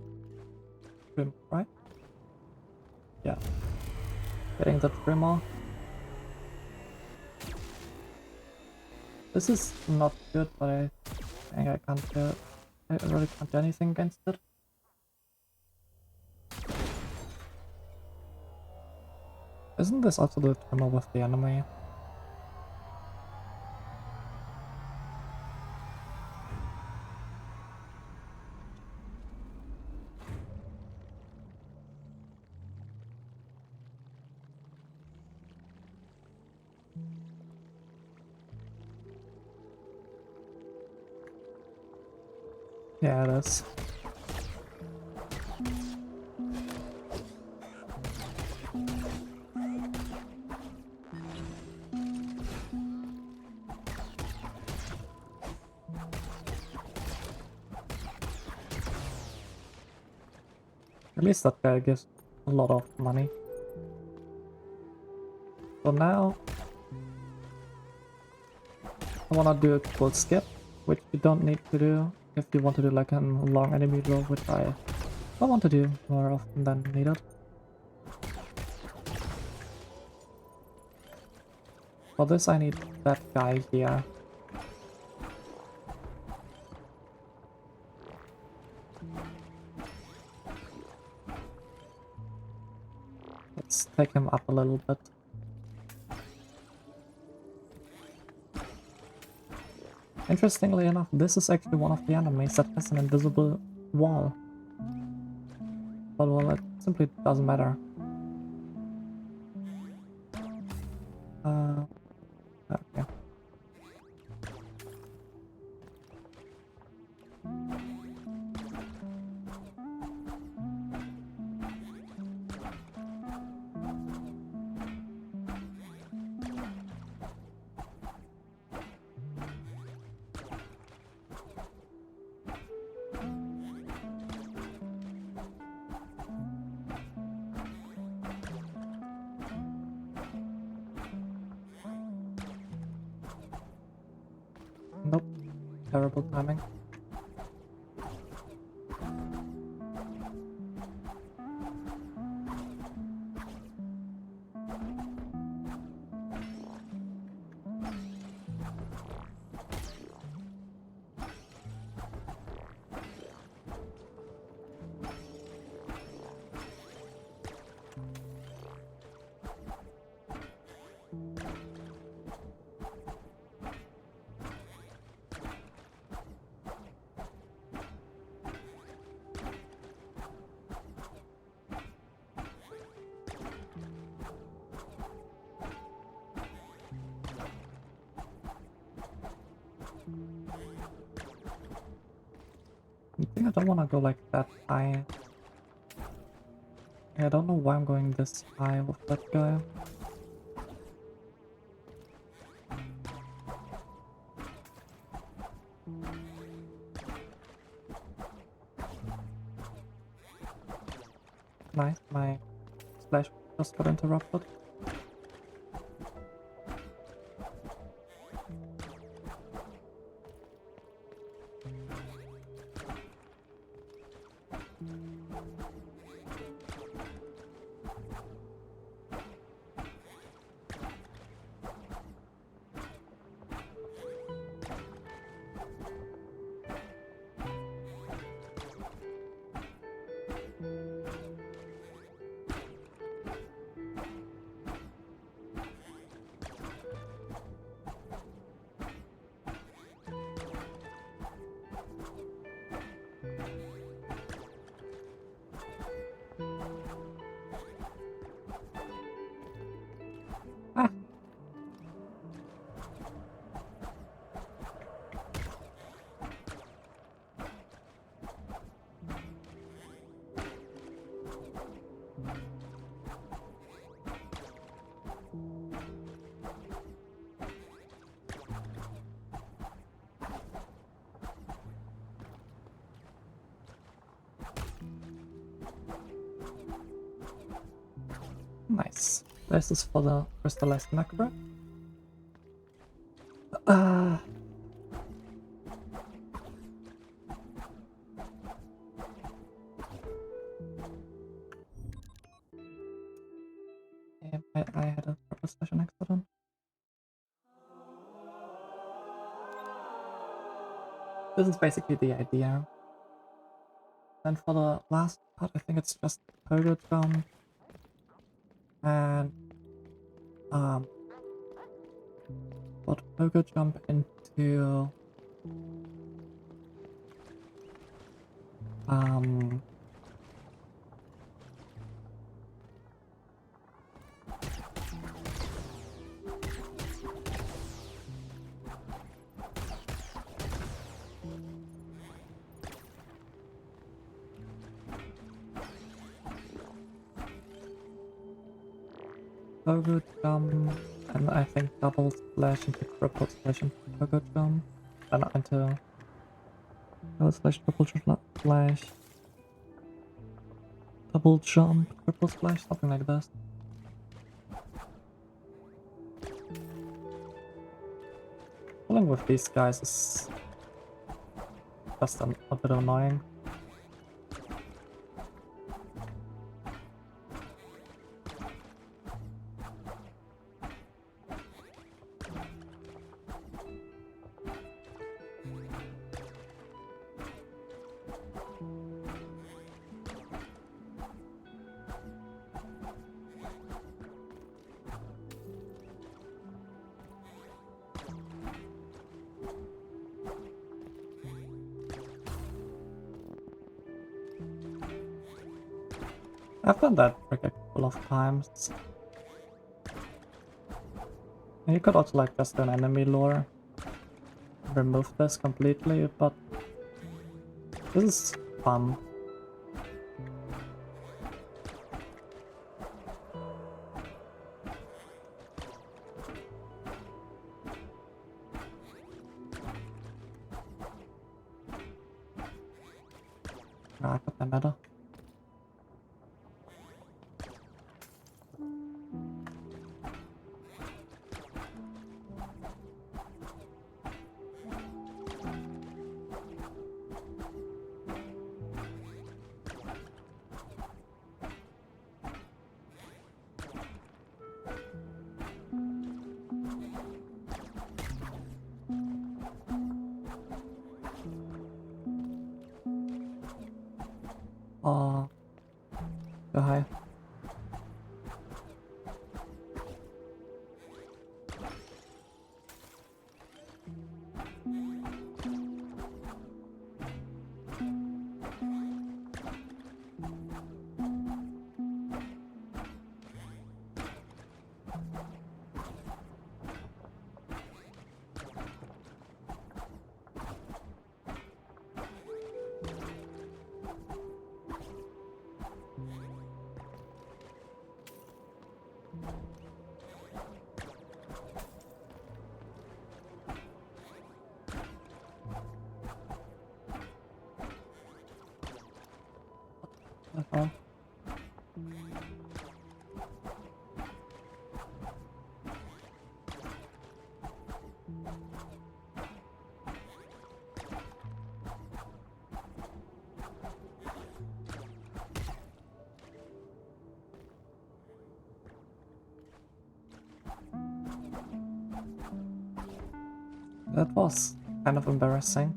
trim, right? Yeah. Getting the trimmer. This is not good, but I think I can't do it. I really can't do anything against it. Isn't this also the trimmer with the enemy? Yeah, it is. At least that guy gives a lot of money. So now I wanna do a full skip, which you don't need to do if you want to do like a long enemy draw, which I want to do more often than needed. For this I need that guy here. Let's take him up a little bit. Interestingly enough, this is actually one of the enemies that has an invisible wall. But well, it simply doesn't matter. Okay. Nope. Terrible timing. I think I don't want to go like that high. I don't know why I'm going this high with that guy. Nice, my splash just got interrupted. Nice. This is for the crystallized macro. I had a purple session accident. This is basically the idea. Then for the last part, I think it's just pogo jump and what pogo jump into pogo jump, and I think double slash into triple slash into pogo jump, and into double slash triple slash, double jump, triple slash, something like this. Pulling with these guys is just a bit annoying. I've done that trick a couple of times. And you could also like just an enemy lure, remove this completely, but this is fun. I got my meta. Oh, go high. Oh. That was kind of embarrassing.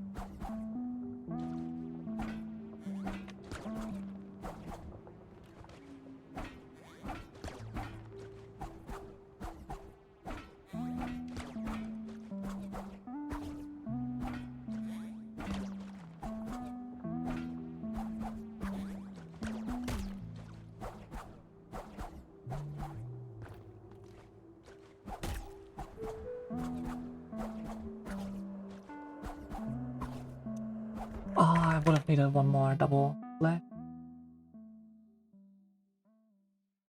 Oh, I would have needed one more double leg.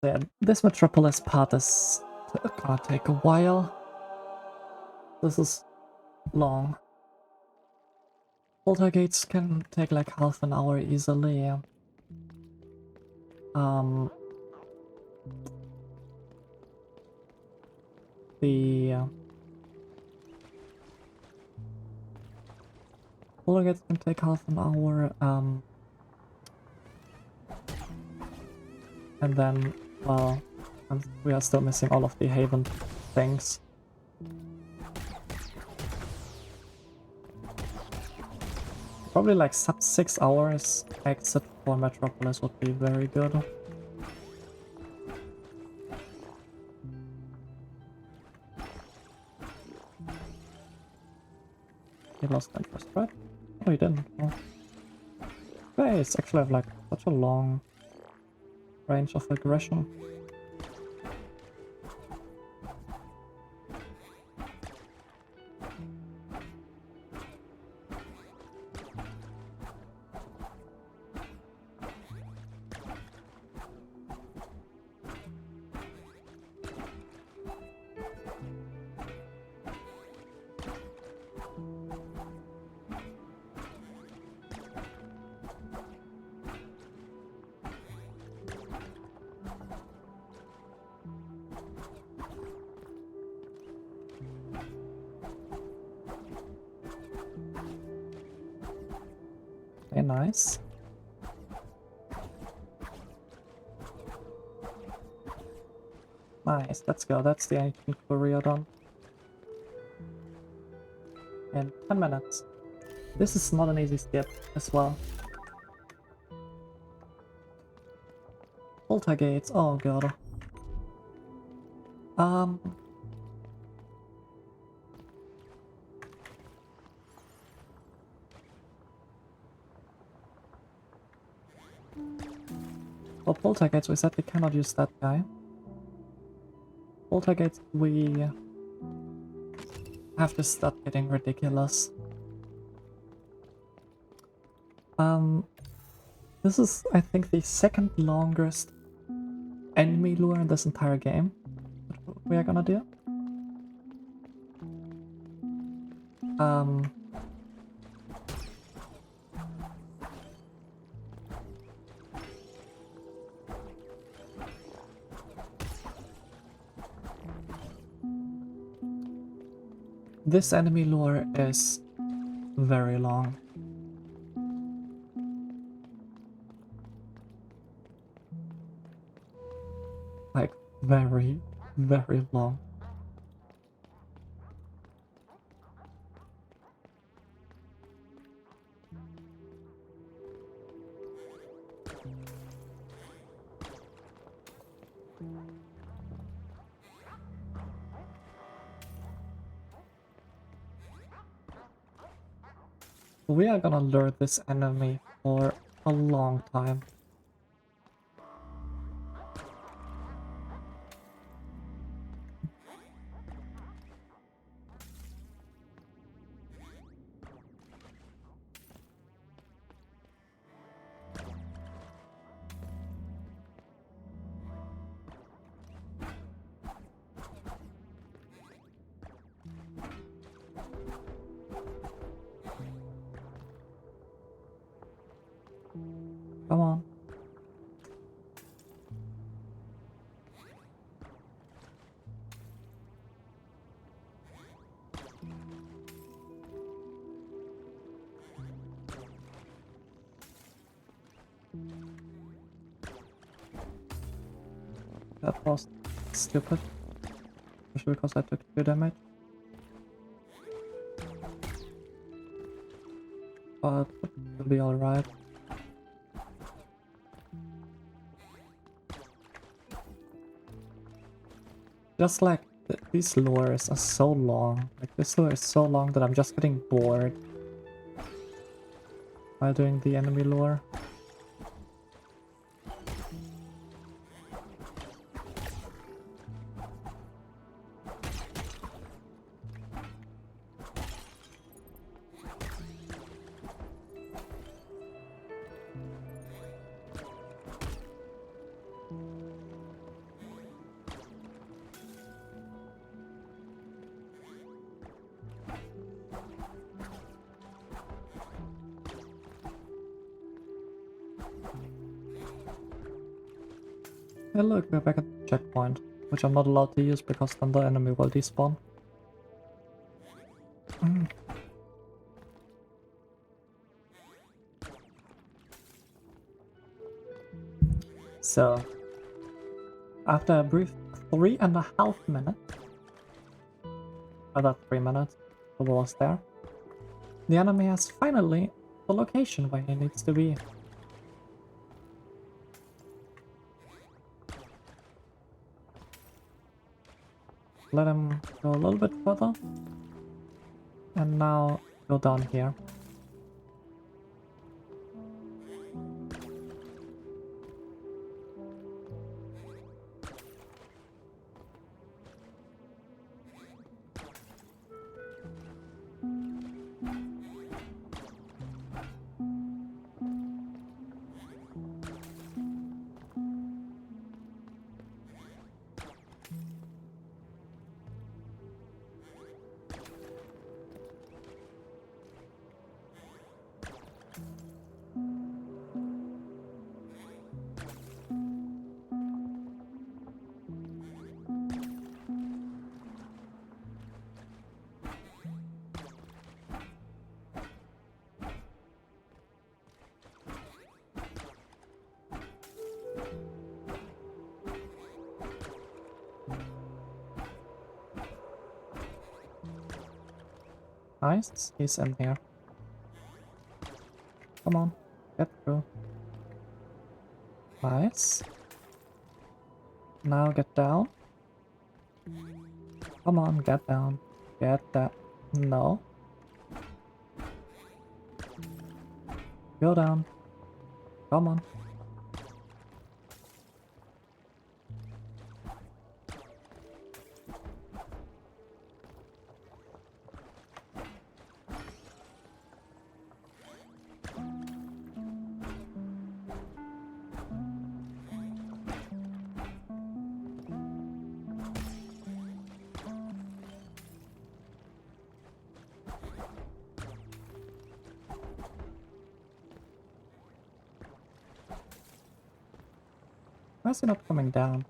Yeah, this Metropolis part is gonna take a while. This is long. Poltergeist can take like half an hour easily. The Poltergeist can take half an hour, and then, well, we are still missing all of the Haven things. Probably like sub 6 hours exit for Metropolis would be very good. He lost interest, right? Oh, he didn't. Oh. Hey, it's actually have like such a long range of aggression. Okay, nice. Nice, let's go. That's the ancient Korea done. In 10 minutes. This is not an easy skip as well. Poltergeist, oh god. For Poltergeist, we said we cannot use that guy. Poltergeist, we have to start getting ridiculous. This is, I think, the second longest enemy lure in this entire game that we are gonna do. This enemy lure is very long. Like, very, very long. We are gonna lure this enemy for a long time. Come on. That was stupid. Especially because I took 2 damage. But it'll be alright. Just like these lures are so long. Like this lure is so long that I'm just getting bored by doing the enemy lure. Hey look, we're back at the checkpoint, which I'm not allowed to use because then the enemy will despawn. So, after a brief 3.5 minutes, about 3 minutes, the wall is there, the enemy has finally the location where he needs to be. Let him go a little bit further, and now go down here. Nice, he's in here. Come on, get through. Nice. Now get down. Come on, get down. Get that. No. Go down. Come on. Why is he not coming down?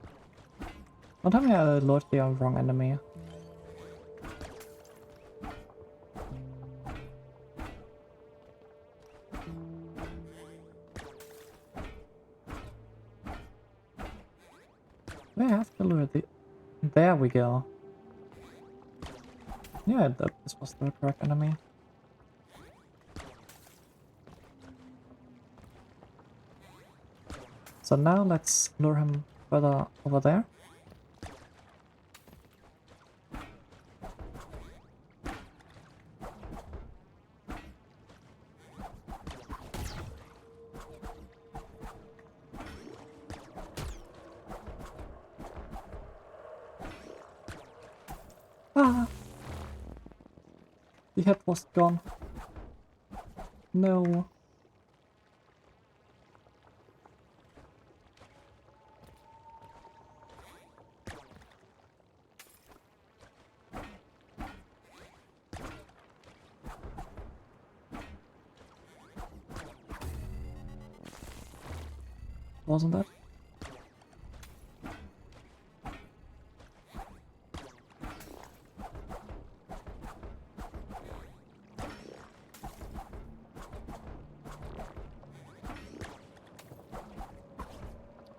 Don't tell me I lured the wrong enemy. We have to lure the... There we go. Yeah, this was the correct enemy. So now let's lure him further over there. Ah! The head was gone. No. Wasn't it?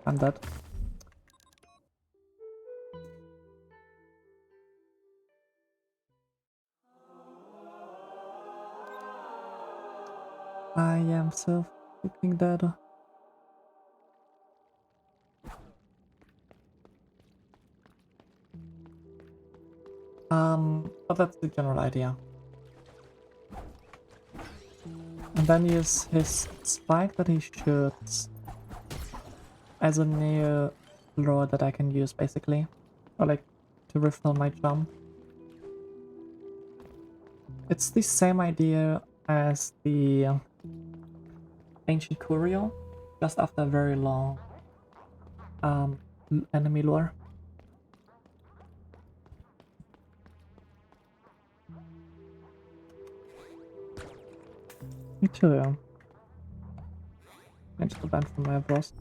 I'm dead. I am so fucking dead. But that's the general idea. And then use his spike that he shoots as a new lure that I can use basically. Or like to refill my jump. It's the same idea as the ancient curio, just after a very long enemy lure. Me too. Change the band from my boss.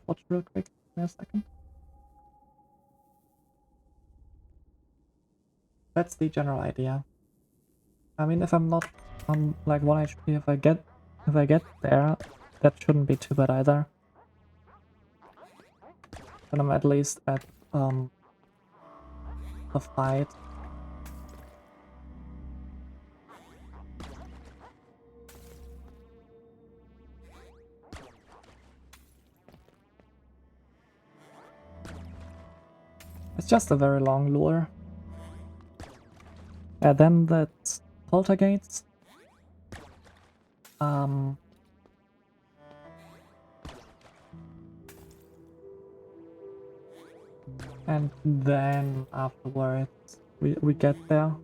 Watch real quick. Give me a second. That's the general idea. I mean, if I'm not on like 1 HP, if I get there, that shouldn't be too bad either. But I'm at least at the fight. It's just a very long lure. Yeah, then that's poltergeist. And then afterwards we get there.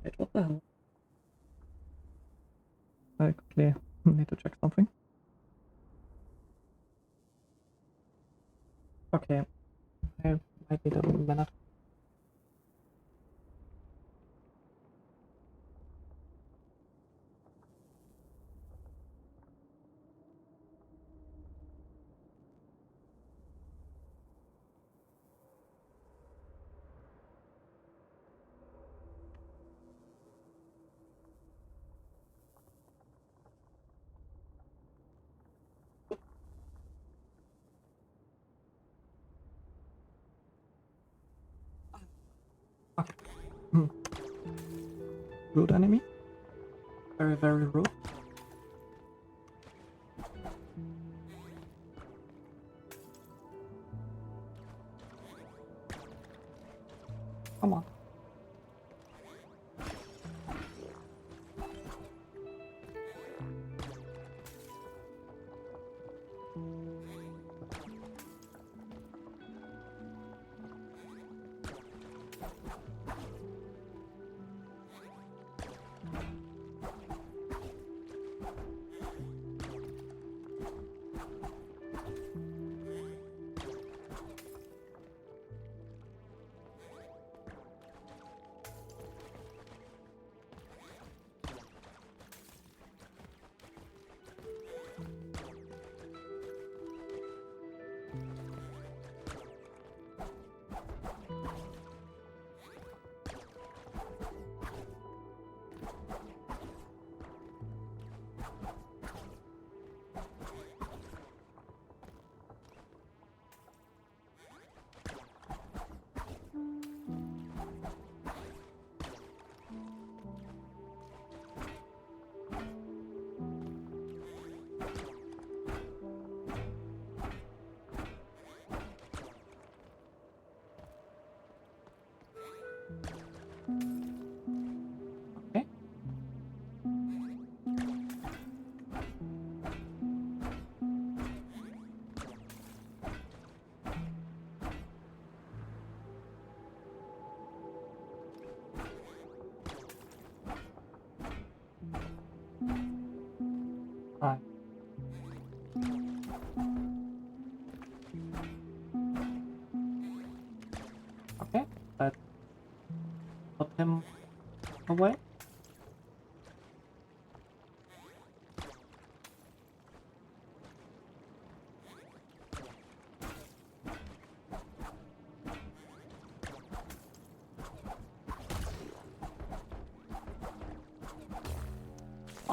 Wait, what the hell? I quickly need to check something. Okay, I might need a minute. Okay. Rude enemy. Very, very rude. Come on. Okay. Alright. Okay, let's put him away.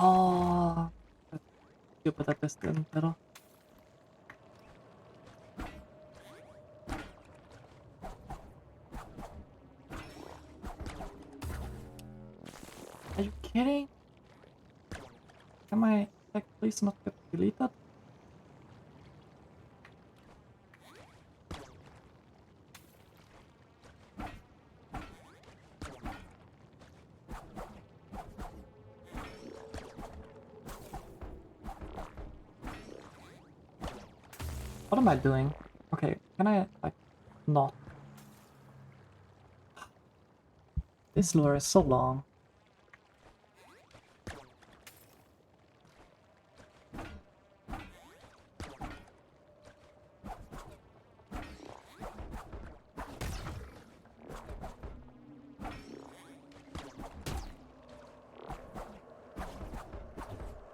Oh, that's stupid that this didn't better. Are you kidding? Can my attack please not get deleted? What am I doing? Okay, can I, like, not? This lure is so long.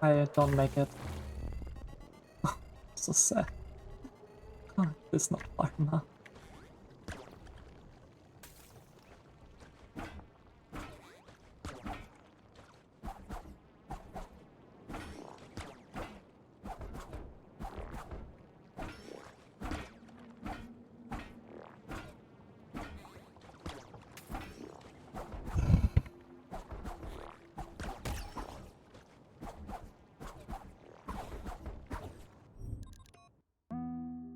I don't make it. So sad. Oh, it's not far enough.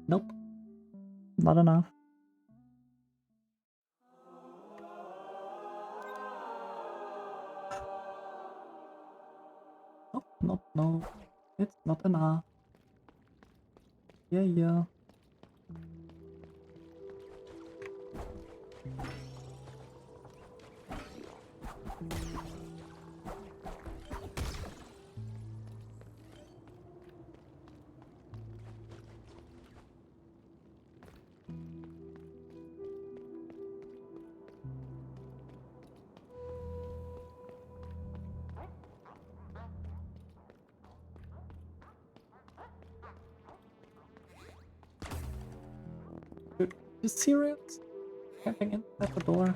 Nope, not enough. Nope, nope, no. It's not enough. Yeah, yeah. Dude, you serious? Camping in at the door?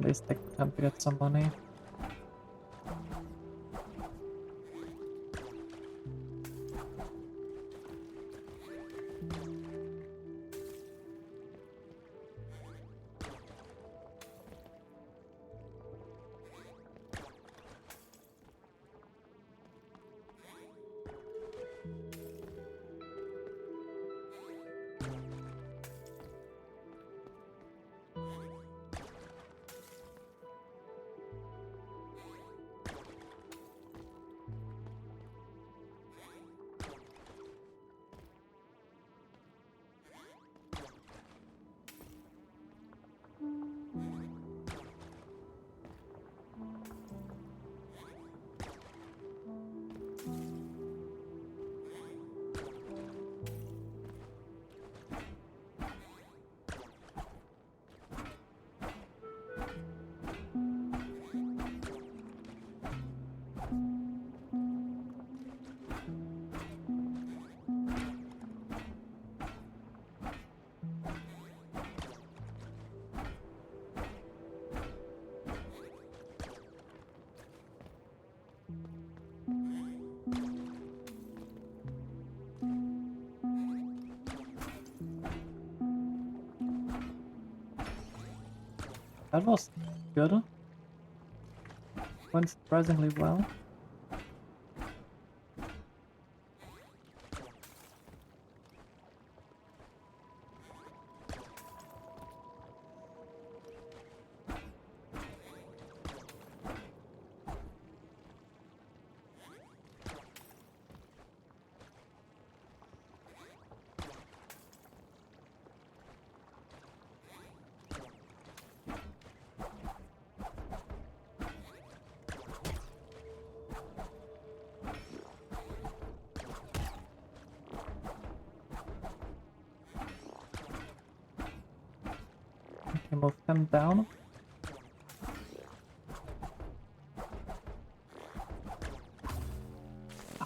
At least take the time to get some money. That was good. Went surprisingly well. Okay, move them down.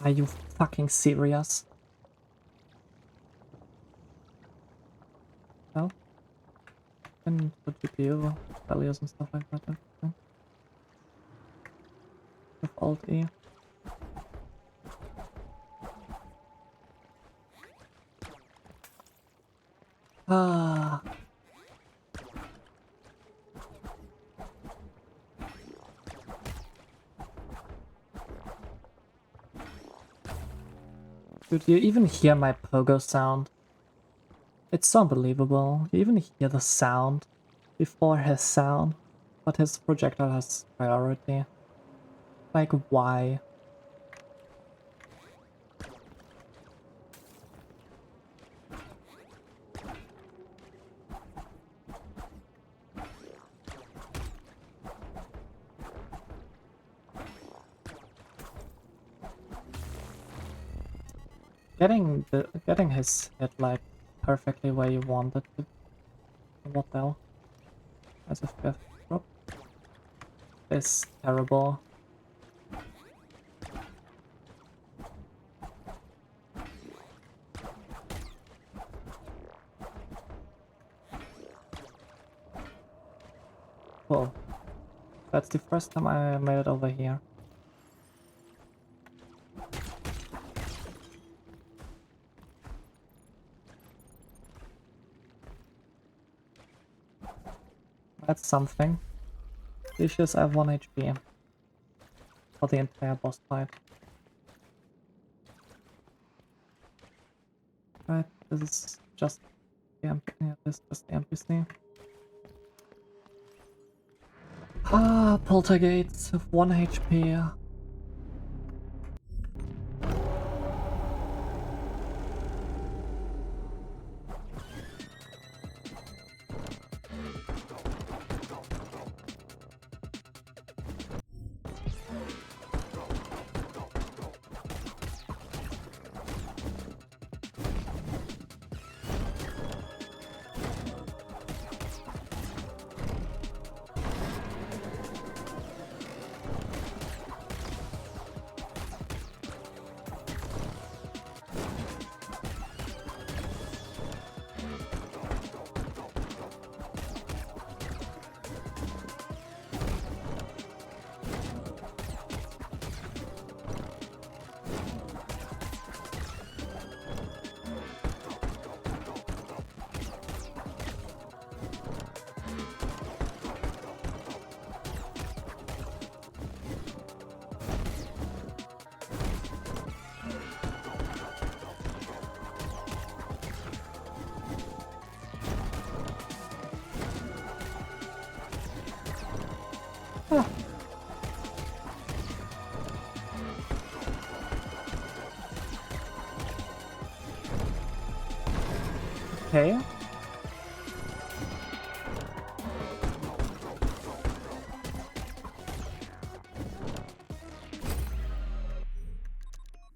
Are you fucking serious? No? And for GPU values and stuff like that. Okay. With Alt E. Ah. Dude, you even hear my pogo sound. It's so unbelievable. You even hear the sound before his sound, but his projectile has priority. Like, why? Getting his hit like perfectly where you want it to. What the hell? As a fifth drop is terrible. Cool. That's the first time I made it over here. That's something. Issues I have 1 HP for the entire boss fight. Right, this is just the yeah, this is just the NPC. Ah, Poltergeist with 1 HP. Ah, okay.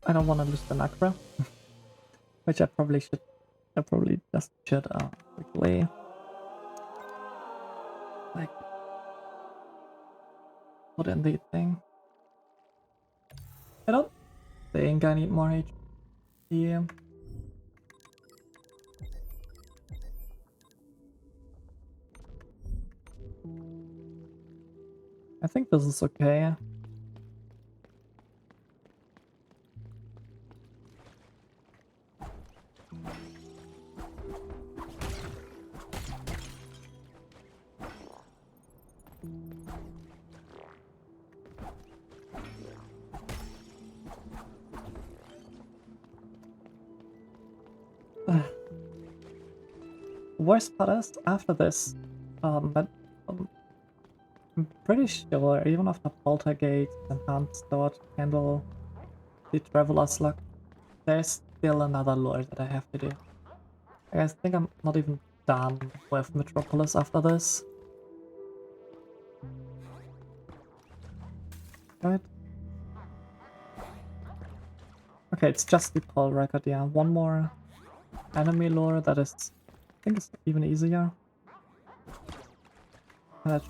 I don't want to lose the macro, which I probably should. I probably just should quickly like put in the thing. I don't think I need more HP. I think this is okay. Worst part is, after this, but I'm pretty sure even after Poltergeist, Enhanced Dodge, Handle, the Traveler's Luck, there's still another lure that I have to do. I think I'm not even done with Metropolis after this. Right? Okay, it's just the Paul record, yeah. One more enemy lure that is, I think it's even easier. And that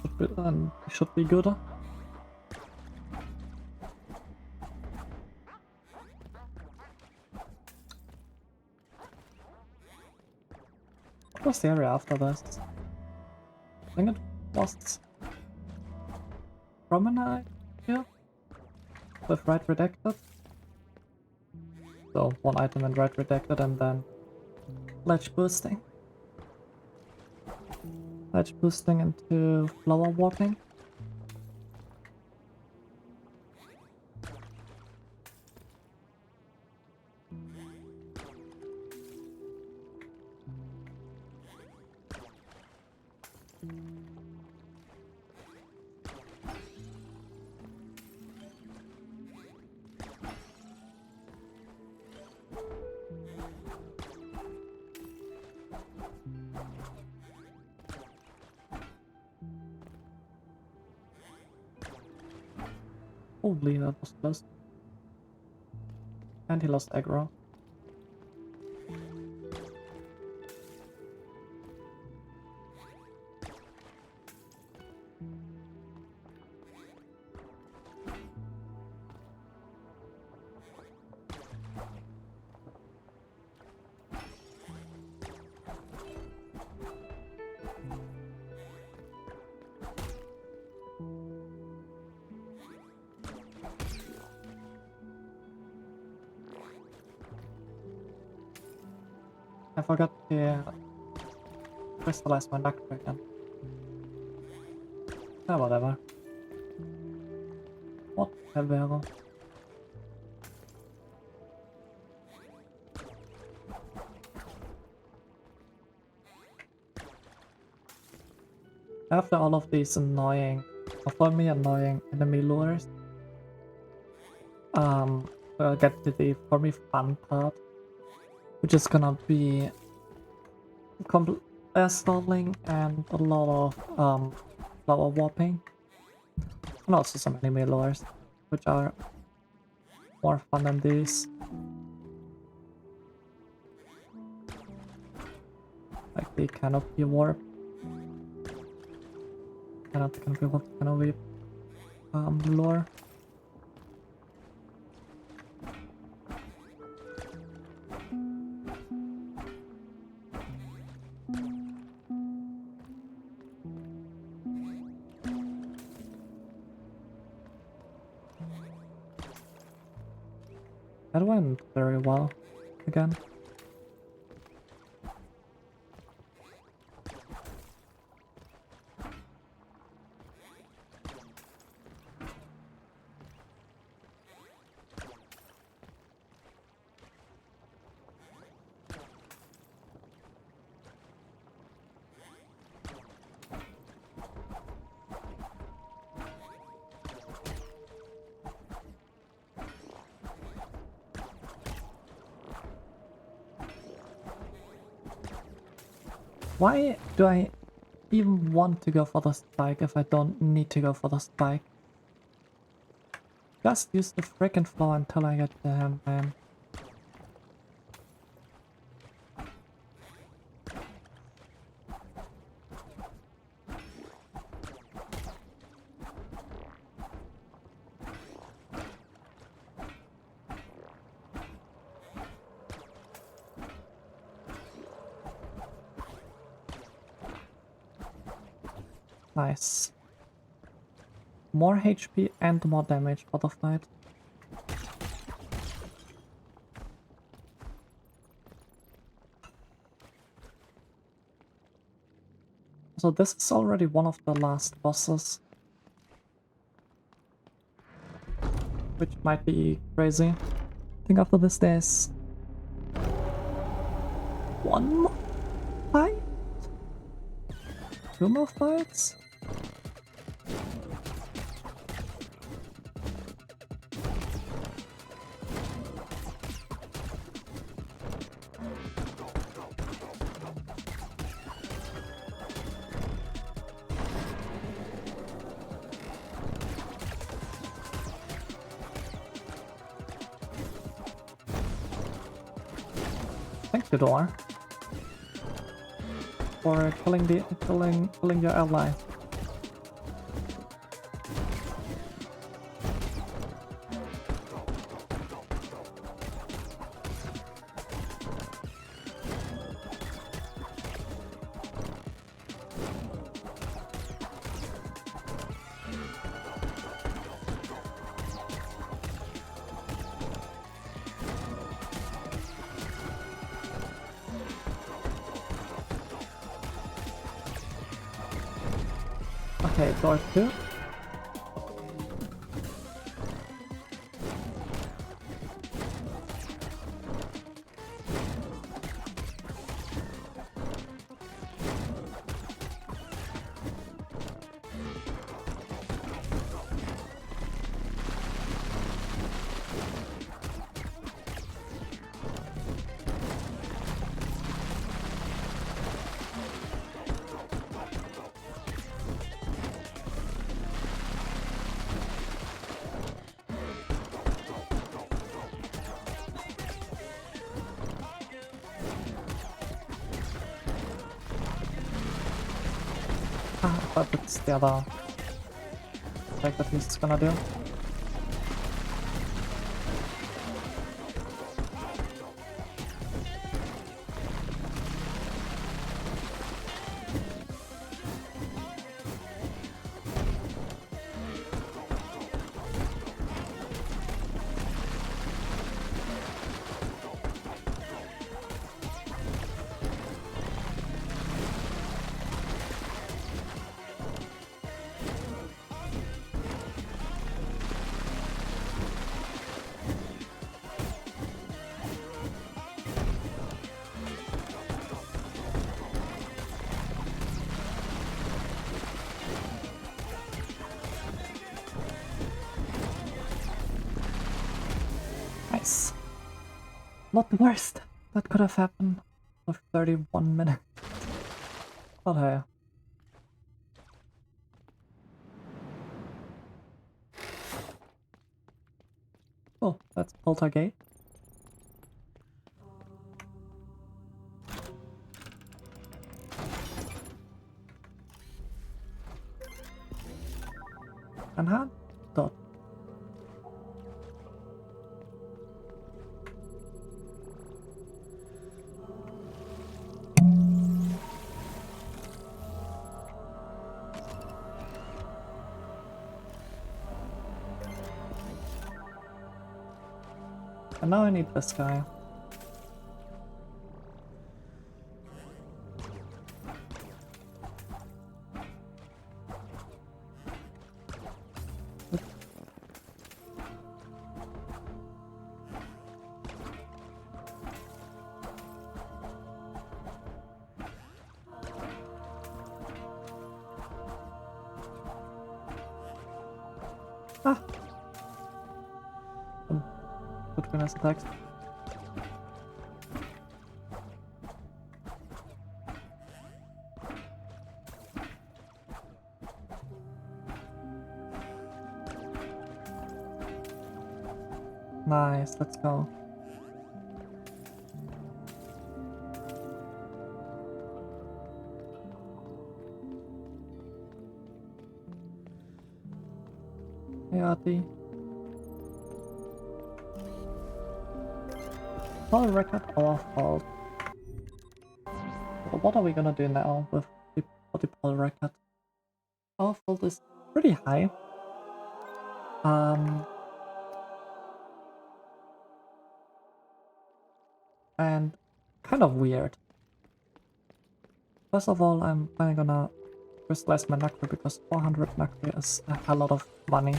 should be good. What was the area after this? I think it was Promenade here? With Right Redacted. So, one item in Right Redacted and then Ledge Boosting. Ledge Boosting into Flower Warping. Holy, that was close. And he lost aggro. I forgot to crystallize my luck again. Ah, whatever. Whatever. After all of these annoying, or for me annoying enemy lures, we'll get to the, for me, fun part, which is gonna be stalling and a lot of flower warping, and also some enemy lures, which are more fun than these. Like the canopy warp. Not the canopy warp, the canopy lure. That went very well again. Why do I even want to go for the spike if I don't need to go for the spike? Just use the frickin' floor until I get to him, man. Nice. More HP and more damage for the fight. So this is already one of the last bosses, which might be crazy. I think after this there's one more fight? 2 more fights? Thank you, Door, for killing your ally. Okay, Door 2. But it's the other attack that he's gonna do. Nice. Not the worst that could have happened with 31 minutes. But hey. Oh, that's Poltergate. And hand dot. And now I need this guy. Ah! Good finesse attacks. Nice, let's go. Hey, Artie. All record our fault. So what are we gonna do now with the poll record? Our fault is pretty high. And kind of weird. First of all, I'm kinda gonna crystallize my nacre because 400 nacre is a lot of money.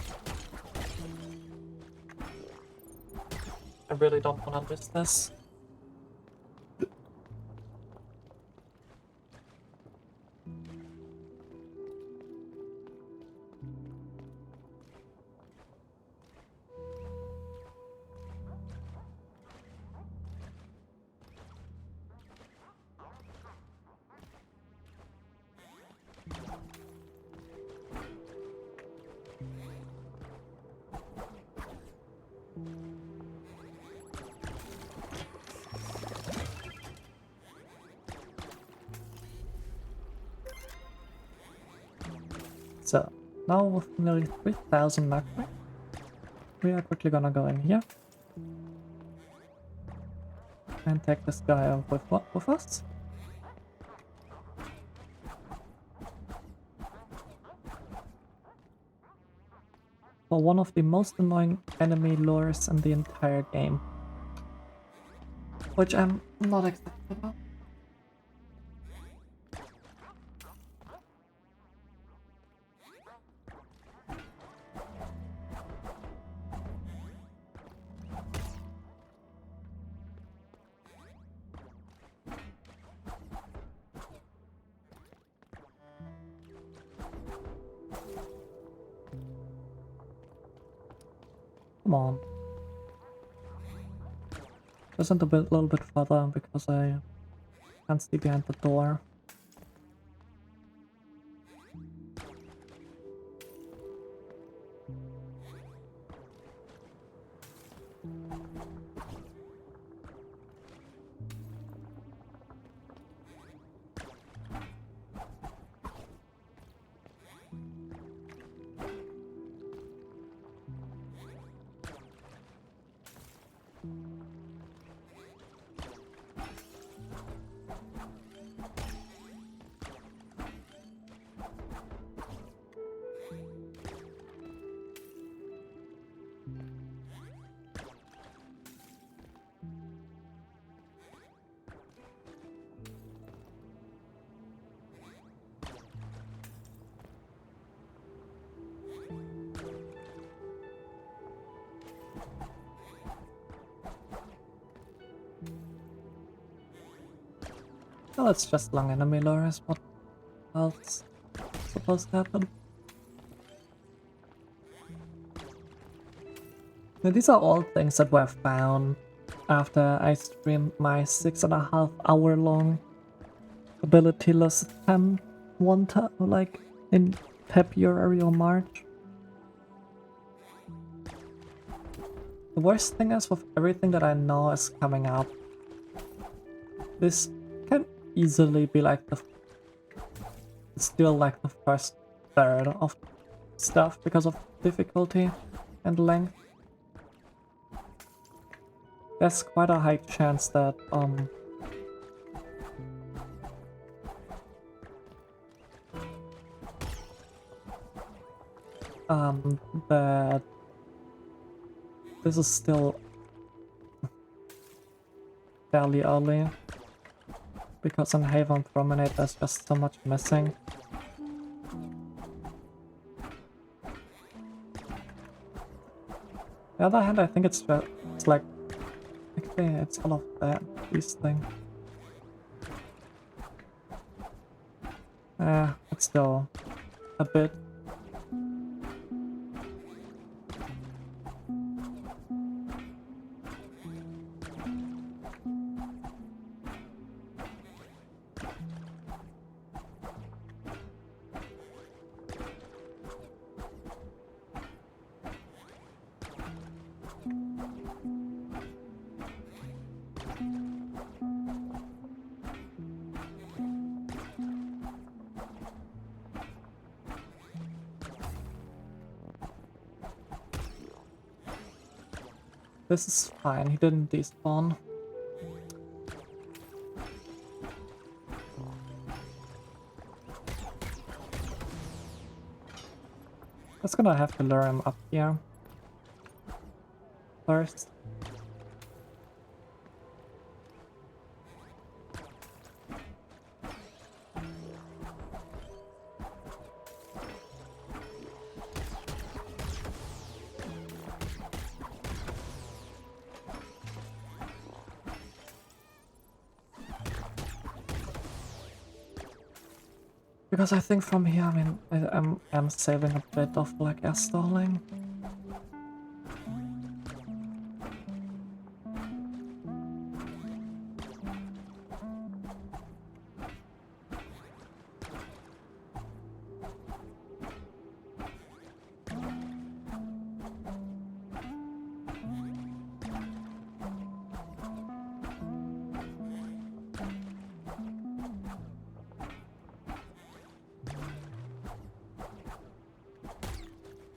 I really don't want to miss this. So, now with nearly 3000 nacre, we are quickly gonna go in here and take this guy with us. For one of the most annoying enemy lures in the entire game, which I'm not excited about. Come on. Just a little bit further because I can't see behind the door. Well, it's just long enemy lures. What else is supposed to happen? Now, these are all things that were found after I streamed my 6.5 hour long abilityless attempt one time, like in February or March. The worst thing is, with everything that I know is coming up, this can easily be like still like the first third of stuff because of difficulty and length. There's quite a high chance that that this is still fairly early because in Haven Promenade there's just so much missing. On the other hand, I think it's like actually it's all of these things. It's still a bit. This is fine, he didn't despawn. Just gonna have to lure him up here first. Because I think from here, I mean, I'm saving a bit of like air stalling.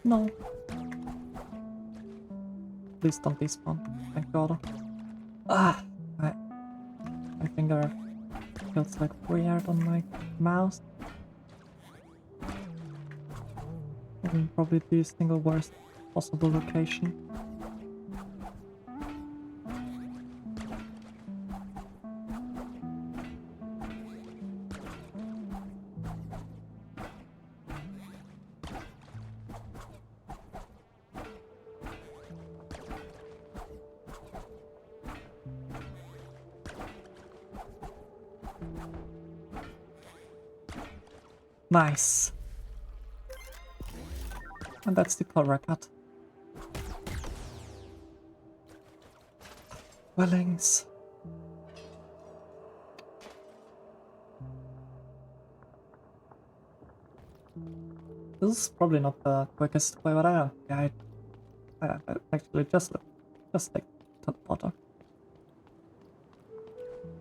No. Please don't despawn. Thank God. Ah! My finger feels like weird on my mouse. And probably the single worst possible location. Nice. And that's the pull record. Wellings. This is probably not the quickest way, but I actually just take teleporter.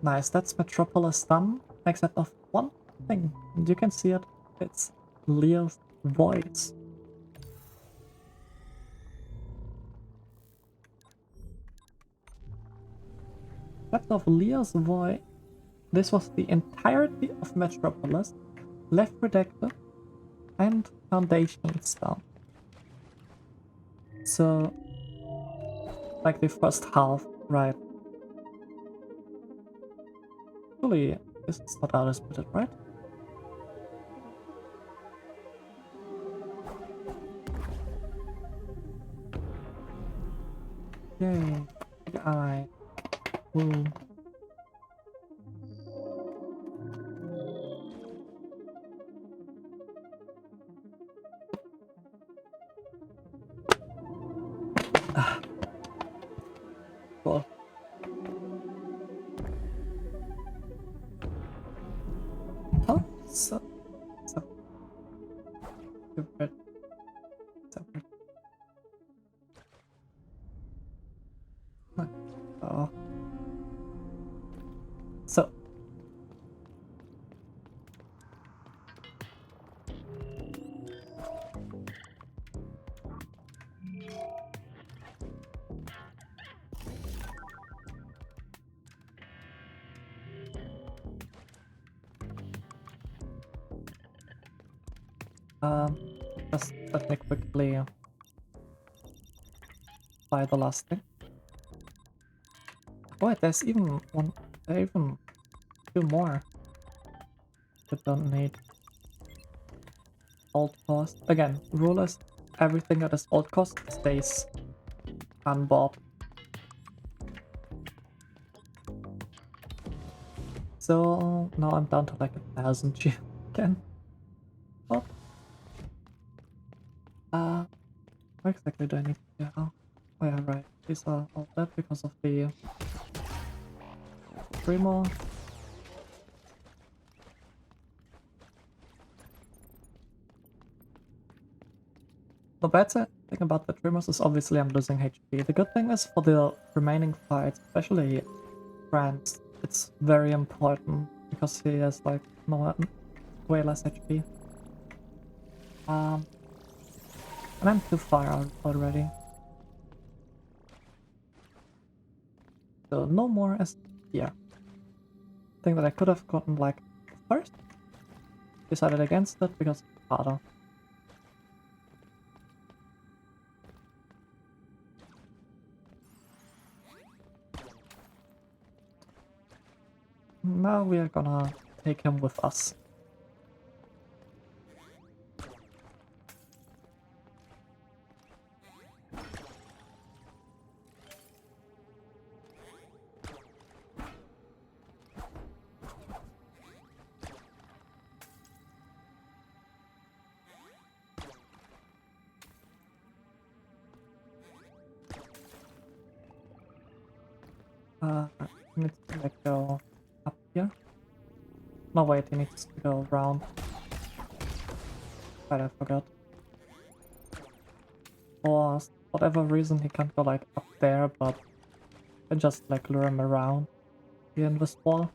Nice, that's Metropolis done, except of one thing. And you can see it. It's Leo's voice. Except of Leo's voice, this was the entirety of Metropolis, left redacted, and foundations down. So, like the first half, right? Actually, this is not how to split it, right? Yay. I will. Cool. Oh, so separate. Oh. So. Just let me quickly buy the last thing. Oh, wait, there's even one. There are even two more. I don't need alt cost. Again, rule is everything that is alt cost stays unbought. So now I'm down to like 1,000 G again. What? Where exactly do I need to go? Oh yeah, right. These are all that because of the Primo. The bad thing about the Tremors is obviously I'm losing HP. The good thing is for the remaining fights, especially France, it's very important because he has like way less HP. And I'm too far out already. So no more as here. Thing that I could have gotten like first. Decided against it because it's harder. Now we are gonna take him with us. He needs to like go up here. No, wait, he needs to go around. But I forgot. For whatever reason, he can't go like up there, but I just like lure him around here in this wall.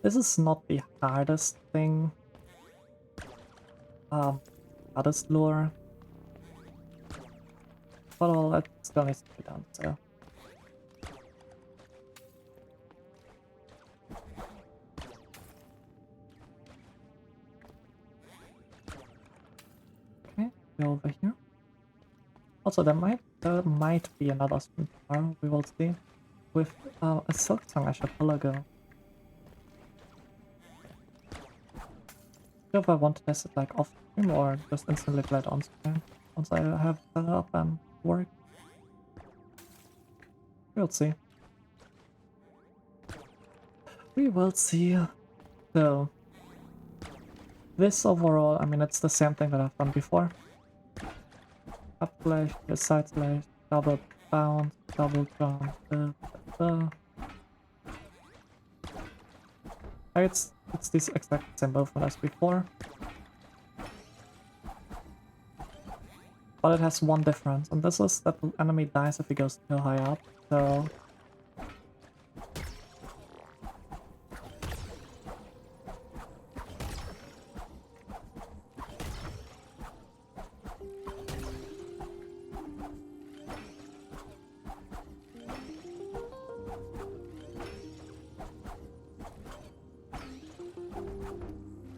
This is not the hardest thing. Hardest lure. But all that still needs to be done, so. Okay, go over here. Also, there might be another stream tomorrow, we will see. With a Silk Song archipelago. If I want to test it like off stream or just instantly play it on stream once I have set it up and work. We'll see. We will see. So, this overall, I mean, it's the same thing that I've done before. Up slash, side slash, double bounce, double jump, It's this exact same movement as before. But it has one difference, and this is that the enemy dies if he goes too high up, so...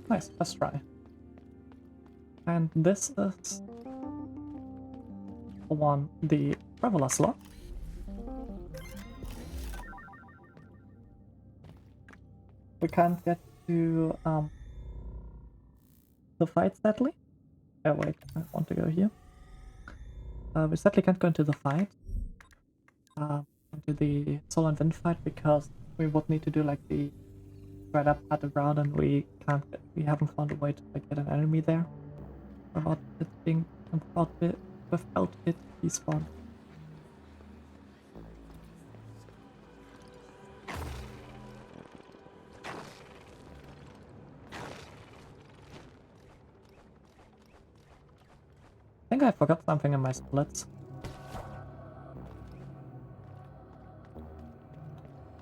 Nice, let's try. And this is the Traveler slot. We can't get to the fight, sadly. Oh wait, I want to go here. We sadly can't go into the fight. Into the Soul and Wind fight, because we would need to do like the straight up path around, and we haven't found a way to like get an enemy there without it being without it despawn. I think I forgot something in my splits.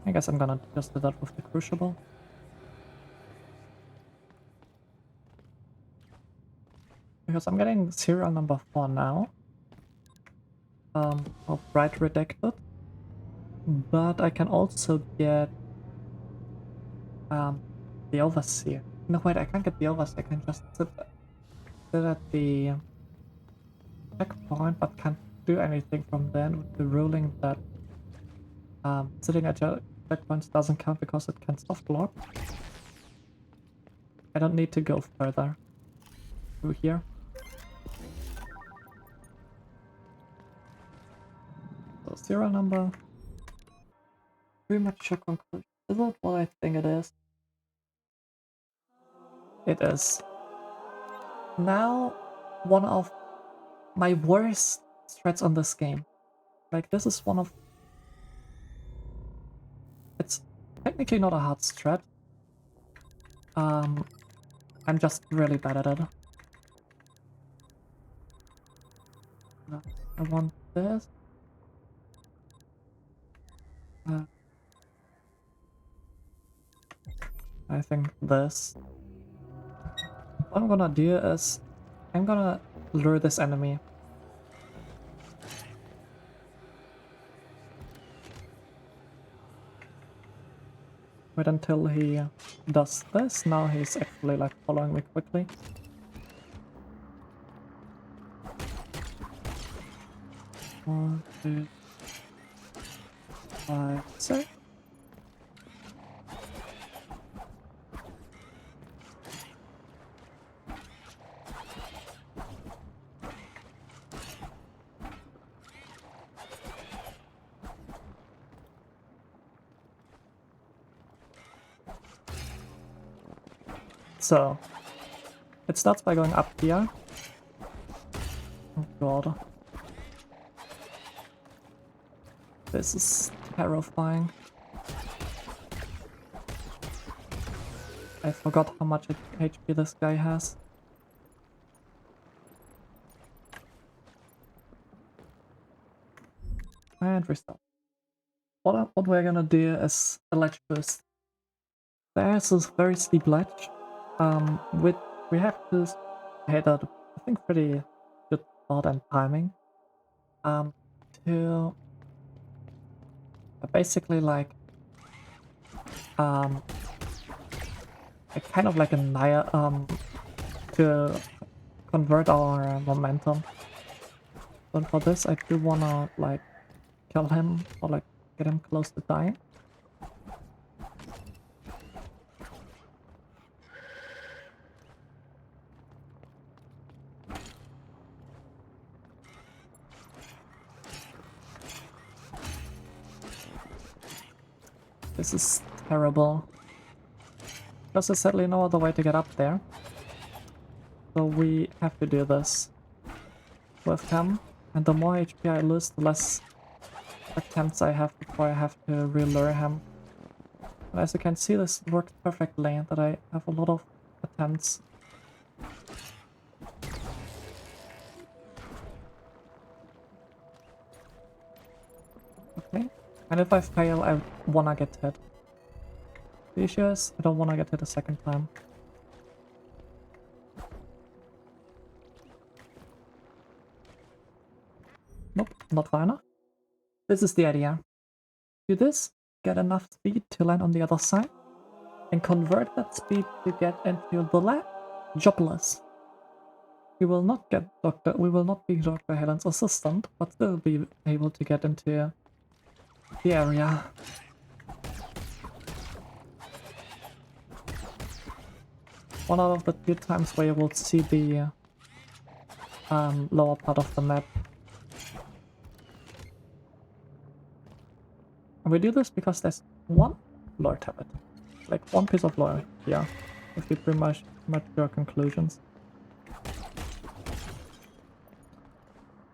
I guess I'm gonna just do that with the Crucible. Because I'm getting serial number 4 now. Of Bright Redacted. But I can also get the Overseer. No wait, I can't get the Overseer, I can just sit at the checkpoint, but can't do anything from then, with the ruling that sitting at checkpoints doesn't count because it can soft lock. I don't need to go further through here. So serial number. Premature conclusion. Is that what I think it is? It is. Now, one of my worst strats on this game. Like, this is one of... It's technically not a hard strat. I'm just really bad at it. I want this. I think this. What I'm gonna do is I'm gonna lure this enemy. Wait until he does this. Now he's actually like following me quickly. One, two, 5, 6. So, it starts by going up here. Oh god. This is terrifying. I forgot how much HP this guy has. And restart. What we're gonna do is a ledge boost. There's this very steep ledge. We have to hit at, I think, pretty good spot and timing. To basically like kind of like to convert our momentum. But for this, I do wanna like kill him or like get him close to dying. This is terrible. There's sadly no other way to get up there. So we have to do this with him. And the more HP I lose, the less attempts I have before I have to relure him. And as you can see, this works perfectly, that I have a lot of attempts. Okay. And if I fail, I wanna get hit. The issue is, I don't wanna get hit a second time. Nope, not far enough. This is the idea. Do this, get enough speed to land on the other side, and convert that speed to get into the lab jobless. We will not be Dr. Helen's assistant, but still be able to get into the area. One out of the few times where you will see the lower part of the map. And we do this because there's one lore tablet. Like one piece of lore here. If you pretty much your conclusions.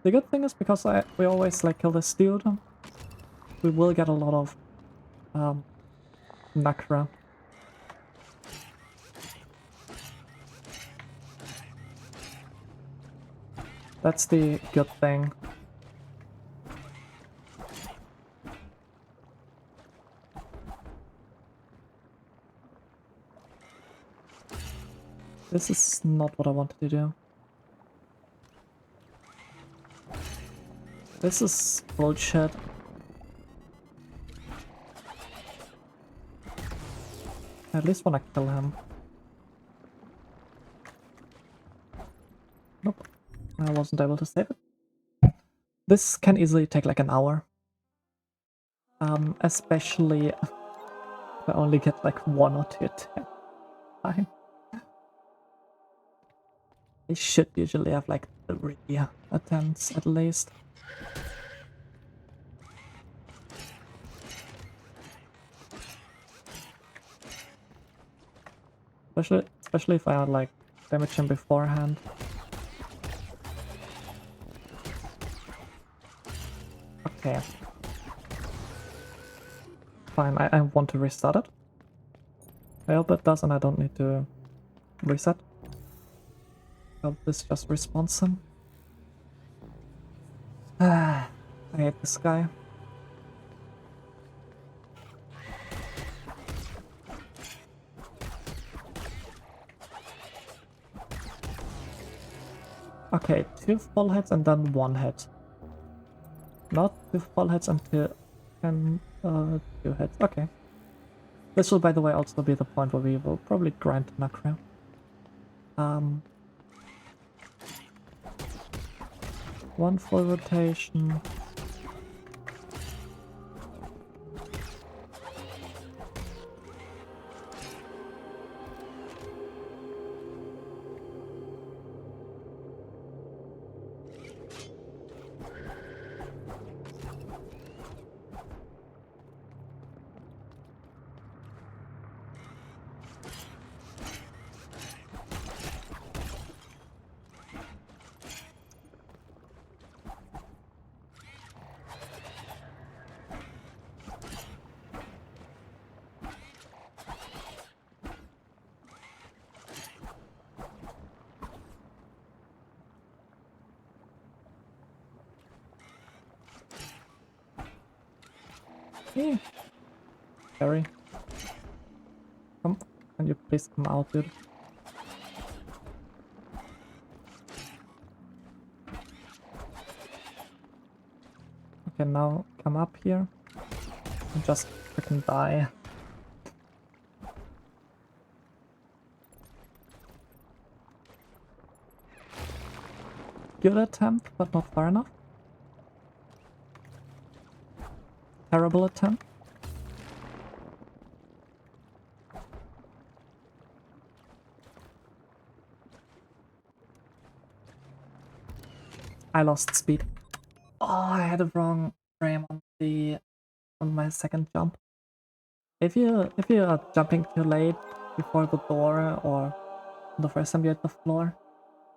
The good thing is because we always like kill this dude, we will get a lot of Nakra. That's the good thing. This is not what I wanted to do. This is bullshit. I at least want to kill him. Nope. I wasn't able to save it. This can easily take like an hour. Especially if I only get like 1 or 2 attempts. I should usually have like 3 attempts at least. Especially if I had like damage him beforehand. Okay. Fine, I want to restart it. I hope it does and I don't need to reset. I hope this just respawns him. I hate this guy. Okay, 2 full hits and then 1 hit. Not 2 full hits and 2 hits. Okay. This will, by the way, also be the point where we will probably grind Nakra. One full rotation. Eh, Harry. Can you please come out, dude? Okay, now come up here and just freaking die. Good attempt, but not far enough. Terrible attempt. I lost speed. Oh, I had a wrong frame on my second jump. If you are jumping too late before the door or the first time you hit the floor,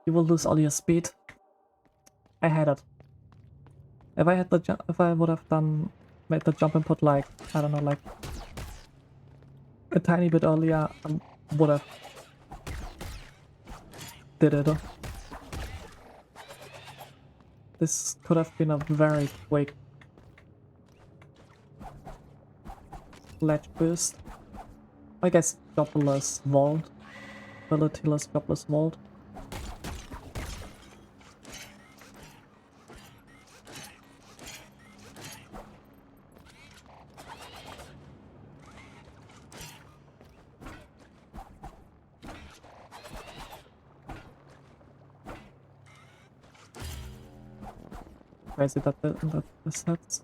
you will lose all your speed. I had it. If I had the jump, if I would have made the jump input like, I don't know, like a tiny bit earlier, I would have did it. This could have been a very quick ledge boost. I guess jobless vault. Abilityless jobless vault. Crazy that this hits.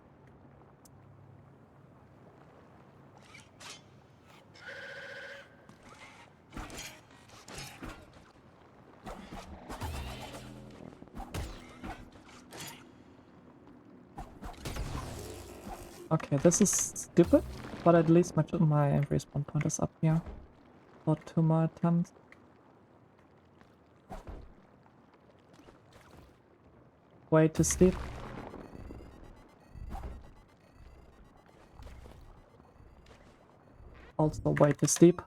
Okay, this is stupid, but at least my respawn point is up here for 2 more attempts. Way too steep. Also way too steep.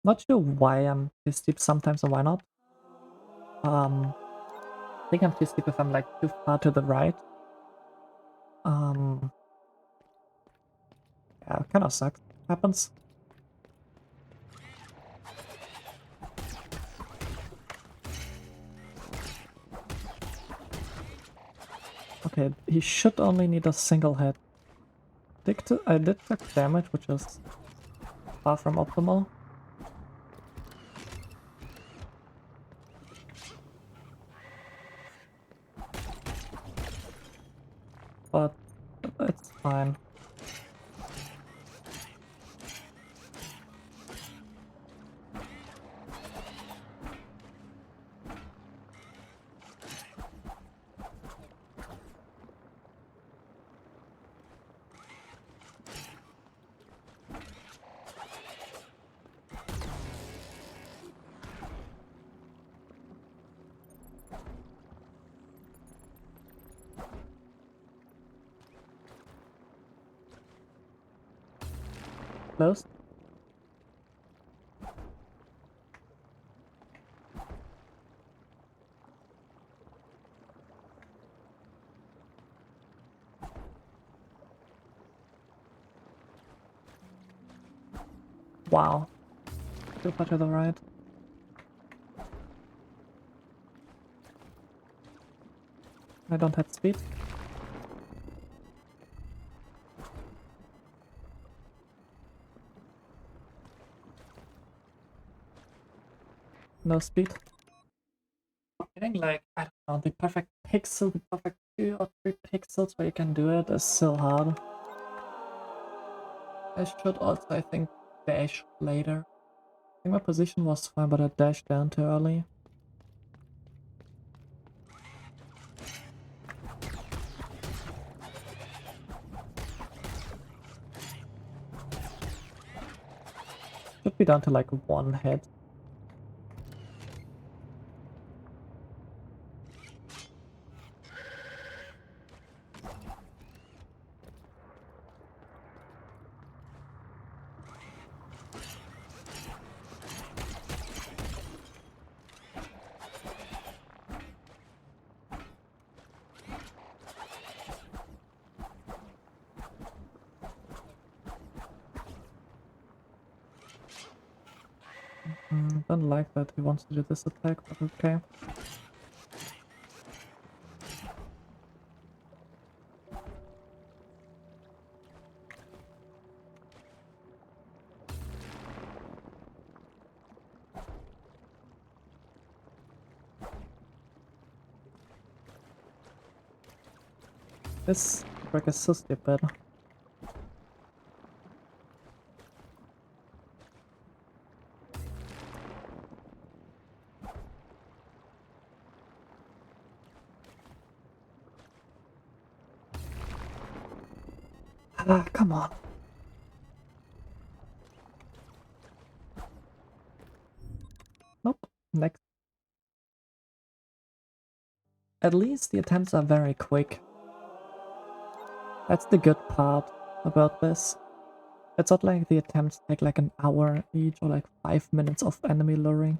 Not sure why I'm too steep sometimes and why not. I think I'm too steep if I'm like too far to the right. Yeah, kind of sucks. Happens. Okay, he should only need a single hit. I did take damage, which is far from optimal. But it's fine. Close. Wow. Too far to the right. I don't have speed. No speed. Getting like, I don't know, the perfect pixel, the perfect 2 or 3 pixels where you can do it is so hard. I should also, I think, dash later. I think my position was fine, but I dashed down too early. Should be down to like 1 hit. Don't like that he wants to do this attack, but okay. This trick is so stupid. Ah, come on. Nope. Next. At least the attempts are very quick. That's the good part about this. It's not like the attempts take like an hour each or like 5 minutes of enemy luring.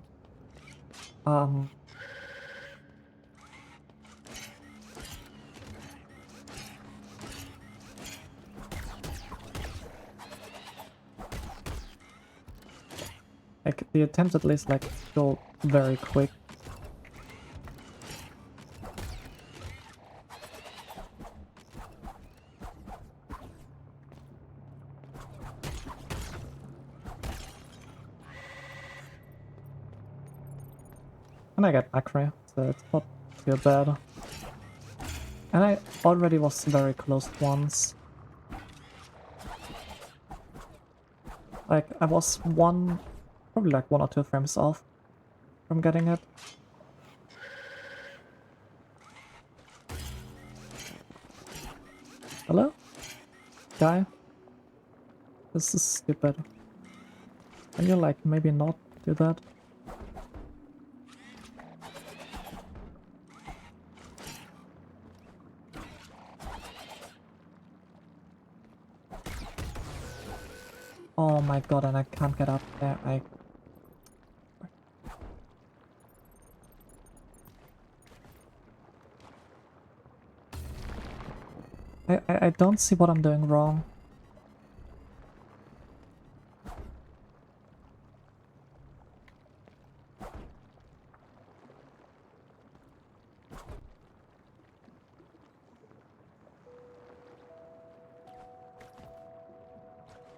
Like the attempts at least like go very quick. And I get Acre, so it's not too bad. And I already was very close once. Like, I was probably like 1 or 2 frames off from getting it. Hello? Guy? This is stupid. Can you like maybe not do that? Oh my god, and I can't get up there. I don't see what I'm doing wrong.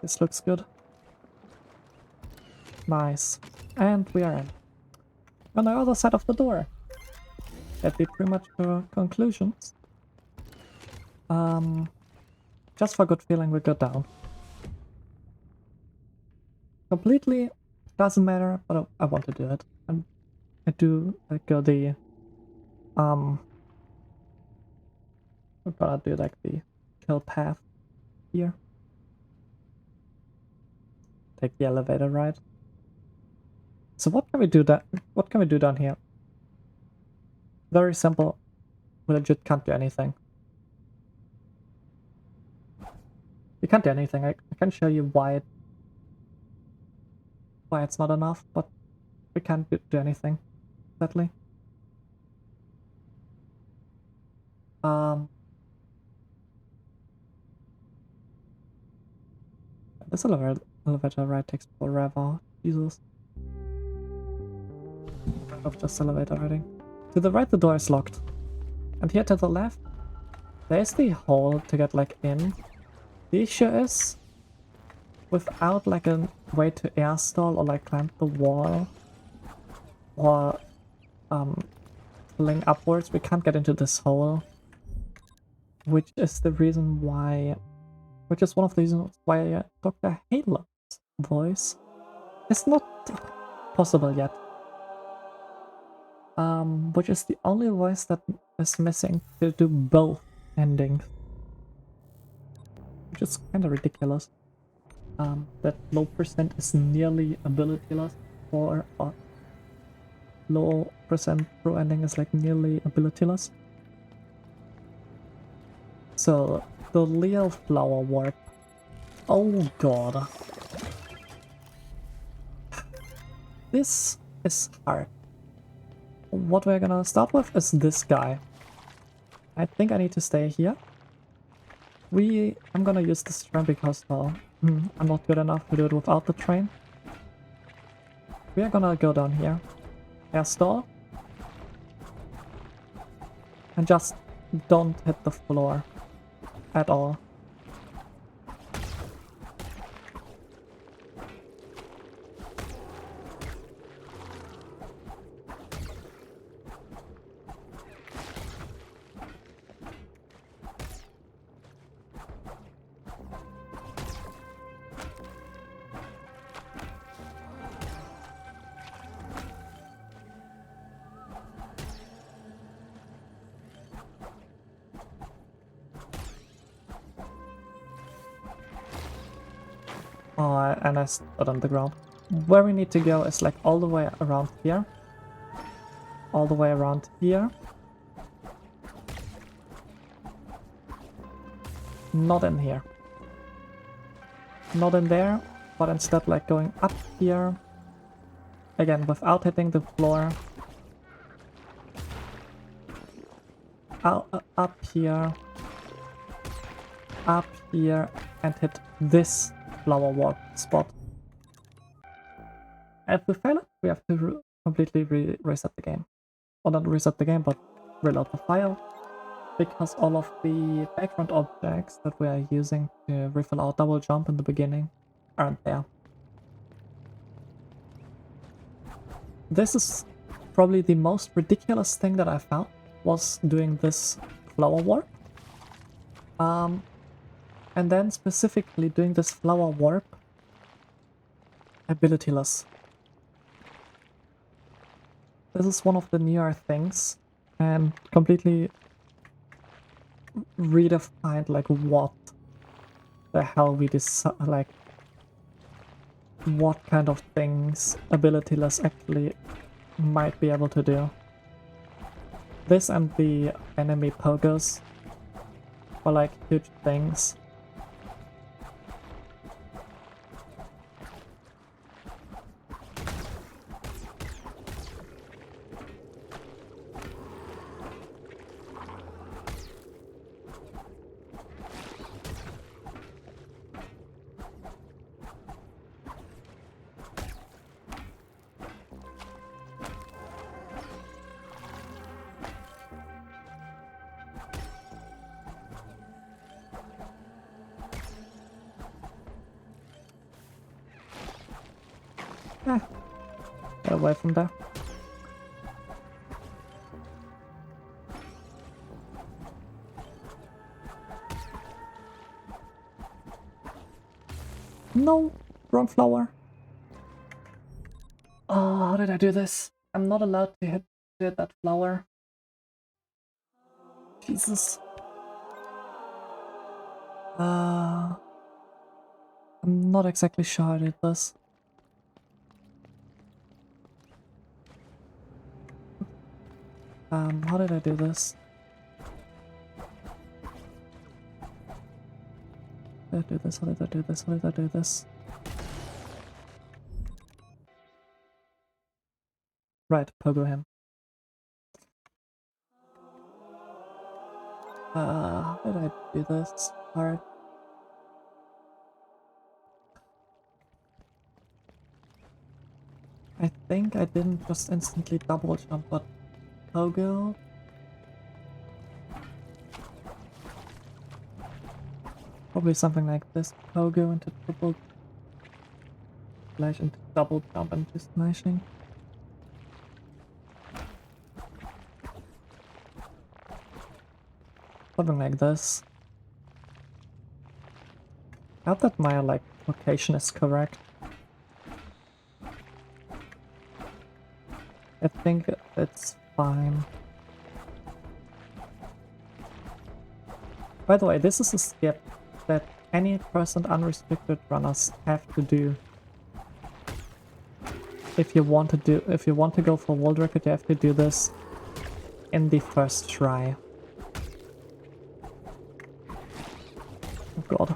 This looks good. Nice. And we are in. On the other side of the door. That'd be pretty much the conclusions. Just for good feeling, we go down. Completely doesn't matter, but I want to do it. And I do like go the we're gonna do like the kill path here. Take the elevator ride. So what can we do what can we do down here? Very simple. We legit can't do anything. We can't do anything. I can show you why it's not enough, but we can't do anything, sadly. This elevator ride takes forever. Jesus. Of just elevator riding. To the right, the door is locked. And here to the left, there's the hole to get like in. The issue is, without like a way to air stall or like climb the wall or fling upwards, we can't get into this hole. Which is the reason why, which is one of the reasons why Dr. Halo's voice is not possible yet. Which is the only voice that is missing to do both endings. Which is kind of ridiculous. That low percent is nearly abilityless, or low percent pro ending is like nearly abilityless. So the Leo flower warp. Oh god. This is hard. What we're gonna start with is this guy. I think I need to stay here. I'm gonna use this train because, well, I'm not good enough to do it without the train. We are gonna go down here. Air stall. And just don't hit the floor at all. Oh, and I stood on the ground. Where we need to go is like all the way around here. All the way around here. Not in here. Not in there, but instead like going up here. Again, without hitting the floor. Up here. Up here. And hit this flower warp spot. If we fail it, we have to completely reset the game. Or not reset the game, but reload the file. Because all of the background objects that we are using to refill our double jump in the beginning aren't there. This is probably the most ridiculous thing that I found, was doing this flower warp. And then specifically doing this flower warp abilityless. This is one of the newer things and completely redefined like what the hell we decide, like what kind of things abilityless actually might be able to do. This and the enemy pogos are like huge things. Get away from there. No! Wrong flower. Oh, how did I do this? I'm not allowed to hit that flower. Jesus. I'm not exactly sure how I did this. How did I do this? How did I do this? How did I do this? How did I do this? Right, pogo him. How did I do this part? I think I didn't just instantly double jump, but pogo. Probably something like this. Pogo into triple slash into double jump into smashing. Something like this. I hope that my like location is correct. I think it's fine. By the way, this is a skip that any % unrestricted runners have to do. If you want to go for world record, you have to do this in the first try. Oh god.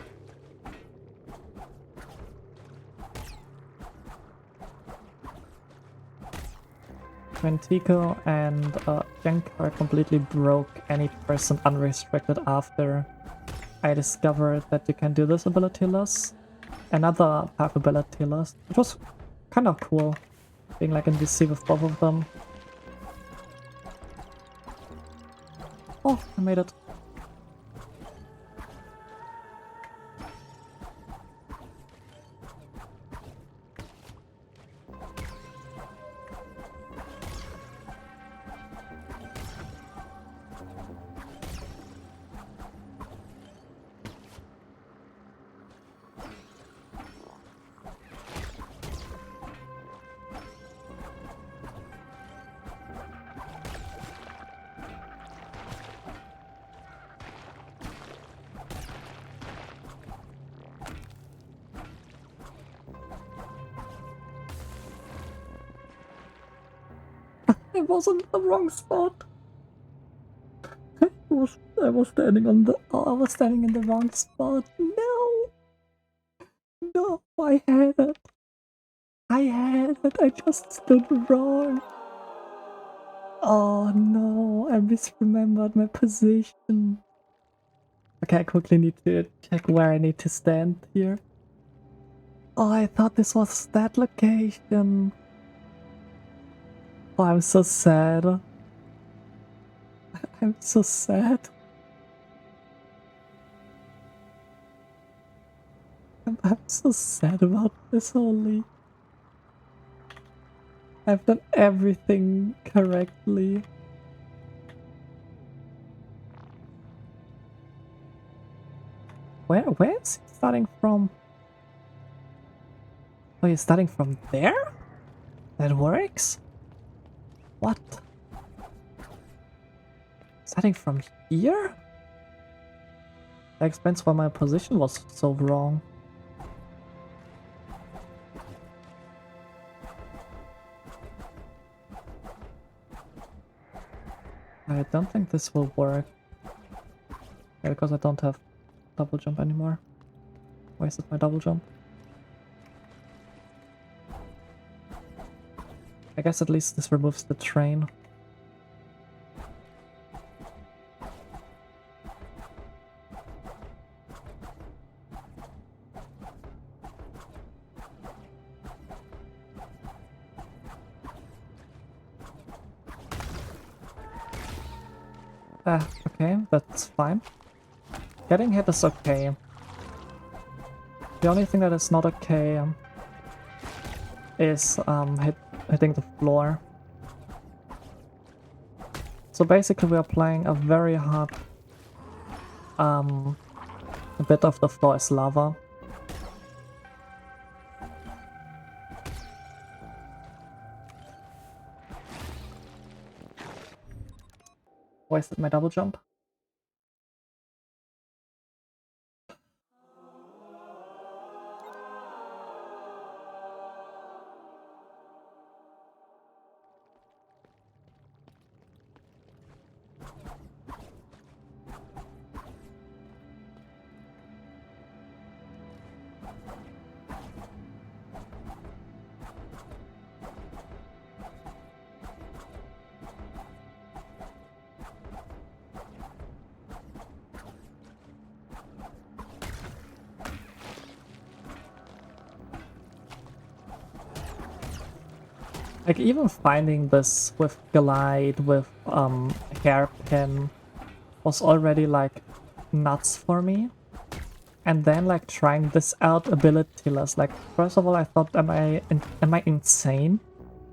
When Tico and Jankar completely broke any person unrestricted after I discovered that you can do this abilityless, another path abilityless, which was kind of cool being like in DC with both of them. Oh, I made it. I was in the wrong spot. I was standing on the. Oh, I was standing in the wrong spot. No, no, I had it. I had it. I just stood wrong. Oh no, I misremembered my position. Okay, I quickly need to check where I need to stand here. Oh, I thought this was that location. Oh, I'm so sad. I'm so sad. I'm so sad about this, holy. I've done everything correctly. Where is he starting from? Oh, you're starting from there? That works? What? Starting from here? That explains why my position was so wrong. I don't think this will work. Yeah, because I don't have double jump anymore. Wasted my double jump. I guess at least this removes the train. Okay, that's fine. Getting hit is okay. The only thing that is not okay is hitting the floor. So basically we are playing a very hard... a bit of the floor is lava. Wasted my double jump. Like, even finding this with glide, with hairpin, was already like nuts for me. And then like trying this out abilityless. Like, first of all, I thought, am I insane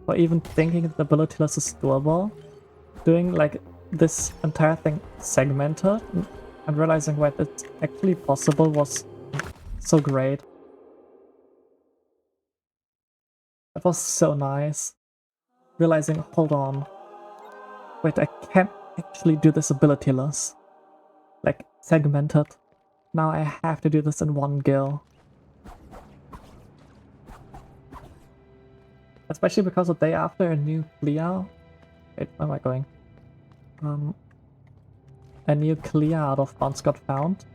for even thinking that abilityless is doable? Doing like this entire thing segmented and realizing what it's actually possible was so great. That was so nice. Realizing, hold on, wait, I can't actually do this abilityless. Like, segmented. Now I have to do this in one go. Especially because the day after a new clear... Wait, where am I going? A new clear out of bounds got found.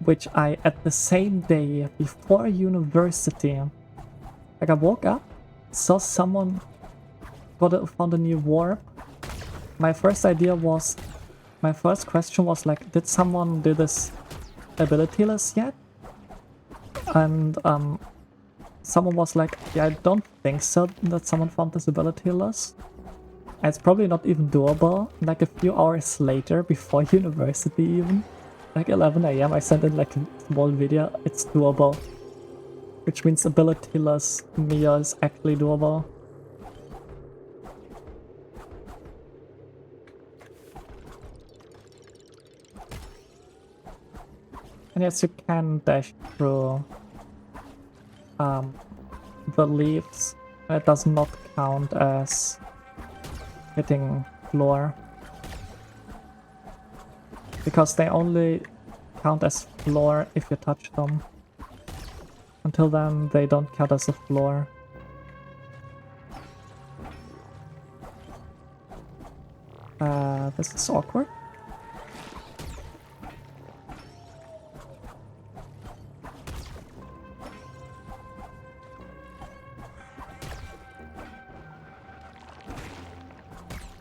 Which I, at the same day, before university... Like, I woke up, saw someone found a new warp. My first question was like, did someone do this abilityless yet? And someone was like, yeah, I don't think so that someone found this abilityless. And it's probably not even doable. Like a few hours later, before university even, like 11 AM, I sent in like a small video. It's doable. Which means abilityless MIO is actually doable. And yes, you can dash through the leaves. It does not count as hitting floor. Because they only count as floor if you touch them. Until then, they don't count as a floor. This is awkward.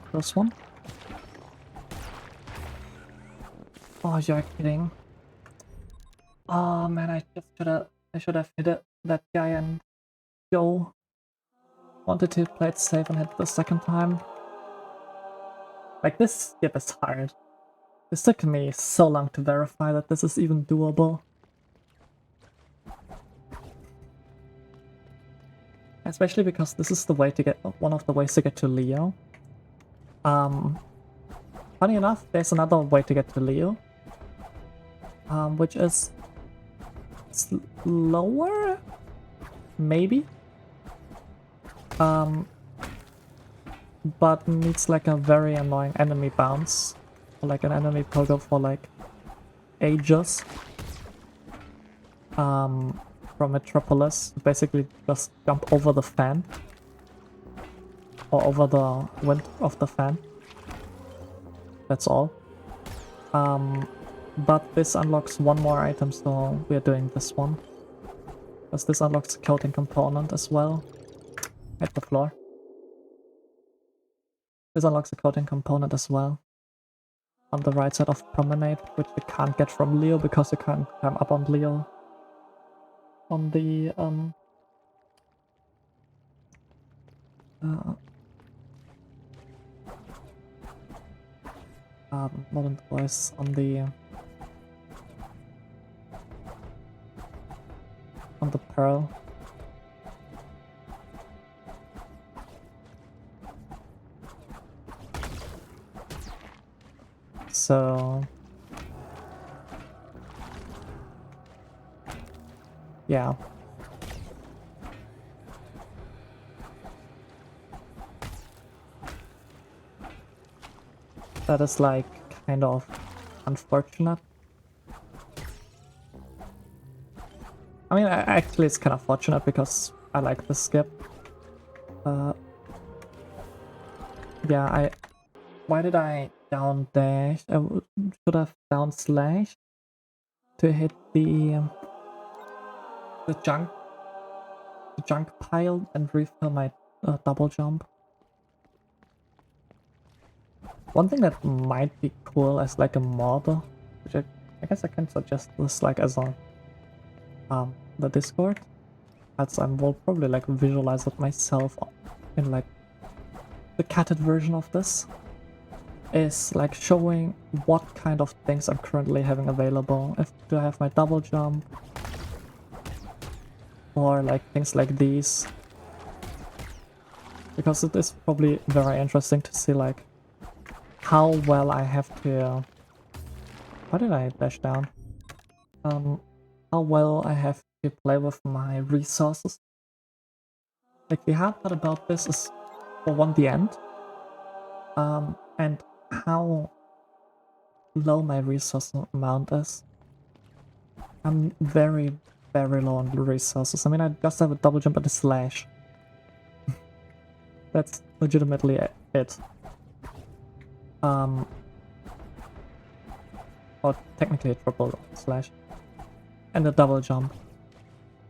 Close one. Oh, you're kidding. Oh man, I should have hit that guy and go. Wanted to play it safe and hit the second time. Like, this skip is hard. This took me so long to verify that this is even doable. Especially because this is the way to get, one of the ways to get to Leo. Funny enough, there's another way to get to Leo. Which is slower? Maybe? But needs like a very annoying enemy bounce. Or like an enemy pogo for like ages. From Metropolis. Basically just jump over the fan. Or over the wind of the fan. That's all. But this unlocks one more item, so we're doing this one. Because this unlocks a coating component as well. Hit the floor. This unlocks a coating component as well. On the right side of Promenade, which you can't get from Leo because you can't climb up on Leo. On the, Modern Voice, on the Pearl. So yeah. That is like kind of unfortunate. I mean, actually it's kind of fortunate because I like the skip. Yeah, why did I down dash? I should have down slash to hit the junk pile and refill my double jump. One thing that might be cool as like a mod, which I guess I can suggest this like as on the Discord, as I will probably like visualize it myself in like the catted version of this, is like showing what kind of things I'm currently having available. If do I have my double jump, or like things like these, because it is probably very interesting to see like how well I have to. Why did I dash down? How well I have to play with my resources. Like the hard part about this is for one the end, and how low my resource amount is. I'm very, very low on resources. I mean, I just have a double jump and a slash. That's legitimately it. Or technically a triple slash. And a double jump.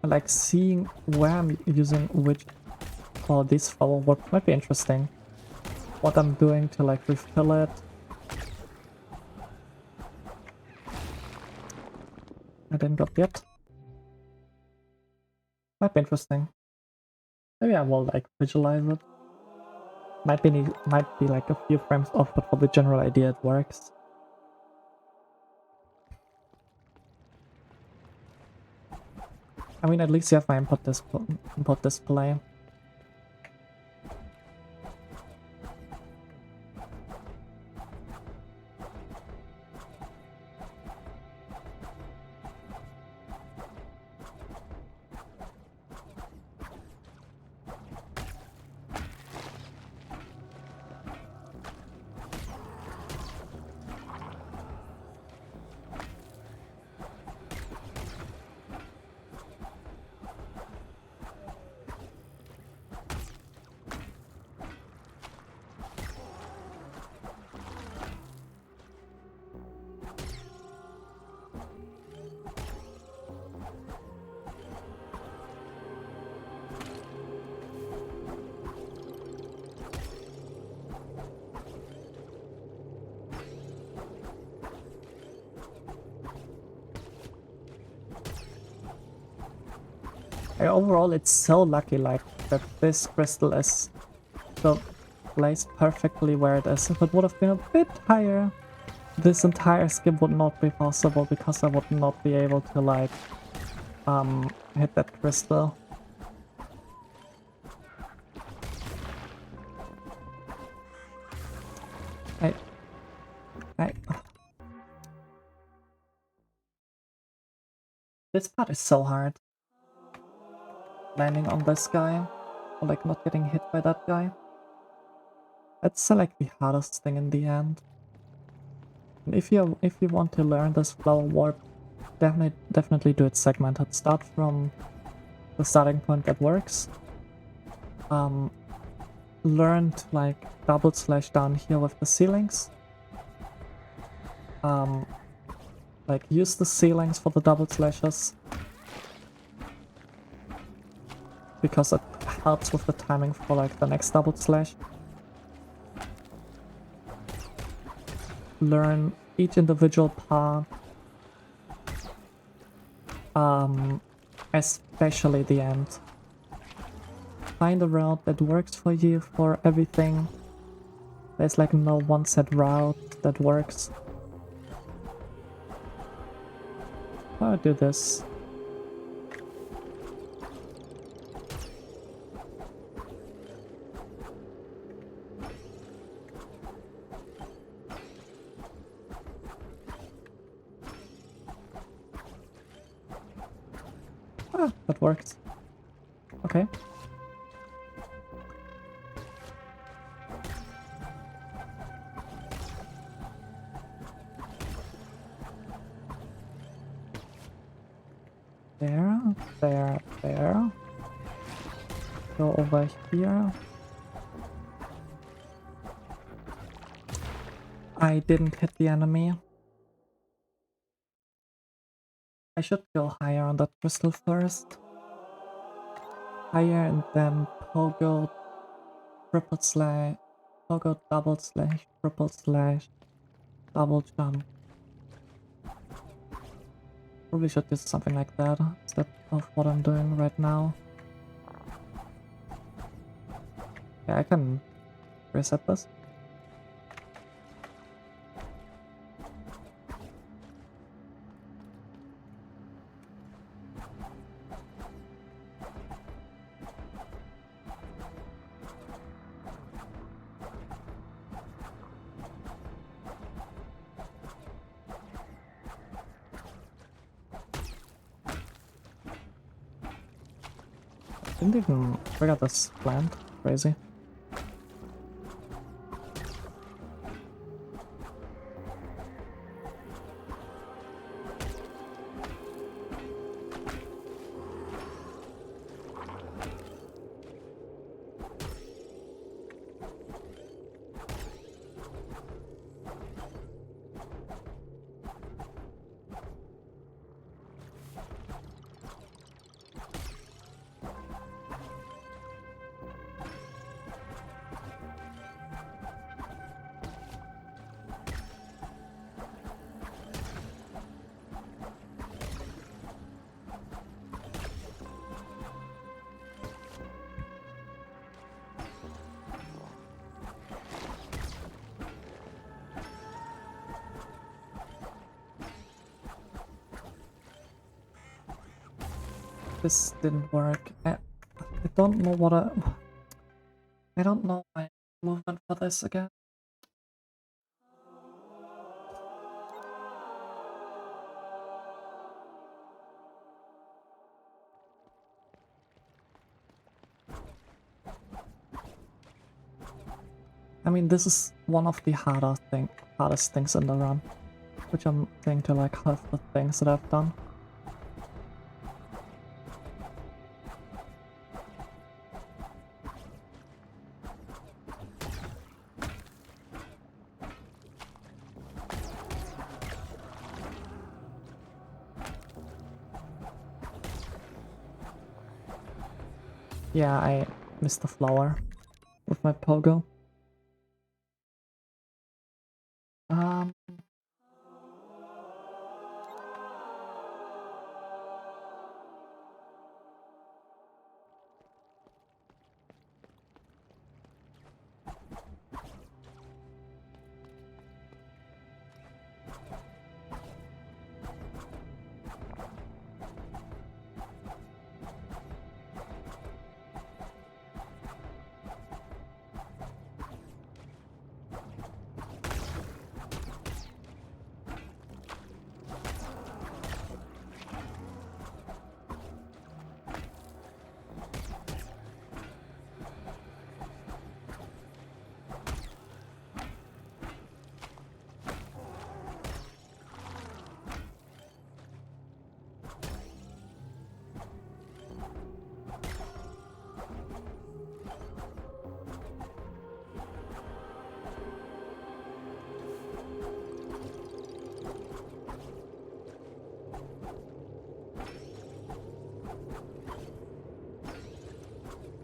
I like seeing where I'm using which for this flower, what might be interesting. What I'm doing to like refill it. I didn't got yet. Might be interesting. Maybe I will like visualize it. Might be like a few frames off, but for the general idea it works. I mean, at least you have my input display. Overall, it's so lucky like that this crystal is so placed perfectly where it is. If it would have been a bit higher, this entire skip would not be possible because I would not be able to like hit that crystal. I This part is so hard. Landing on this guy, or like not getting hit by that guy. That's like the hardest thing in the end. And if you want to learn this flower warp, definitely do it segmented. Start from the starting point that works. Learn to like double slash down here with the ceilings. Like use the ceilings for the double slashes, because it helps with the timing for like the next double slash. Learn each individual part, especially the end. Find a route that works for you for everything. There's like no one set route that works. I'll do this. Ah, that worked. Okay. There. Go over here. I didn't hit the enemy. I should go higher on that crystal first. Higher and then pogo triple slash, pogo double slash, triple slash, double jump. Probably should do something like that instead of what I'm doing right now. Yeah, I can reset this. Didn't even forget this plant. Crazy. this didn't work. I don't know what I don't know my movement for this again. I mean, this is one of the hardest things in the run, which I'm going to like half the things that I've done. Yeah, I missed the flower with my pogo. Um,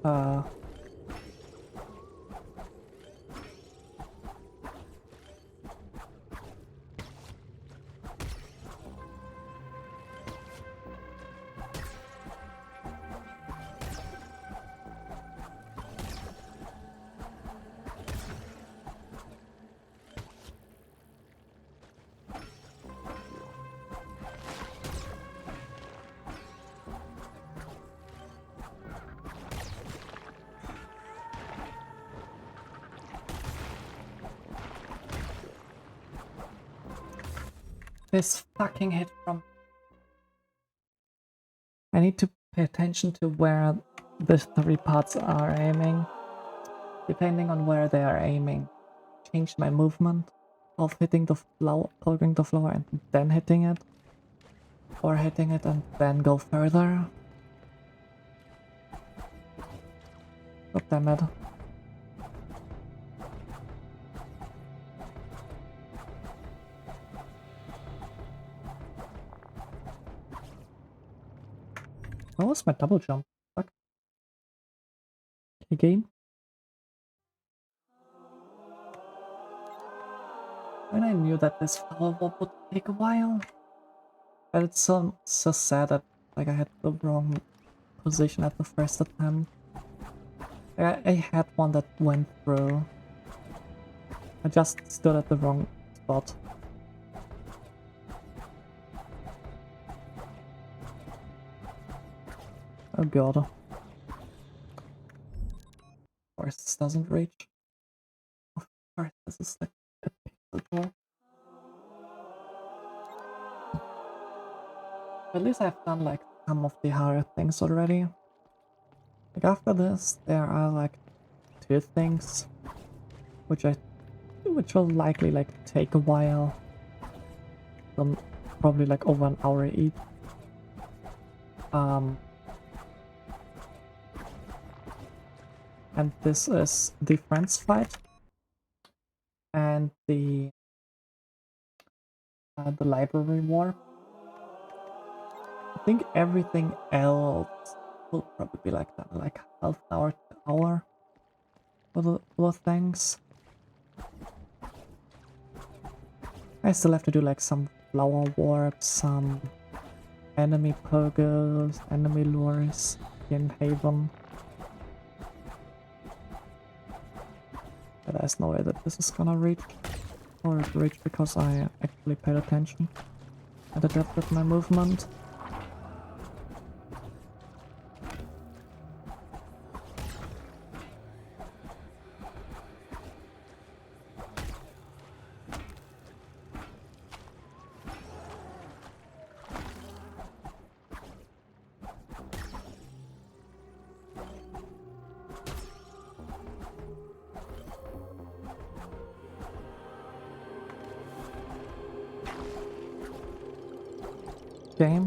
uh, this fucking hit from... I need to pay attention to where the three parts are aiming. Depending on where they are aiming, change my movement of hitting the flower, poking the flower and then hitting it. Or hitting it and then go further. God damn it. Where was my double jump? Fuck. Again? When I knew that this flower warp would take a while. But it's so sad that like I had the wrong position at the first attempt. I had one that went through. I just stood at the wrong spot. Oh god. Of course this doesn't reach. Of course this is like a pixel draw. At least I've done like some of the harder things already. Like after this there are like 2 things which will likely like take a while. Probably like over an hour each. And this is the friends fight and the library warp. I think everything else will probably be like that, like half an hour to hour for the things. I still have to do like some flower warps, some enemy pogos, enemy lures in Haven. But there's no way that this is gonna reach. Or it reached because I actually paid attention and adapted my movement. game.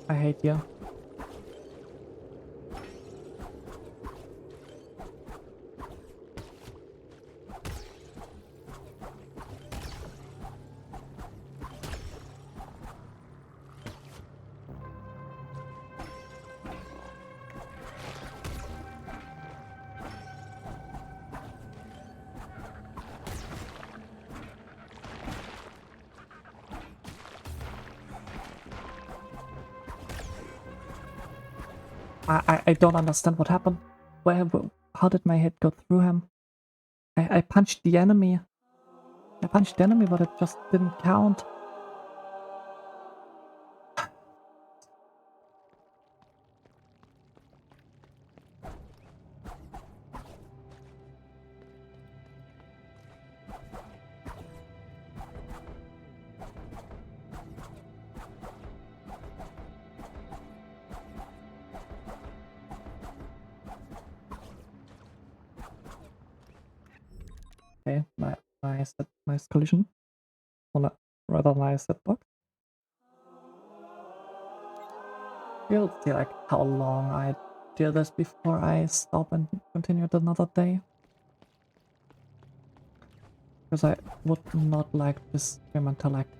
I hate you. I don't understand what happened. How did my hit go through him? I punched the enemy. I punched the enemy, but it just didn't count. Okay, nice collision. Well, rather nice hitbox. We'll see like how long I do this before I stop and continue it another day. Because I would not like to stream until like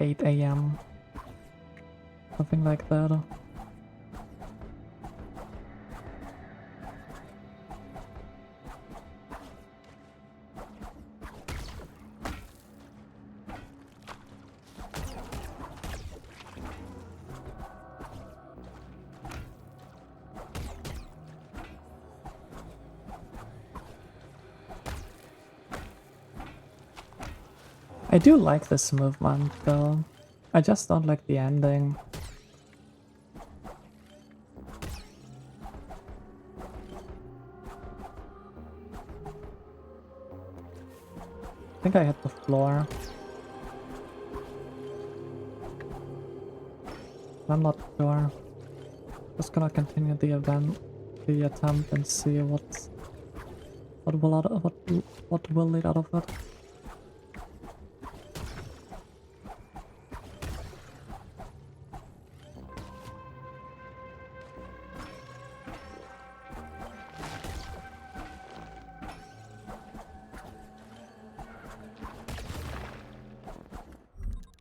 8 AM. Something like that. I do like this movement though. I just don't like the ending. I think I hit the floor. I'm not sure. Just gonna continue the attempt, and see what will lead out of it.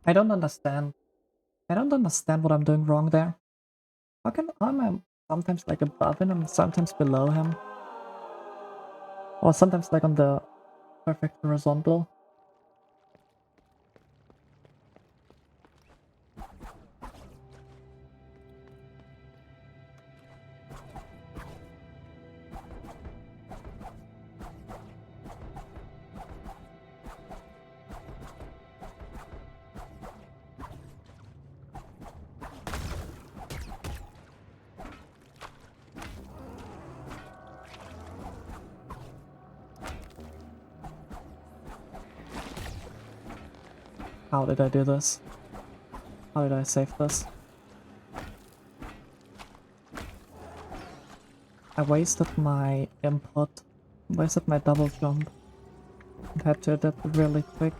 I don't understand. I don't understand what I'm doing wrong there. How am I sometimes like above him and sometimes below him? Or sometimes like on the perfect horizontal? How did I do this? How did I save this? I wasted my input, wasted my double jump, and had to do it really quick.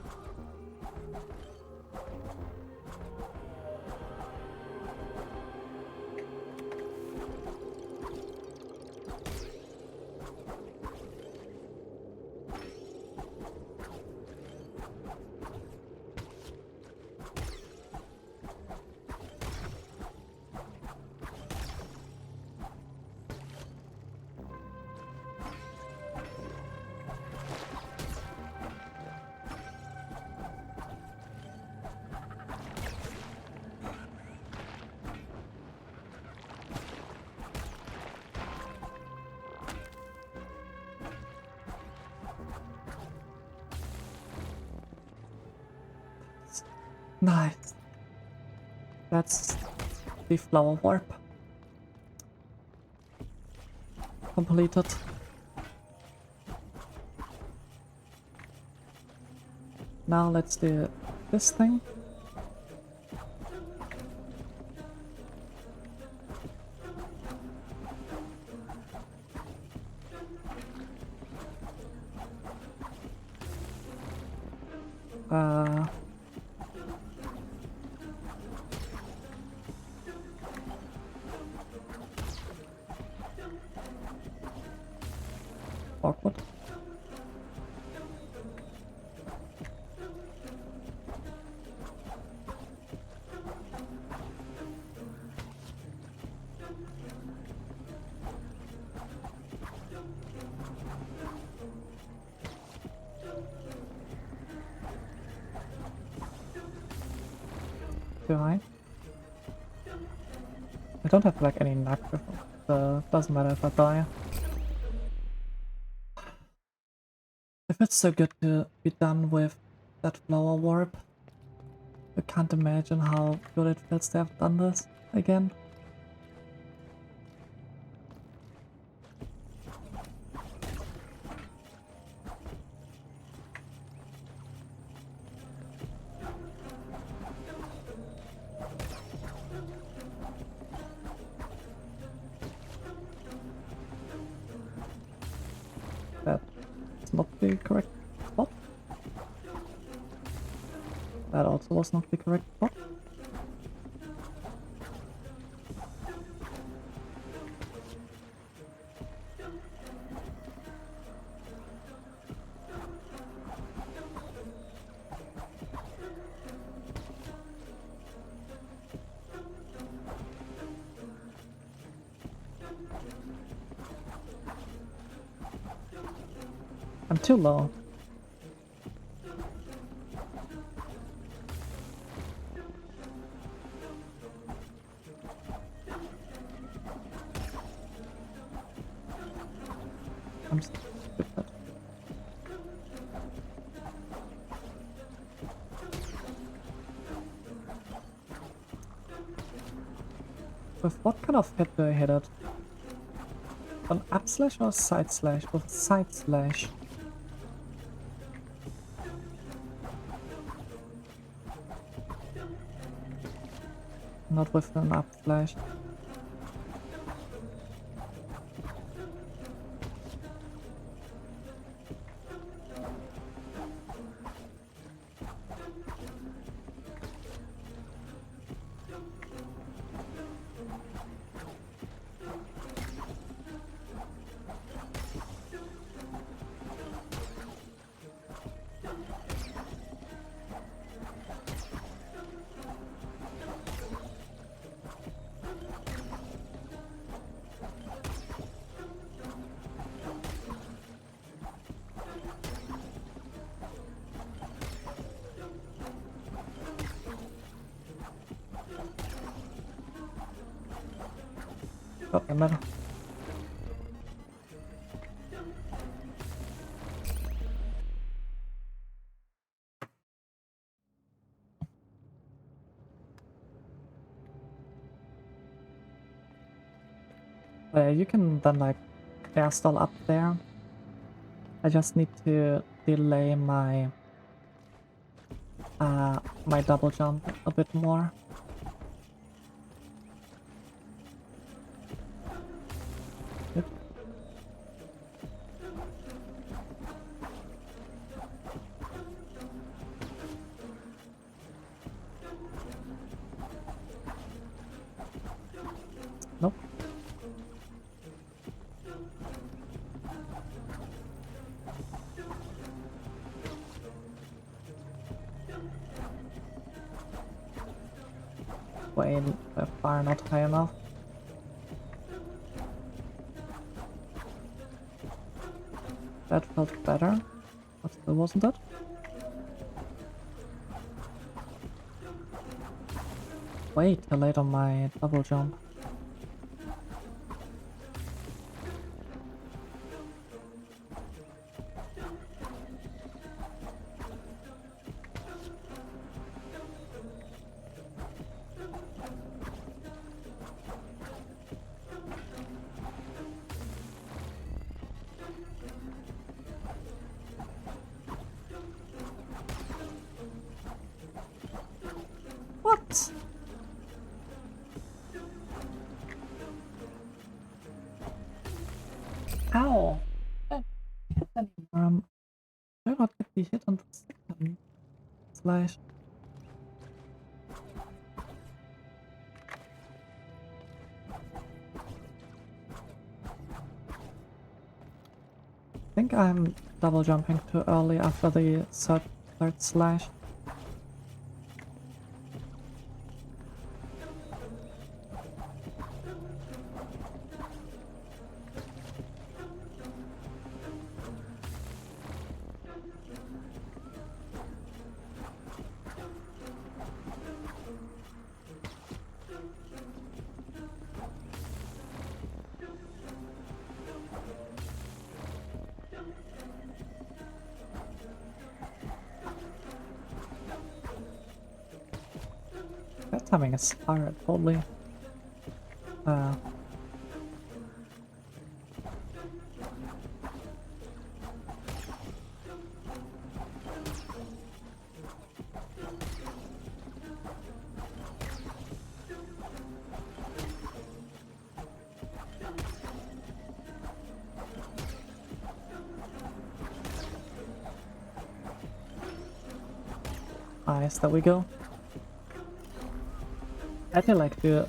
Nice. That's the flower warp. Completed. Now let's do this thing. awkward. Behind. I don't have like any knack with it, so it doesn't matter if I die. If it's so good to be done with that flower warp, I can't imagine how good it feels to have done this again. That's not the correct spot. That also was not the correct spot. I'm too low. I'm stupid. With what kind of hit do I hit it? An up slash or a side slash? With a side slash. Not with an up slash. Got the medal. You can then like air stall up there. I just need to delay my my double jump a bit more. Yep. Nope. Way far not high enough. That felt better, but still wasn't it? Way too late on my double jump. What? Ow! I didn't hit anymore. Do I not get the hit on the second slash? think I'm double jumping too early after the third slash. That timing is hard, totally. Nice, there we go. I feel like the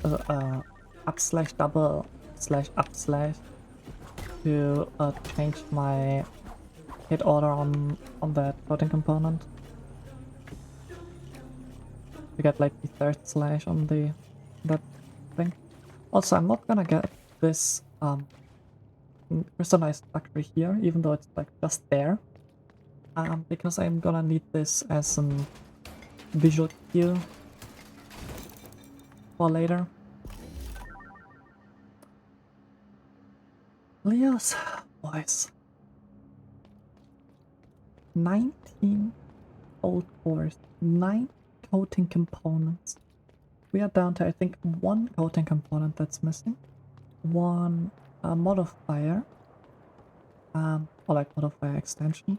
up slash double slash up slash to change my hit order on that floating component. To get like the third slash on that thing. Also, I'm not gonna get this crystallized factory here, even though it's like just there. Because I'm gonna need this as an visual cue for later. Leo's voice. 19 old cores, 9 coating components. We are down to, I think, 1 coating component that's missing. 1 modifier, or like modifier extension.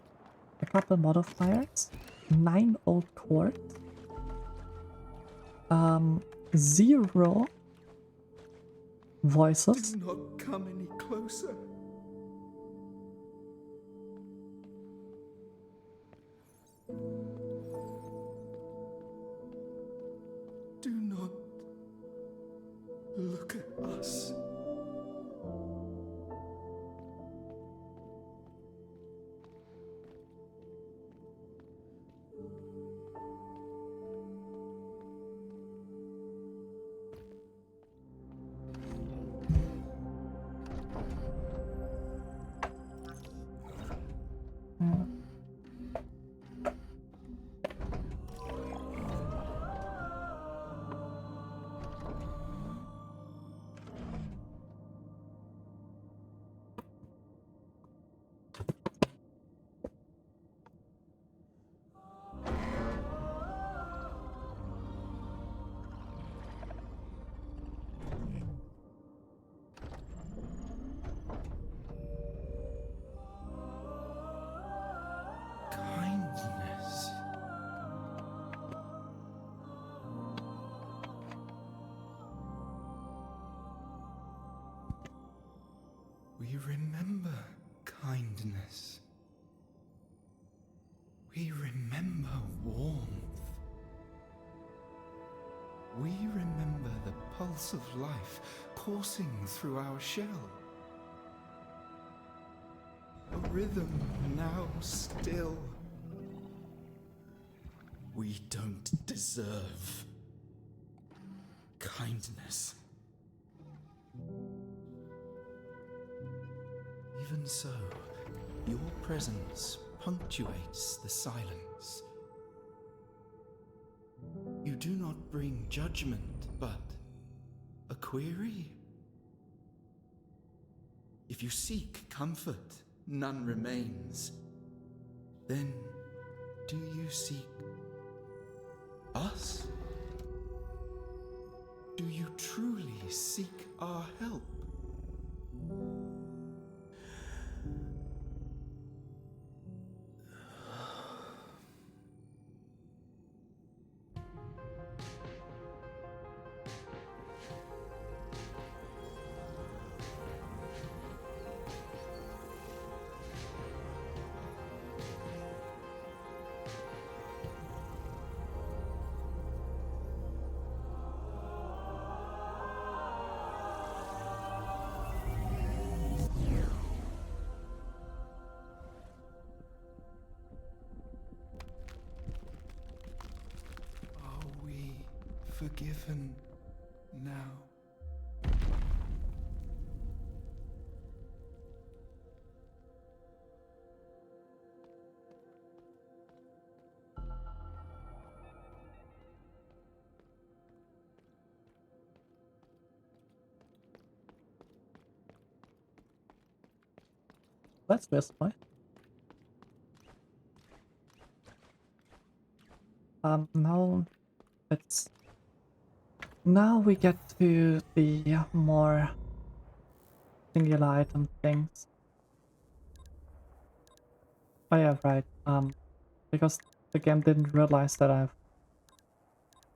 A couple modifiers. 9 old cores. 0 voices.
Do not come any closer. Do not look at us. Kindness. We remember kindness. We remember warmth. We remember the pulse of life coursing through our shell. A rhythm now still. We don't deserve kindness. Even so, your presence punctuates the silence. You do not bring judgment, but a query. If you seek comfort, none remains. Then, do you seek us? Do you truly seek our help? forgiven now?
Let's this way. Now it's now we get to the more singular item things. Oh yeah, right. Because the game didn't realize that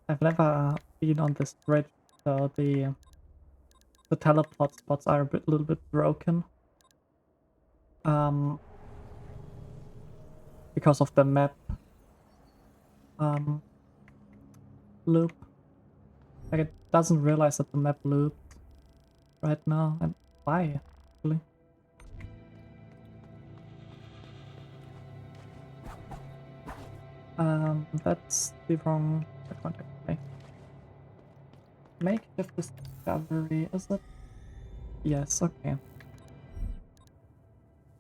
I've never been on this bridge, so the teleport spots are a little bit broken. Because of the map loop. Like it doesn't realize that the map looped right now, and why actually? That's the wrong contact. Okay. Makeshift discovery, is it? Yes, okay.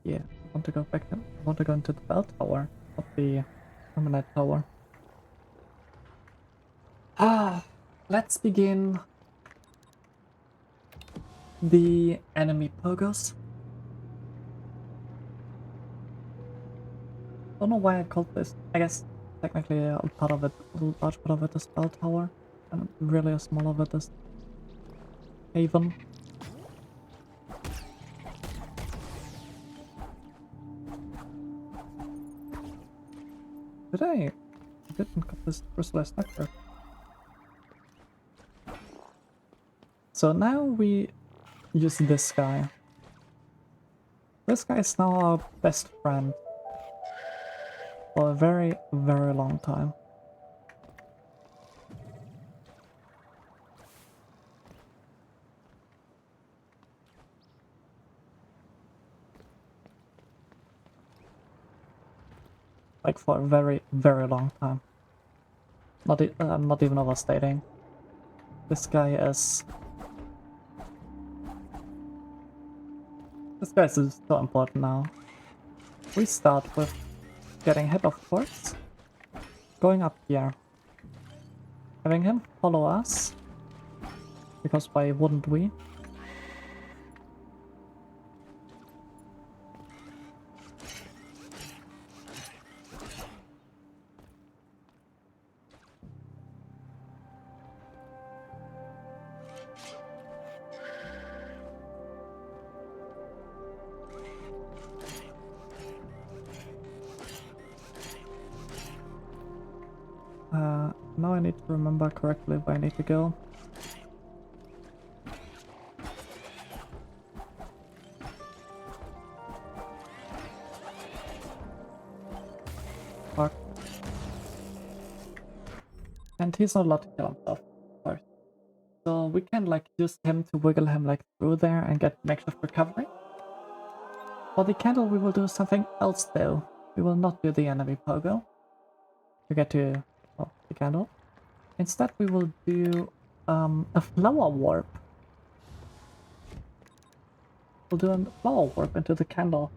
Yeah, I want to go back in. I want to go into the bell tower, not the permanent tower. Let's begin the enemy pogos. Don't know why I called this. I guess technically a part of it, a large part of it is bell tower, and really a small of it is haven. I didn't got this crystallized nectar. So now we use this guy. This guy is now our best friend for a very, very long time. Like for a very, very long time. I'm not even overstating. This guy is... This guy is so important now. We start with getting hit, of course. Going up here. Having him follow us. Because why wouldn't we? Now I need to remember correctly where I need to go. Fuck. And he's not allowed to kill himself, of course. So we can like use him to wiggle him like through there and get makeshift recovery. For the candle we will do something else though. We will not do the enemy pogo to get to the candle. Instead we will do a flower warp. We'll do a flower warp into the candle.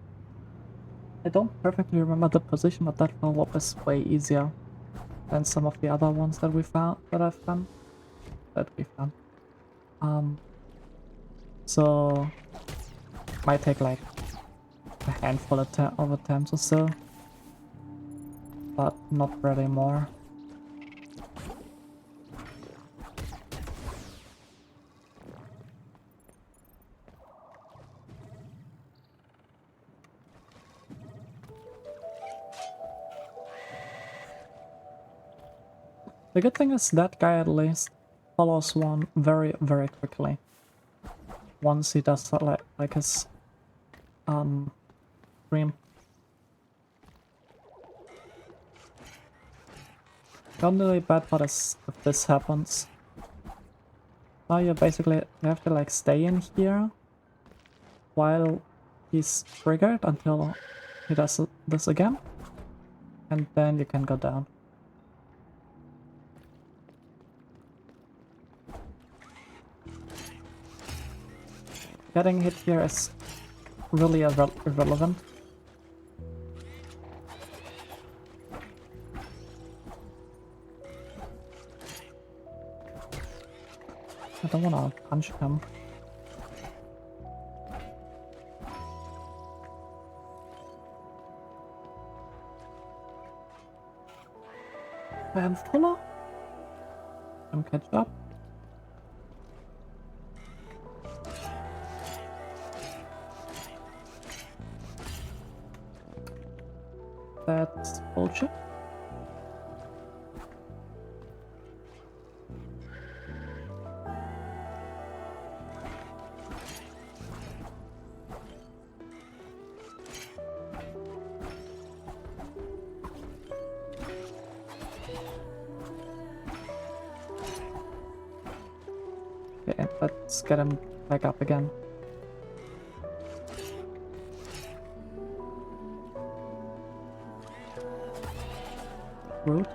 I don't perfectly remember the position, but that flower warp is way easier than some of the other ones that I've done. So might take like a handful of attempts or so, but not really more. The good thing is that guy at least follows one very, very quickly. Once he does like his stream. The only bad part is if this happens. Now you have to like stay in here while he's triggered until he does this again, and then you can go down. getting hit here is really irrelevant. I don't wanna punch him. I am fuller. I'm catch up. That's bullshit. Okay, let's get him back up again. Rude.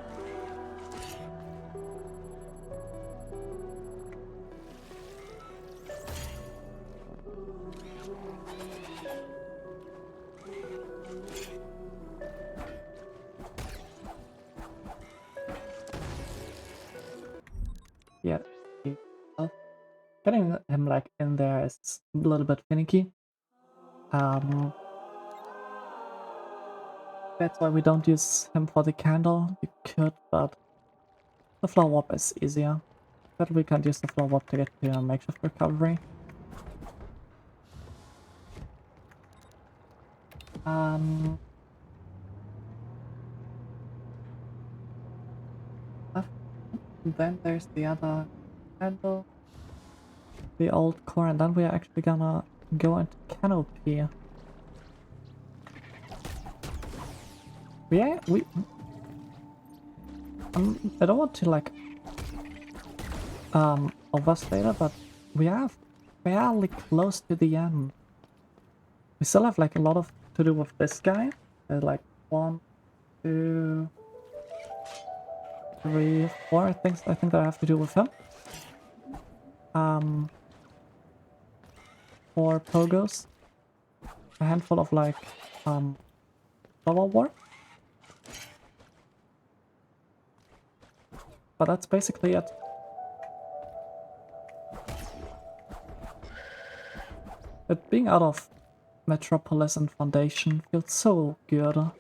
Yeah. Getting him like in there is a little bit finicky. That's why we don't use him for the candle. We could, but the flower warp is easier. But we can't use the flower warp to get to a makeshift recovery. Then there's the other candle, the old core, and then we are actually gonna go into canopy. I don't want to like overstate it, but we are fairly close to the end. We still have like a lot of to do with this guy. Like 1, 2, 3, 4 things I think that I have to do with him. 4 pogos, a handful of like flower warp. But that's basically it. But being out of Metropolis and Foundation feels so good.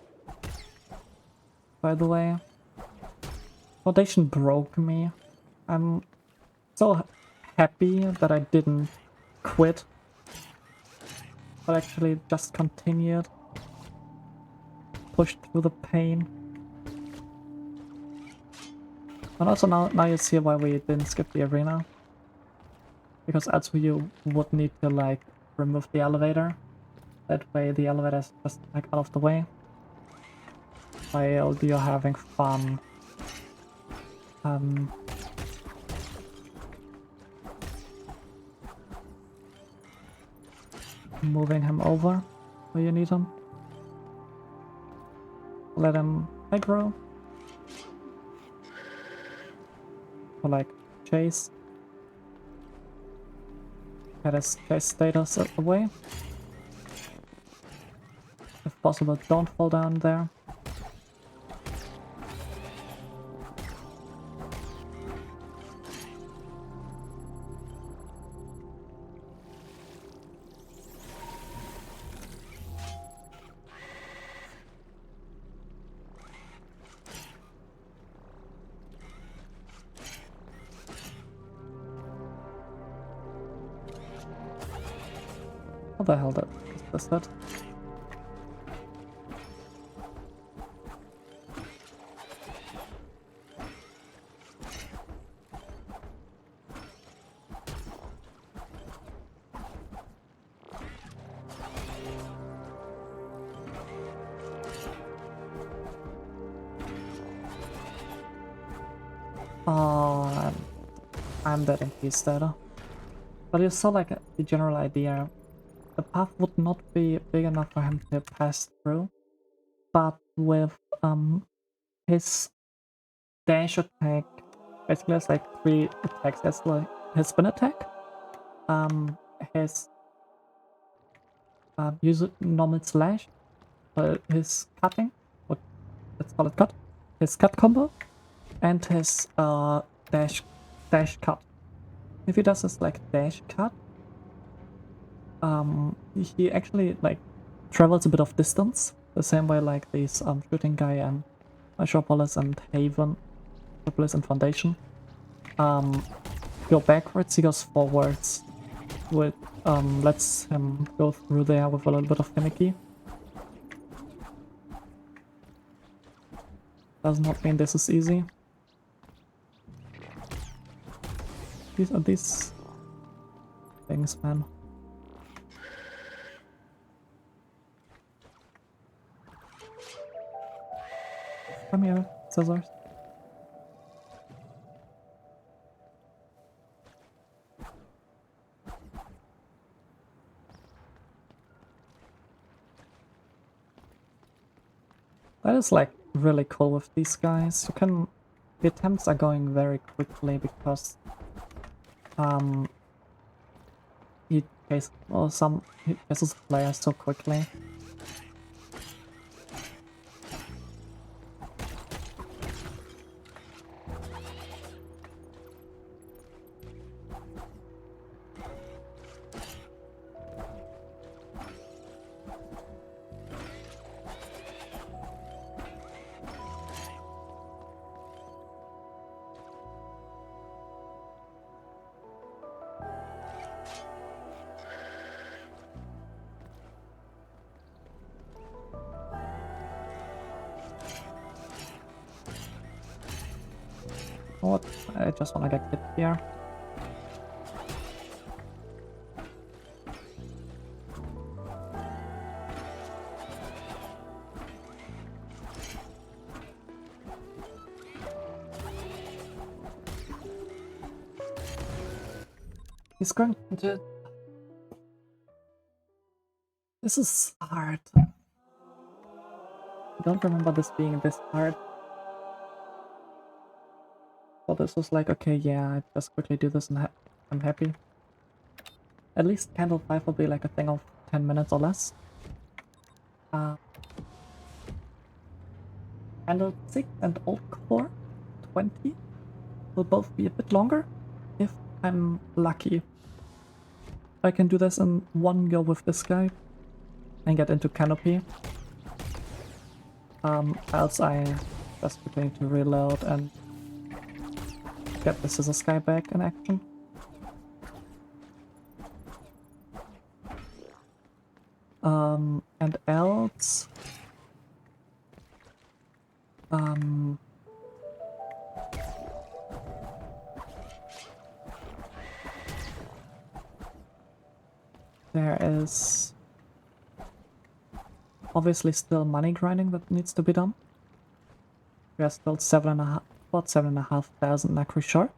By the way, Foundation broke me. I'm so happy that I didn't quit, but actually just continued, pushed through the pain. And also now you see why we didn't skip the arena. Because as you would need to like remove the elevator. That way the elevator is just like out of the way. While you're having fun. Moving him over where you need him. Let him aggro. Or like chase. Get his chase status away. If possible, don't fall down there. What the hell is that? Oh, I'm dead in peace there. But you saw like the general idea. The path would not be big enough for him to pass through, but with his dash attack, basically has like 3 attacks. That's like his spin attack, his use a normal slash, his cutting, what let's call it cut, his cut combo, and his dash cut. If he does this like dash cut, he actually like travels a bit of distance, the same way like these shooting guy and Metropolis and Haven, Metropolis and Foundation. Go backwards, he goes forwards, with lets him go through there with a little bit of finicky. Does not mean this is easy. These are these things, man. Come here, scissors. That is like really cool with these guys. You can, the attempts are going very quickly because he chases, or he chases players so quickly. What? I just wanna get hit here. He's going to... This is hard. I don't remember this being this hard. So this was like, okay, yeah, I just quickly do this and I'm happy. At least Candle 5 will be like a thing of 10 minutes or less. Candle 6 and Old Core 20 will both be a bit longer, if I'm lucky. I can do this in one go with this guy and get into Canopy. Else I just going to reload and get the Scissor Sky back in action. And else... there is obviously still money grinding that needs to be done. We are still about 7,500 Nacri short.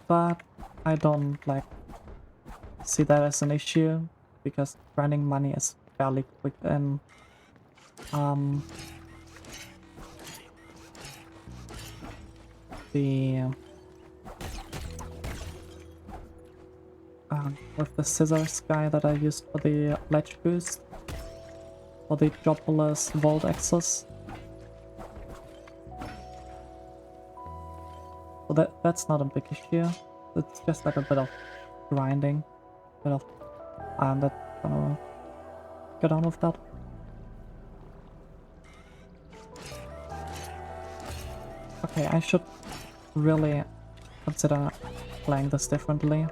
But I don't like see that as an issue because grinding money is fairly quick and with the scissors guy that I used for the ledge boost for the Metropolis vault access. So that's not a big issue. It's just like a bit of grinding, bit of that's gonna get on with that. Okay, I should really consider playing this differently.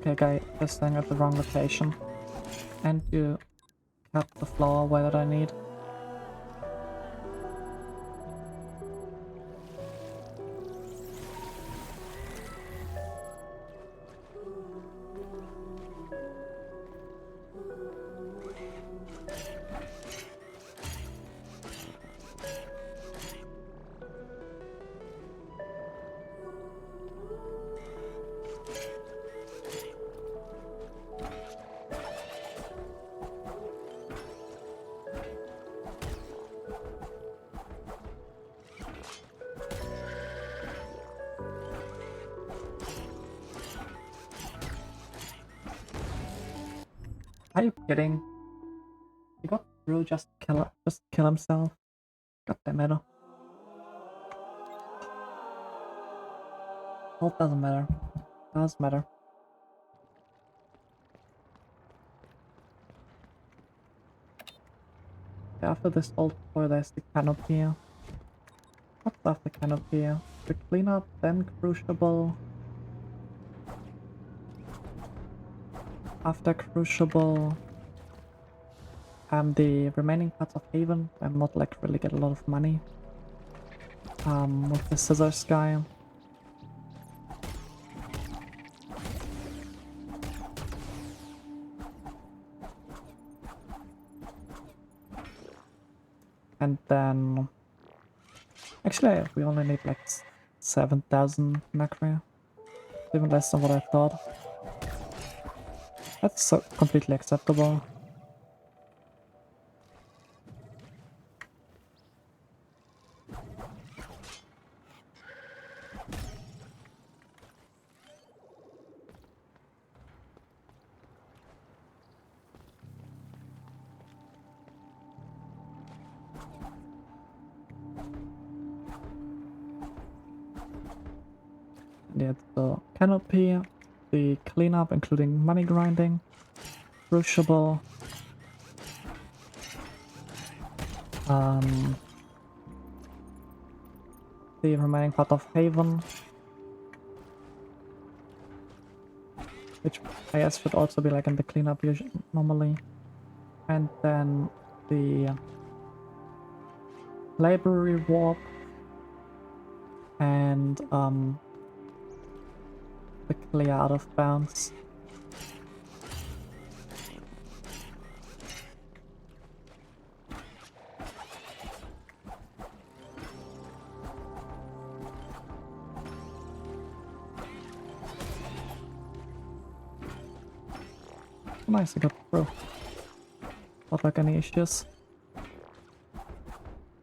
Okay, guy, just staying at the wrong location. And you cut the floor away that I need. Are you kidding? He got through just to kill himself. God damn it. Health doesn't matter. Does matter. Okay, after this old toy, there's the canopy. What's after canopy? The cleanup, then crucible. After crucible, the remaining parts of Haven. I'm not like really get a lot of money. With the scissors guy. And then, actually, we only need like 7,000 macro. Even less than what I thought. That's so completely acceptable. Yeah, the canopy, the cleanup, including money grinding, crucible, the remaining part of Haven, which I guess should also be like in the cleanup normally, and then the library warp, and the clear out of bounds. Nice, I got through. Not like any issues.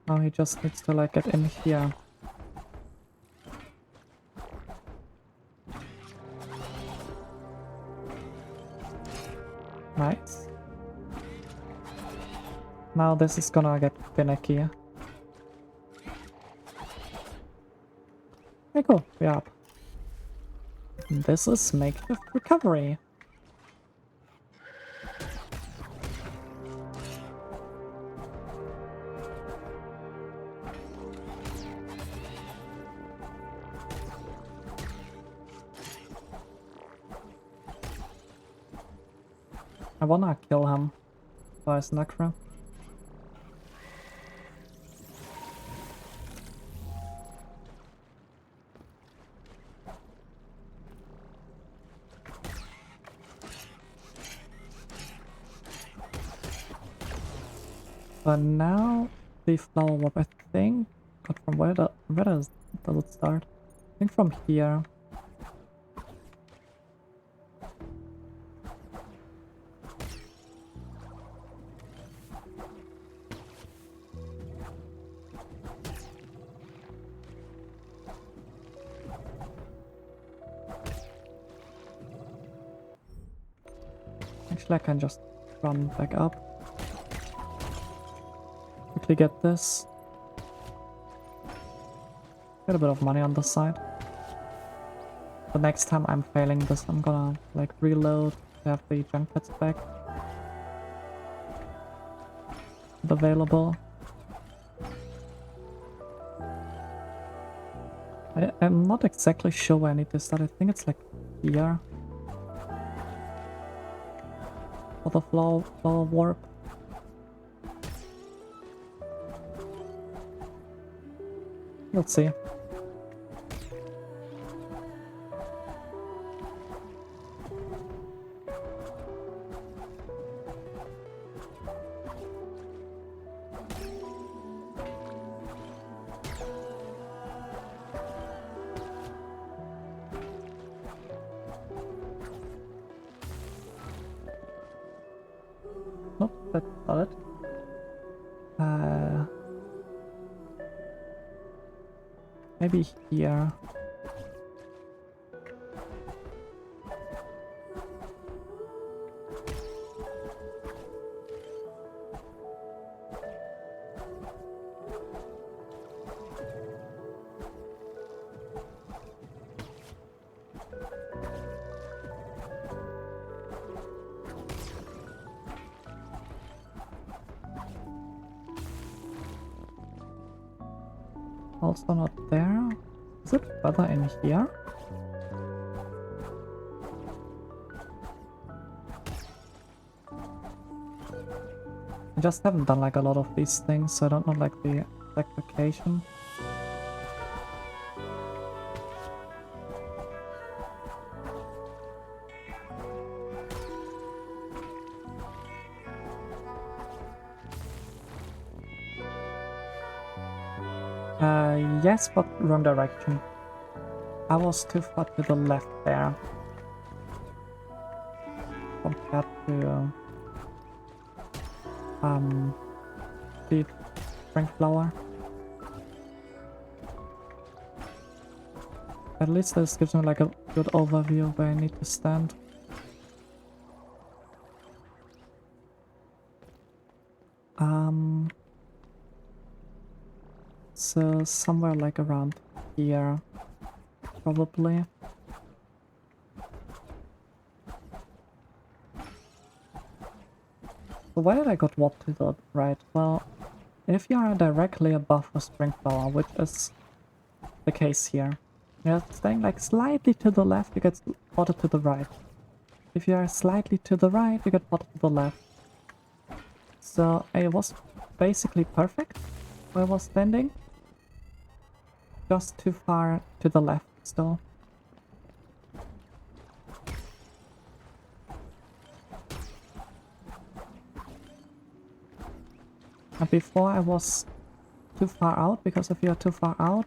Now he just needs to like get in here. Nice. Now this is gonna get finicky. Okay, cool. We're up. This is makeshift recovery. I wanna kill him for his necro. But now the flower warp, I think. God, from where does it start? I think from here. Actually, I can just run back up. Quickly get this. Get a bit of money on this side. The next time I'm failing this, I'm gonna like reload, have the junk pets back available. I'm not exactly sure where I need to start. I think it's like here. For the flower warp. Let's see. Nope, that's not it. Maybe here. Also not there. Is it further in here? I just haven't done like a lot of these things, so I don't know like the exact location. Yes, but wrong direction. I was too far to the left there. Compared to the spring flower. At least this gives me like a good overview of where I need to stand. So somewhere like around here, probably. So why did I got warped to the right? Well, if you are directly above a spring flower, which is the case here, you're staying like slightly to the left, you get ported to the right. If you are slightly to the right, you get ported to the left. So it was basically perfect where I was standing. Just too far to the left still. And before I was too far out, because if you're too far out,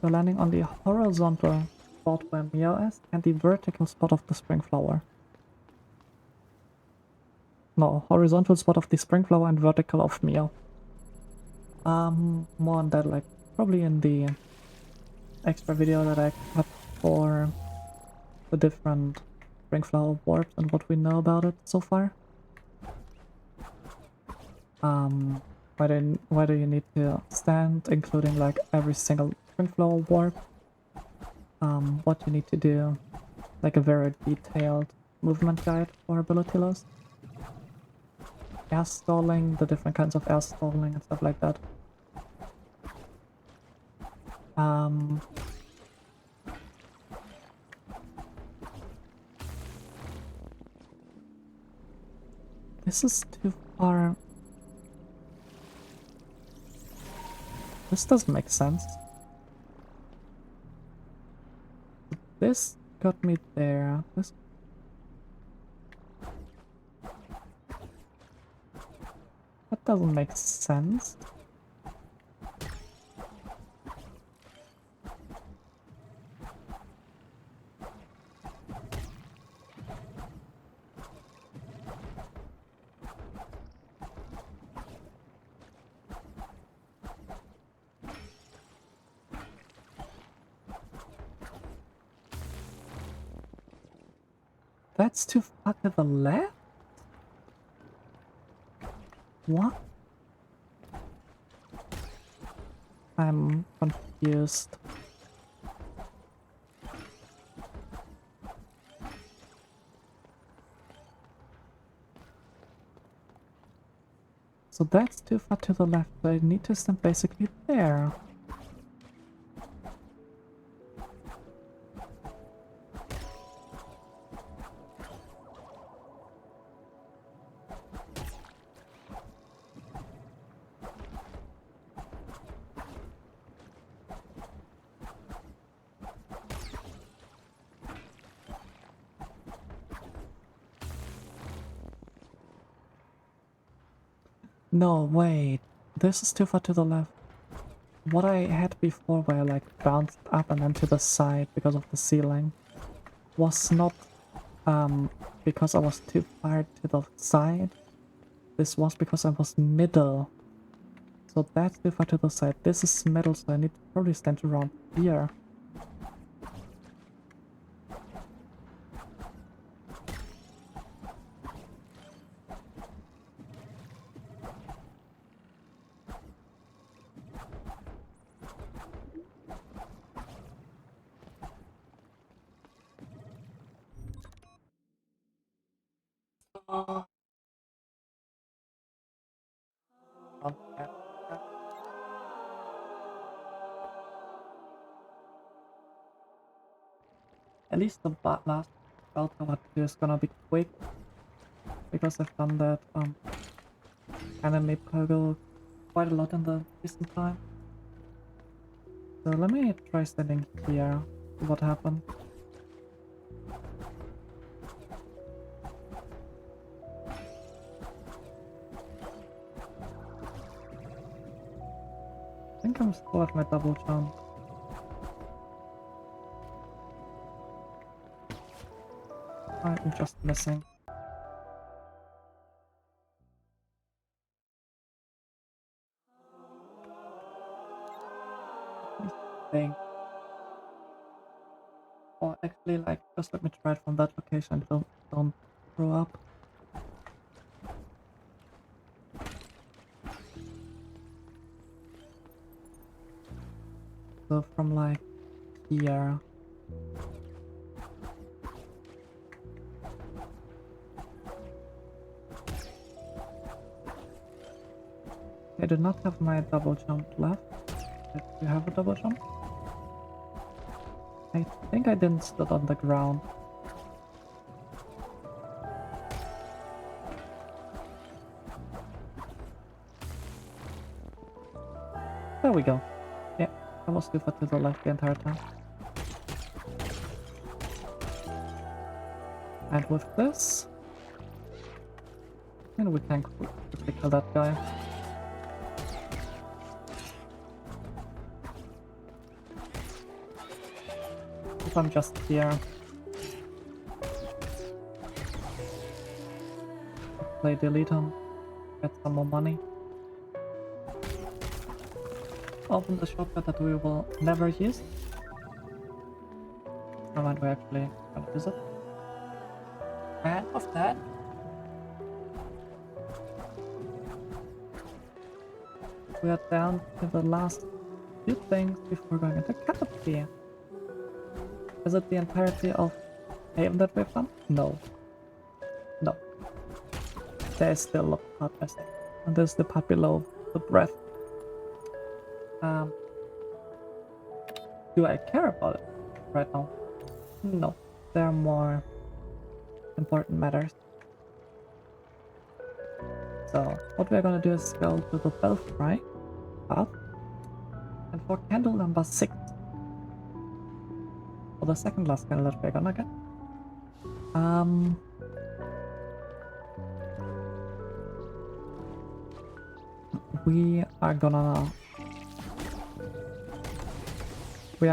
you're landing on the horizontal spot where MIO is and the vertical spot of the spring flower. No, horizontal spot of the spring flower and vertical of MIO. More on that like probably in the extra video that I cut for the different spring flower warps and what we know about it so far. Why do you need to stand, including like every single spring flower warp, what you need to do, like a very detailed movement guide for Abilityless, air stalling, the different kinds of air stalling and stuff like that. This is too far. This doesn't make sense. This got me there. This... That doesn't make sense. That's too far to the left? What? I'm confused. So that's too far to the left, so I need to stand basically there. No, wait. This is too far to the left. What I had before where I like bounced up and then to the side because of the ceiling was not because I was too far to the side. This was because I was middle. So that's too far to the side. This is middle, so I need to probably stand around here. at least the last bell tower is gonna be quick, because I've done that anime puzzle quite a lot in the recent time. So let me try standing here, see what happens. I think I'm still at my double jump. I'm just missing. Thing. Or actually, like, just let me try it from that location. Don't throw up. So from like here. I do not have my double jump left. Do you have a double jump? I think I didn't stood on the ground. There we go. Yeah, I was too far to the left the entire time. And with this, and we can quickly kill that guy. If I'm just here. Play delete him. Get some more money. Open the shortcut that we will never use. Never mind, we're actually gonna use it. And of that, we are down to the last few things before going into Canopy. Is it the entirety of Haven that we've done? No. No. There's still a part missing. And there's the part below the breath. Do I care about it right now? No. There are more important matters. So, what we're gonna do is go to the Belfry path. And for candle number 6, for the second last candle that we're gonna get, we are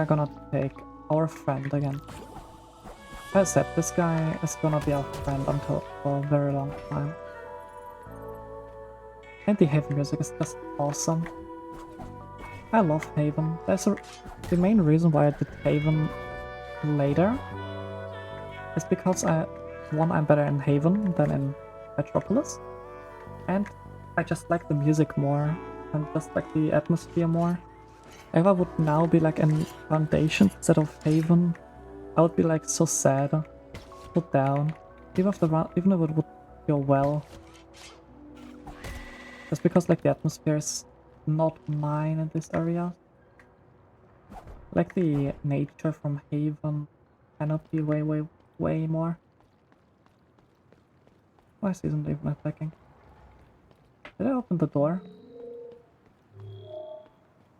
gonna take our friend again. As I said, this guy is gonna be our friend until for a very long time. And the Haven music is just awesome. I love Haven. The main reason why I did Haven later is because I'm better in Haven than in Metropolis, and I just like the music more and just like the atmosphere more. If I would now be like in Foundation instead of Haven, I would be like so sad, put down, even if it would go well. Just because like the atmosphere is not mine in this area. Like the nature from Haven, Canopy way more. Why isn't even attacking? Did I open the door?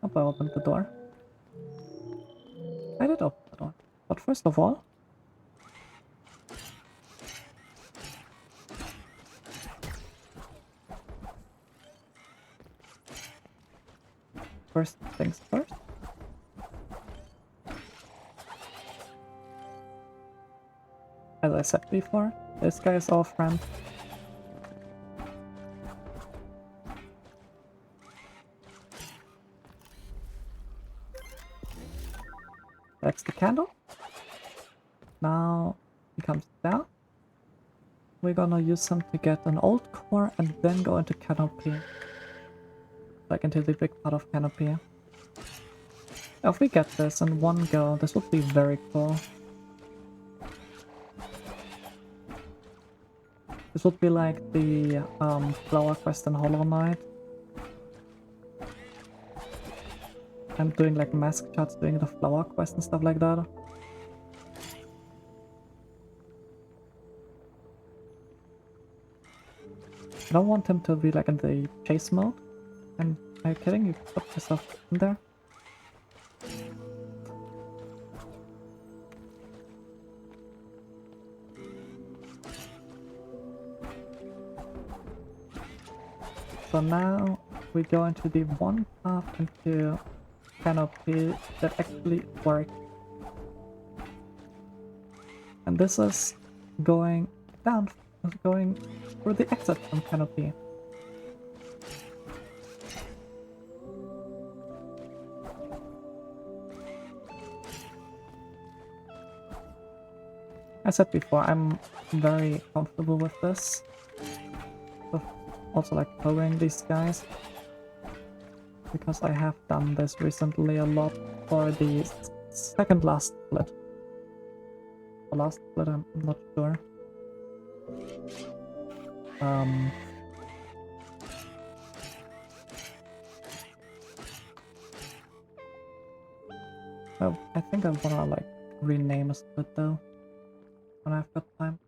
Hope I opened the door. I did open the door. But first of all, first things first. As I said before, this guy is our friend. That's the candle. Now he comes down. We're gonna use him to get an old core and then go into Canopy. Like into the big part of Canopy. If we get this in one go, this would be very cool. This would be like the flower quest in Hollow Knight. I'm doing like mask shots doing the flower quest and stuff like that. don't want him to be like in the chase mode. And are you kidding? You put yourself in there? So now we go into the one path into canopy that actually works. And this is going down, going through the exit from canopy. I said before, I'm very comfortable with this. With also like covering these guys. Because I have done this recently a lot for the second last split. The last split, I'm not sure. Oh, I think I wanna like rename a split though, when I've got time.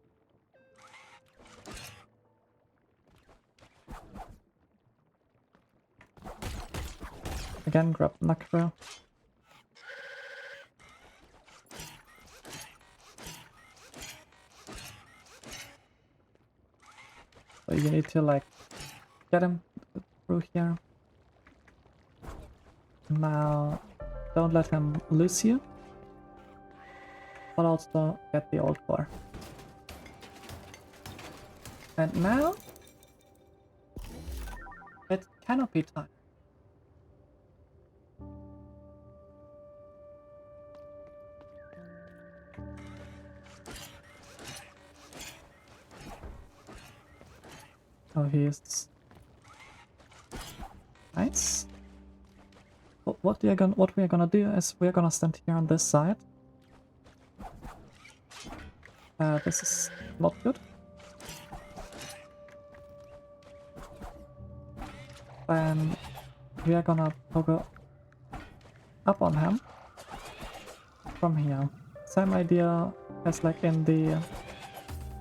Again, grab macro. So you need to like get him through here. Now, don't let him lose you, but also get the old core. And now, it's canopy time. Oh, he's nice. What we are gonna do is we are gonna stand here on this side. This is not good. And we are gonna go up on him from here. Same idea as like in the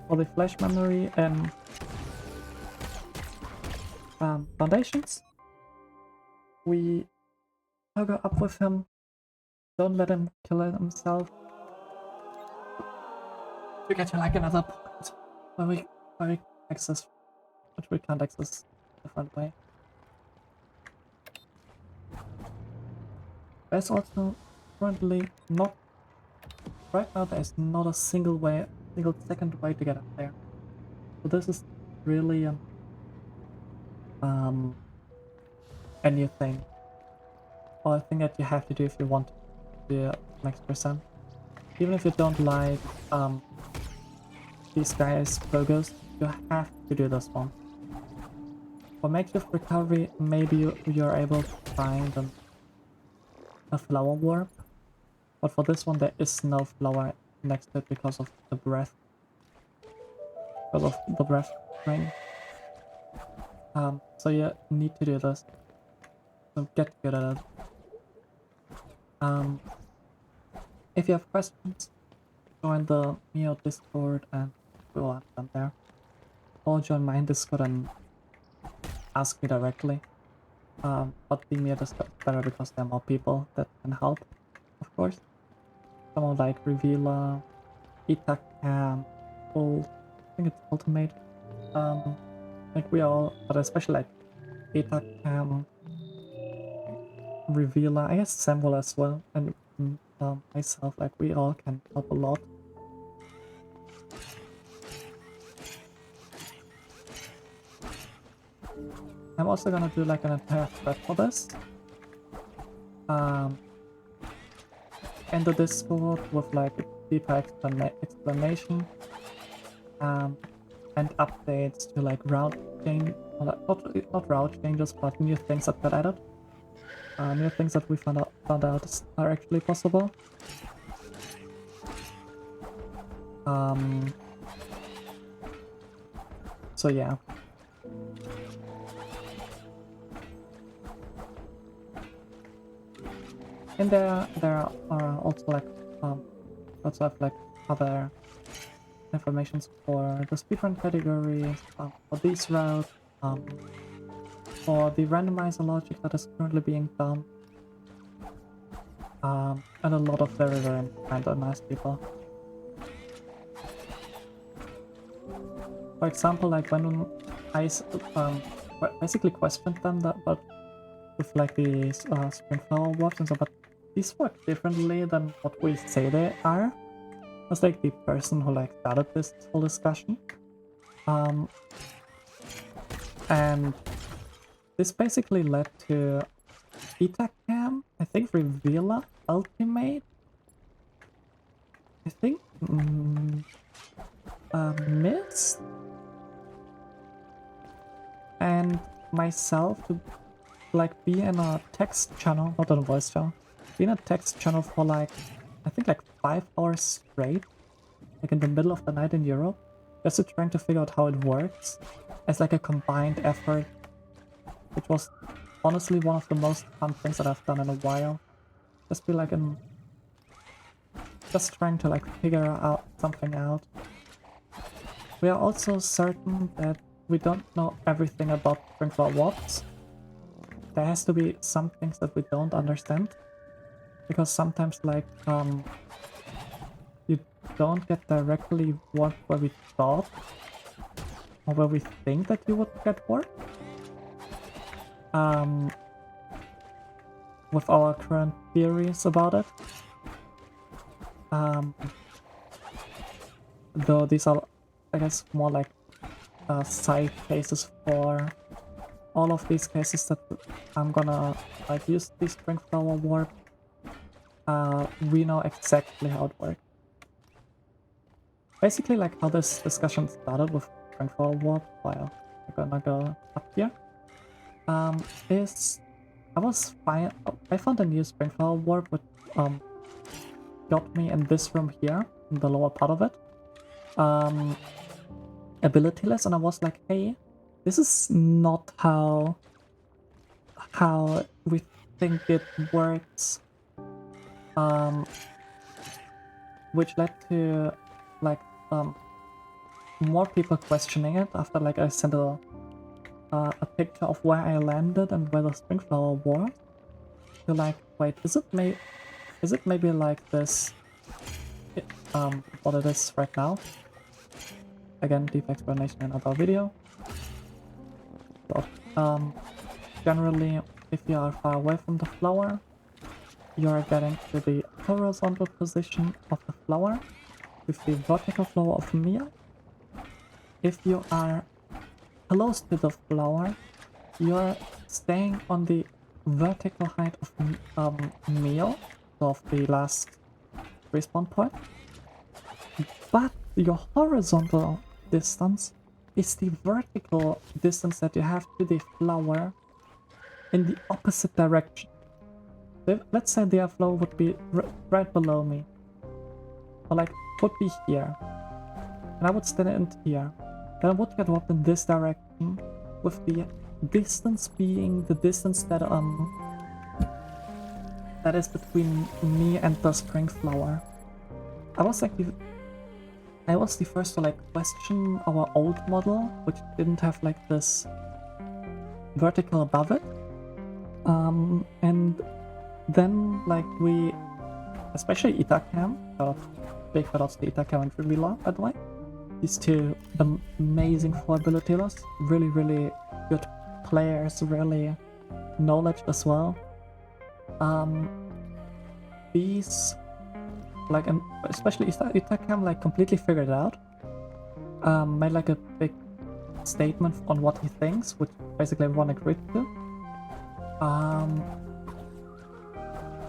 for the flash memory and foundations. We go up with him. Don't let him kill himself. We get to like another point where we access, which we can't access a different way. There's also currently not right now. There's not a single second way to get up there. So this is really a new thing, or a thing that you have to do if you want to be max percent. Even if you don't like these guys pogos, you have to do this one. For makeshift recovery, maybe you're able to find a flower warp, but for this one there is no flower next to it because of the breath. Because of the breath ring. So you need to do this. So get good at it. If you have questions, join the MIO Discord and we'll answer them there. Or join my Discord and ask me directly. But the MIO Discord is better because there are more people that can help, of course. Someone like Revealer, Itakam, Ult, I think it's Ultimate. Like we all, but especially like Itakam, Revealer, I guess Samuel as well, and myself, like we all can help a lot. I'm also gonna do like an entire thread for this. In the Discord with like a deeper explanation and updates to like route change, not route changes, but new things that got added. New things that we found out are actually possible. So yeah. And there are also like lots of like other informations for the speedrun category, for these routes, for the randomizer logic that is currently being done. And a lot of very, very kind and nice people. For example, like when I basically questioned them but with like these Springflower warps and so, but these work differently than what we say they are. That's like the person who like started this whole discussion. And this basically led to Itacam, I think Revealer, Ultimate, I think Mist, and myself to like be in a text channel, not in a voice channel, be in a text channel for like, I think like 5 hours straight, like in the middle of the night in Europe, just to trying to figure out how it works as like a combined effort, which was honestly one of the most fun things that I've done in a while. Just be like just trying to like figure out something out. We are also certain that we don't know everything about Springflower warps. There has to be some things that we don't understand, because sometimes like you don't get directly warped where we thought or where we think that you would get warped. With our current theories about it. Though these are, I guess, more like side cases for all of these cases that I'm gonna like use the Springflower warp. We know exactly how it works. Basically, like how this discussion started with Springflower warp, while I'm gonna go up here, is I found a new Springflower warp which got me in this room here, in the lower part of it, Abilityless, and I was like, hey, this is not how we think it works, which led to like more people questioning it after like I sent a picture of where I landed and where the Springflower was. You're like, wait, is it maybe like this, what it is right now? Again, deep explanation in another video. But generally, if you are far away from the flower, you are getting to the horizontal position of the flower with the vertical flow of MIO. If you are close to the flower, you are staying on the vertical height of MIO, so of the last respawn point. But your horizontal distance is the vertical distance that you have to the flower in the opposite direction. So let's say the flow would be right below me, or like would be here, and I would stand in here. Then I would get warped in this direction, with the distance being the distance that is between me and the spring flower. I was the first to like question our old model, which didn't have like this vertical above it, and then like we, especially Itacam, big shoutouts to Itacam and Revealer, by the way. These two amazing for Abilityless, really good players, really knowledge as well. These, like, and especially Itacam, like completely figured it out. Made like a big statement on what he thinks, which basically everyone agreed to.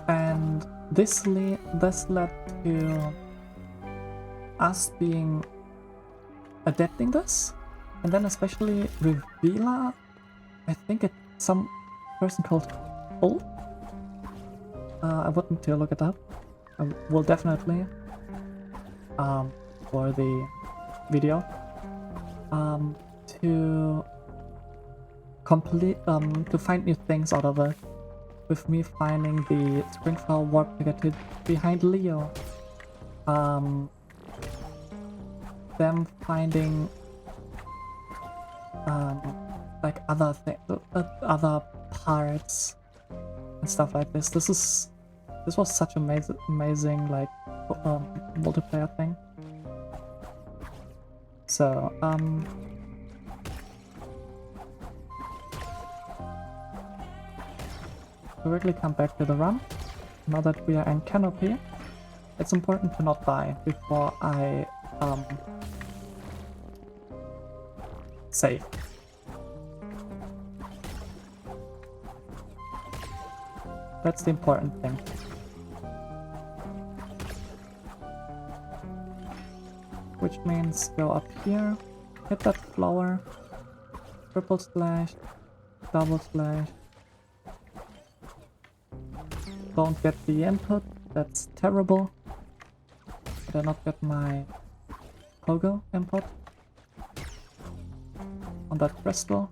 And this led to us being adapting this, and then especially Revealer, I think it's some person called Cole. I would need to look it up. I will definitely for the video to complete to find new things out of it, with me finding the Springflower warp to get to behind Leo, them finding like other parts and stuff like this. This was such amazing like multiplayer thing. So to quickly come back to the run. Now that we are in Canopy, it's important to not die before I save. That's the important thing. Which means go up here, hit that flower, triple slash, double slash. Don't get the input, that's terrible. Did I not get my pogo input on that crystal?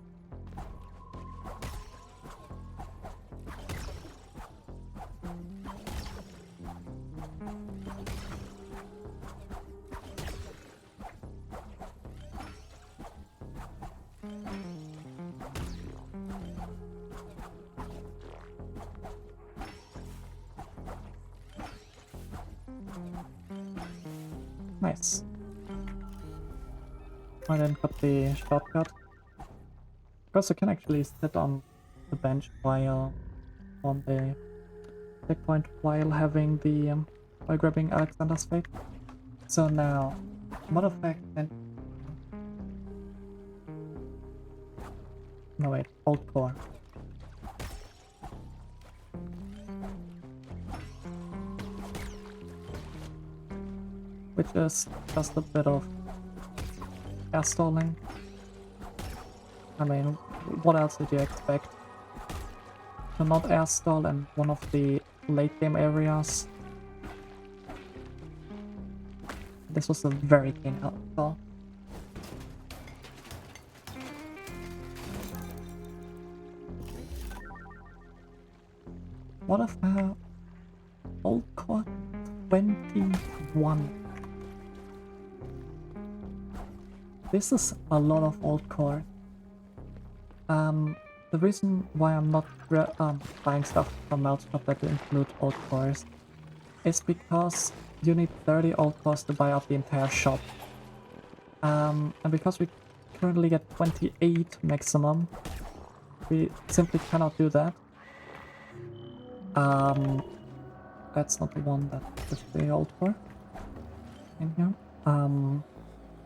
Nice. I then got the shortcut. Because I can actually sit on the bench while on the checkpoint while having the while grabbing Alexander's fate. So now, mod effect and no wait, old core. Which is just a bit of air stalling. I mean, what else did you expect? To not air stall in one of the late game areas. This was a very clean air stall. What if old core 21? This is a lot of old core. The reason why I'm not buying stuff from Meltshop that include old cores is because you need 30 old cores to buy up the entire shop. And because we currently get 28 maximum, we simply cannot do that. That's not the one that is the old core in here.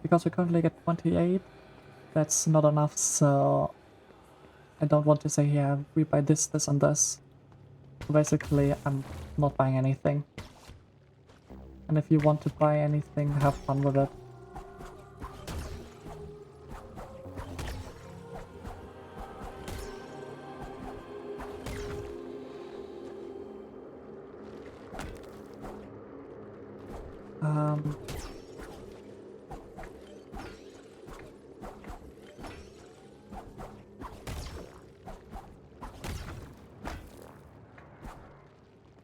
Because we currently get 28, that's not enough, so I don't want to say, yeah, we buy this, this, and this. So basically, I'm not buying anything. And if you want to buy anything, have fun with it.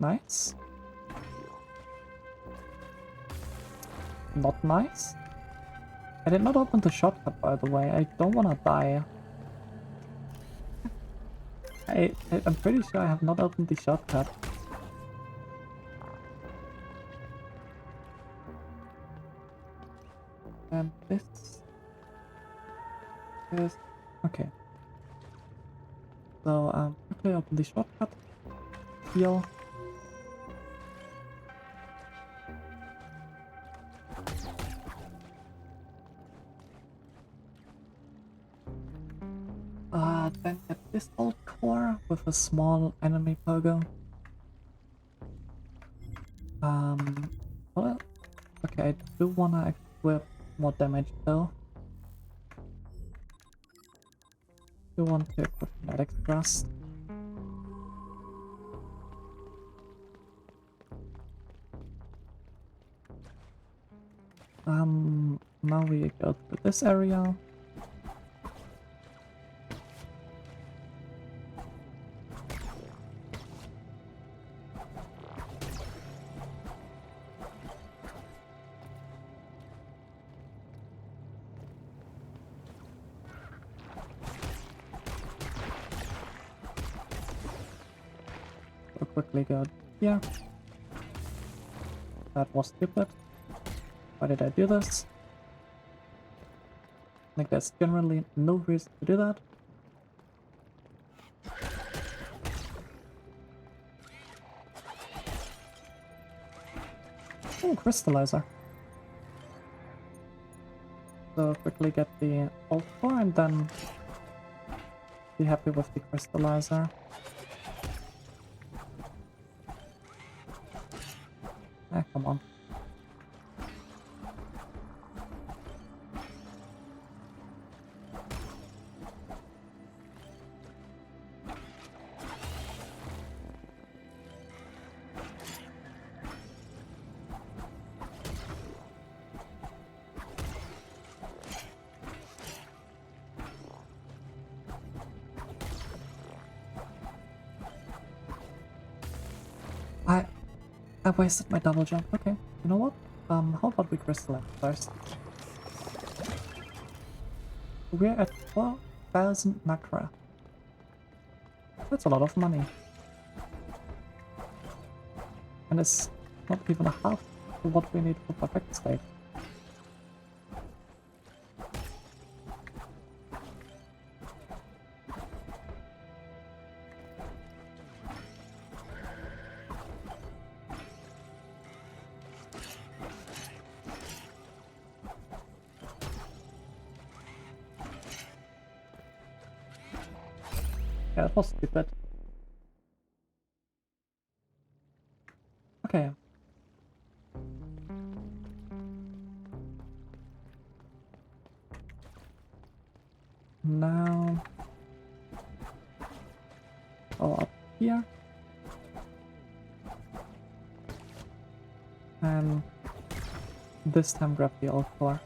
Nice. Not nice. I did not open the shortcut, by the way. I don't wanna die. I'm pretty sure I have not opened the shortcut. And this is okay. So quickly open the shortcut. Heal. Then get this old core with a small enemy pogo. Well, okay, I do wanna equip more damage though. Do want to equip Kinetic Thrust. Now we go to this area. quickly go here. That was stupid. Why did I do this? I think there's generally no reason to do that. Oh, crystallizer. So quickly get the ult core and then be happy with the crystallizer. Ah, come on. I wasted my double jump. Okay, you know what? How about we crystallize first? We're at 4,000 Nakra. That's a lot of money. And it's not even a half of what we need for perfect state. Yeah, it was stupid. Okay. Now... go up here. And this time grab the ult core.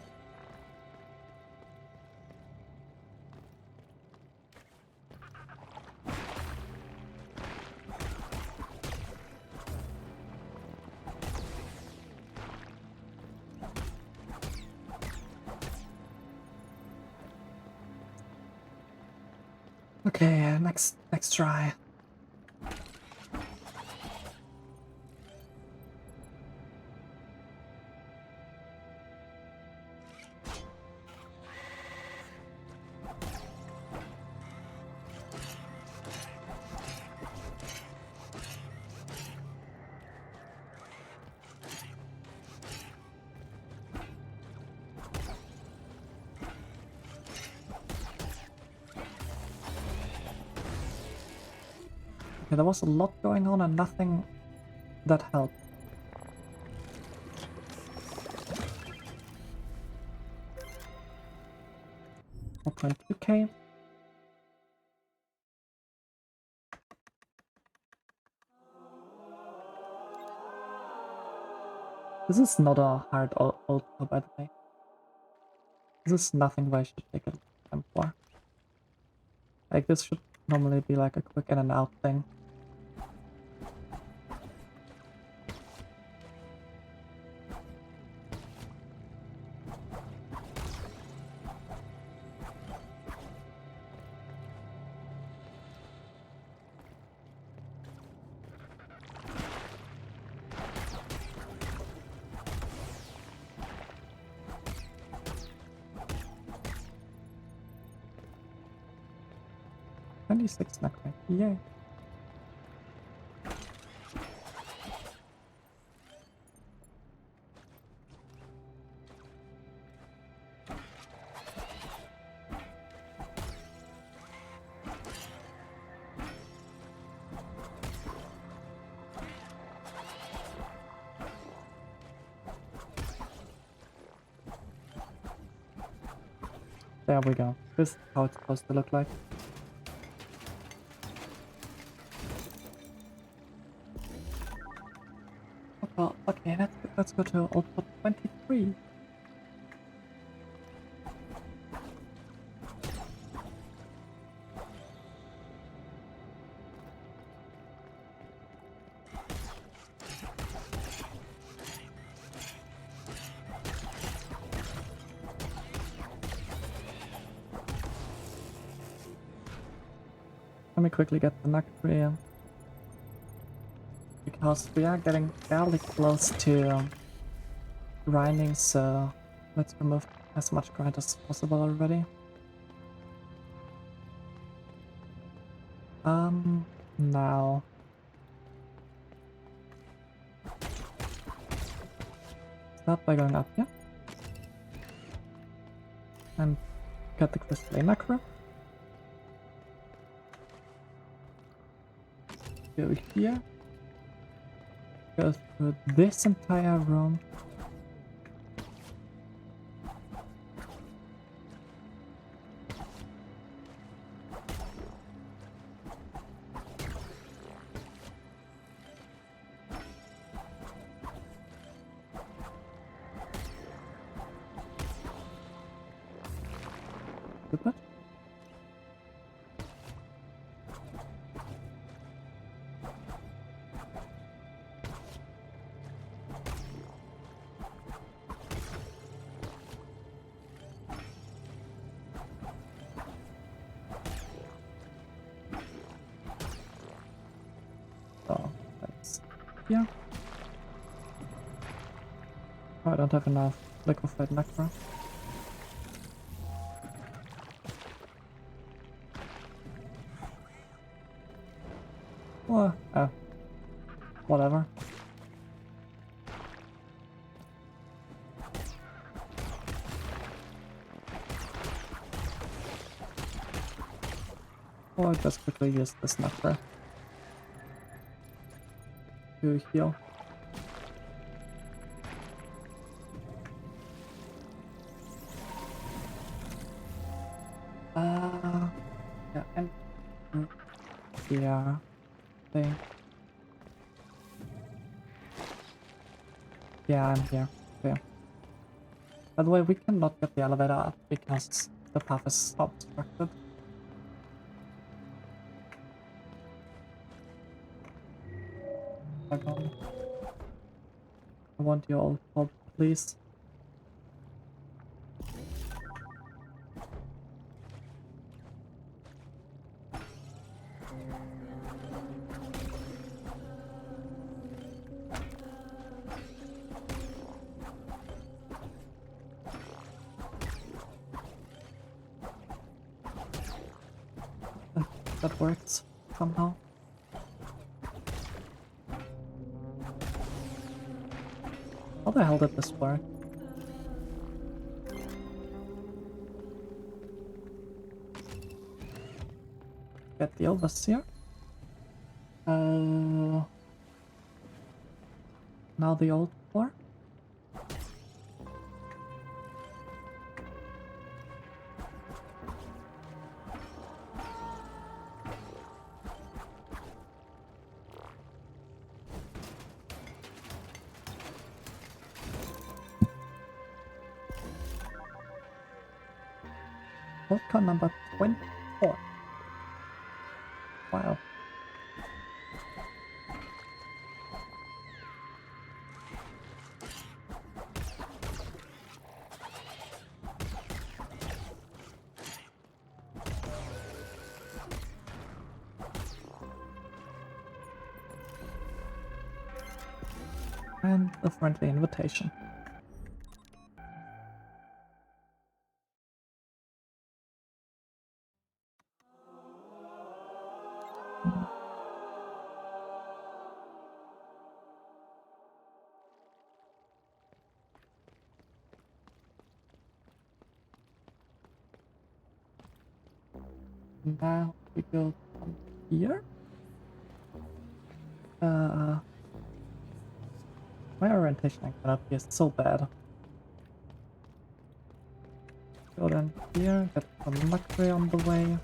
Okay, next try. Okay, there was a lot going on and nothing that helped. Okay, 2k. This is not a hard ult core, by the way. This is nothing where I should take a time for. Like, this should normally be like a quick in and out thing. $26 Nakra. Yay. There we go. This is how it's supposed to look like. Oh, okay, let's go to output 23. Let me quickly get the Nakra. because we are getting fairly close to grinding, so let's remove as much grind as possible already. Now start by going up here and get the crystal macro. Go here. Go through this entire room. Stupid. So that's here. Oh, I don't have enough liquefied nectar. Well, whatever. Or just quickly use this nectar to heal. Yeah, and yeah, thing. Yeah, I'm here. Okay. By the way, we cannot get the elevator up because the path is obstructed. I want your old help, please. That works somehow. How the hell did this work? Get the overseer. Now the old floor. Vodka number 24. Wow. And a friendly invitation. Now we go from here. My orientation cannot be so bad. Go down here, get some luxury on the way.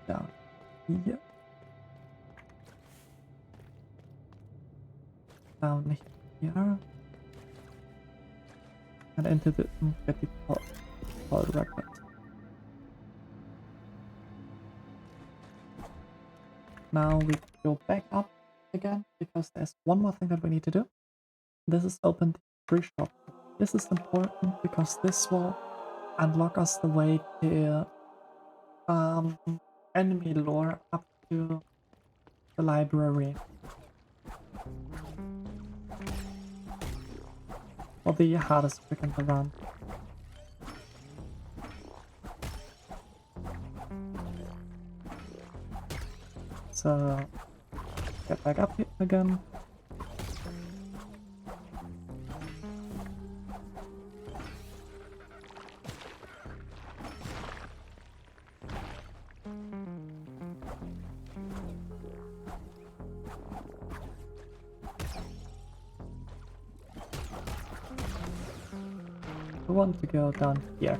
Down here. Down here. And into the power record. Now we go back up again because there's one more thing that we need to do. This is open the free shop. This is important because this will unlock us the way to enemy lore up to the library. Or the hardest trick in the run. So get back up here again. We want to go down here.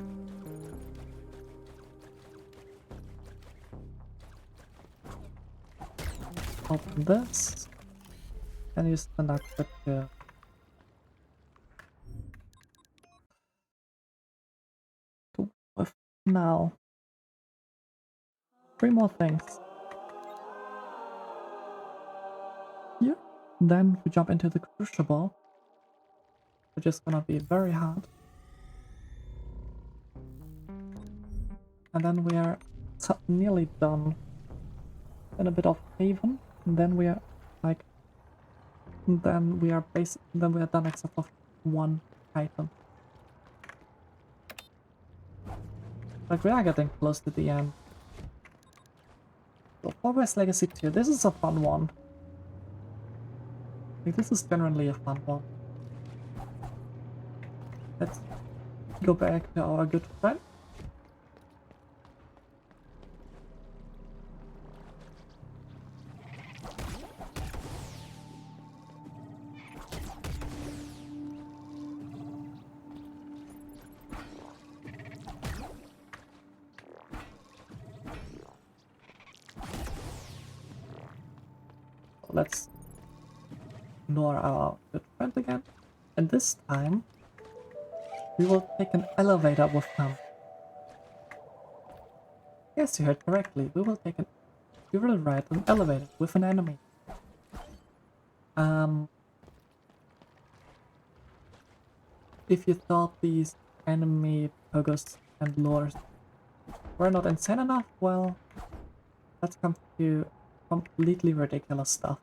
Open this and use the nugget to with now. 3 more things. Here. Then we jump into the crucible, which is gonna be very hard. And then we are nearly done. Then a bit of haven, and then we are like, then we are done except of 1 item. Like we are getting close to the end. So Hogwarts Legacy 2, this is a fun one. Like, this is generally a fun one. Let's go back to our good friend. Let's ignore our good friend again. And this time, we will take an elevator with him. Yes, you heard correctly. We will ride an elevator with an enemy. If you thought these enemy poggers and lures were not insane enough, well, let's come to completely ridiculous stuff.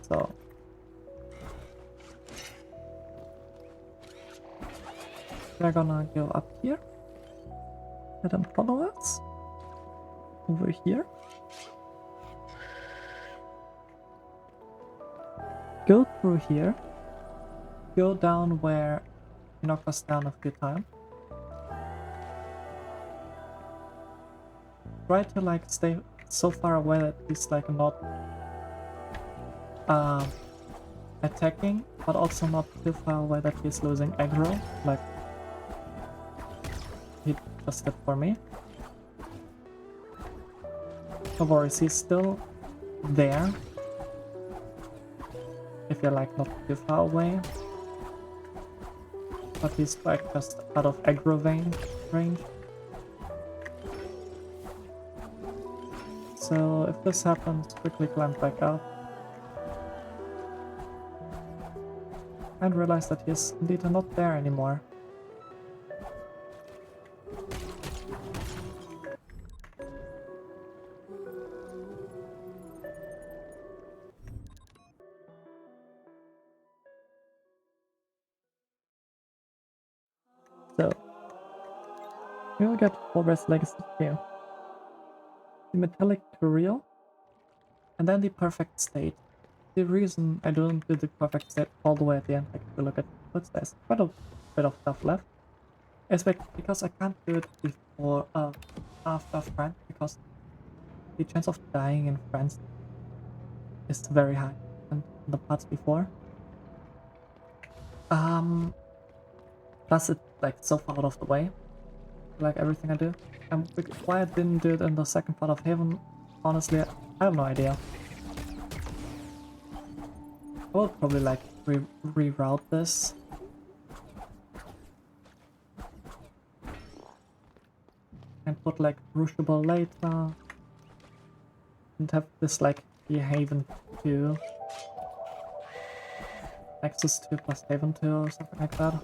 So we're gonna go up here. Let them follow us. Over here. Go through here. Go down where you knocked us down a few times. Try to like stay so far away that he's like not attacking, but also not too far away that he's losing aggro, like he just did for me. No worries, he's still there if you're like not too far away, but he's like just out of aggro range. So if this happens, quickly climb back up and realize that he's indeed not there anymore. So we'll get Hogwarts Legacy 2. The metallic tutorial, and then the perfect state. The reason I don't do the perfect state all the way at the end, like if you look at footsteps, quite a bit of stuff left, is because I can't do it before after Friends, because the chance of dying in Friends is very high, and the parts before. Plus it's like so far out of the way, like everything I do. And why I didn't do it in the second part of Haven, honestly, I have no idea. I will probably like reroute this. And put like Crucible later, and have this like be Haven 2. Nexus 2 plus Haven 2 or something like that.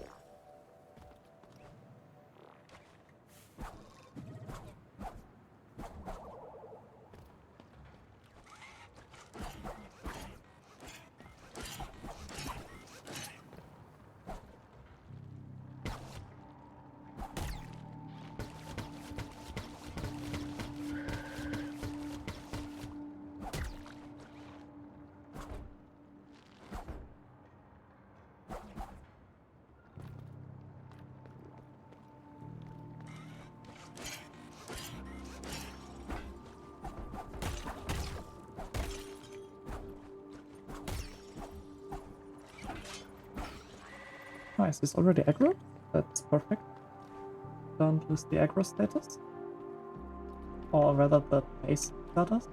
Nice, he's already aggro. That's perfect. Don't lose the aggro status. Or rather the base status.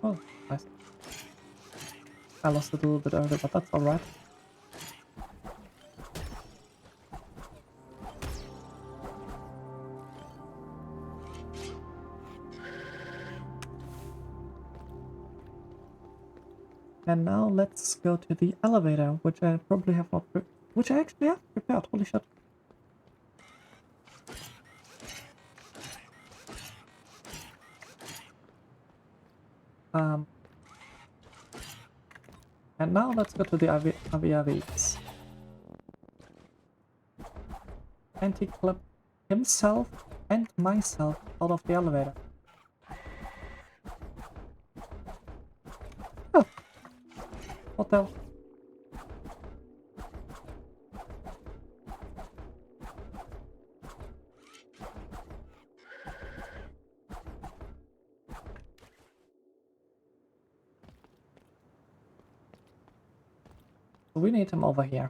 Oh, nice. I lost it a little bit earlier, but that's alright. And now let's go to the elevator, which I probably have not which I actually have prepared, holy shit. And now let's go to the AVAVs. And he clipped himself and myself out of the elevator. Oh. What the hell? So we need him over here.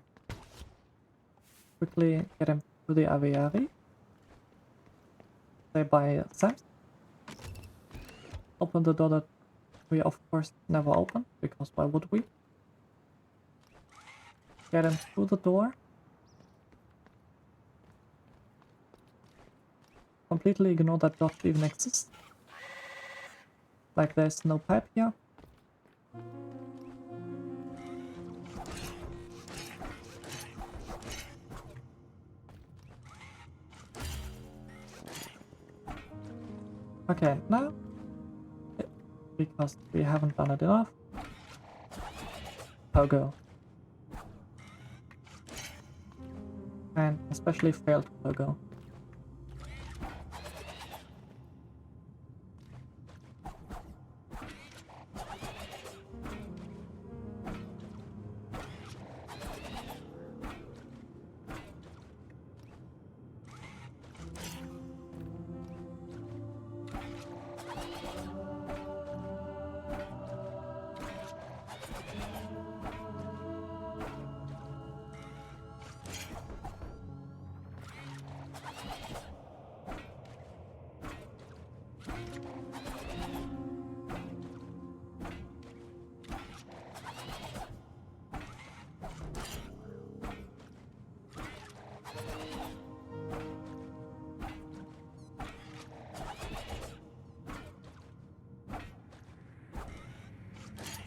Quickly get him to the AVAV. Say bye, Sam. Open the door that we of course never open, because why would we? Get him through the door. Completely ignore that dodge even exists. Like there's no pipe here. Okay, now, because we haven't done it enough, Pogo. And especially failed Pogo.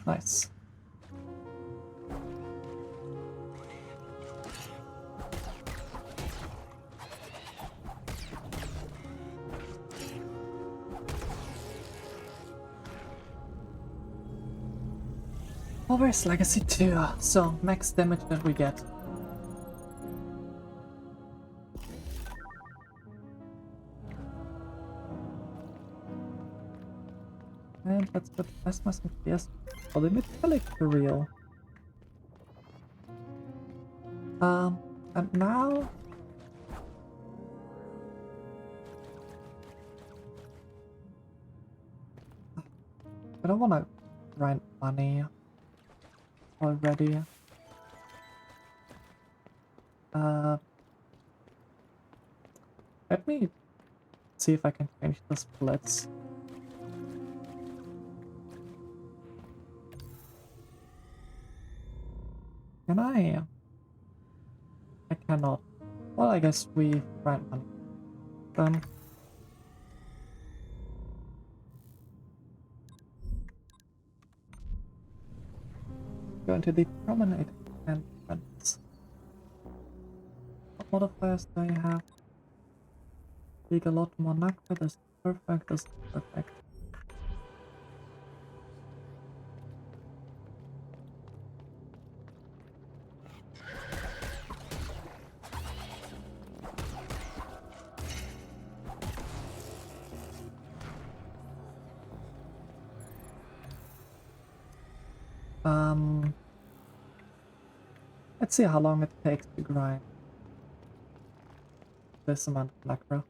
Nice. Oh, where's Legacy 2? So, max damage that we get. And let's put Plasmas and PS for the metallic real. And now... I don't wanna grind money already. Let me see if I can change the splits. Can I? I cannot. Well, I guess we grind money. go into the promenade entrance. What modifiers do I have? Take a lot more Nacre. This is perfect. This is perfect. Let's see how long it takes to grind this amount of Nacre.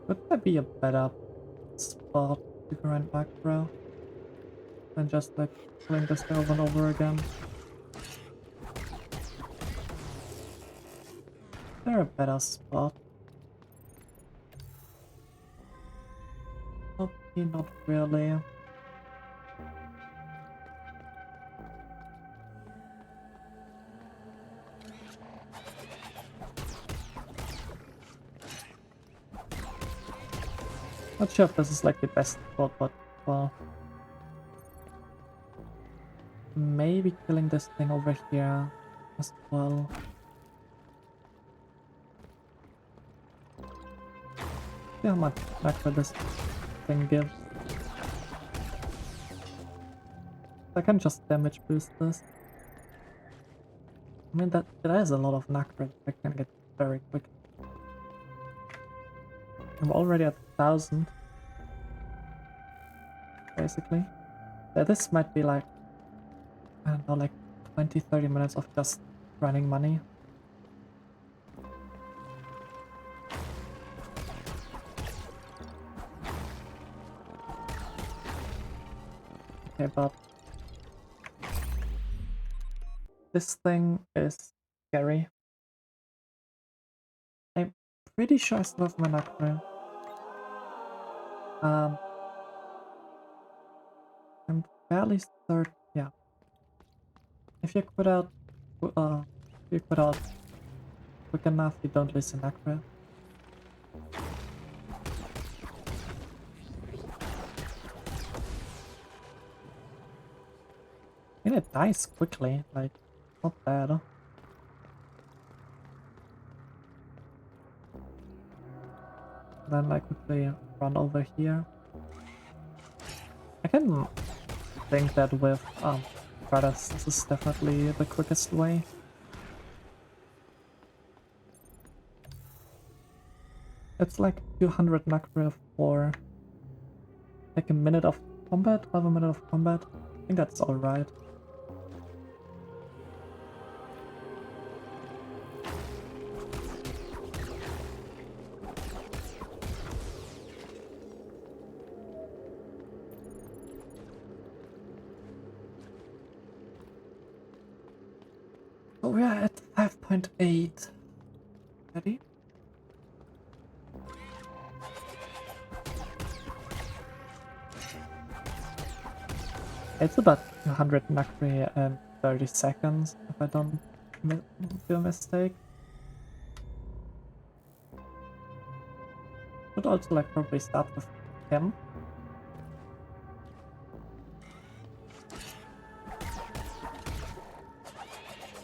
Would that be a better spot to grind Nacre than just like playing this over and over again? Is there a better spot? Okay, not really. Not sure if this is like the best spot, but well, maybe killing this thing over here as well. See how much Nacre this thing gives. I can just damage boost this. I mean that is a lot of Nacre I can get very quick. I'm already at 1000. Basically. Yeah, this might be like, I don't know, like 20-30 minutes of just running money. Okay, but this thing is scary. I'm pretty sure I still have my Nacre. I'm fairly certain, yeah. If you quit out, quick enough, you don't lose your Nacre. I mean, it dies quickly, like, not bad. Then I quickly run over here. I can think that with Brothers, this is definitely the quickest way. It's like 200 Nacre for like a minute of combat, half a minute of combat. I think that's alright. So we are at 5.8. Ready? It's about 200 Nacre and 30 seconds, if I don't do a mistake. Should also like probably start with him.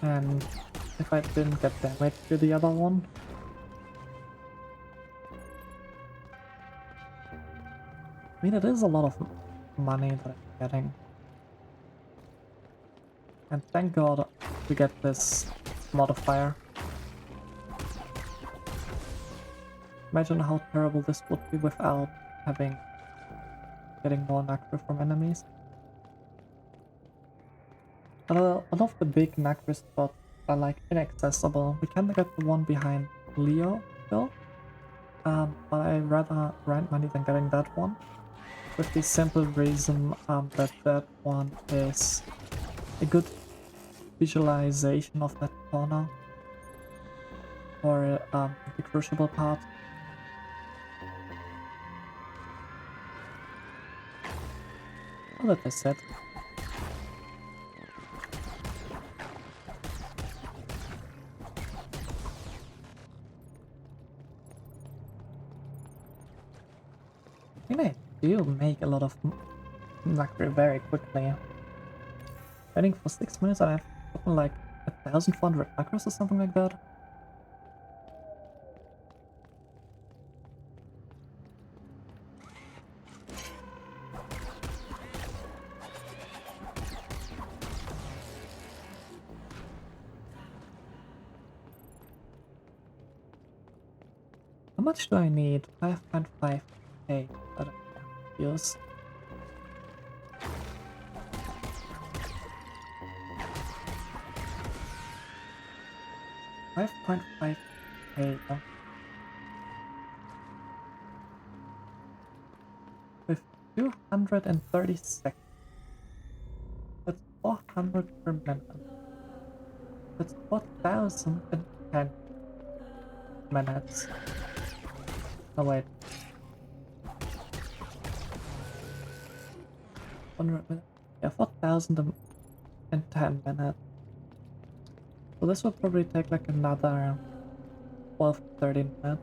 And if I didn't get damage to the other one. I mean, it is a lot of money that I'm getting. And thank God we get this modifier. Imagine how terrible this would be without getting more Nacre from enemies. A lot of the big Nacre spots are like inaccessible. We can get the one behind Leo still, but I'd rather grind money than getting that one. With the simple reason that that one is a good visualization of that corner or the crucible part. Oh, that is it. do make a lot of nacre very quickly. Waiting for 6 minutes and I've gotten like 1,400 nacres or something like that. How much do I need? 5.5k. I don't use. 5.5k. With 230 seconds. That's 400 per minute. That's 4,010 minutes. Oh wait. 100 minutes. Yeah, 4,010 minutes. So this will probably take like another 12 to 13 minutes.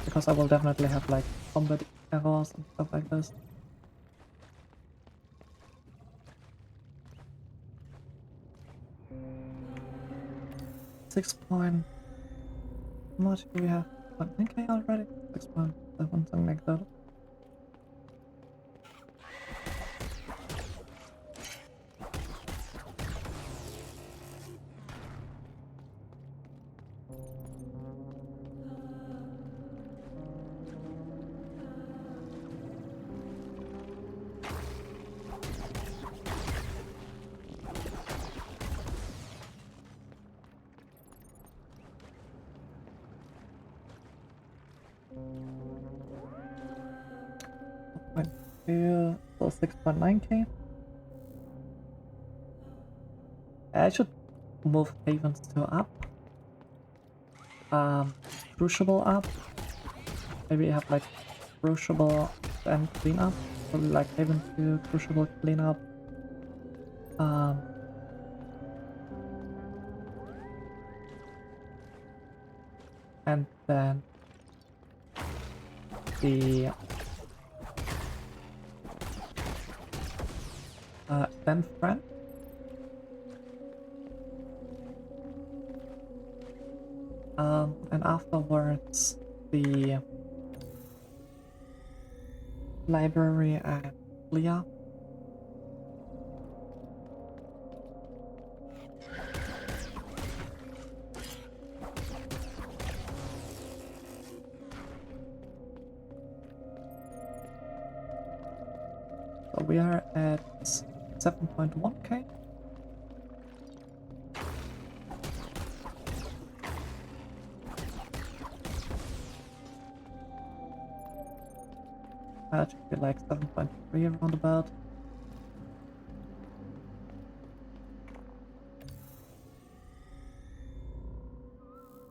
Because I will definitely have like combat errors and stuff like this. How much do we have? 1k already? 6.7, something like that. So 6.9k. I should move Havens to up. Crucible up. Maybe have like Crucible and clean up. Probably like Haven to Crucible clean up. And then the then friend. And afterwards the library and Leah. So we are at 7.1k. That should be like 7.3 around about.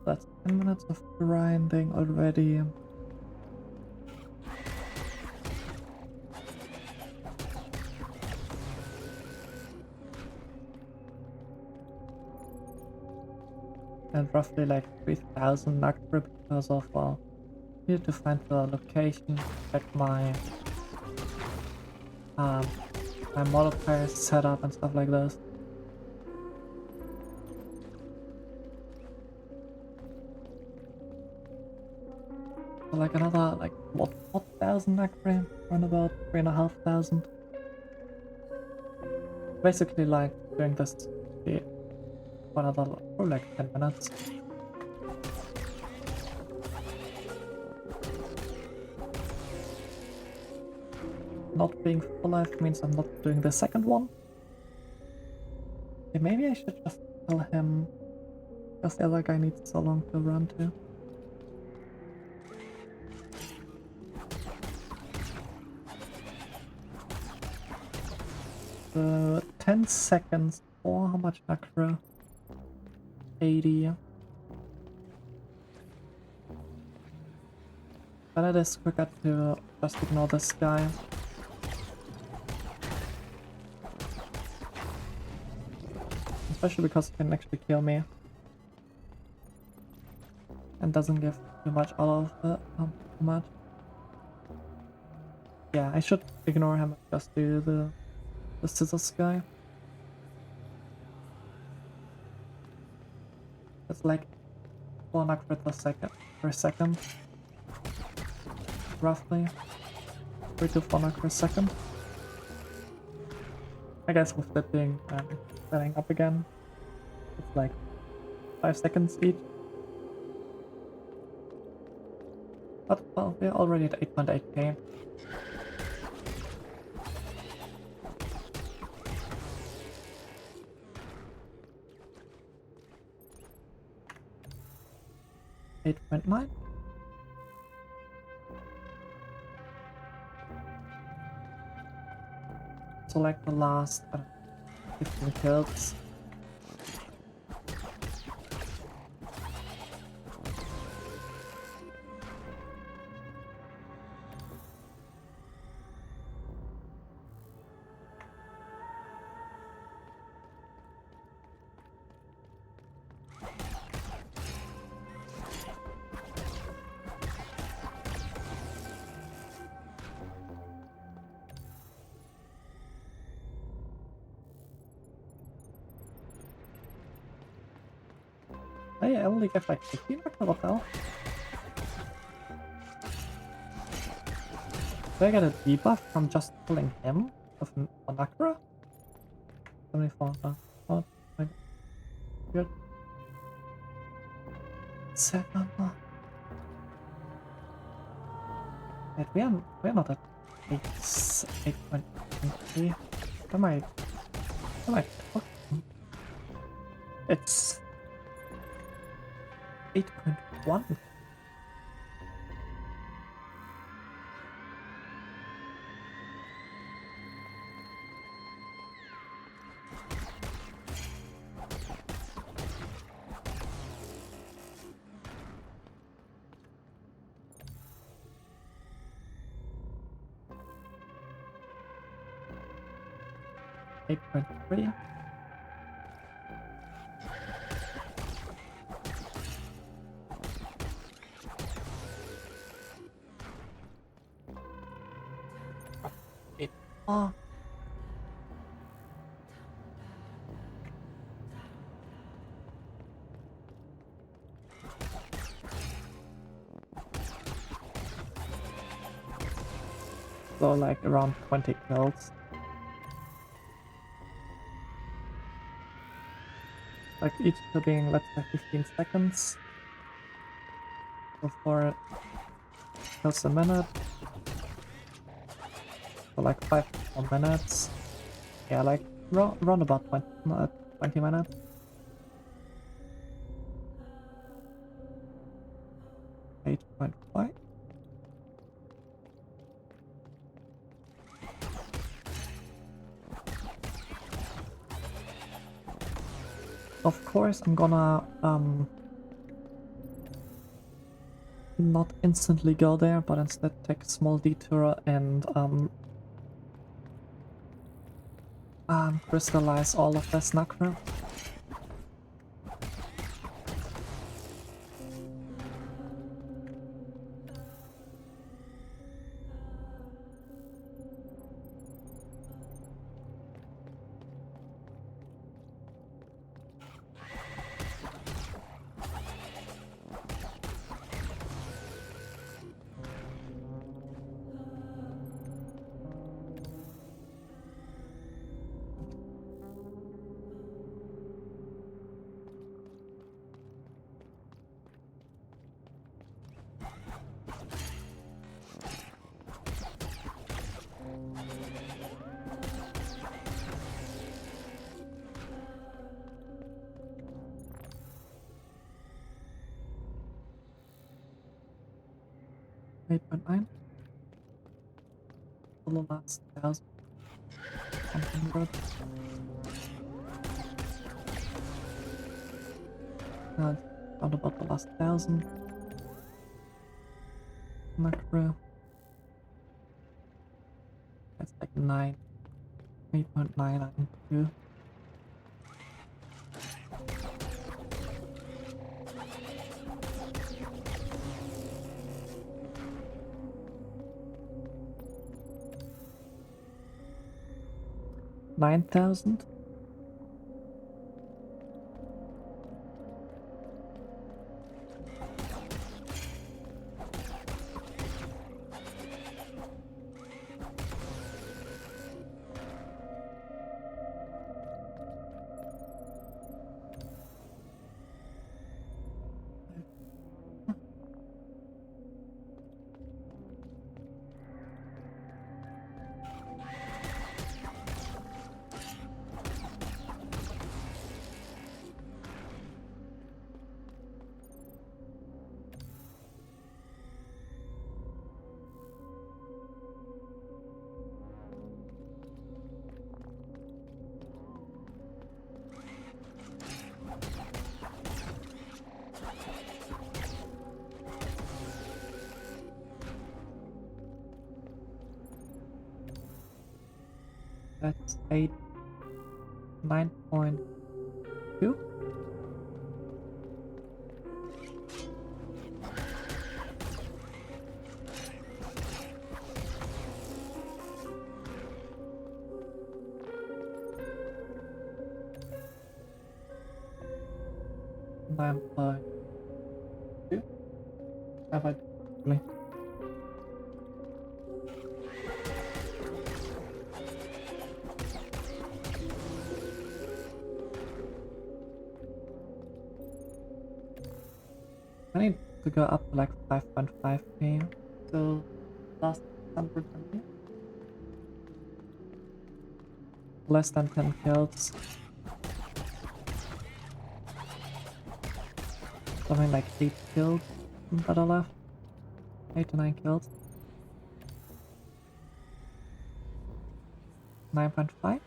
That's 10 minutes of grinding already. And roughly like 3,000 nacre because of need to find the location, check my my modifier setup and stuff like this. So like another like what 4,000 nacre, around about 3,500. Basically like doing this for another for like 10 minutes. Not being full life means I'm not doing the second one. Okay, maybe I should just tell him, because the other guy needs so long to run to. So 10 seconds for how much nacre? 80. But it is quicker to just ignore this guy. Especially because he can actually kill me. and doesn't give too much out of too much. Yeah, I should ignore him and just do the scissors guy. It's like 4 nacre per second. Roughly. 3 to 4 nacre per second. I guess with flipping and setting up again, it's like 5 seconds each. But well, we're already at 8.8k. $8.9. Select the last 15 kills. I only get like 15 nacre, what the hell? Do I get a debuff from just killing him with a nacre? 74, no. Oh, my god. Good. 7. Wait, we're not at 8.3. Am I talking? It's 8.1. Eight point three. Oh. So like around 20 kills. Like each being, let's say, 15 seconds. So 4 kills a minute. So like 5 more minutes. Yeah, like round about 20 minutes. $8.5. Of course, I'm gonna not instantly go there, but instead take a small detour and crystallize all of this nacre. $8.9 for the last 1,100. Round about the last 1,000. Macro. That's like 9. 8.9 I can do. 9,000. That's 9.2. $9.2. Have I really? I need to go up to like 5.5k. So last 100 million. Less than 10 kills. Something like 8 kills that are left. 8 to 9 kills. 9.5?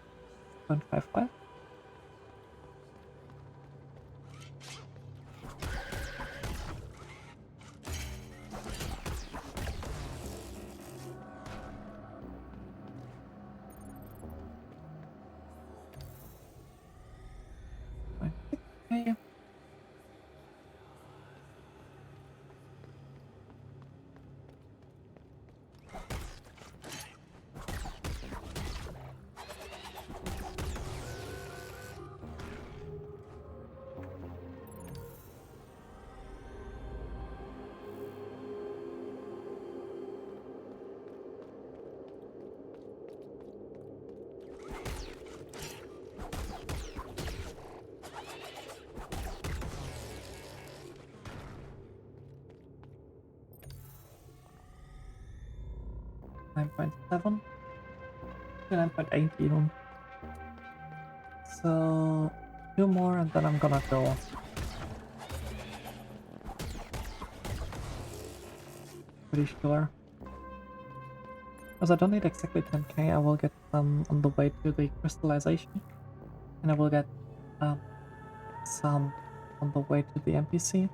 0.55? Okay. 9.7? 9.8 even. So 2 more and then I'm gonna go. Pretty sure. Because I don't need exactly 10k, I will get some on the way to the crystallization. And I will get some on the way to the NPC.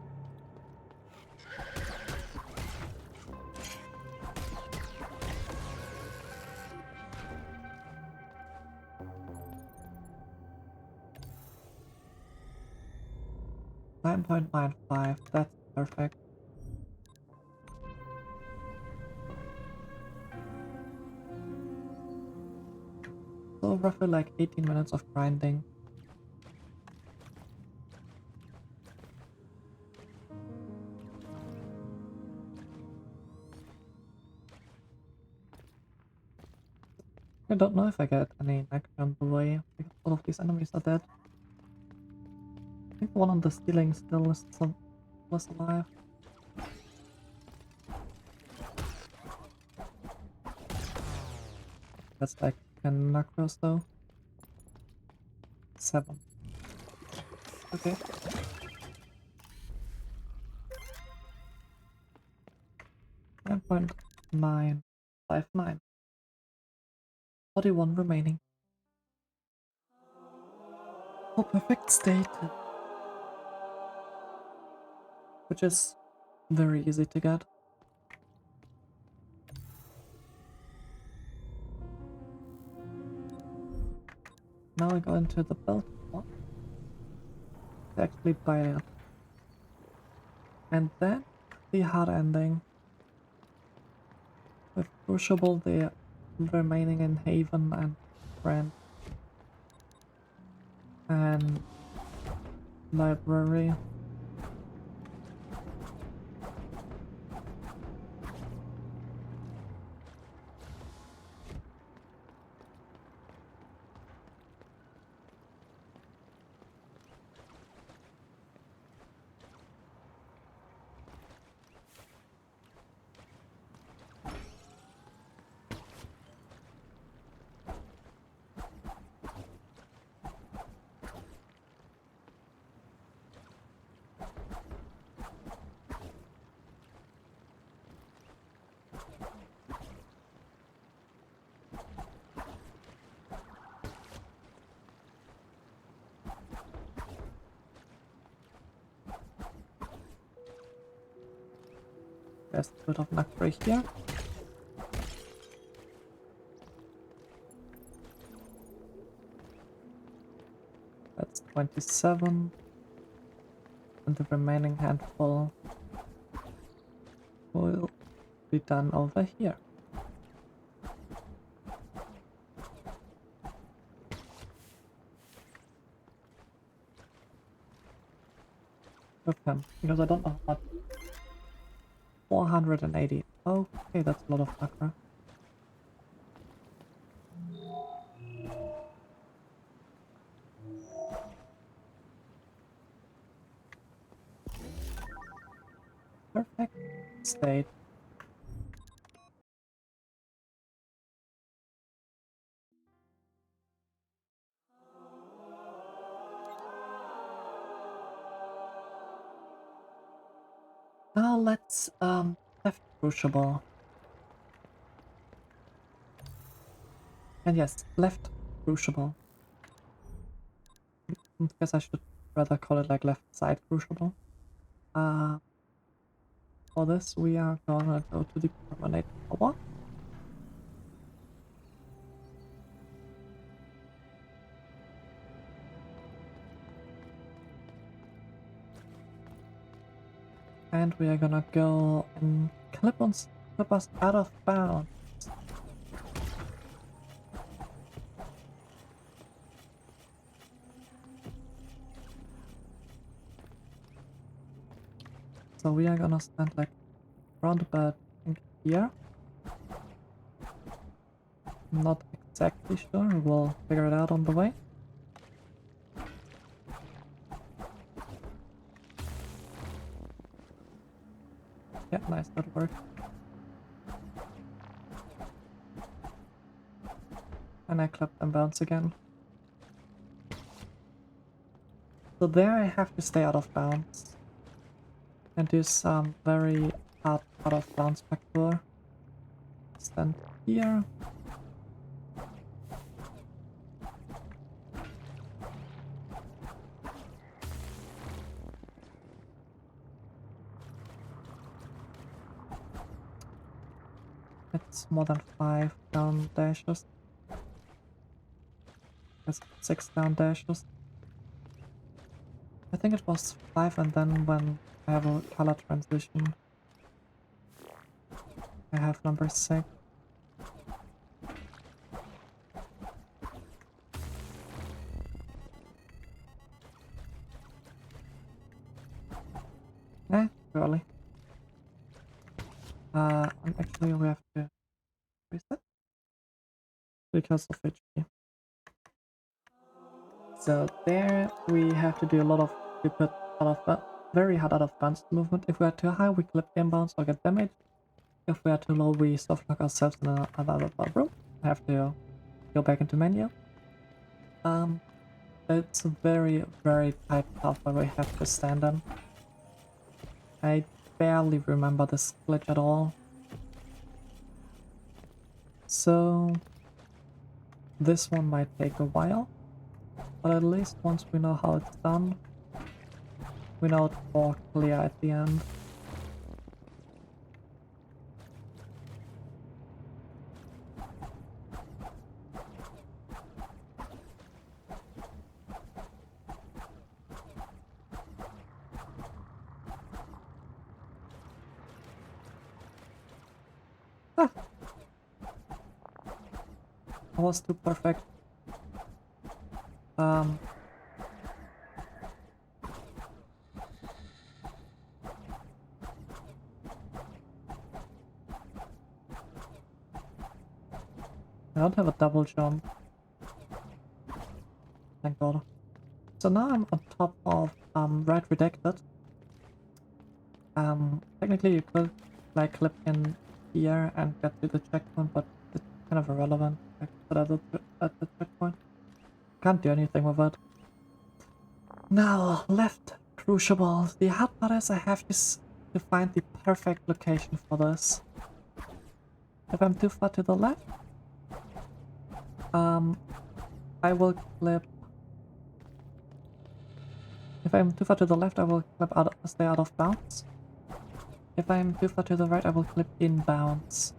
$9.95, that's perfect. So roughly like 18 minutes of grinding. I don't know if I get any action on the way, because all of these enemies are dead. I think the one on the ceiling still is alive. That's like 10 macros though. 7. Okay. $9.959. 41 remaining. For perfect state. Which is very easy to get. Now I go into the belt one to actually buy it. And then the hard ending with Crucible, the remaining in Haven and Friend. And library. There's a bit of luxury here. That's 27. And the remaining handful will be done over here. With him, because I don't know how much. 480. Okay, that's a lot of macro. Perfect state. Now let's left crucible. And yes, left crucible. I guess I should rather call it like left side crucible. For this we are gonna go to the permanent power. And we are gonna go and clip us out of bounds. So we are gonna stand like round about here. Not exactly sure, we'll figure it out on the way. Yeah, nice, that worked. And I clip and bounce again. So there I have to stay out of bounds. And do some very hard out of bounds parkour. Stand here. It's more than 5 down dashes. That's 6 down dashes. I think it was 5, and then when I have a color transition, I have number 6. Eh, early. And actually we have to reset because of HP. So there we have to do a lot of stupid very hard out of bounds movement. If we are too high, we clip inbounds or get damaged. If we are too low, we soft lock ourselves in another room. I have to go back into menu. It's a very, very tight path that we have to stand in. I barely remember this glitch at all. So this one might take a while, but at least once we know how it's done, we know it's all clear at the end. Ah! I was too perfect. I don't have a double jump. Thank god. So now I'm on top of Right Redacted. Technically you could like clip in here and get to the checkpoint, but it's kind of irrelevant. I put at the checkpoint. Can't do anything with it. Now, left crucible. The hard part is I have to find the perfect location for this. If I'm too far to the left, I will clip. If I'm too far to the left, I will clip stay out of bounds. If I'm too far to the right, I will clip in bounds.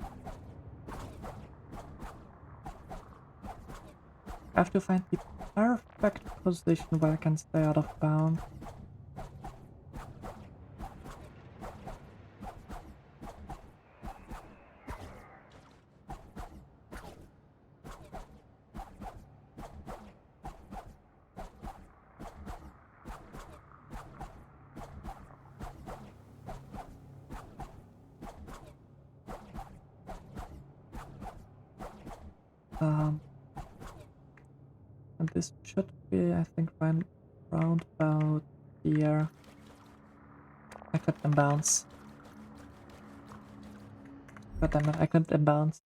I have to find the perfect position where I can stay out of bounds. And this should be, I think, round about here. I clipped in bounds. God damn it, I clipped in bounds.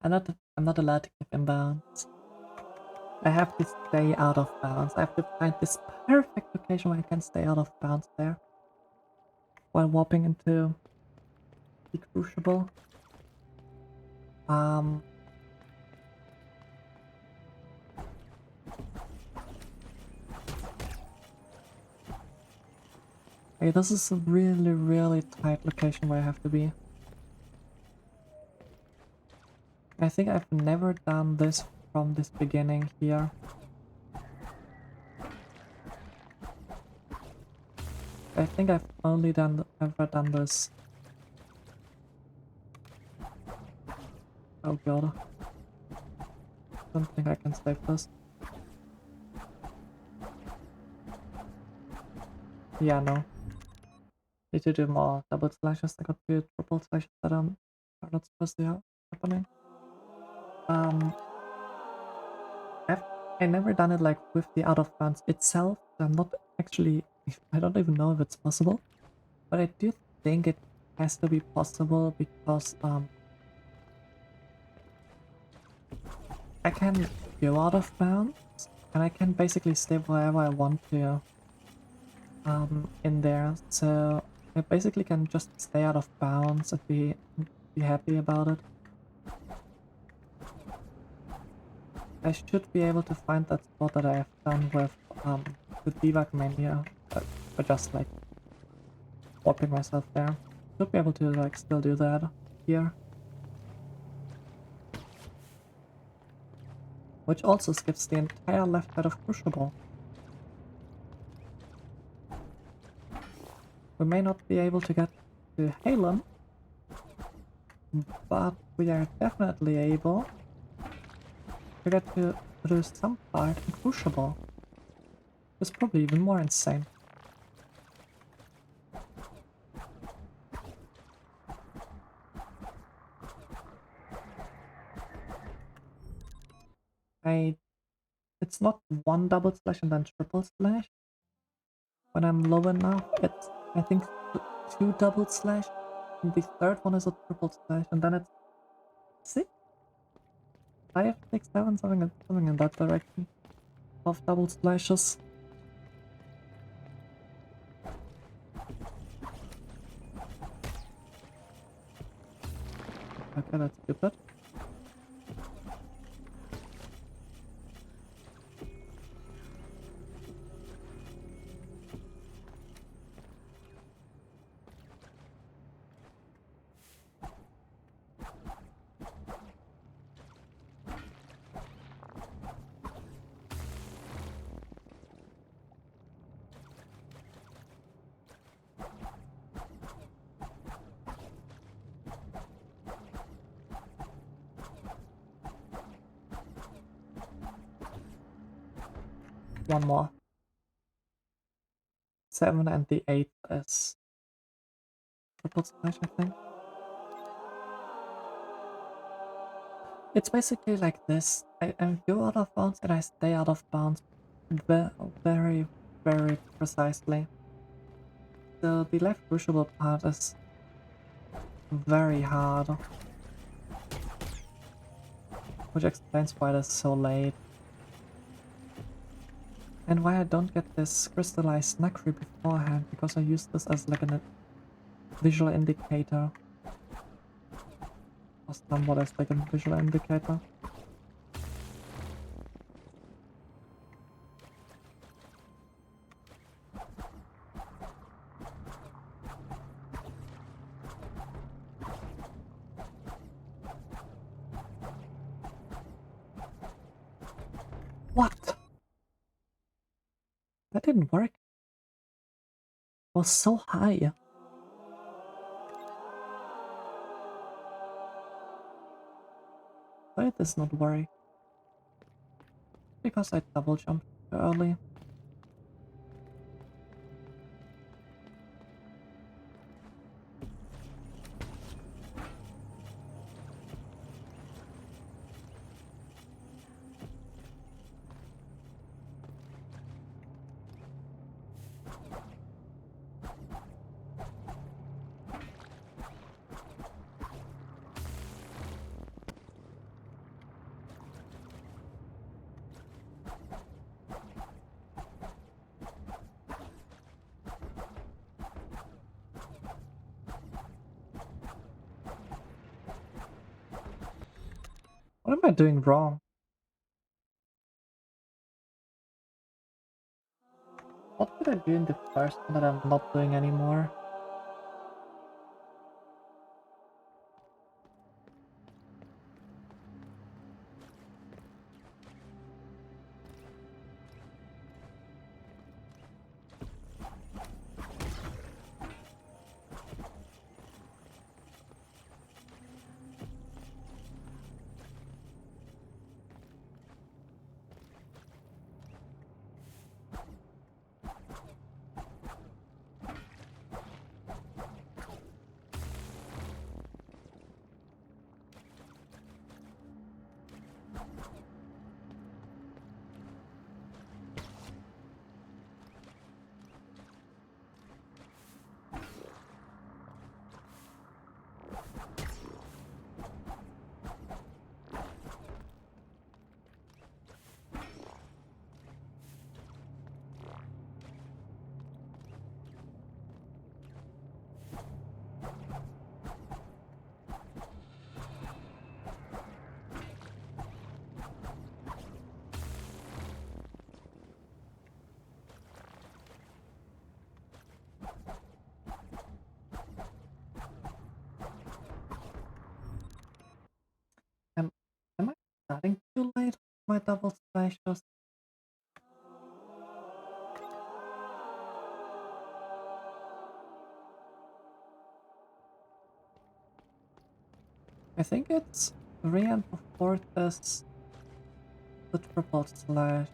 I'm not allowed to clip in bounds. I have to stay out of bounds. I have to find this perfect location where I can stay out of bounds there. While warping into the crucible. Okay, this is a really, really tight location where I have to be. I think I've never done this from this beginning here. I think I've only ever done this. Oh god. Don't think I can save this. Yeah, no. Need to do more double slashes. I got two triple slashes that are not supposed to be happening. I never done it like with the out of bounds itself. I'm not actually. I don't even know if it's possible, but I do think it has to be possible because I can go out of bounds and I can basically stay wherever I want to in there. So I basically can just stay out of bounds and be happy about it. I should be able to find that spot that I have done with the debug menu, but just like warping myself there. Should be able to like still do that here. Which also skips the entire left side of Crucible. We may not be able to get to Halem, but we are definitely able to get to do some part in Crucible. It's probably even more insane. It's not one double slash and then triple slash. When I'm low enough, it's, I think, two double slash, and the third one is a triple slash, and then it's 6, 5, 6, 7, something in that direction of double splashes. Okay, that's stupid. One more. 7 and the 8 is triple splash, I think. It's basically like this. I go out of bounds and I stay out of bounds very, very precisely. So the left crucible part is very hard, which explains why it is so late. And why I don't get this crystallized snackery beforehand, because I use this as like a visual indicator. Or somewhat as like a visual indicator. What? That didn't work. It was so high. Why did this not work? Because I double jumped too early. What am I doing wrong? What did I do in the first one that I'm not doing anymore? Am, am I starting too late with my double slashes? I think it's 3 and before this the triple slash.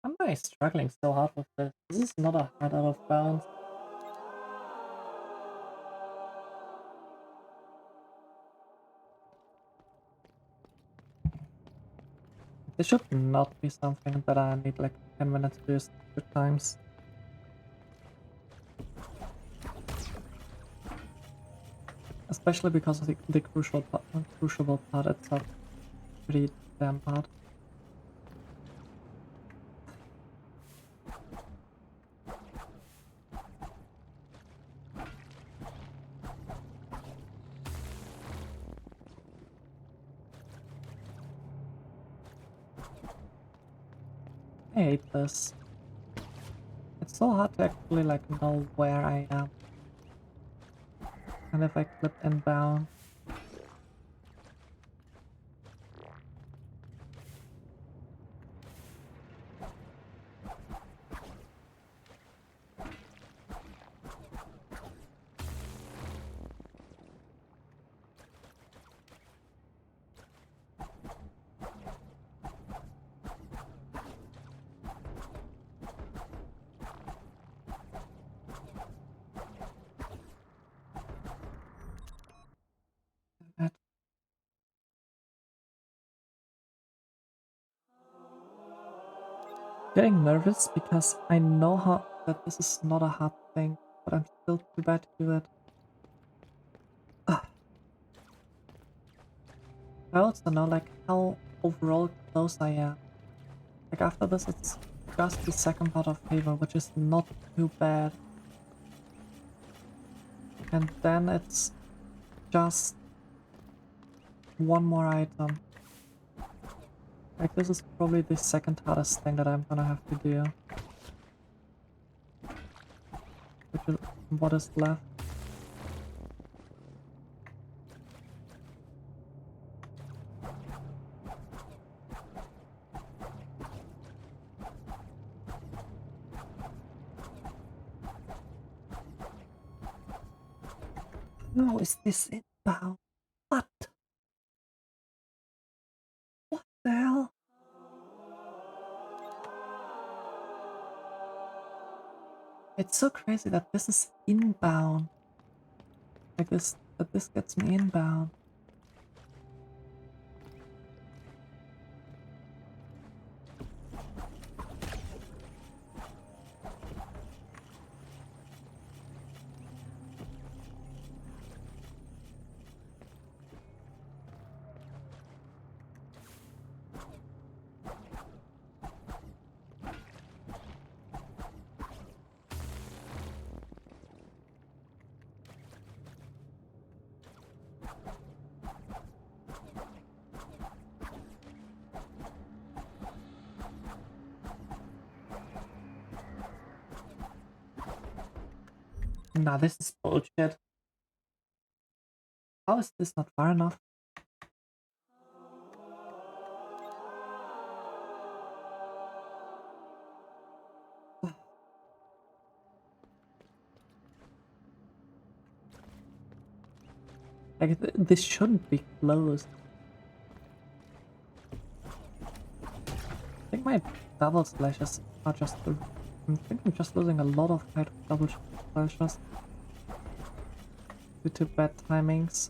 Am I struggling so hard with this? This is not a hard out of bounds. This should not be something that I need like 10 minutes to use 2 times. especially because of the crucible part itself. Pretty damn hard. I hate this. It's so hard to actually like know where I am. And if I clip inbound. That getting nervous because I know how that this is not a hard thing, but I'm still too bad to do it. Ugh. I also know like how overall close I am. Like after this it's just the second part of favor, which is not too bad. And then it's just one more item. Like this is probably the second hardest thing that I'm gonna have to do. Which is what is left. No, is this inbound? What? What the hell? It's so crazy that this is inbound. Like this gets me inbound. Nah, this is bullshit. How is this not far enough? Like, this shouldn't be closed. I think my double slashes are just... I think I'm just losing a lot of height with double slashes. Due to bad timings.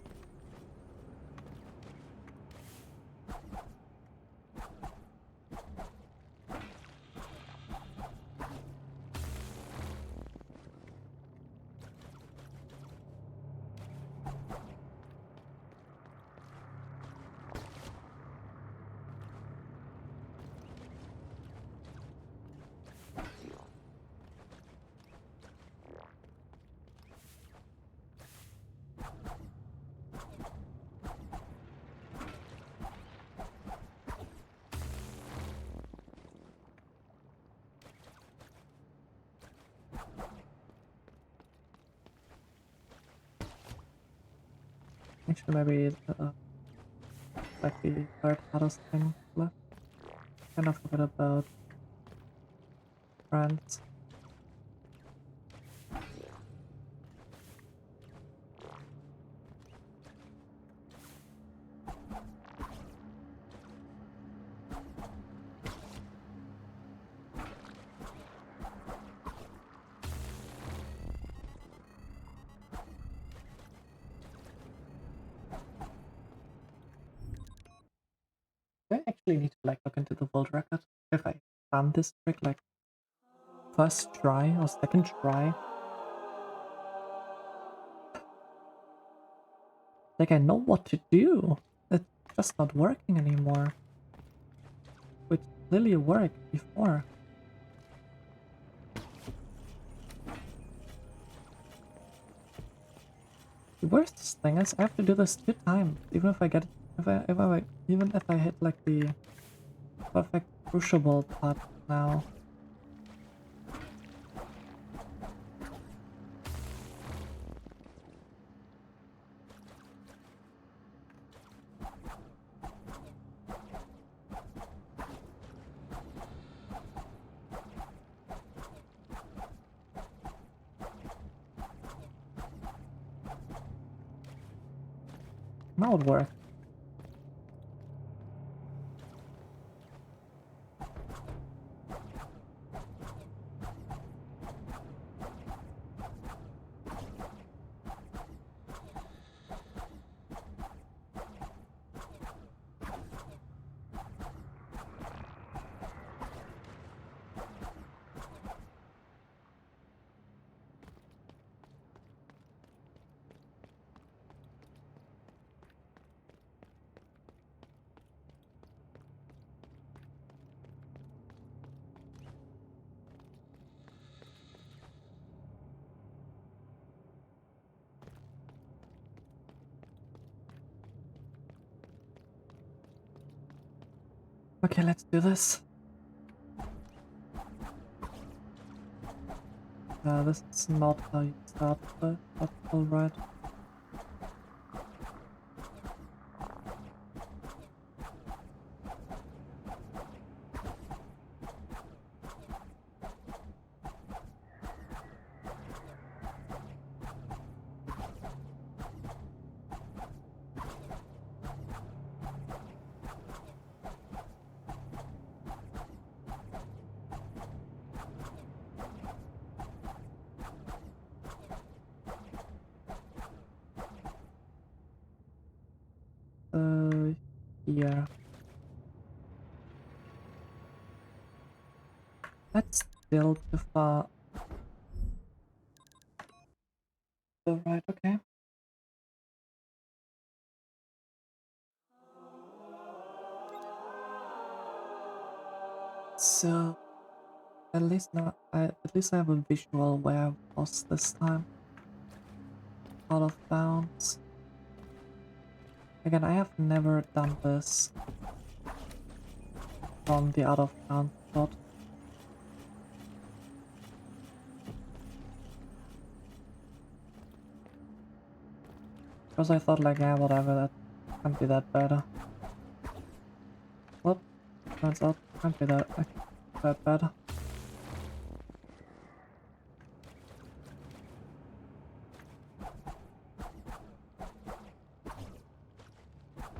Actually, maybe like the third hardest thing left. Kind of forgot about friends. I actually need to like look into the world record if I done this trick like first try or second try. Like I know what to do. It's just not working anymore. Which clearly worked before. The worst thing is I have to do this 2 times, even if I get even if I hit like the perfect crucible part now. Now it worked. Okay, let's do this. This is not how you start, but that's alright. Yeah. That's still too far. Alright, okay. So at least now at least I have a visual where I was this time. Out of bounds. Again, I have never done this from the out of bounds spot. Because I thought like, yeah, whatever, that can't be that bad. Well, turns out can't be that bad.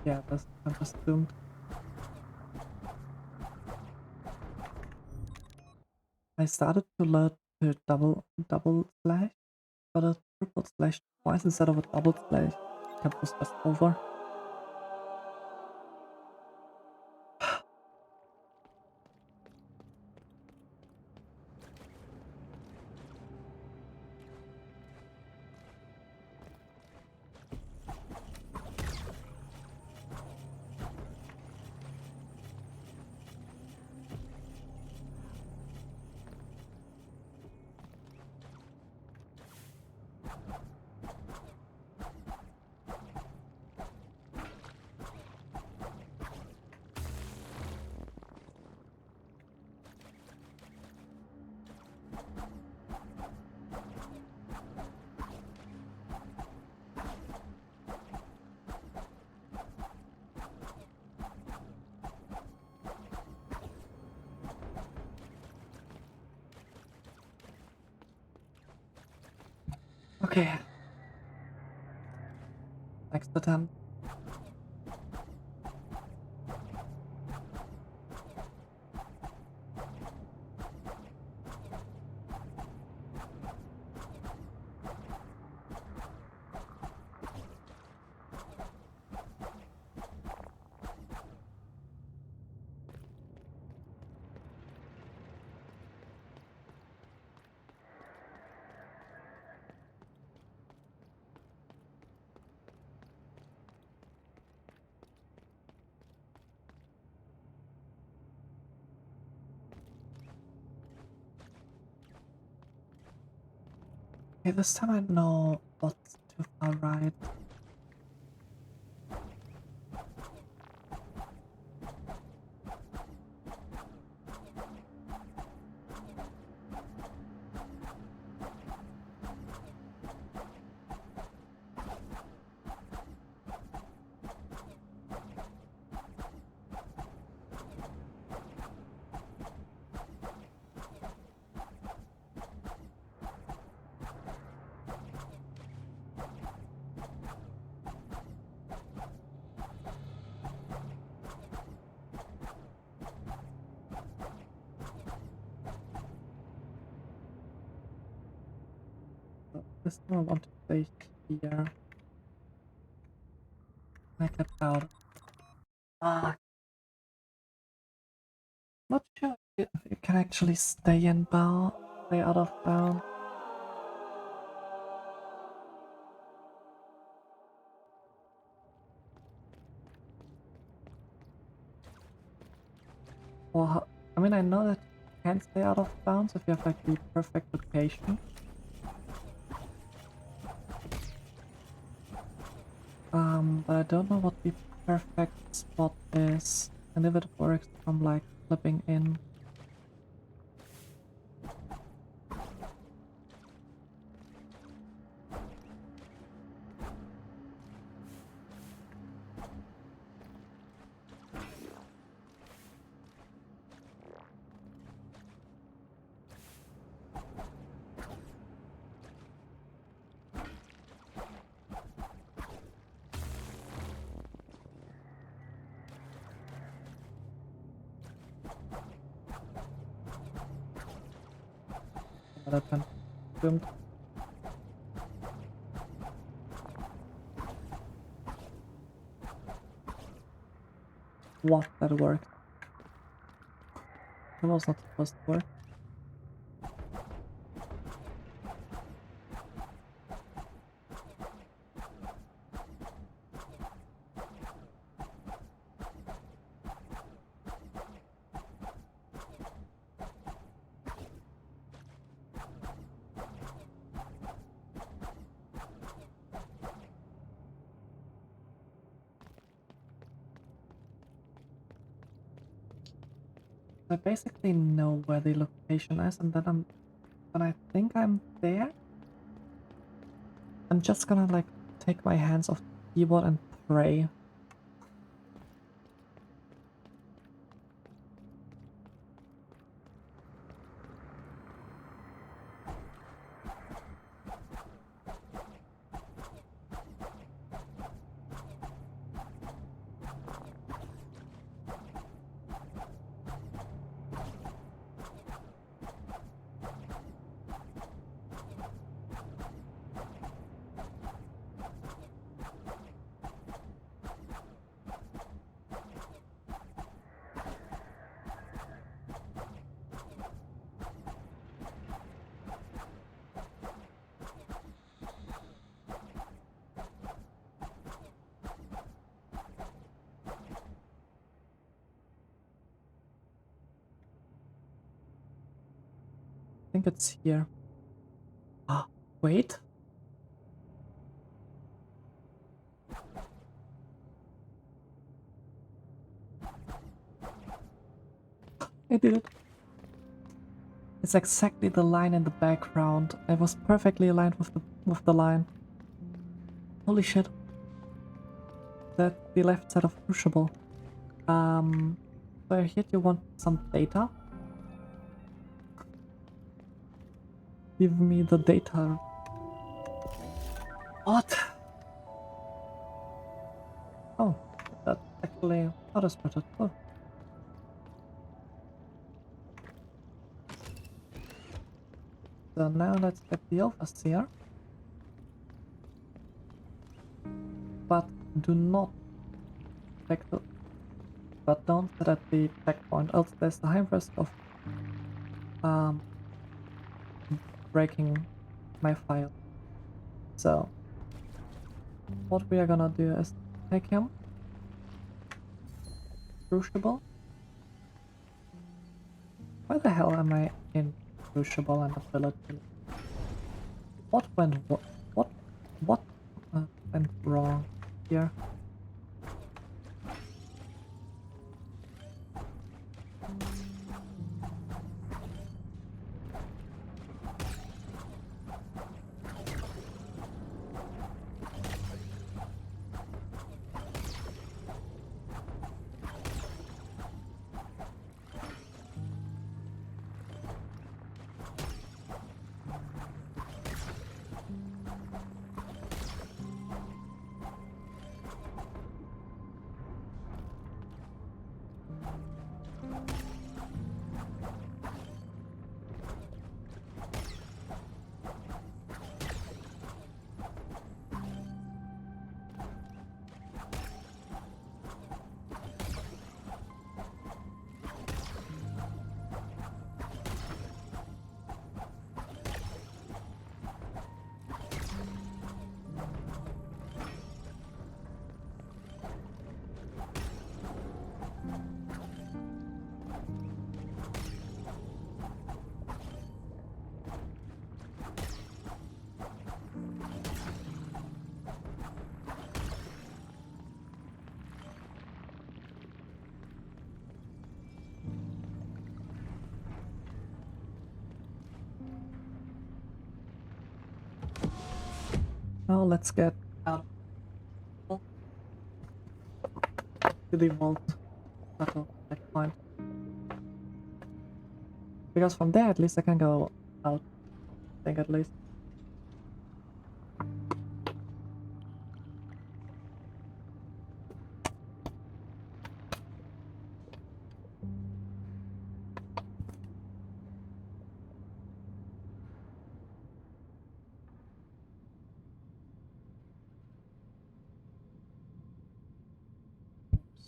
Yeah, I'm just doomed. I started to learn to double slash, but a triple slash twice instead of a double slash. That was just over. Okay. Next attempt. Okay, this time I know what's too far right. So this time I want to stay here. I get out. Ah, not sure if you can actually stay in bound, stay out of bound. Or I mean, I know that you can stay out of bounds if you have like the perfect location. But I don't know what the perfect spot is, and if it works from like flipping in. That went doomed. What? That worked. That was not supposed to work. I basically know where the location is, and then when I think I'm there, I'm just gonna like take my hands off the keyboard and pray. I think it's here. Ah, wait. I did it. It's exactly the line in the background. I was perfectly aligned with the line. Holy shit. That's the left side of Crucible. So here you want some data? Give me the data. What? Oh, that's actually not as much as well. So now let's get the overseer. But do not check the, but don't set at the checkpoint, else there's the high risk of breaking my file. So what we are gonna do is take him, Crucible. Why the hell am I in Crucible and Abilityless? What went what went wrong here? Now let's get out to the vault battle checkpoint. Because from there at least I can go out, I think at least.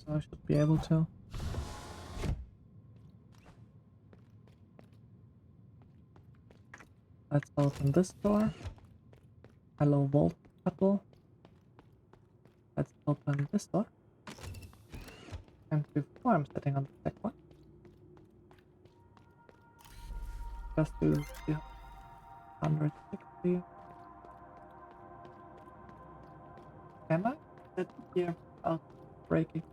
So I should be able to. Let's open this door. Hello, vault battle. Let's open this door. And before I'm setting on the checkpoint, just to see 160. Am I set here without breaking?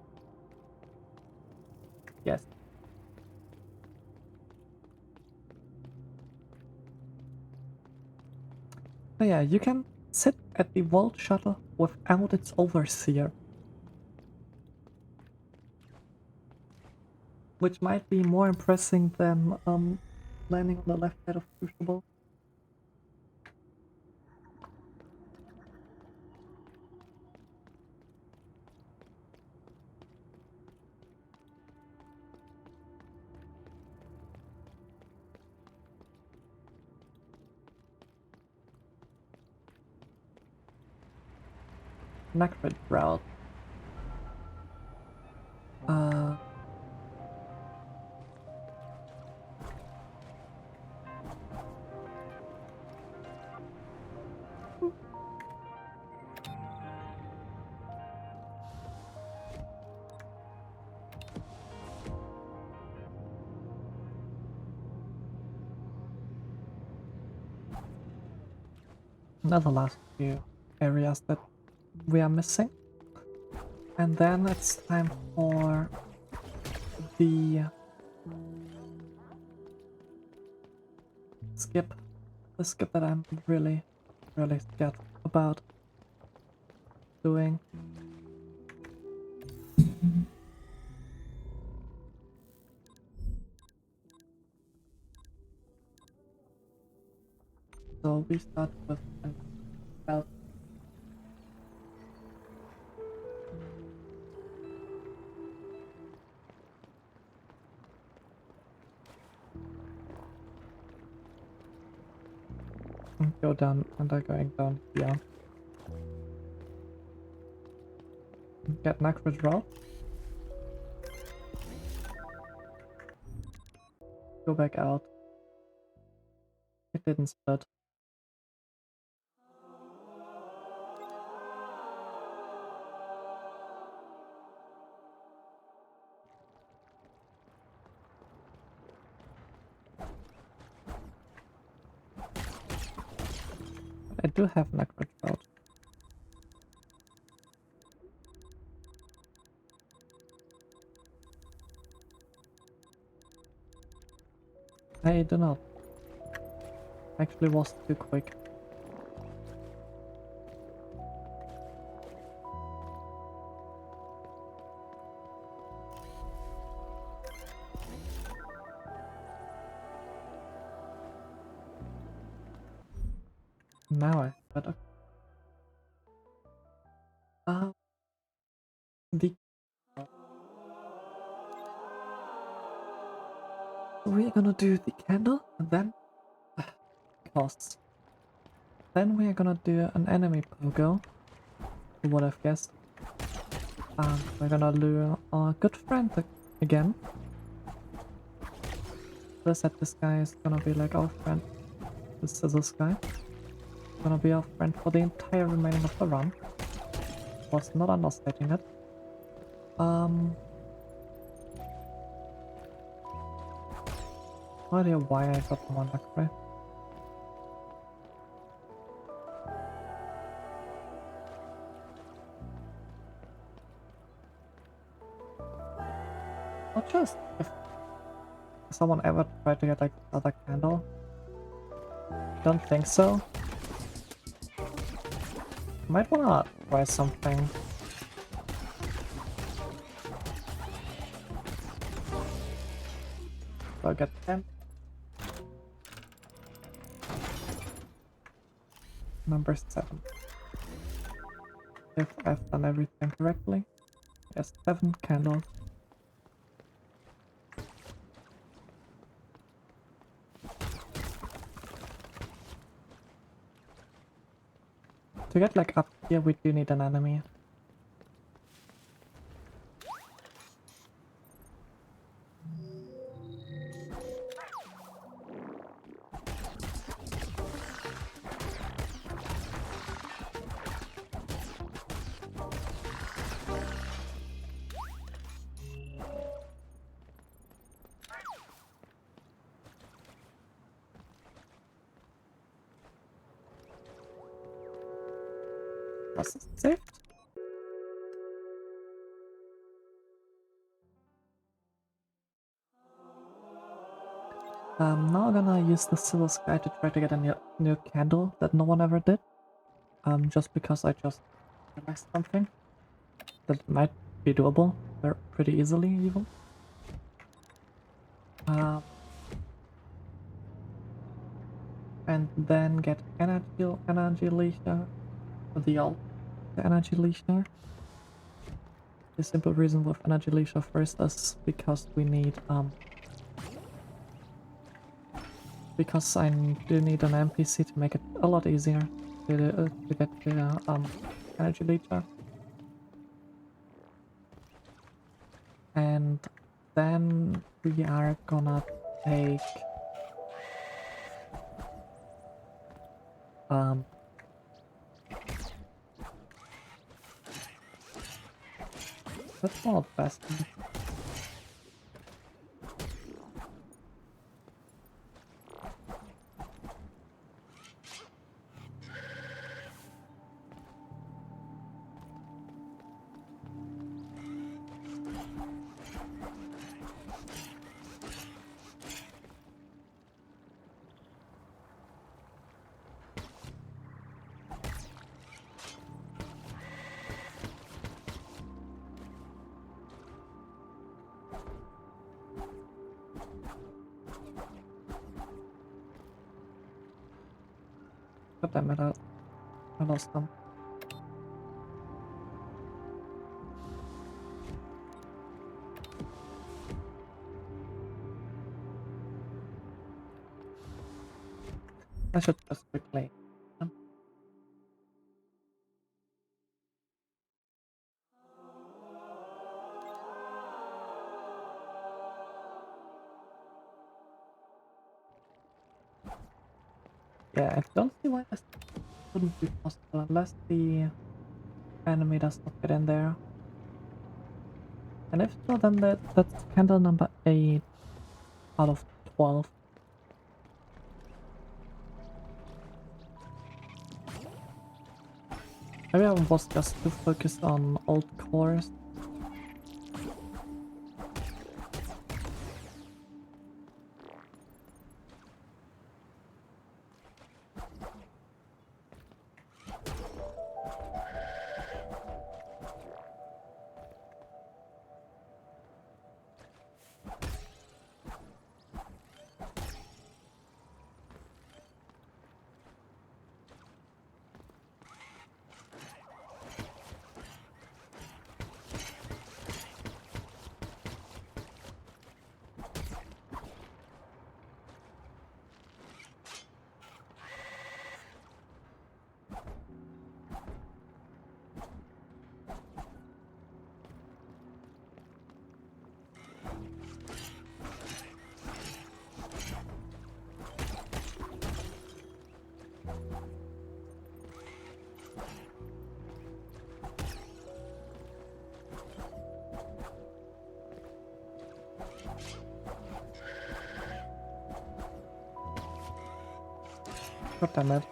Yes. So yeah, you can sit at the vault shuttle without its overseer. Which might be more impressive than landing on the left side of Crucible. Necrid route. Another last few areas that we are missing. And then it's time for the skip. The skip that I'm really scared about doing. So we start with an belt. Go down and are going down here. Get Necrid route. Go back out. It didn't split. I do have an accurate route. I do not. Actually was too quick. Now I better. The we're gonna do the candle and then costs. Then we are gonna do an enemy pogo. Who would have guessed? We're gonna lure our good friend again. I said this guy is gonna be like our friend. This is this guy. Gonna be our friend for the entire remaining of the run. Was not understating it. No idea why I got the one upgrade. Not just if someone ever tried to get like another candle. Don't think so. Might wanna try something. So I'll get 10. Number 7. If I've done everything correctly. Yes, 7 candles. To get like up here we do need an enemy. Was it saved? Now I'm gonna use the Silver Sky to try to get a new candle that no one ever did. Just because I just realized something that might be doable pretty easily even. And then get energy leisure, the energy leisure. The simple reason with energy leisure first is because we need because I do need an NPC to make it a lot easier to get the energy leisure. And then we are gonna take that's not best. God damn it, I lost them. I should just replay them. Yeah, I don't see why this wouldn't be possible unless the enemy does not get in there. And if so, then that's candle number 8 out of 12. Maybe I was just too focused on old cores. God damn it.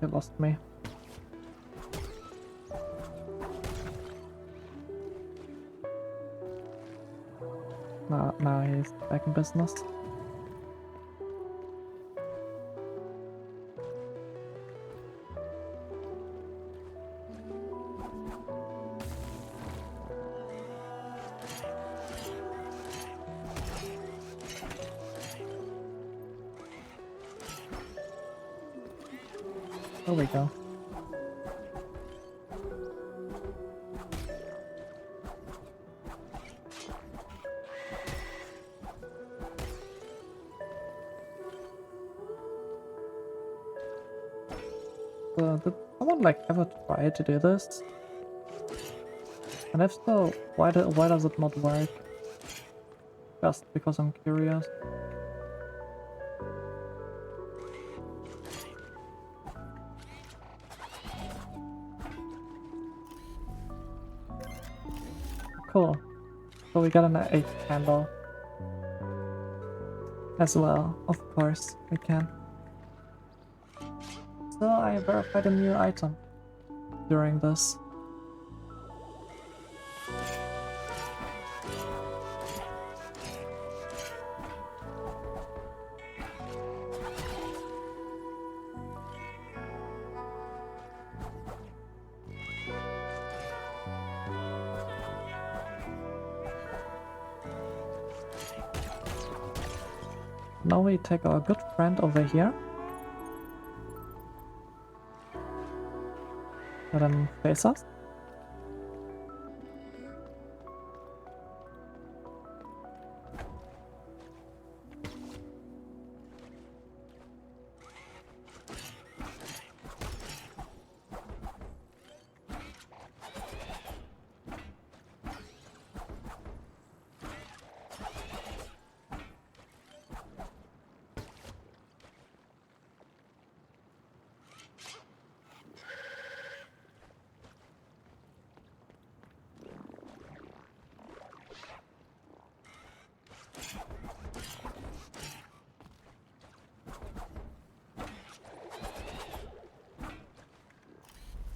You lost me. Now he's back in business. There we go. Did someone like ever try to do this? And if so, why does it not work? Just because I'm curious. Cool. So we got an 8 candle. As well, of course, we can. So I verified a new item during this. Now we take our good friend over here. And then face us.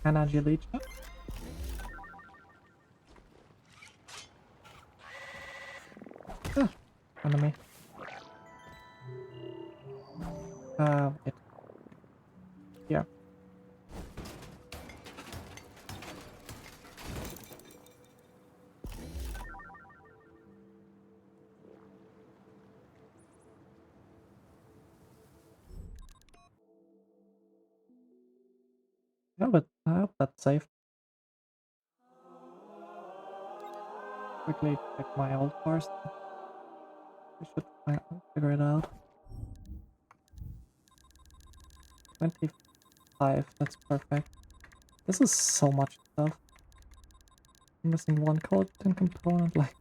Energy leech. Ah, enemy. Wait. Here. Yeah, but I hope that's safe. Quickly check my old cars. We should figure it out. 25, that's perfect. This is so much stuff. I'm missing one code and component, like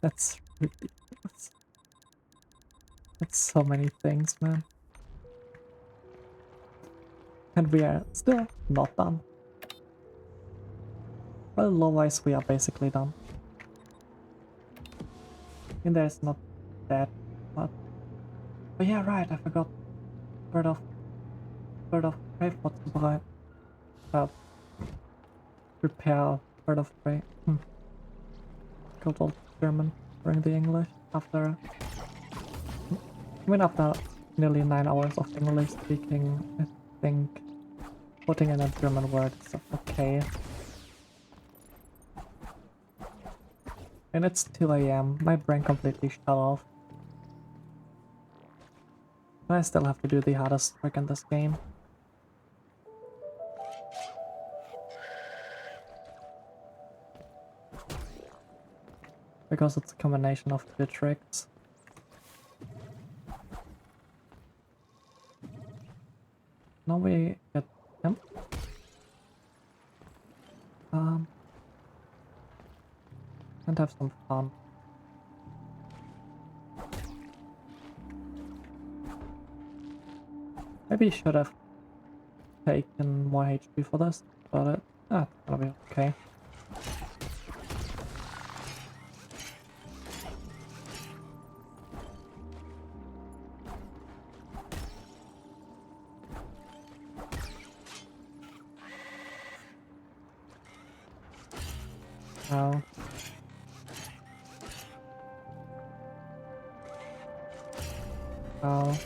That's ridiculous. That's so many things, man. And we are still not done. Well, lore-wise, we are basically done. And there's not that much. But yeah, right, I forgot. Bird of Prey vorzubereiten. Prepare Bird of Prey. Good old German, during the English. After nearly 9 hours of English speaking, I think putting in a German word is okay. And it's 2 AM, my brain completely shut off. And I still have to do the hardest trick in this game. Because it's a combination of 2 tricks. Now we get him. And have some fun. Maybe should have taken more HP for this, but it's gonna be okay. Ow. Ow.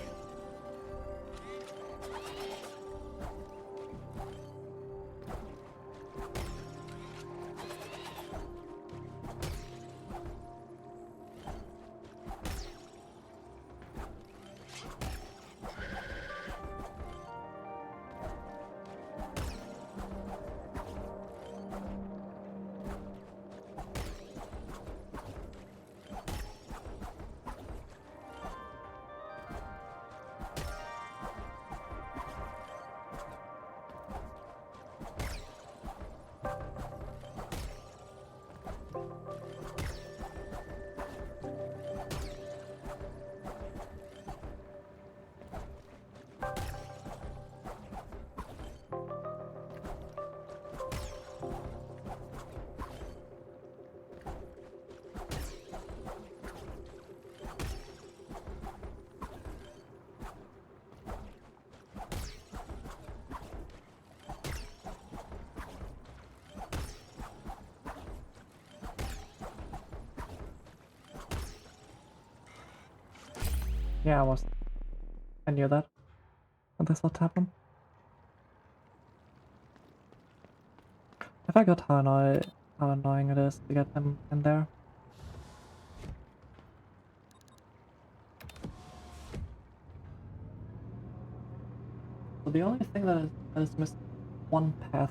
Yeah, I knew that. And that's what happened. I forgot how annoying it is to get them in there. So the only thing that is missing one path.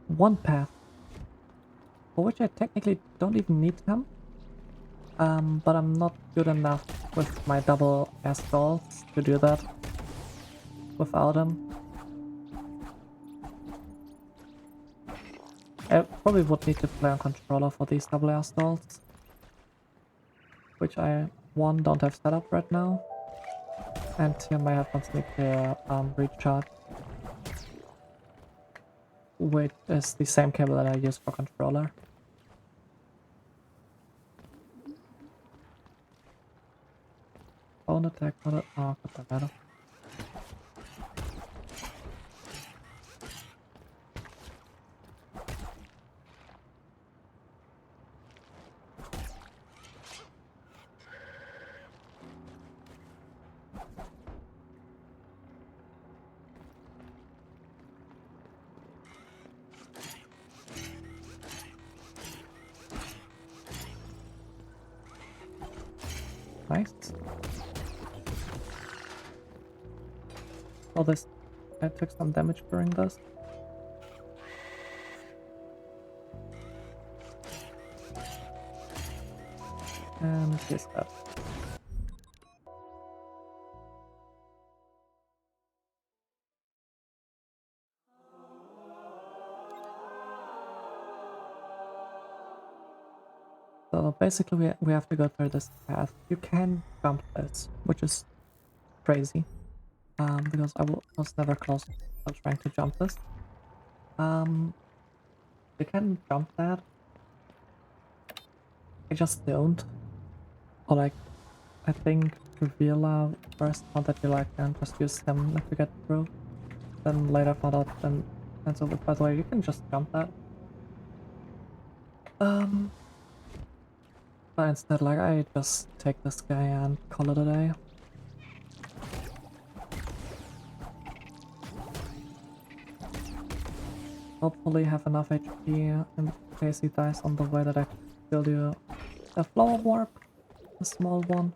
One path. For which I technically don't even need them. But I'm not good enough with my double air stalls to do that without them. I probably would need to play on controller for these double air stalls, which I, one, don't have set up right now, and two, my headphones need to recharge, which is the same cable that I use for controller. Phone attack, oh, got that. Nice. Oh, this, I took some damage during this. And here's that. So basically we have to go through this path. You can jump this, which is crazy. Because was never close to trying to jump this. You can jump that. I just don't. Or like, I think Vila first found that you like can just use him if you get through. Then later found out then cancel it. By the way, you can just jump that. But instead, like, I just take this guy and call it a day. Hopefully have enough HP in case he dies on the way that I build you a flower warp, a small one.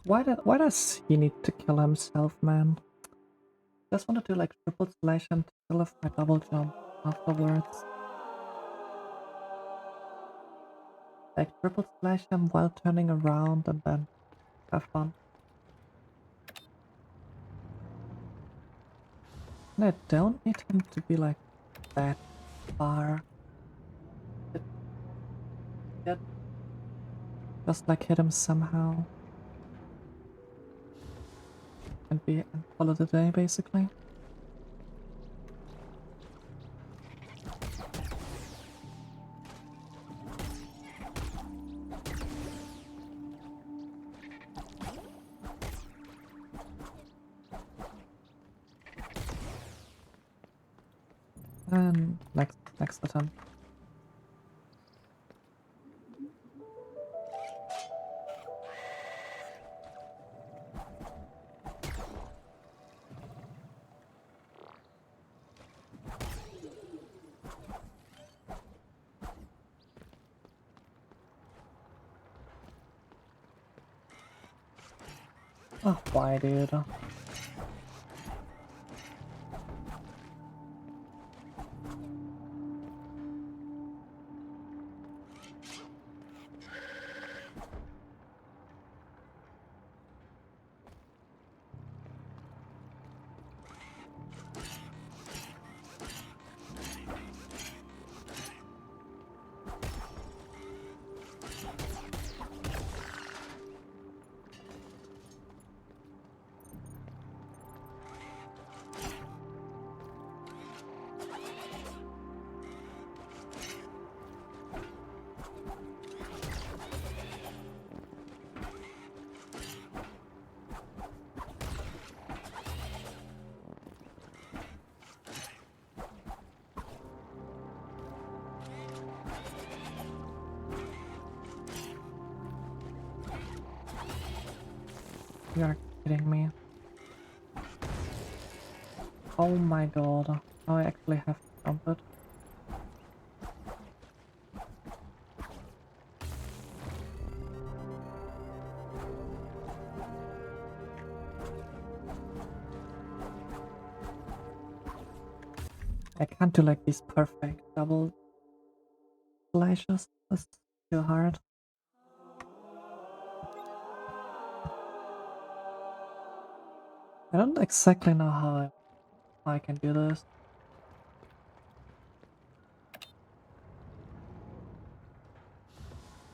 Why does he need to kill himself, man? Just want to do like triple slash and my double jump afterwards. Like triple slash him while turning around and then have fun. And I don't need him to be like that far. Just like hit him somehow. And call it a day basically. And next attempt. Oh, why, dude? You're kidding me. Oh my god. Now I actually have to jump it. I can't do like these perfect double slashes. That's too hard. I don't exactly know how I can do this.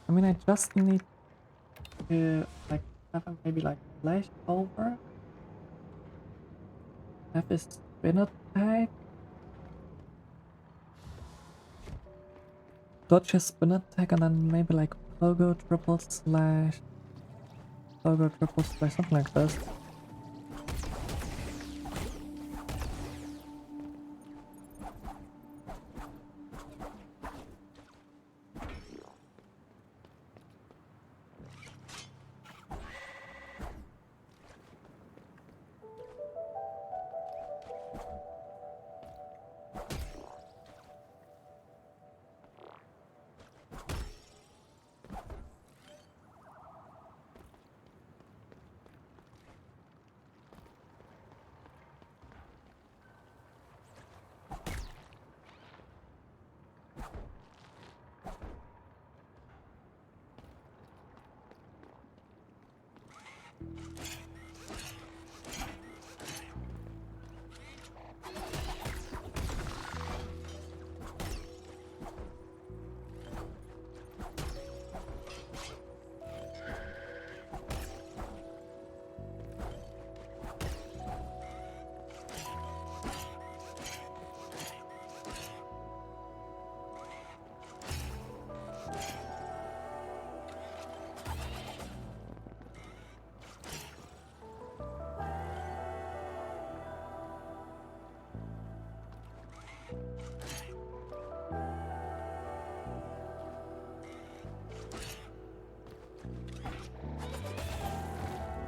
I mean, I just need to like have him maybe like flash over. have a spin attack. Dodge a spin attack and then maybe like pogo triple slash, pogo triple slash, something like this.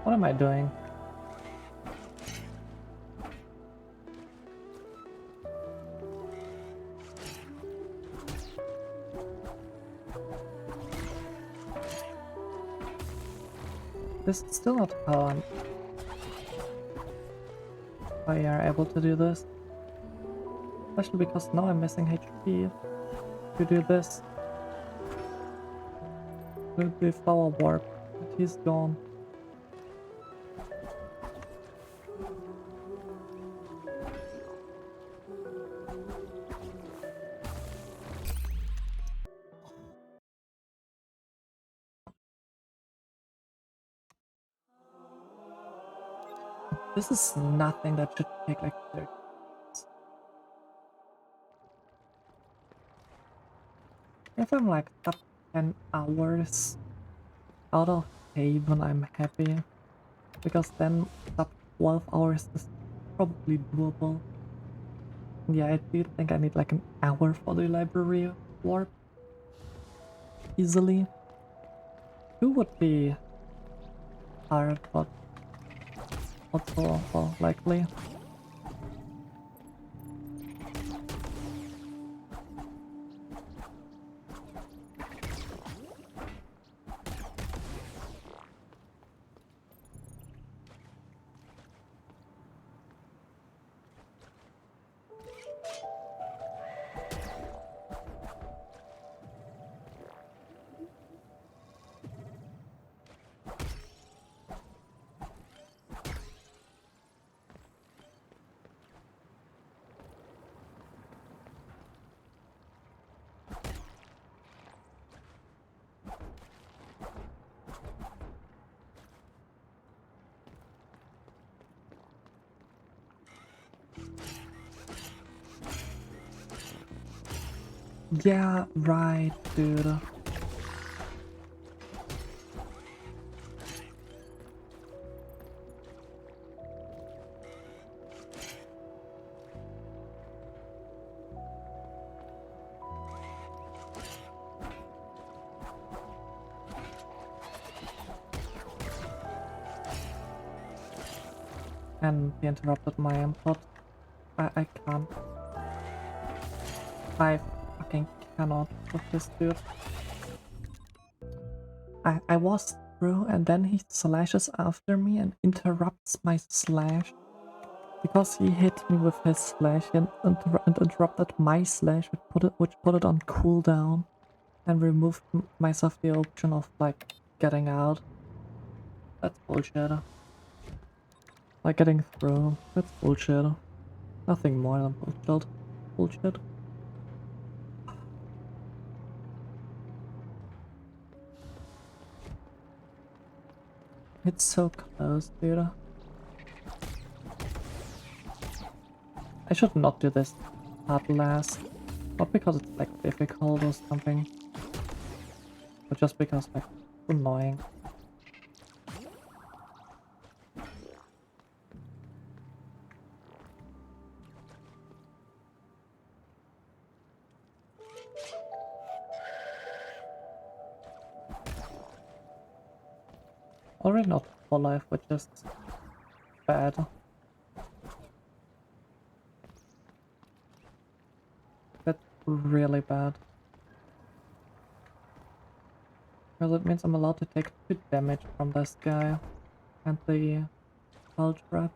What am I doing? This is still not how we are able to do this. Especially because now I'm missing HP to do this. With the flower warp, but he's gone. This is nothing that should take like 30 minutes. If I'm like top 10 hours out of Haven, I'm happy. Because then top 12 hours is probably doable. Yeah, I do think I need like an hour for the library warp. Easily. 2 would be hard, but also well, likely. Yeah, right, dude. And he interrupted my input. I can't. I fucking cannot with this dude. I was through and then he slashes after me and interrupts my slash. Because he hit me with his slash and interrupted my slash, which put it on cooldown and removed myself the option of like getting out. That's bullshit. Like getting through. That's bullshit. Nothing more than bullshit. Bullshit. It's so close, dude. I should not do this part last. Not because it's like difficult or something, but just because like it's annoying. Already not for life, which is bad. That's really bad. Because it means I'm allowed to take 2 damage from this guy and the hull trap.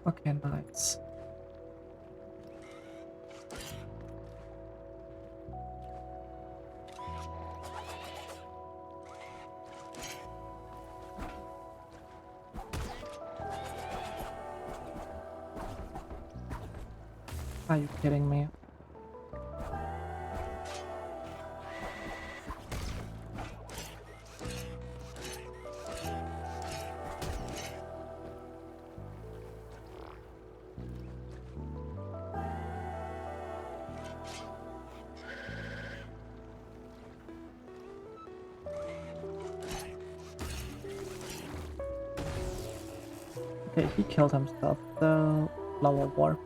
Okay, nice. Are you kidding me? Okay, he killed himself. The flower warp.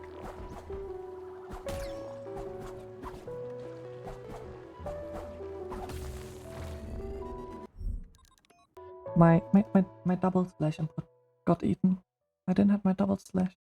My double slash input got eaten. I didn't have my double slash.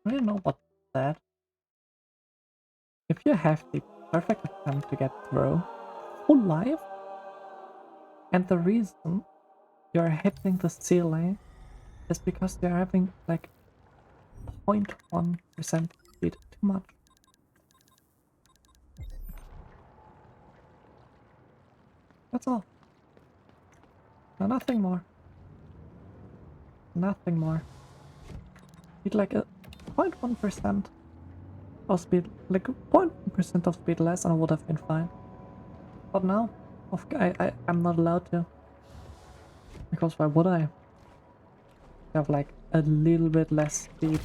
I don't know what's that. If you have the perfect attempt to get through full life, and the reason you're hitting the ceiling is because you're having like 0.1% speed too much. That's all. No, nothing more. Nothing more. Need like a 0.1% of speed, like 0.1% of speed less, and I would have been fine. But now, I'm not allowed to. Because why would I? Have like a little bit less speed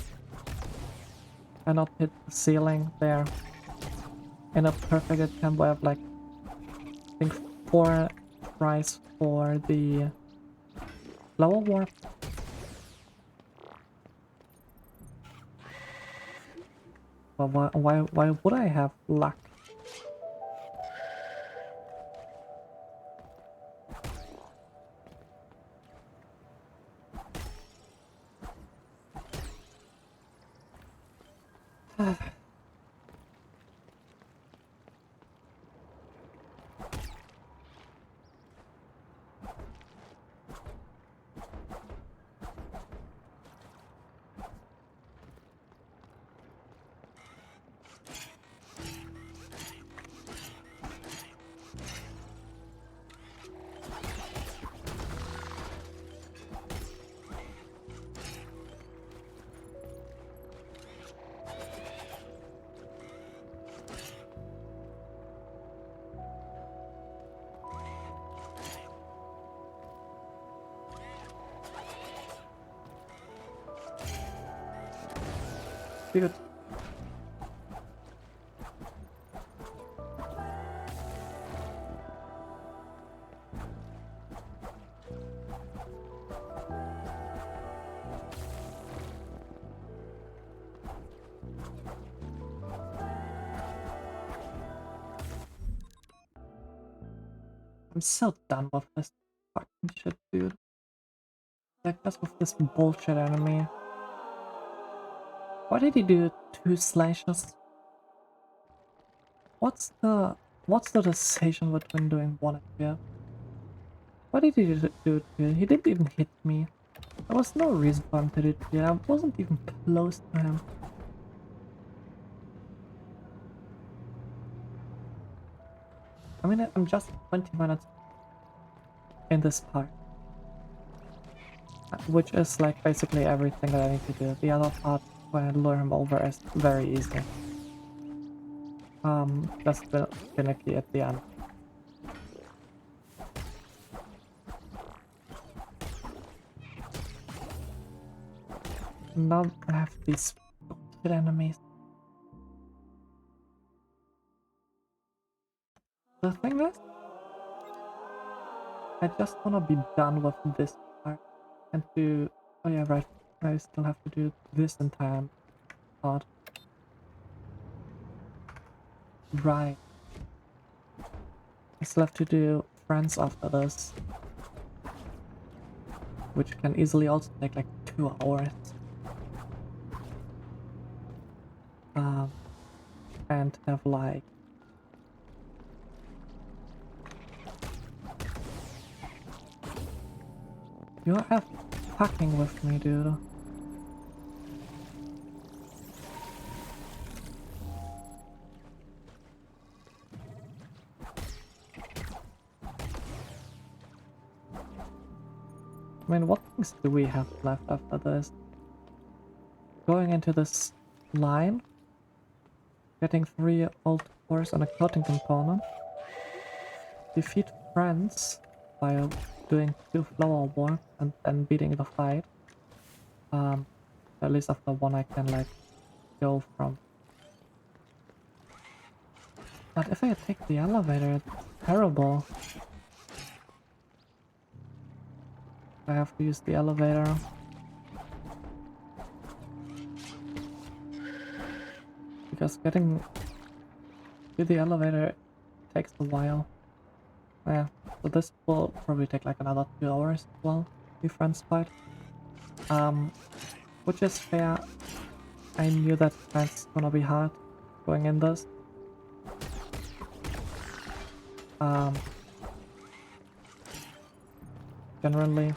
and not hit the ceiling there in a perfect attempt where I have like I think 4 tries for the flower warp. Well, why would I have luck? Dude. I'm so done with this fucking shit, dude. Like, that's with this bullshit enemy. Why did he do 2 slashes? What's the decision between doing 1 and 2? Why did he do 2? He didn't even hit me. There was no reason for him to do 2. I wasn't even close to him. I mean, I'm just 20 minutes in this part. Which is like basically everything that I need to do. The other part, when I lure him over, is very easy. Just finicky at the end. Now I have these bullshit enemies. The thing is, I just wanna be done with this part and do. Oh yeah, right. I still have to do this entire part. Right. I still have to do friends after this, which can easily also take like 2 hours. And have like you are fucking with me, dude. I mean, what things do we have left after this? Going into this line, getting 3 old cores and a coating component, defeat friends by doing 2 flower warp and then beating the fight. At least after 1 I can like go from. But if I take the elevator, it's terrible. I have to use the elevator. Because getting to the elevator takes a while. Yeah, so this will probably take like another 2 hours as well, the friends fight. Which is fair. I knew that that's gonna be hard going in this. Generally.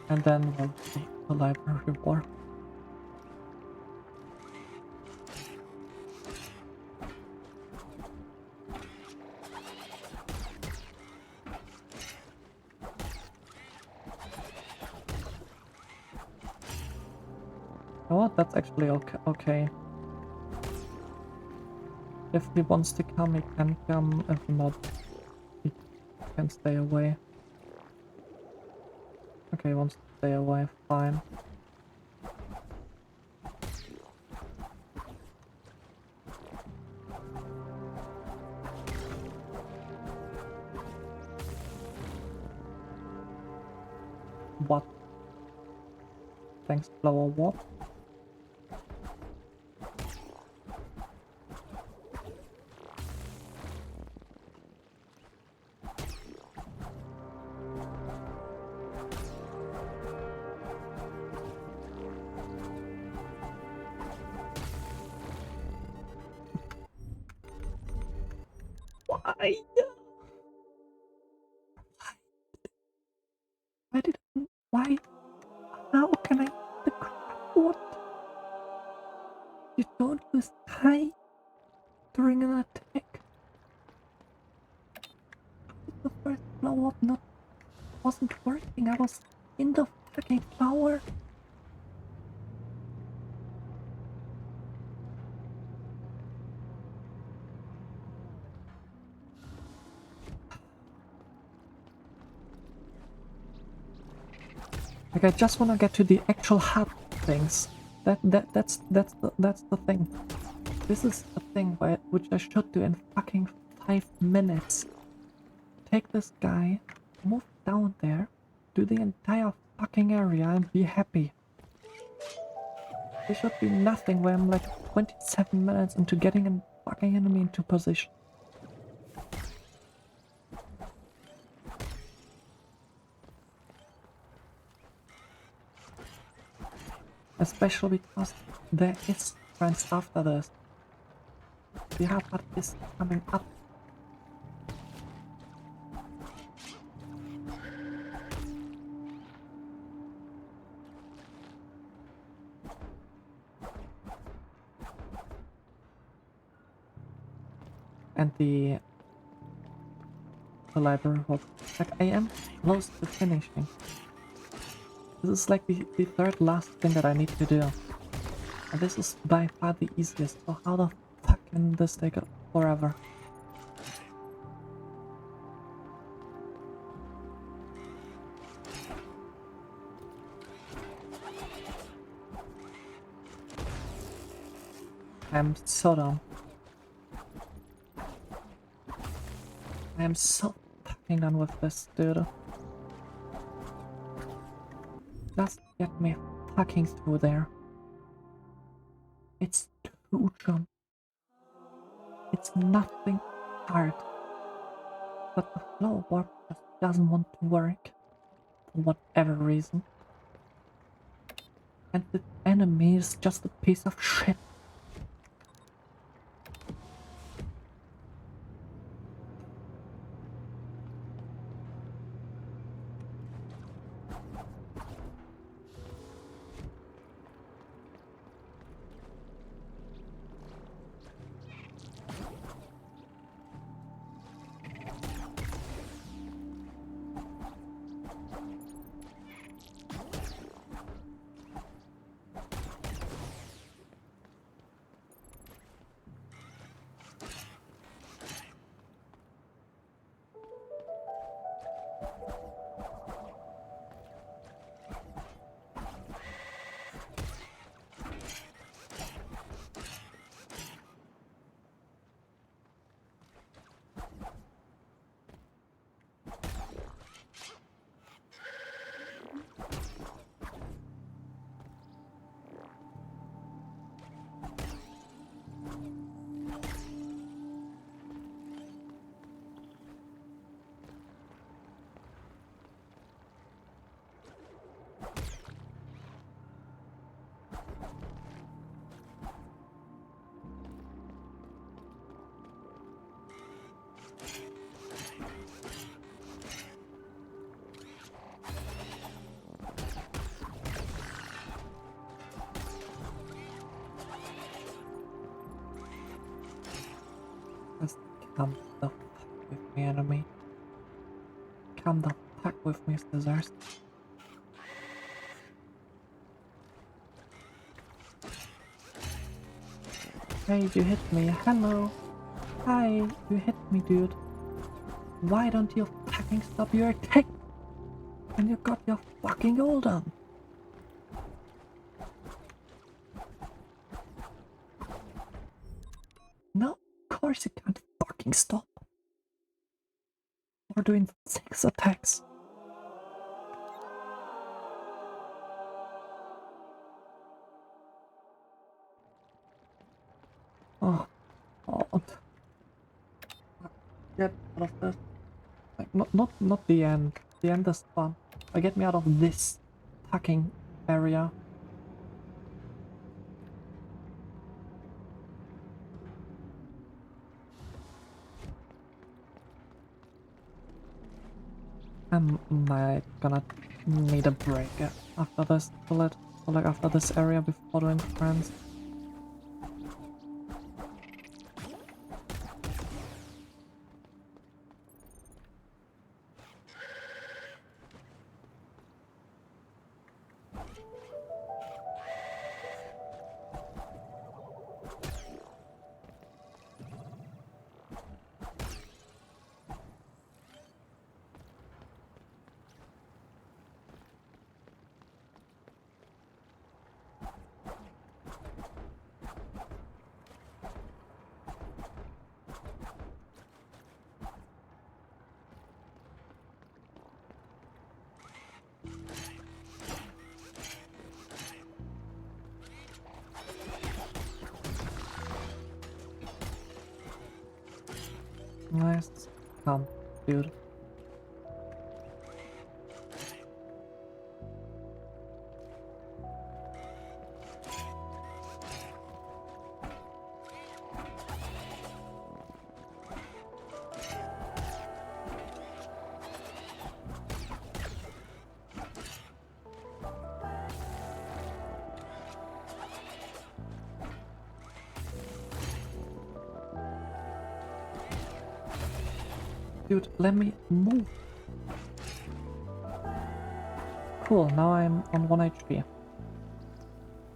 And then we'll do the library war. You know what? That's actually okay. If he wants to come, he can come. If not, he can stay away. Okay, he wants to stay away, fine. What? Thanks, Flower Warp. Why? Why did why? How can I the crap? What? You don't use high during an attack. The first blow up not wasn't working. I was in the fucking flower. Like I just want to get to the actual hard things. That's the thing. This is the thing which I should do in fucking 5 minutes. Take this guy, move down there, do the entire fucking area and be happy. There should be nothing where I'm like 27 minutes into getting a fucking enemy into position. Especially because there is friends after this. The hard part is coming up. And the library hub. Like I am close to finishing. This is like the third last thing that I need to do. And this is by far the easiest, so how the fuck can this take forever? I'm so dumb. I am so fucking done with this, dude. Just get me fucking through there. It's too jump. It's nothing hard. But the flow warp just doesn't want to work. For whatever reason. And the enemy is just a piece of shit. Just come the fuck with me, enemy. Come the fuck with me, scissors. Hey, you hit me. Hello. Hi, you hit me, dude. Why don't you fucking stop your attack? And you got your fucking ult on. No, of course you can't fucking stop. We're doing 6 attacks. Oh, God. Get out of this. Like, not the end. The end is fun. But get me out of this fucking area. I'm like gonna need a break after this bullet, or like after this area before doing friends. Nice. Come, dude. Dude, let me move. Cool, now I'm on 1 HP.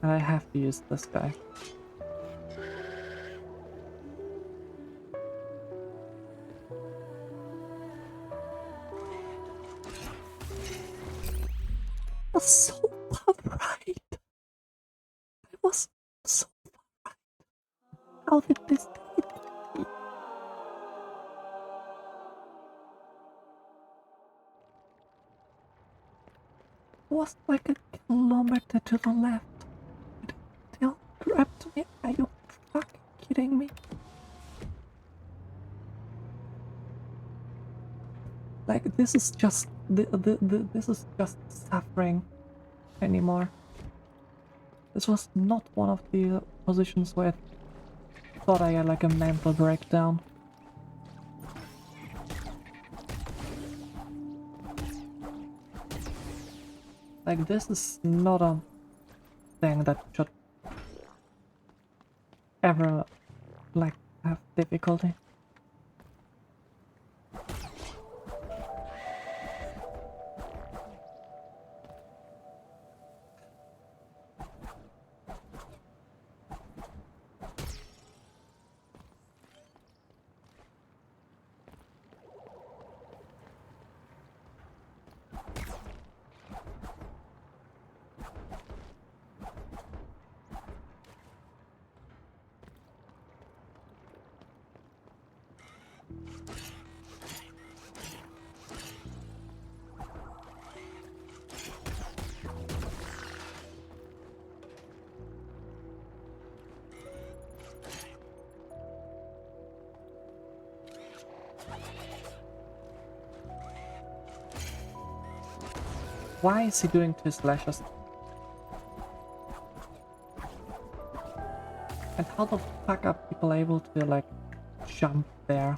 And I have to use this guy. I was so far right. I was so far right. How did this get me? It was like a kilometer to the left. It still grabbed me. Are you fucking kidding me? Like this is just this is just suffering anymore. This was not one of the positions where I thought I had like a mental breakdown. Like this is not a thing that should ever like have difficulty. Why is he doing 2 slashes? And how the fuck are people able to like jump there?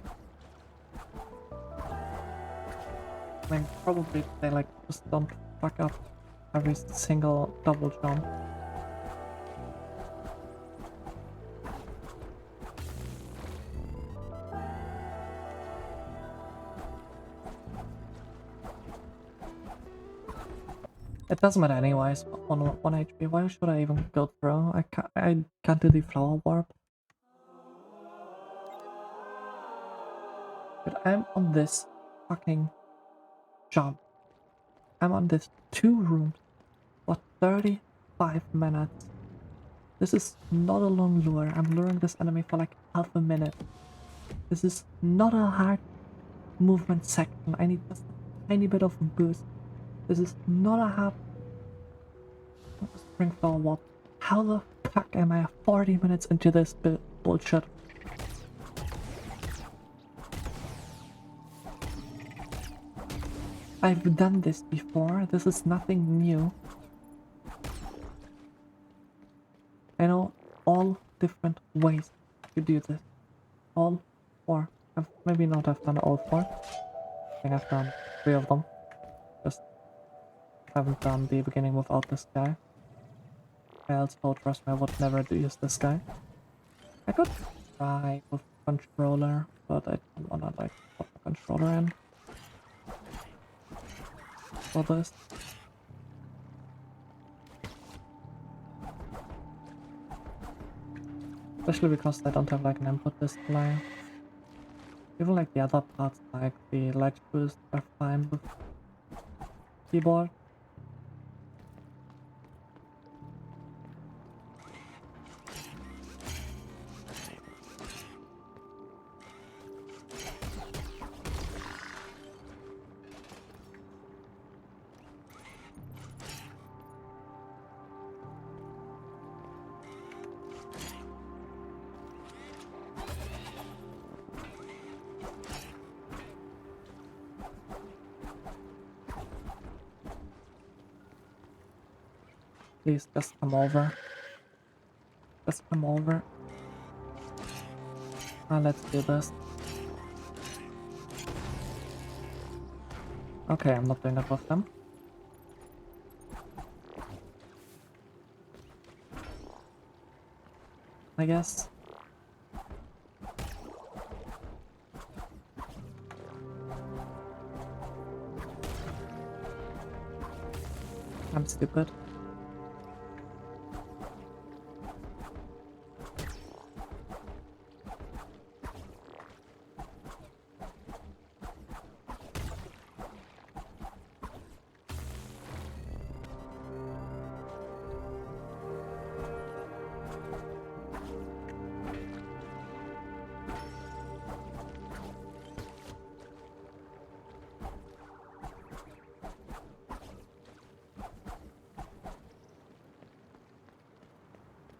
I mean, probably they like just don't fuck up every single double jump. It doesn't matter anyways, on 1 HP, why should I even go through? I can't do the flower warp. But I'm on this fucking jump. I'm on this 2 rooms for 35 minutes. This is not a long lure. I'm luring this enemy for like half a minute. This is not a hard movement section. I need just a tiny bit of a boost. This is not a hard spring flower warp. How the fuck am I 40 minutes into this bullshit? I've done this before. This is nothing new. I know all different ways to do this. All 4. Maybe not have done all 4. I think I've done 3 of them. just haven't done the beginning without this guy. Else, oh, trust me, I would never use this guy. I could try with controller, but I don't wanna like put the controller in for this. Especially because I don't have like an input display. Even like the other parts, like the light boost, are fine with keyboard. Please just come over. Just come over. Let's do this. Okay, I'm not doing it with them. I guess. I'm stupid.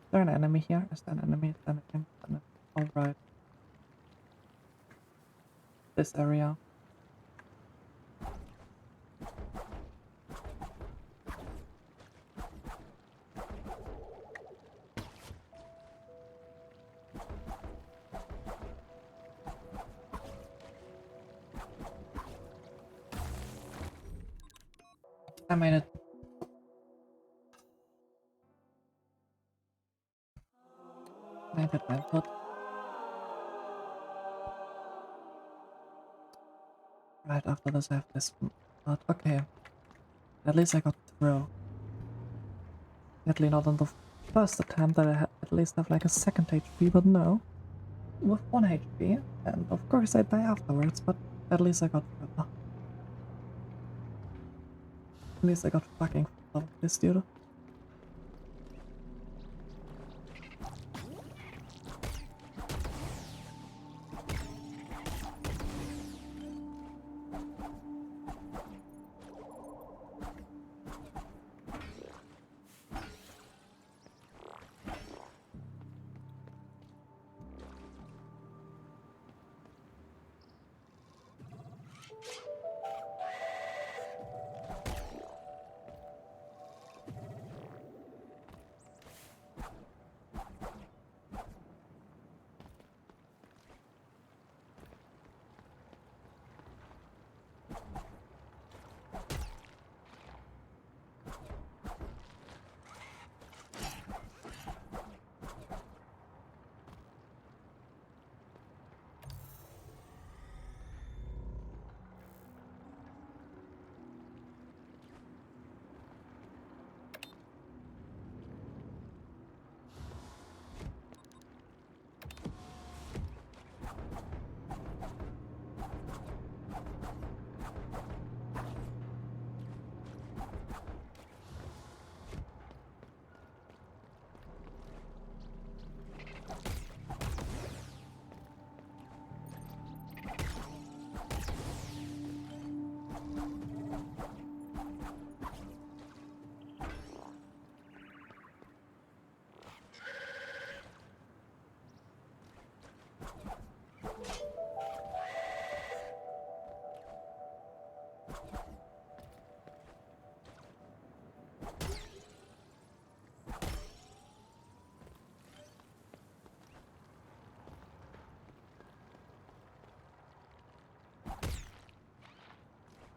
Is there an enemy here? Is there an enemy? Is there anything? Alright. This area. I made it. Made it, man. But right after this, I have this. But okay. At least I got through. At least not on the first attempt that I at least have like a second HP, but no. With 1 HP, and of course I die afterwards, but at least I got through. At least I got fucking through this dude.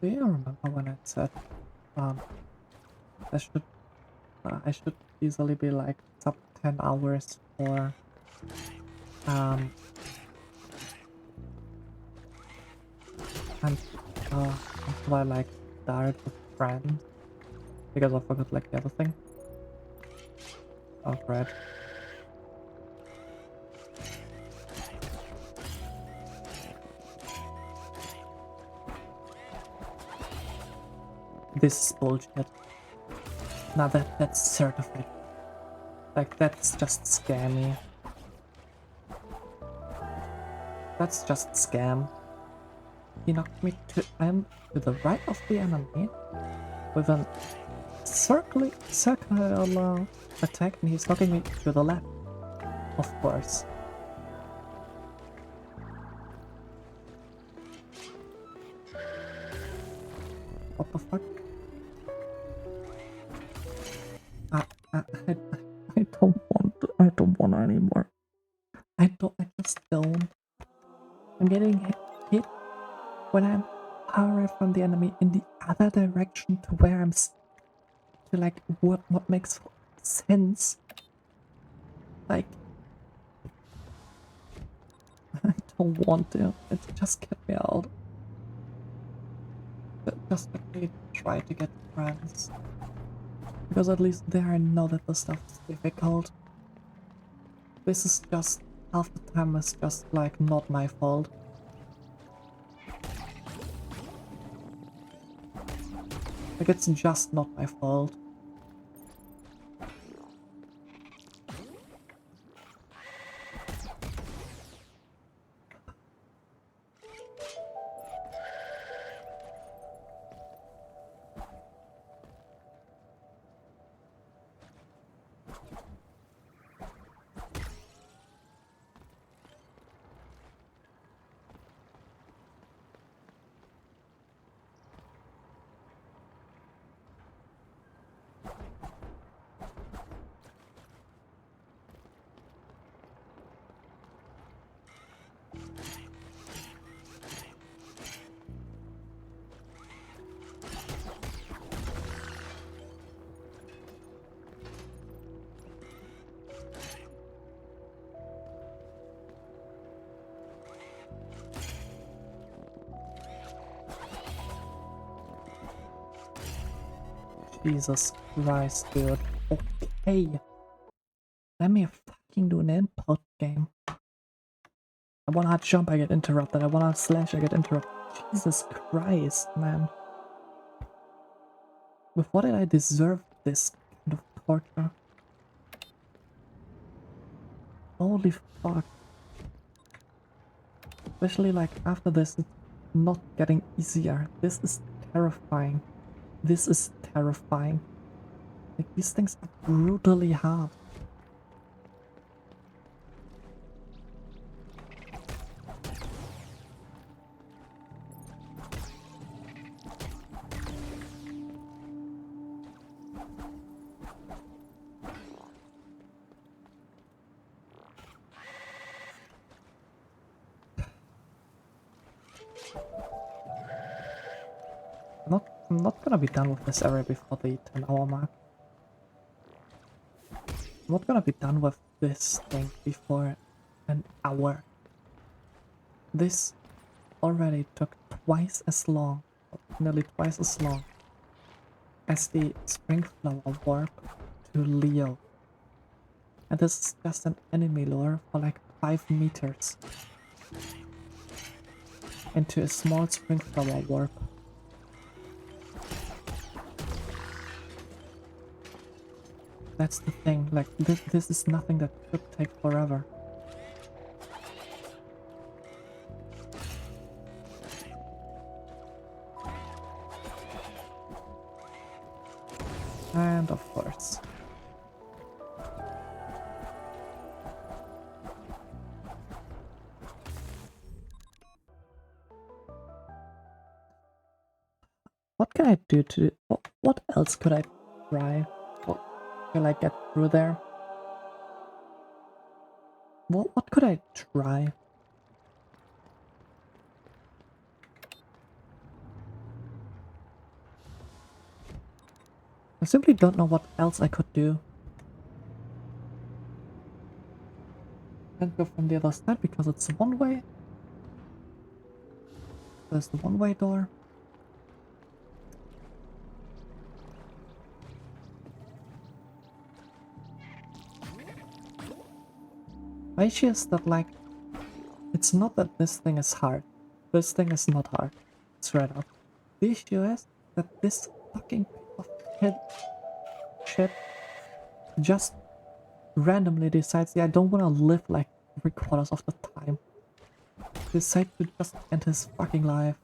Do you remember when I said um I should I should easily be like sub 10 hours for um and until I like died with friends because I forgot like the other thing. Oh great. This is bullshit. Now that's certified. Like that's just scammy. That's just scam. He knocked me to the right of the enemy with an circular attack, and he's knocking me to the left. Of course. What the fuck? I, I, I, I don't want anymore. I just don't. I'm getting hit when I'm far away from the enemy in the other direction to where to like what makes sense. Like I don't want to. Just get me out. Just let me try to get friends. Because at least there I know that the stuff is difficult. This is just half the time is just like not my fault. Like it's just not my fault. Jesus Christ, dude. Okay. Let me fucking do an input game. I wanna jump, I get interrupted. I wanna slash, I get interrupted. Jesus Christ, man. With what did I deserve this kind of torture? Holy fuck. Especially like after this, it's not getting easier. This is terrifying. This is terrifying. Like these things are brutally hard. I'm not gonna be done with this area before the 10-hour mark. I'm not gonna be done with this thing before an hour. This already took twice as long, nearly twice as long, as the Springflower warp to Leo. And this is just an enemy lure for like 5 meters into a small Springflower warp. That's the thing, like this is nothing that could take forever. And of course. What can I do to... What else could I try? What will I get through there? What could I try? simply don't know what else I could do. Can't go from the other side because it's one way. There's the one-way door. My issue is that, like, it's not that this thing is hard. This thing is not hard. Straight up. The issue is that this fucking piece of shit just randomly decides, yeah, I don't want to live like 3/4 of the time. Decide to just end his fucking life.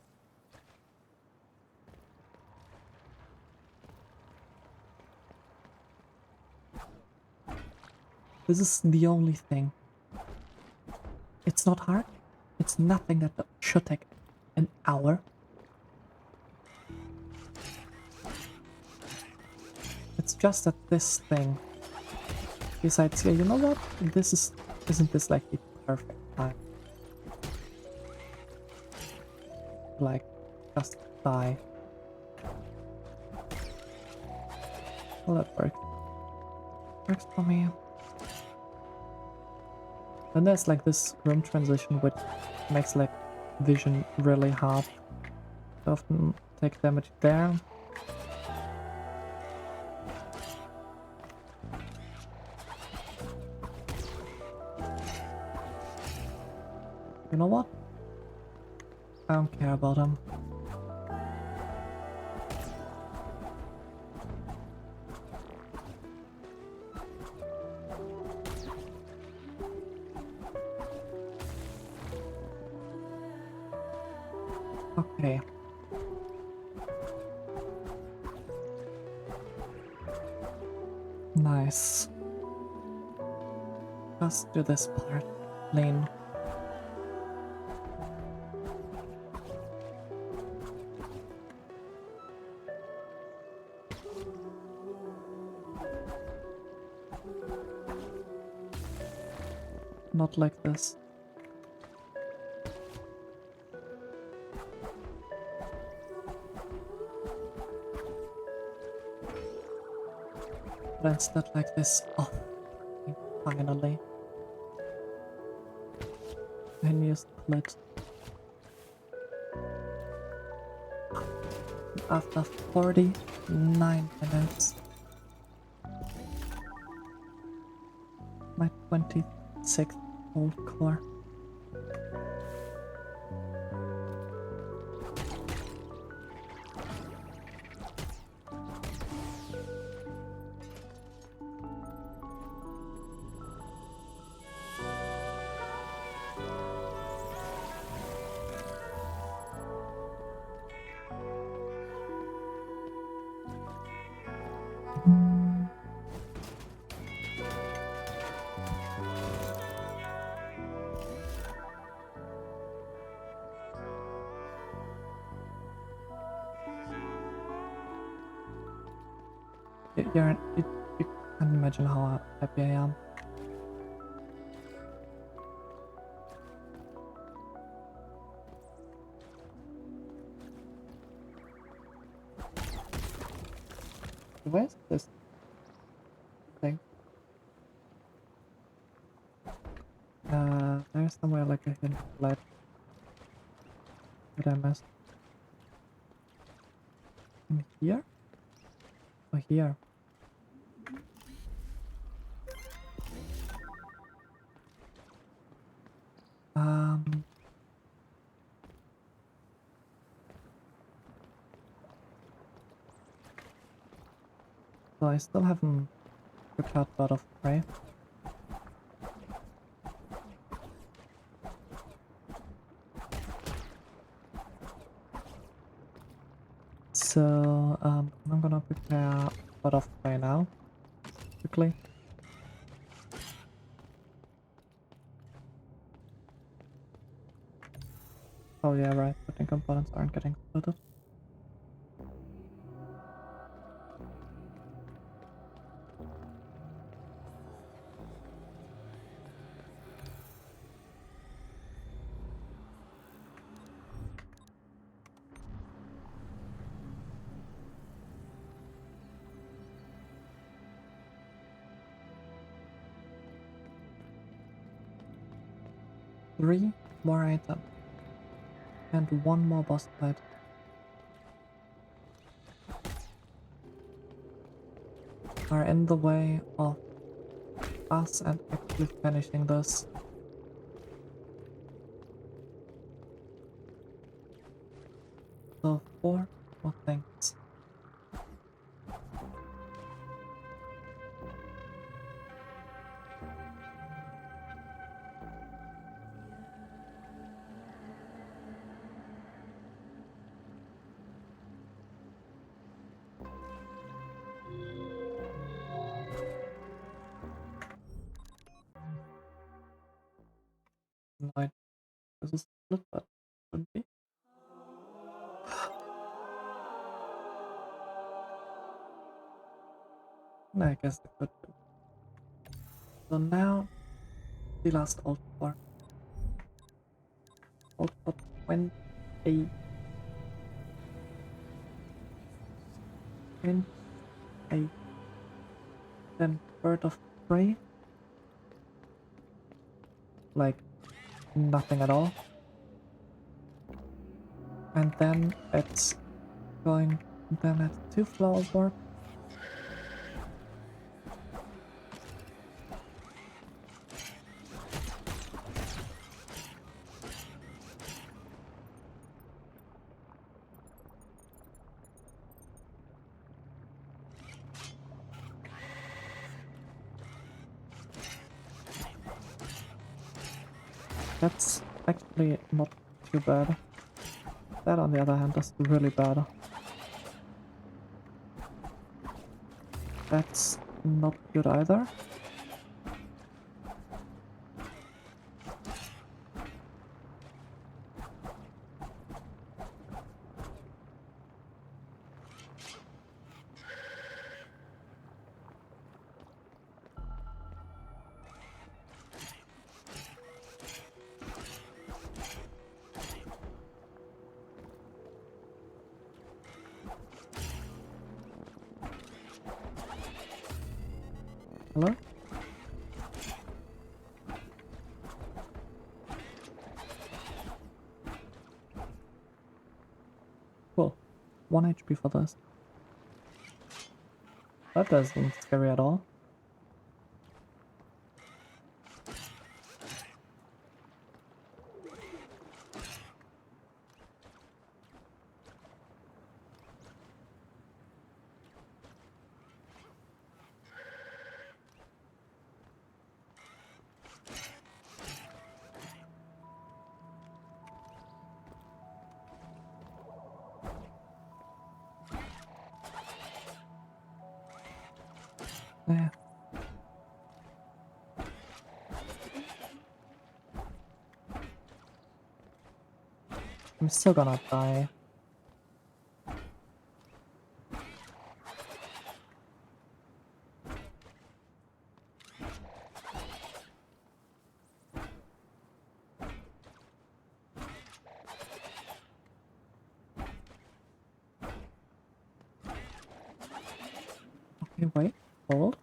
This is the only thing. It's not hard. It's nothing that should take an hour. It's just that this thing decides, yeah, you know what? Isn't this like the perfect time? Like, just die. Well, that works. Works for me. Then there's like this room transition which makes like vision really hard. I often take damage there. You know what? I don't care about him. Okay. Nice. Let's do this part. Lane. Not like this. But instead like this. Oh, finally. And use split. After 49 minutes. My 26th old core. You can't imagine how happy I am. Where's this thing? There's somewhere like a hidden light that I missed. In here? Oh, here. So I still haven't prepared Bird of Prey. So, I'm gonna prepare Bird of Prey now, quickly. Oh yeah, right, putting components aren't getting splitted. 3 more items and 1 more boss fight. Are in the way of us and actually finishing this. So 4 more things. No, this is split, but should be. No, I guess it could be. So now the last ult for 28. 28. Then Bird of Prey. Like nothing at all. And then it's going, then it's 2 Flower Board. That's actually not too bad. That on the other hand is really bad. That's not good either. Hello? Cool. 1 HP for this. That doesn't scary at all. Yeah. I'm still gonna die. Okay, wait, hold.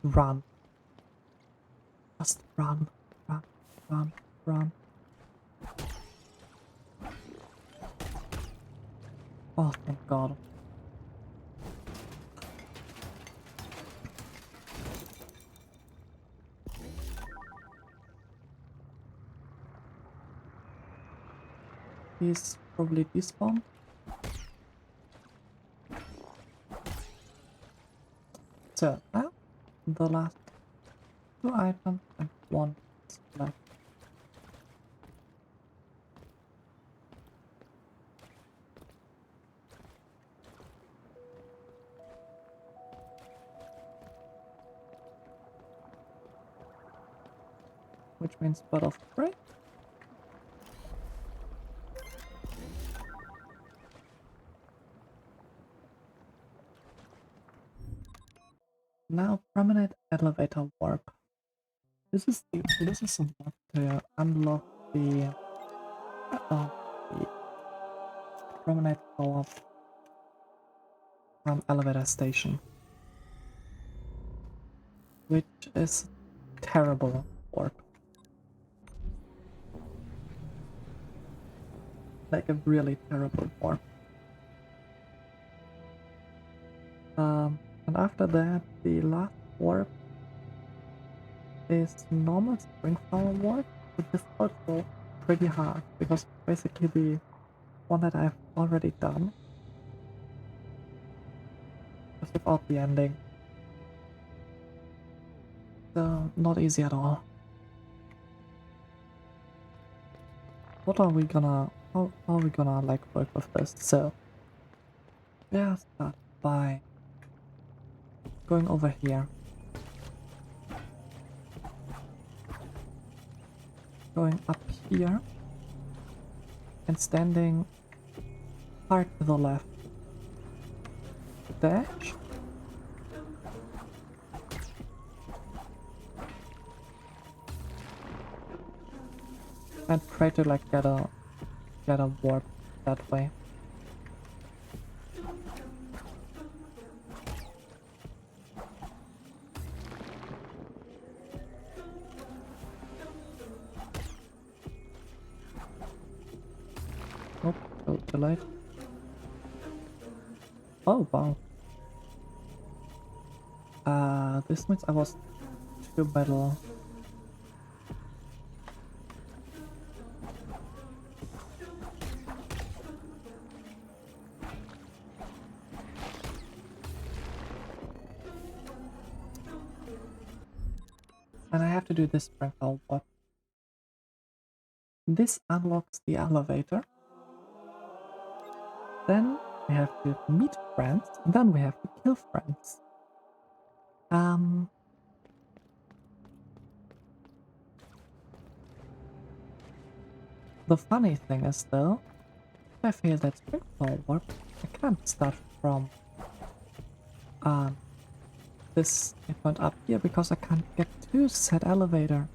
Run. Just run. Run. Run. Run. Oh, thank God. He's probably despawned. So now the last 2 items and 1 is left. which means bird of prey. Now promenade elevator warp. This is a warp to unlock the promenade co-op from elevator station, which is terrible warp. Like a really terrible warp. And after that, the last warp is normal Springflower warp, which is also pretty hard because basically the one that I've already done, just without the ending. So not easy at all. What are we gonna? How are we gonna like work with this? So yeah, start by going over here, going up here, and standing hard to the left. Dash. And try to like get a warp that way. Oh, so delayed. Oh wow. This means I was too battle. And I have to do this sprinkle warp. This unlocks the elevator. Then we have to meet friends, and then we have to kill friends. The funny thing is though, if I fail that sprinkle warp, I can't start from this point up here because I can't get to said elevator.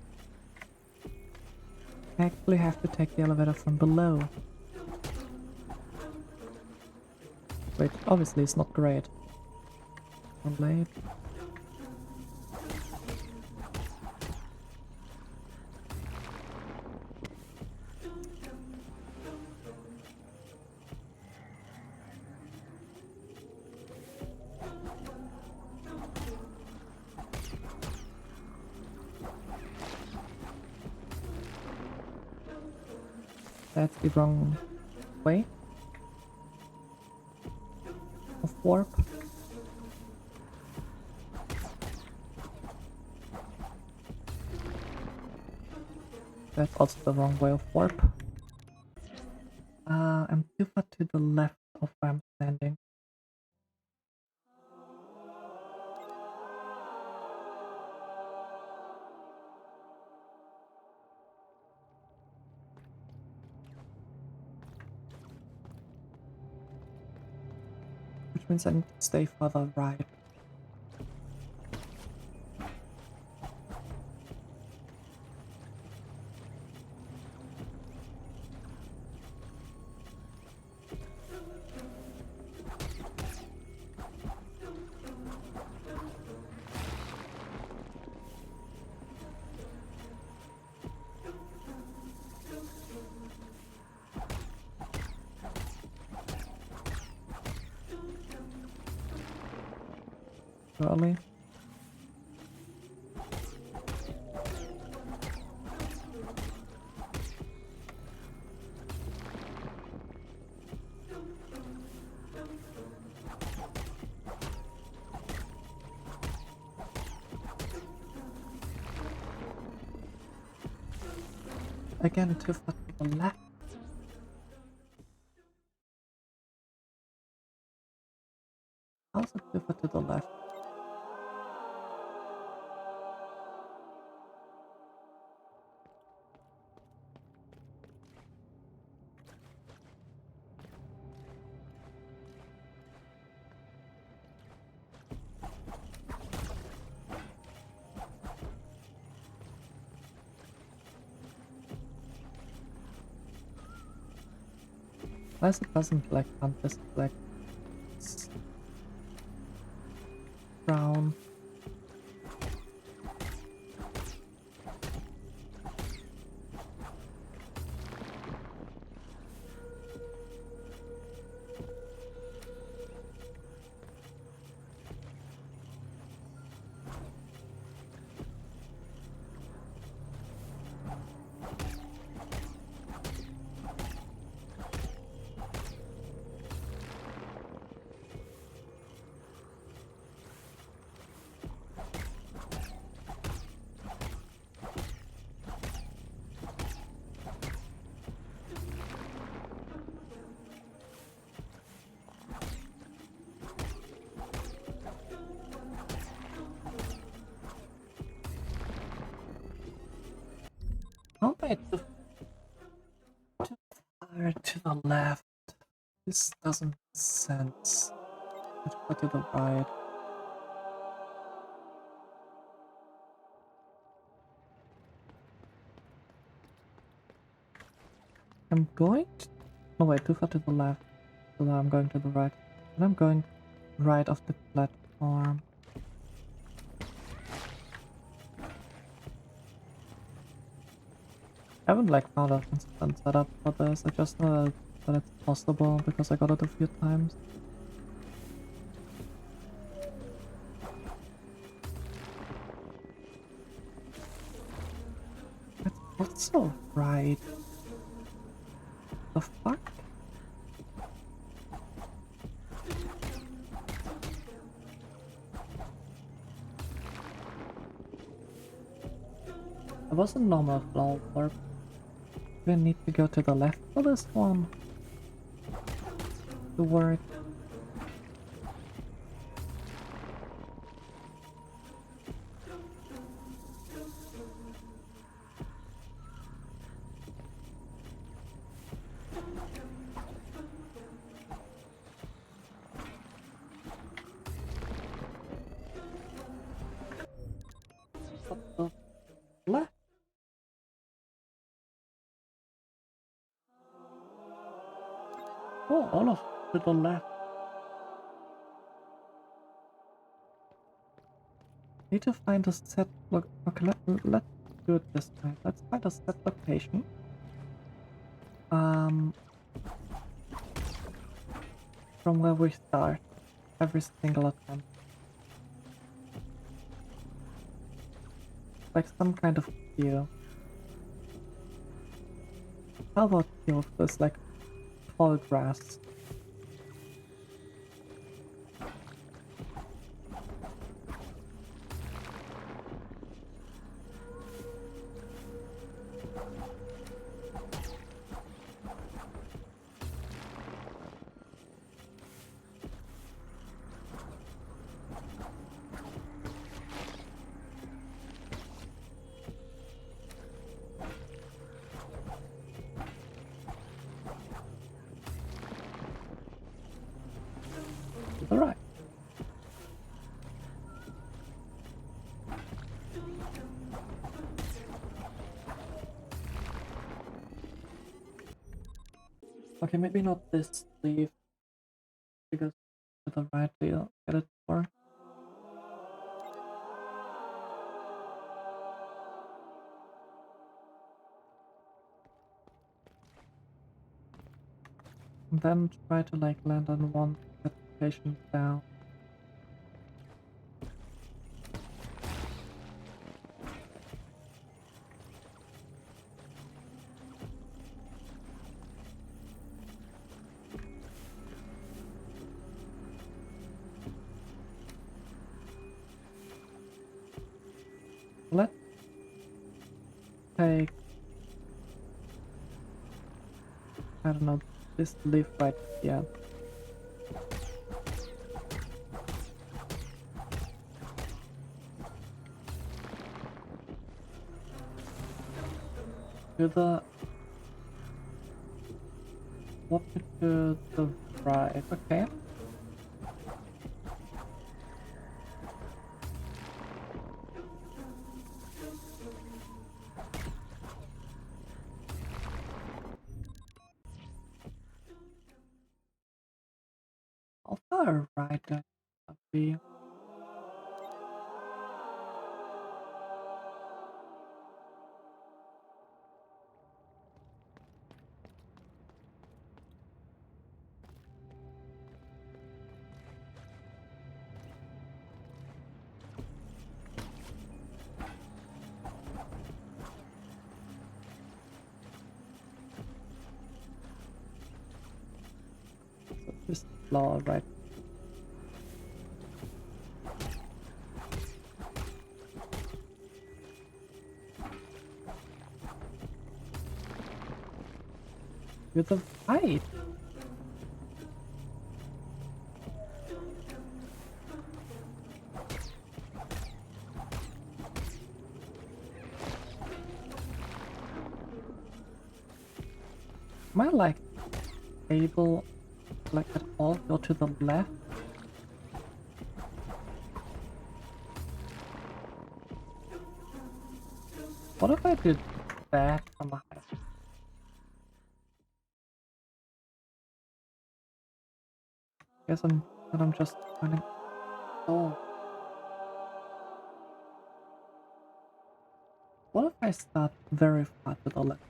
I actually have to take the elevator from below. Which obviously is not great. I'm late. That's the wrong way of warp. That's also the wrong way of warp. I'm too far to the left of where I'm standing. Which means I need to stay further right. Early. Again, too far to the left. Also too far to the left. Unless it doesn't like hunt this black brown. How am I too far to the left? This doesn't make sense. Let's go to the right. I'm going to... No, wait, too far to the left. So now I'm going to the right. And I'm going right off the platform. I haven't like found a consistent setup for this. I just know that it's possible because I got it a few times. It's also right. The fuck? It was a normal flower warp. We need to go to the left for this one to work. What the left? Oh, all of to the left. Need to find a set look. Okay, let's do it this way. Let's find a set location. From where we start every single attempt. Like some kind of queue. How about queue of this like tall grass? Alright. Okay, maybe not this sleeve. Because to the right to get it for. And then try to like land on one location down. Let's take, I don't know, this leaf right here. To the... What to the right, okay. there a right there? Be? So this floor right. You're the right. Am I like able like at all go to the left? What if I did that from a height? Guess I'm just running. Oh. What if I start very far to the left?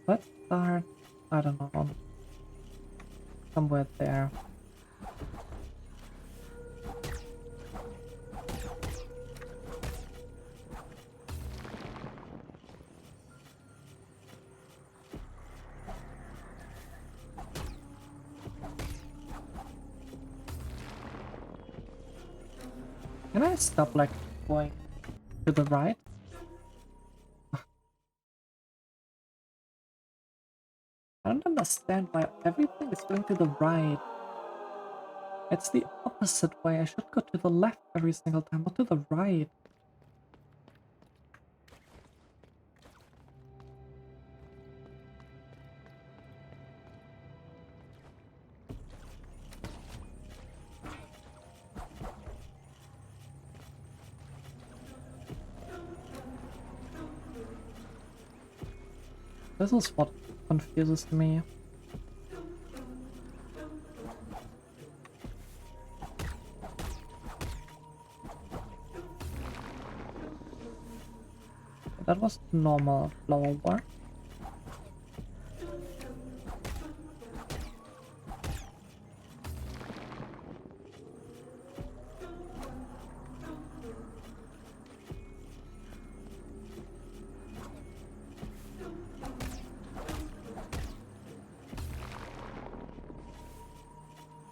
Let's start, I don't know, somewhere there. Can I stop like going to the right? I don't understand why everything is going to the right. It's the opposite way. I should go to the left every single time, not to the right. This is what confuses me. That was normal flower work.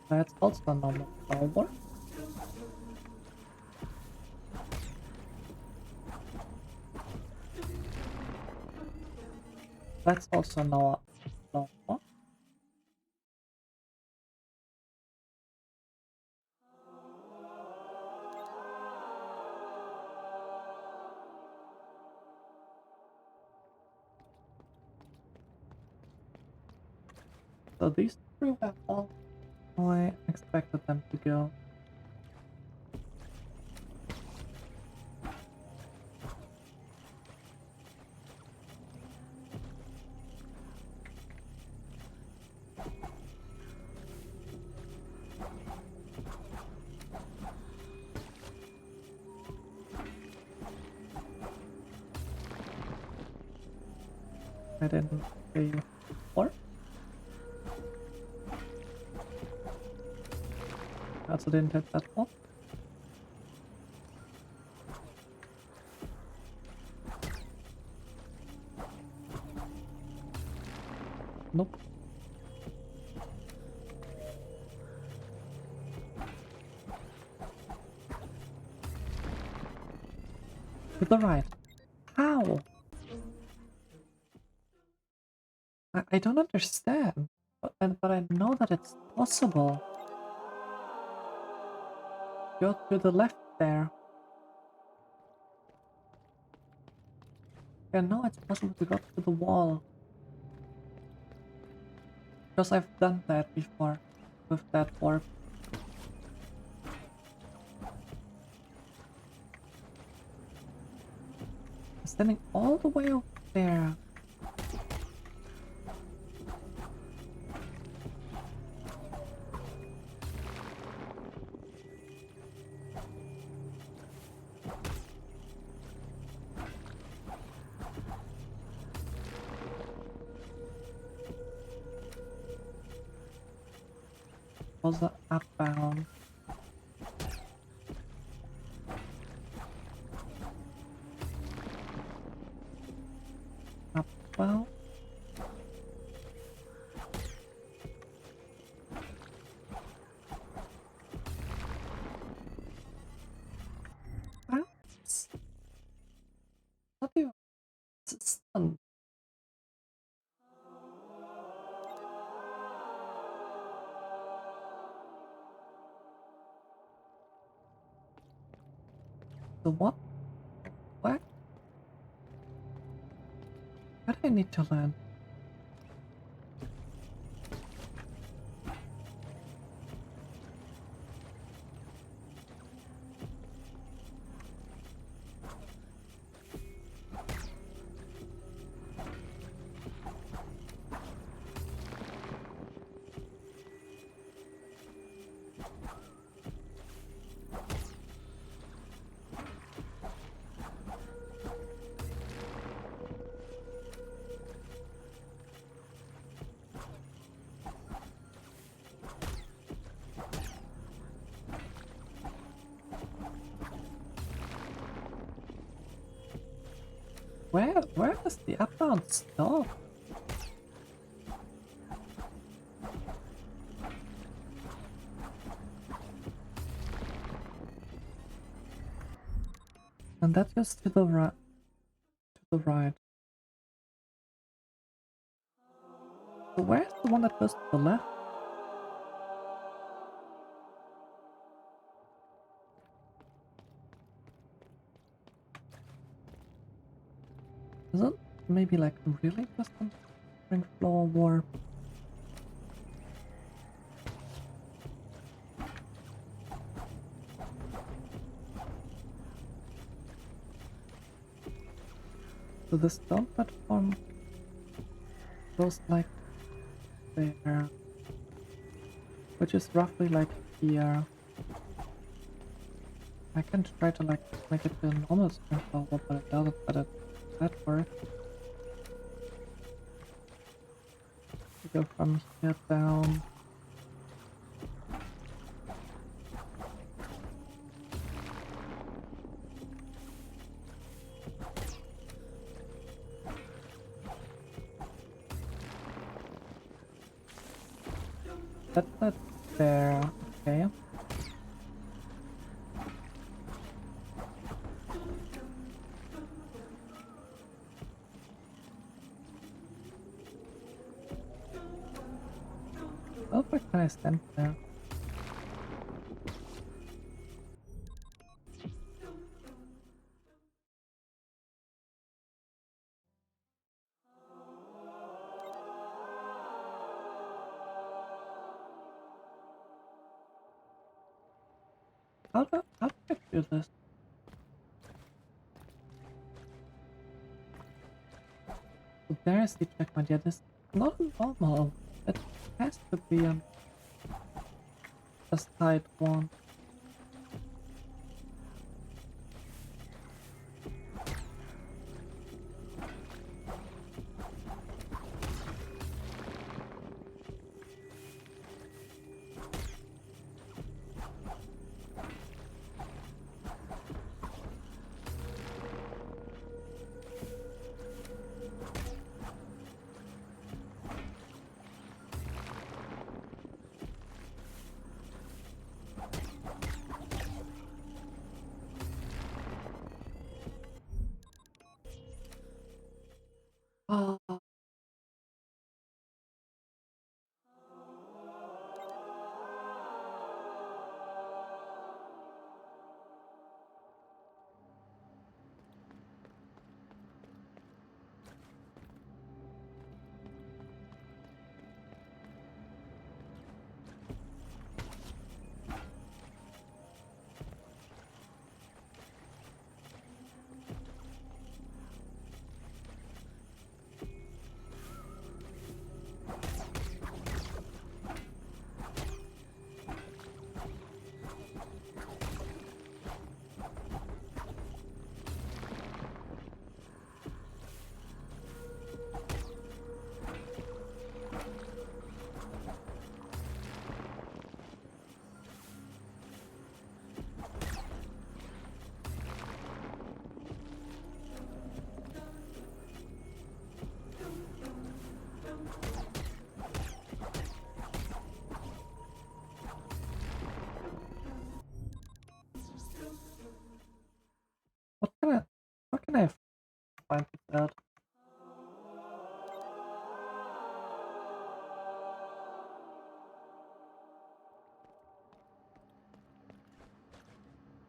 That's also normal flower work. That's also normal flower work. So these three were all how I expected them to go. I didn't see before. I also didn't hit that one. Nope. To the right. How? I don't understand. But I know that it's possible. Go to the left there. And now it's possible to go to the wall. Because I've done that before with that warp. Standing all the way over there. Was the upbound? Upbound? What do you... It's stunned. The what? Where? Where do I need to land? Where does the upbound stop? And that goes to the right. To the right. So where's the one that goes to the left? Is it maybe like really just a spring floor warp? So the stone platform goes like there, which is roughly like here. I can try to like make it a normal spring floor warp, but it doesn't. But that work. We go from here down. That's not there. Okay. Oh, where can I stand there? How do I do this? So there's the checkpoint. Yeah, this is not normal. It has to be a side one. Ah,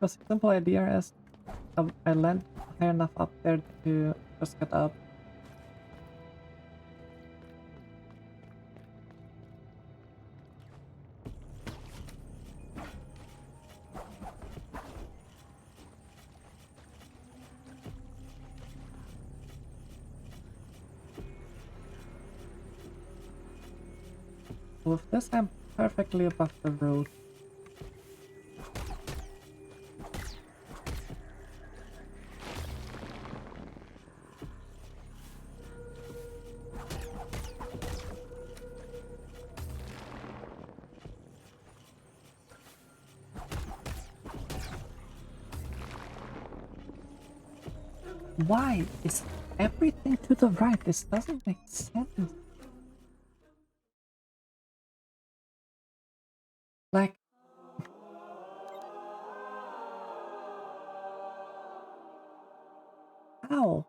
Because the simple idea is I land high enough up there to just get up. With this, I'm perfectly above the road. Why is everything to the right? This doesn't make sense. Like, how?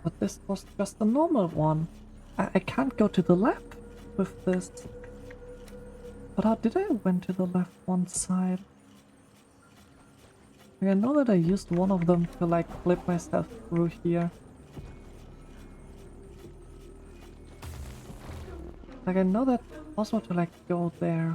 But this was just a normal one. I can't go to the left with this. But how did I went to the left one side? Like, I know that I used one of them to like flip myself through here. Like I know that also to like go there.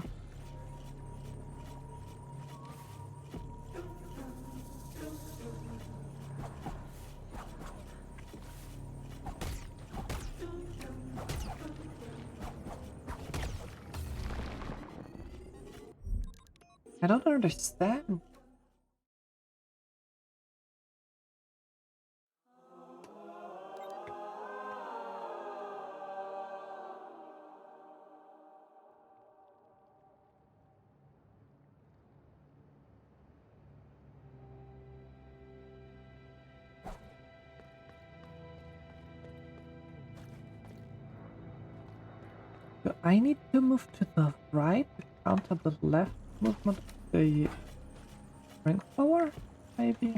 I don't understand. Do I need to move to the right to counter the left movement of the ring power? Maybe?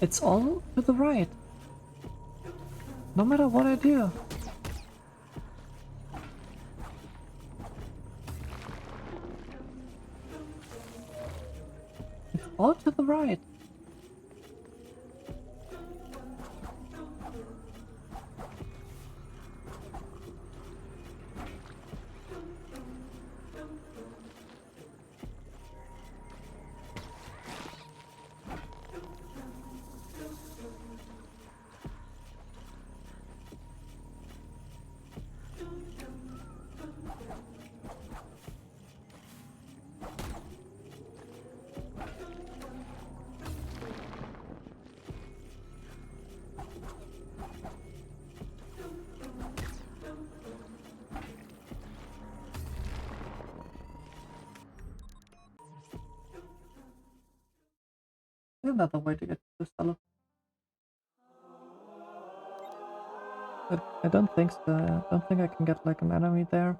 It's all to the right. No matter what I do. It's all to the right. Another way to get to the cellar. But I don't think so. I don't think I can get like an enemy there.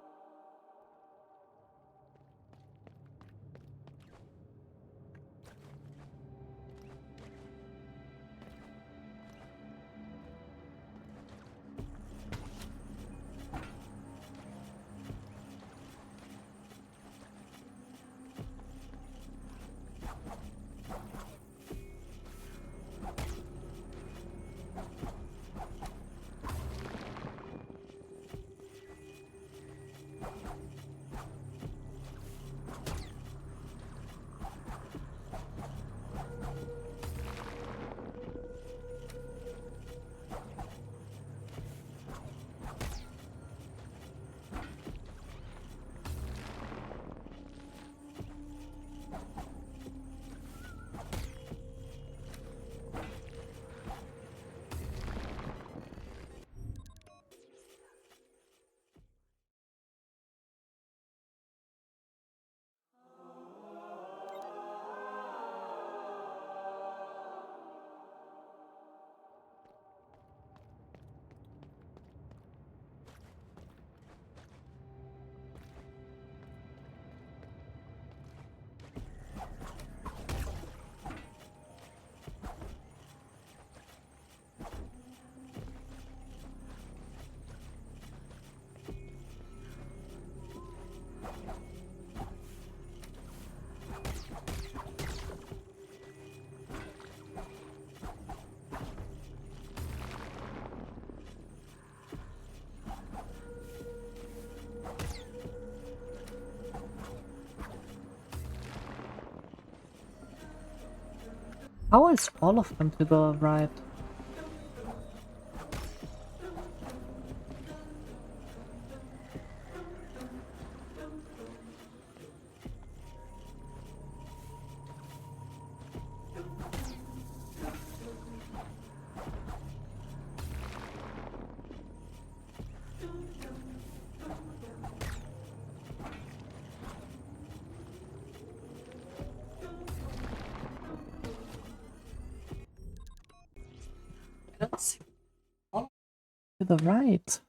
How is all of them to the right? Let's see. All to the right.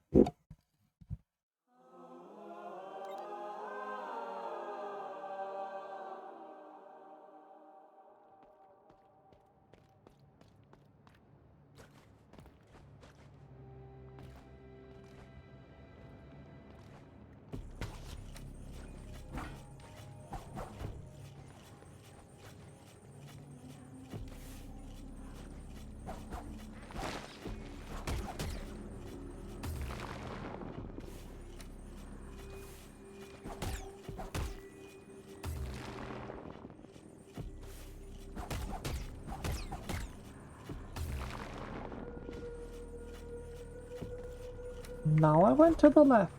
Now I went to the left.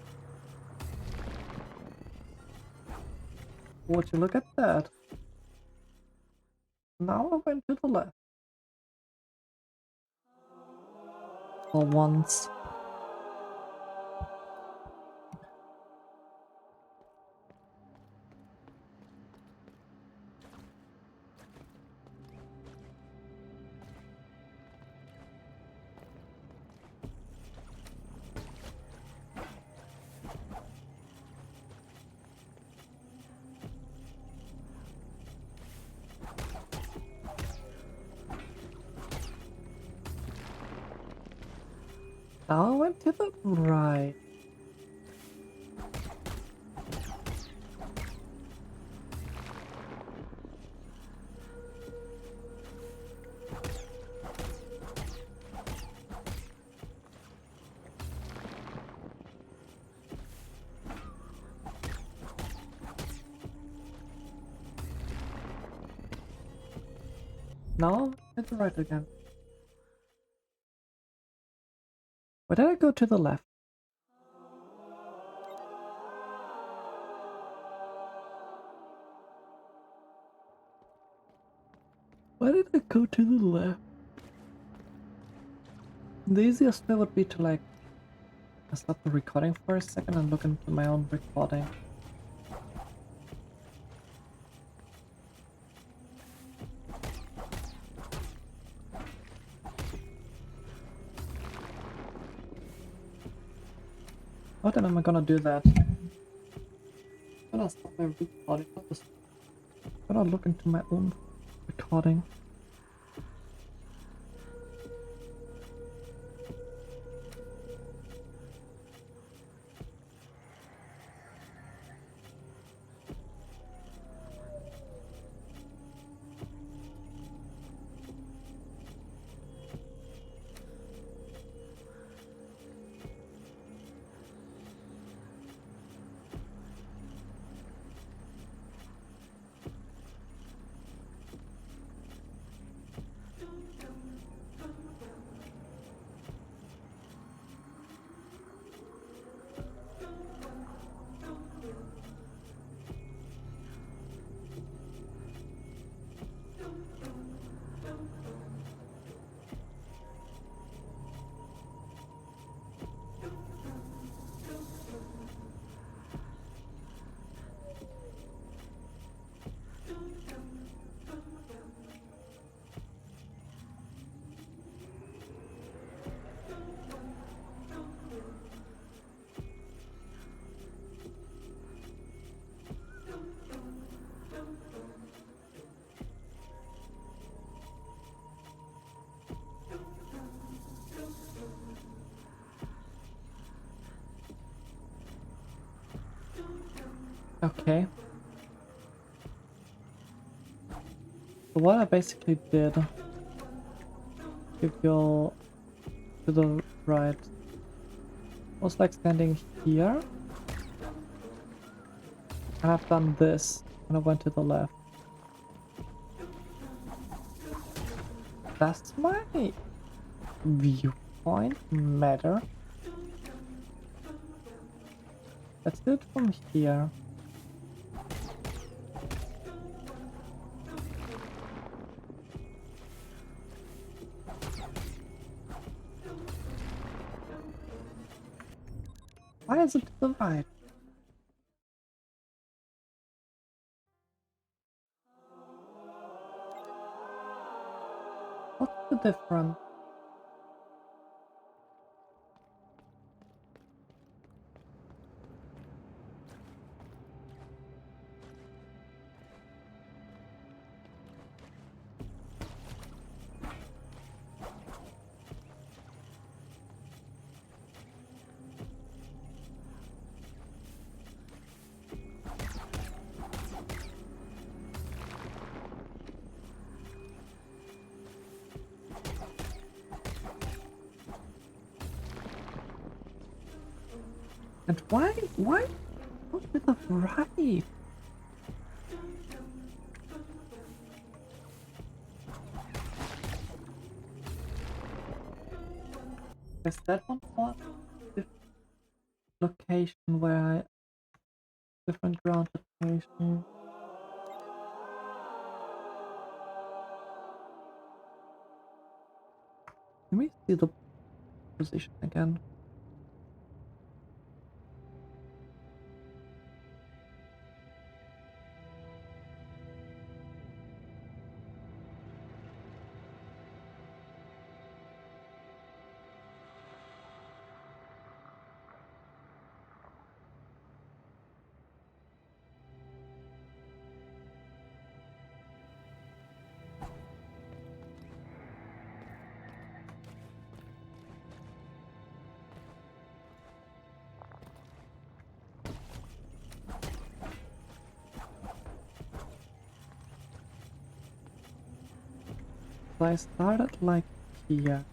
Would you look at that? Now I went to the left. For once. Now I went to the right. Now to the right again. Where did I go to the left? Why did I go to the left? The easiest way would be to like stop the recording for a second and look into my own recording. How then am I gonna do that? I'm gonna stop my recording. I'm gonna look into my own recording. Okay. So what I basically did, if you to the right, was like standing here, and I've done this, and I went to the left. Does my viewpoint matter? Let's do it from here. Why is it to the right? What's the difference? And why not to the right? Is that one or different location where I different ground location? Let me see the position again. So I started like here.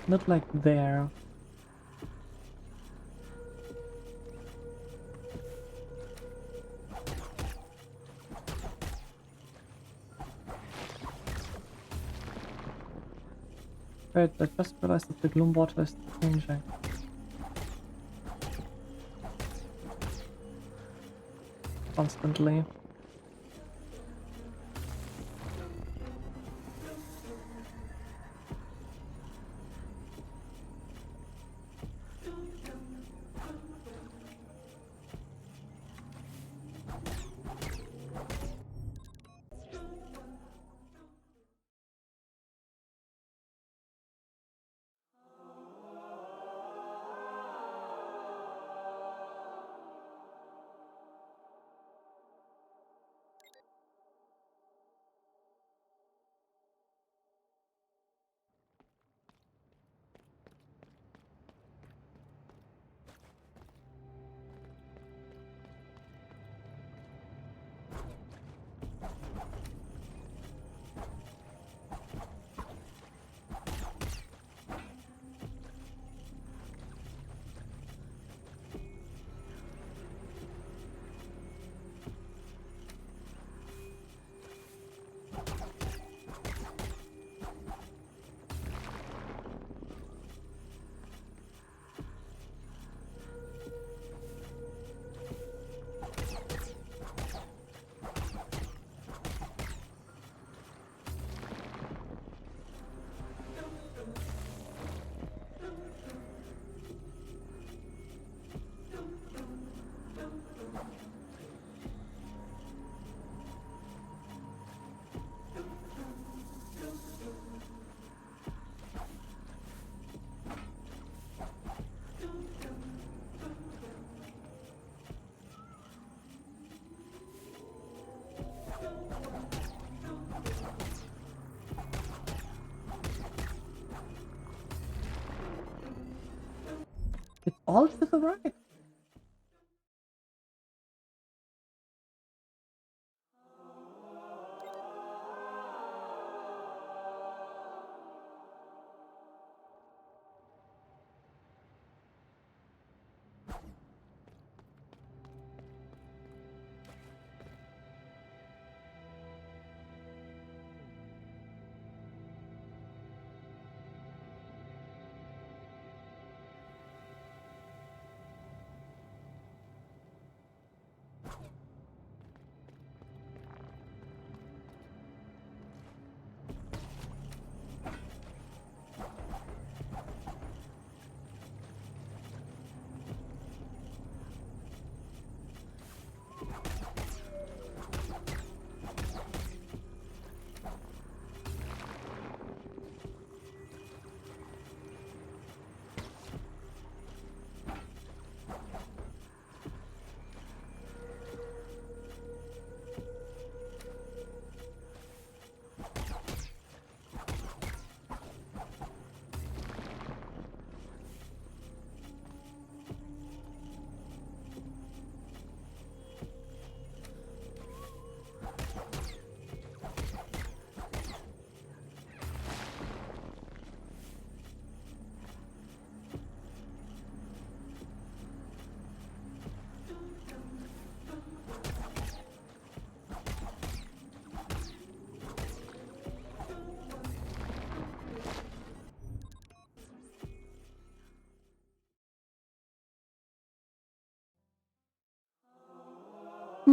Not like there. Wait, I just realized that the gloom water is changing. Constantly. It's all to the right.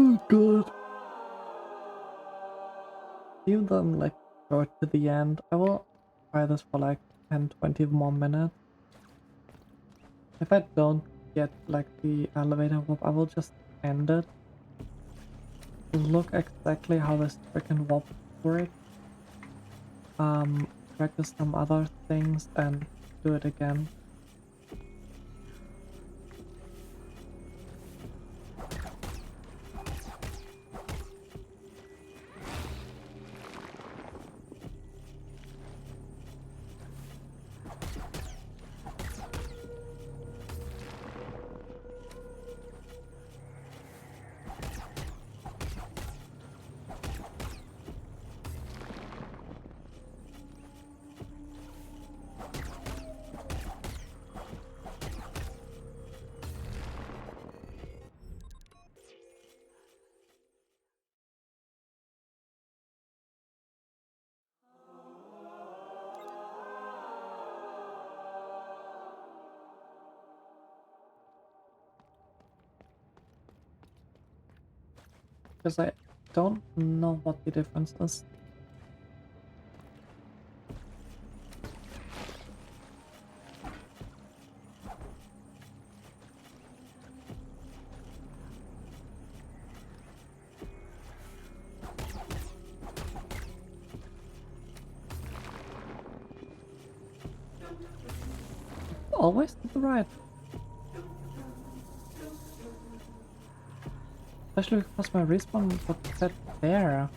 Oh god. You then like go to the end. I will try this for like 10-20 more minutes. If I don't get like the elevator warp, I will just end it. Look exactly how this freaking warp works. Practice some other things and do it again. Because I don't know what the difference is. Always to the right. Especially because my respawn was set there.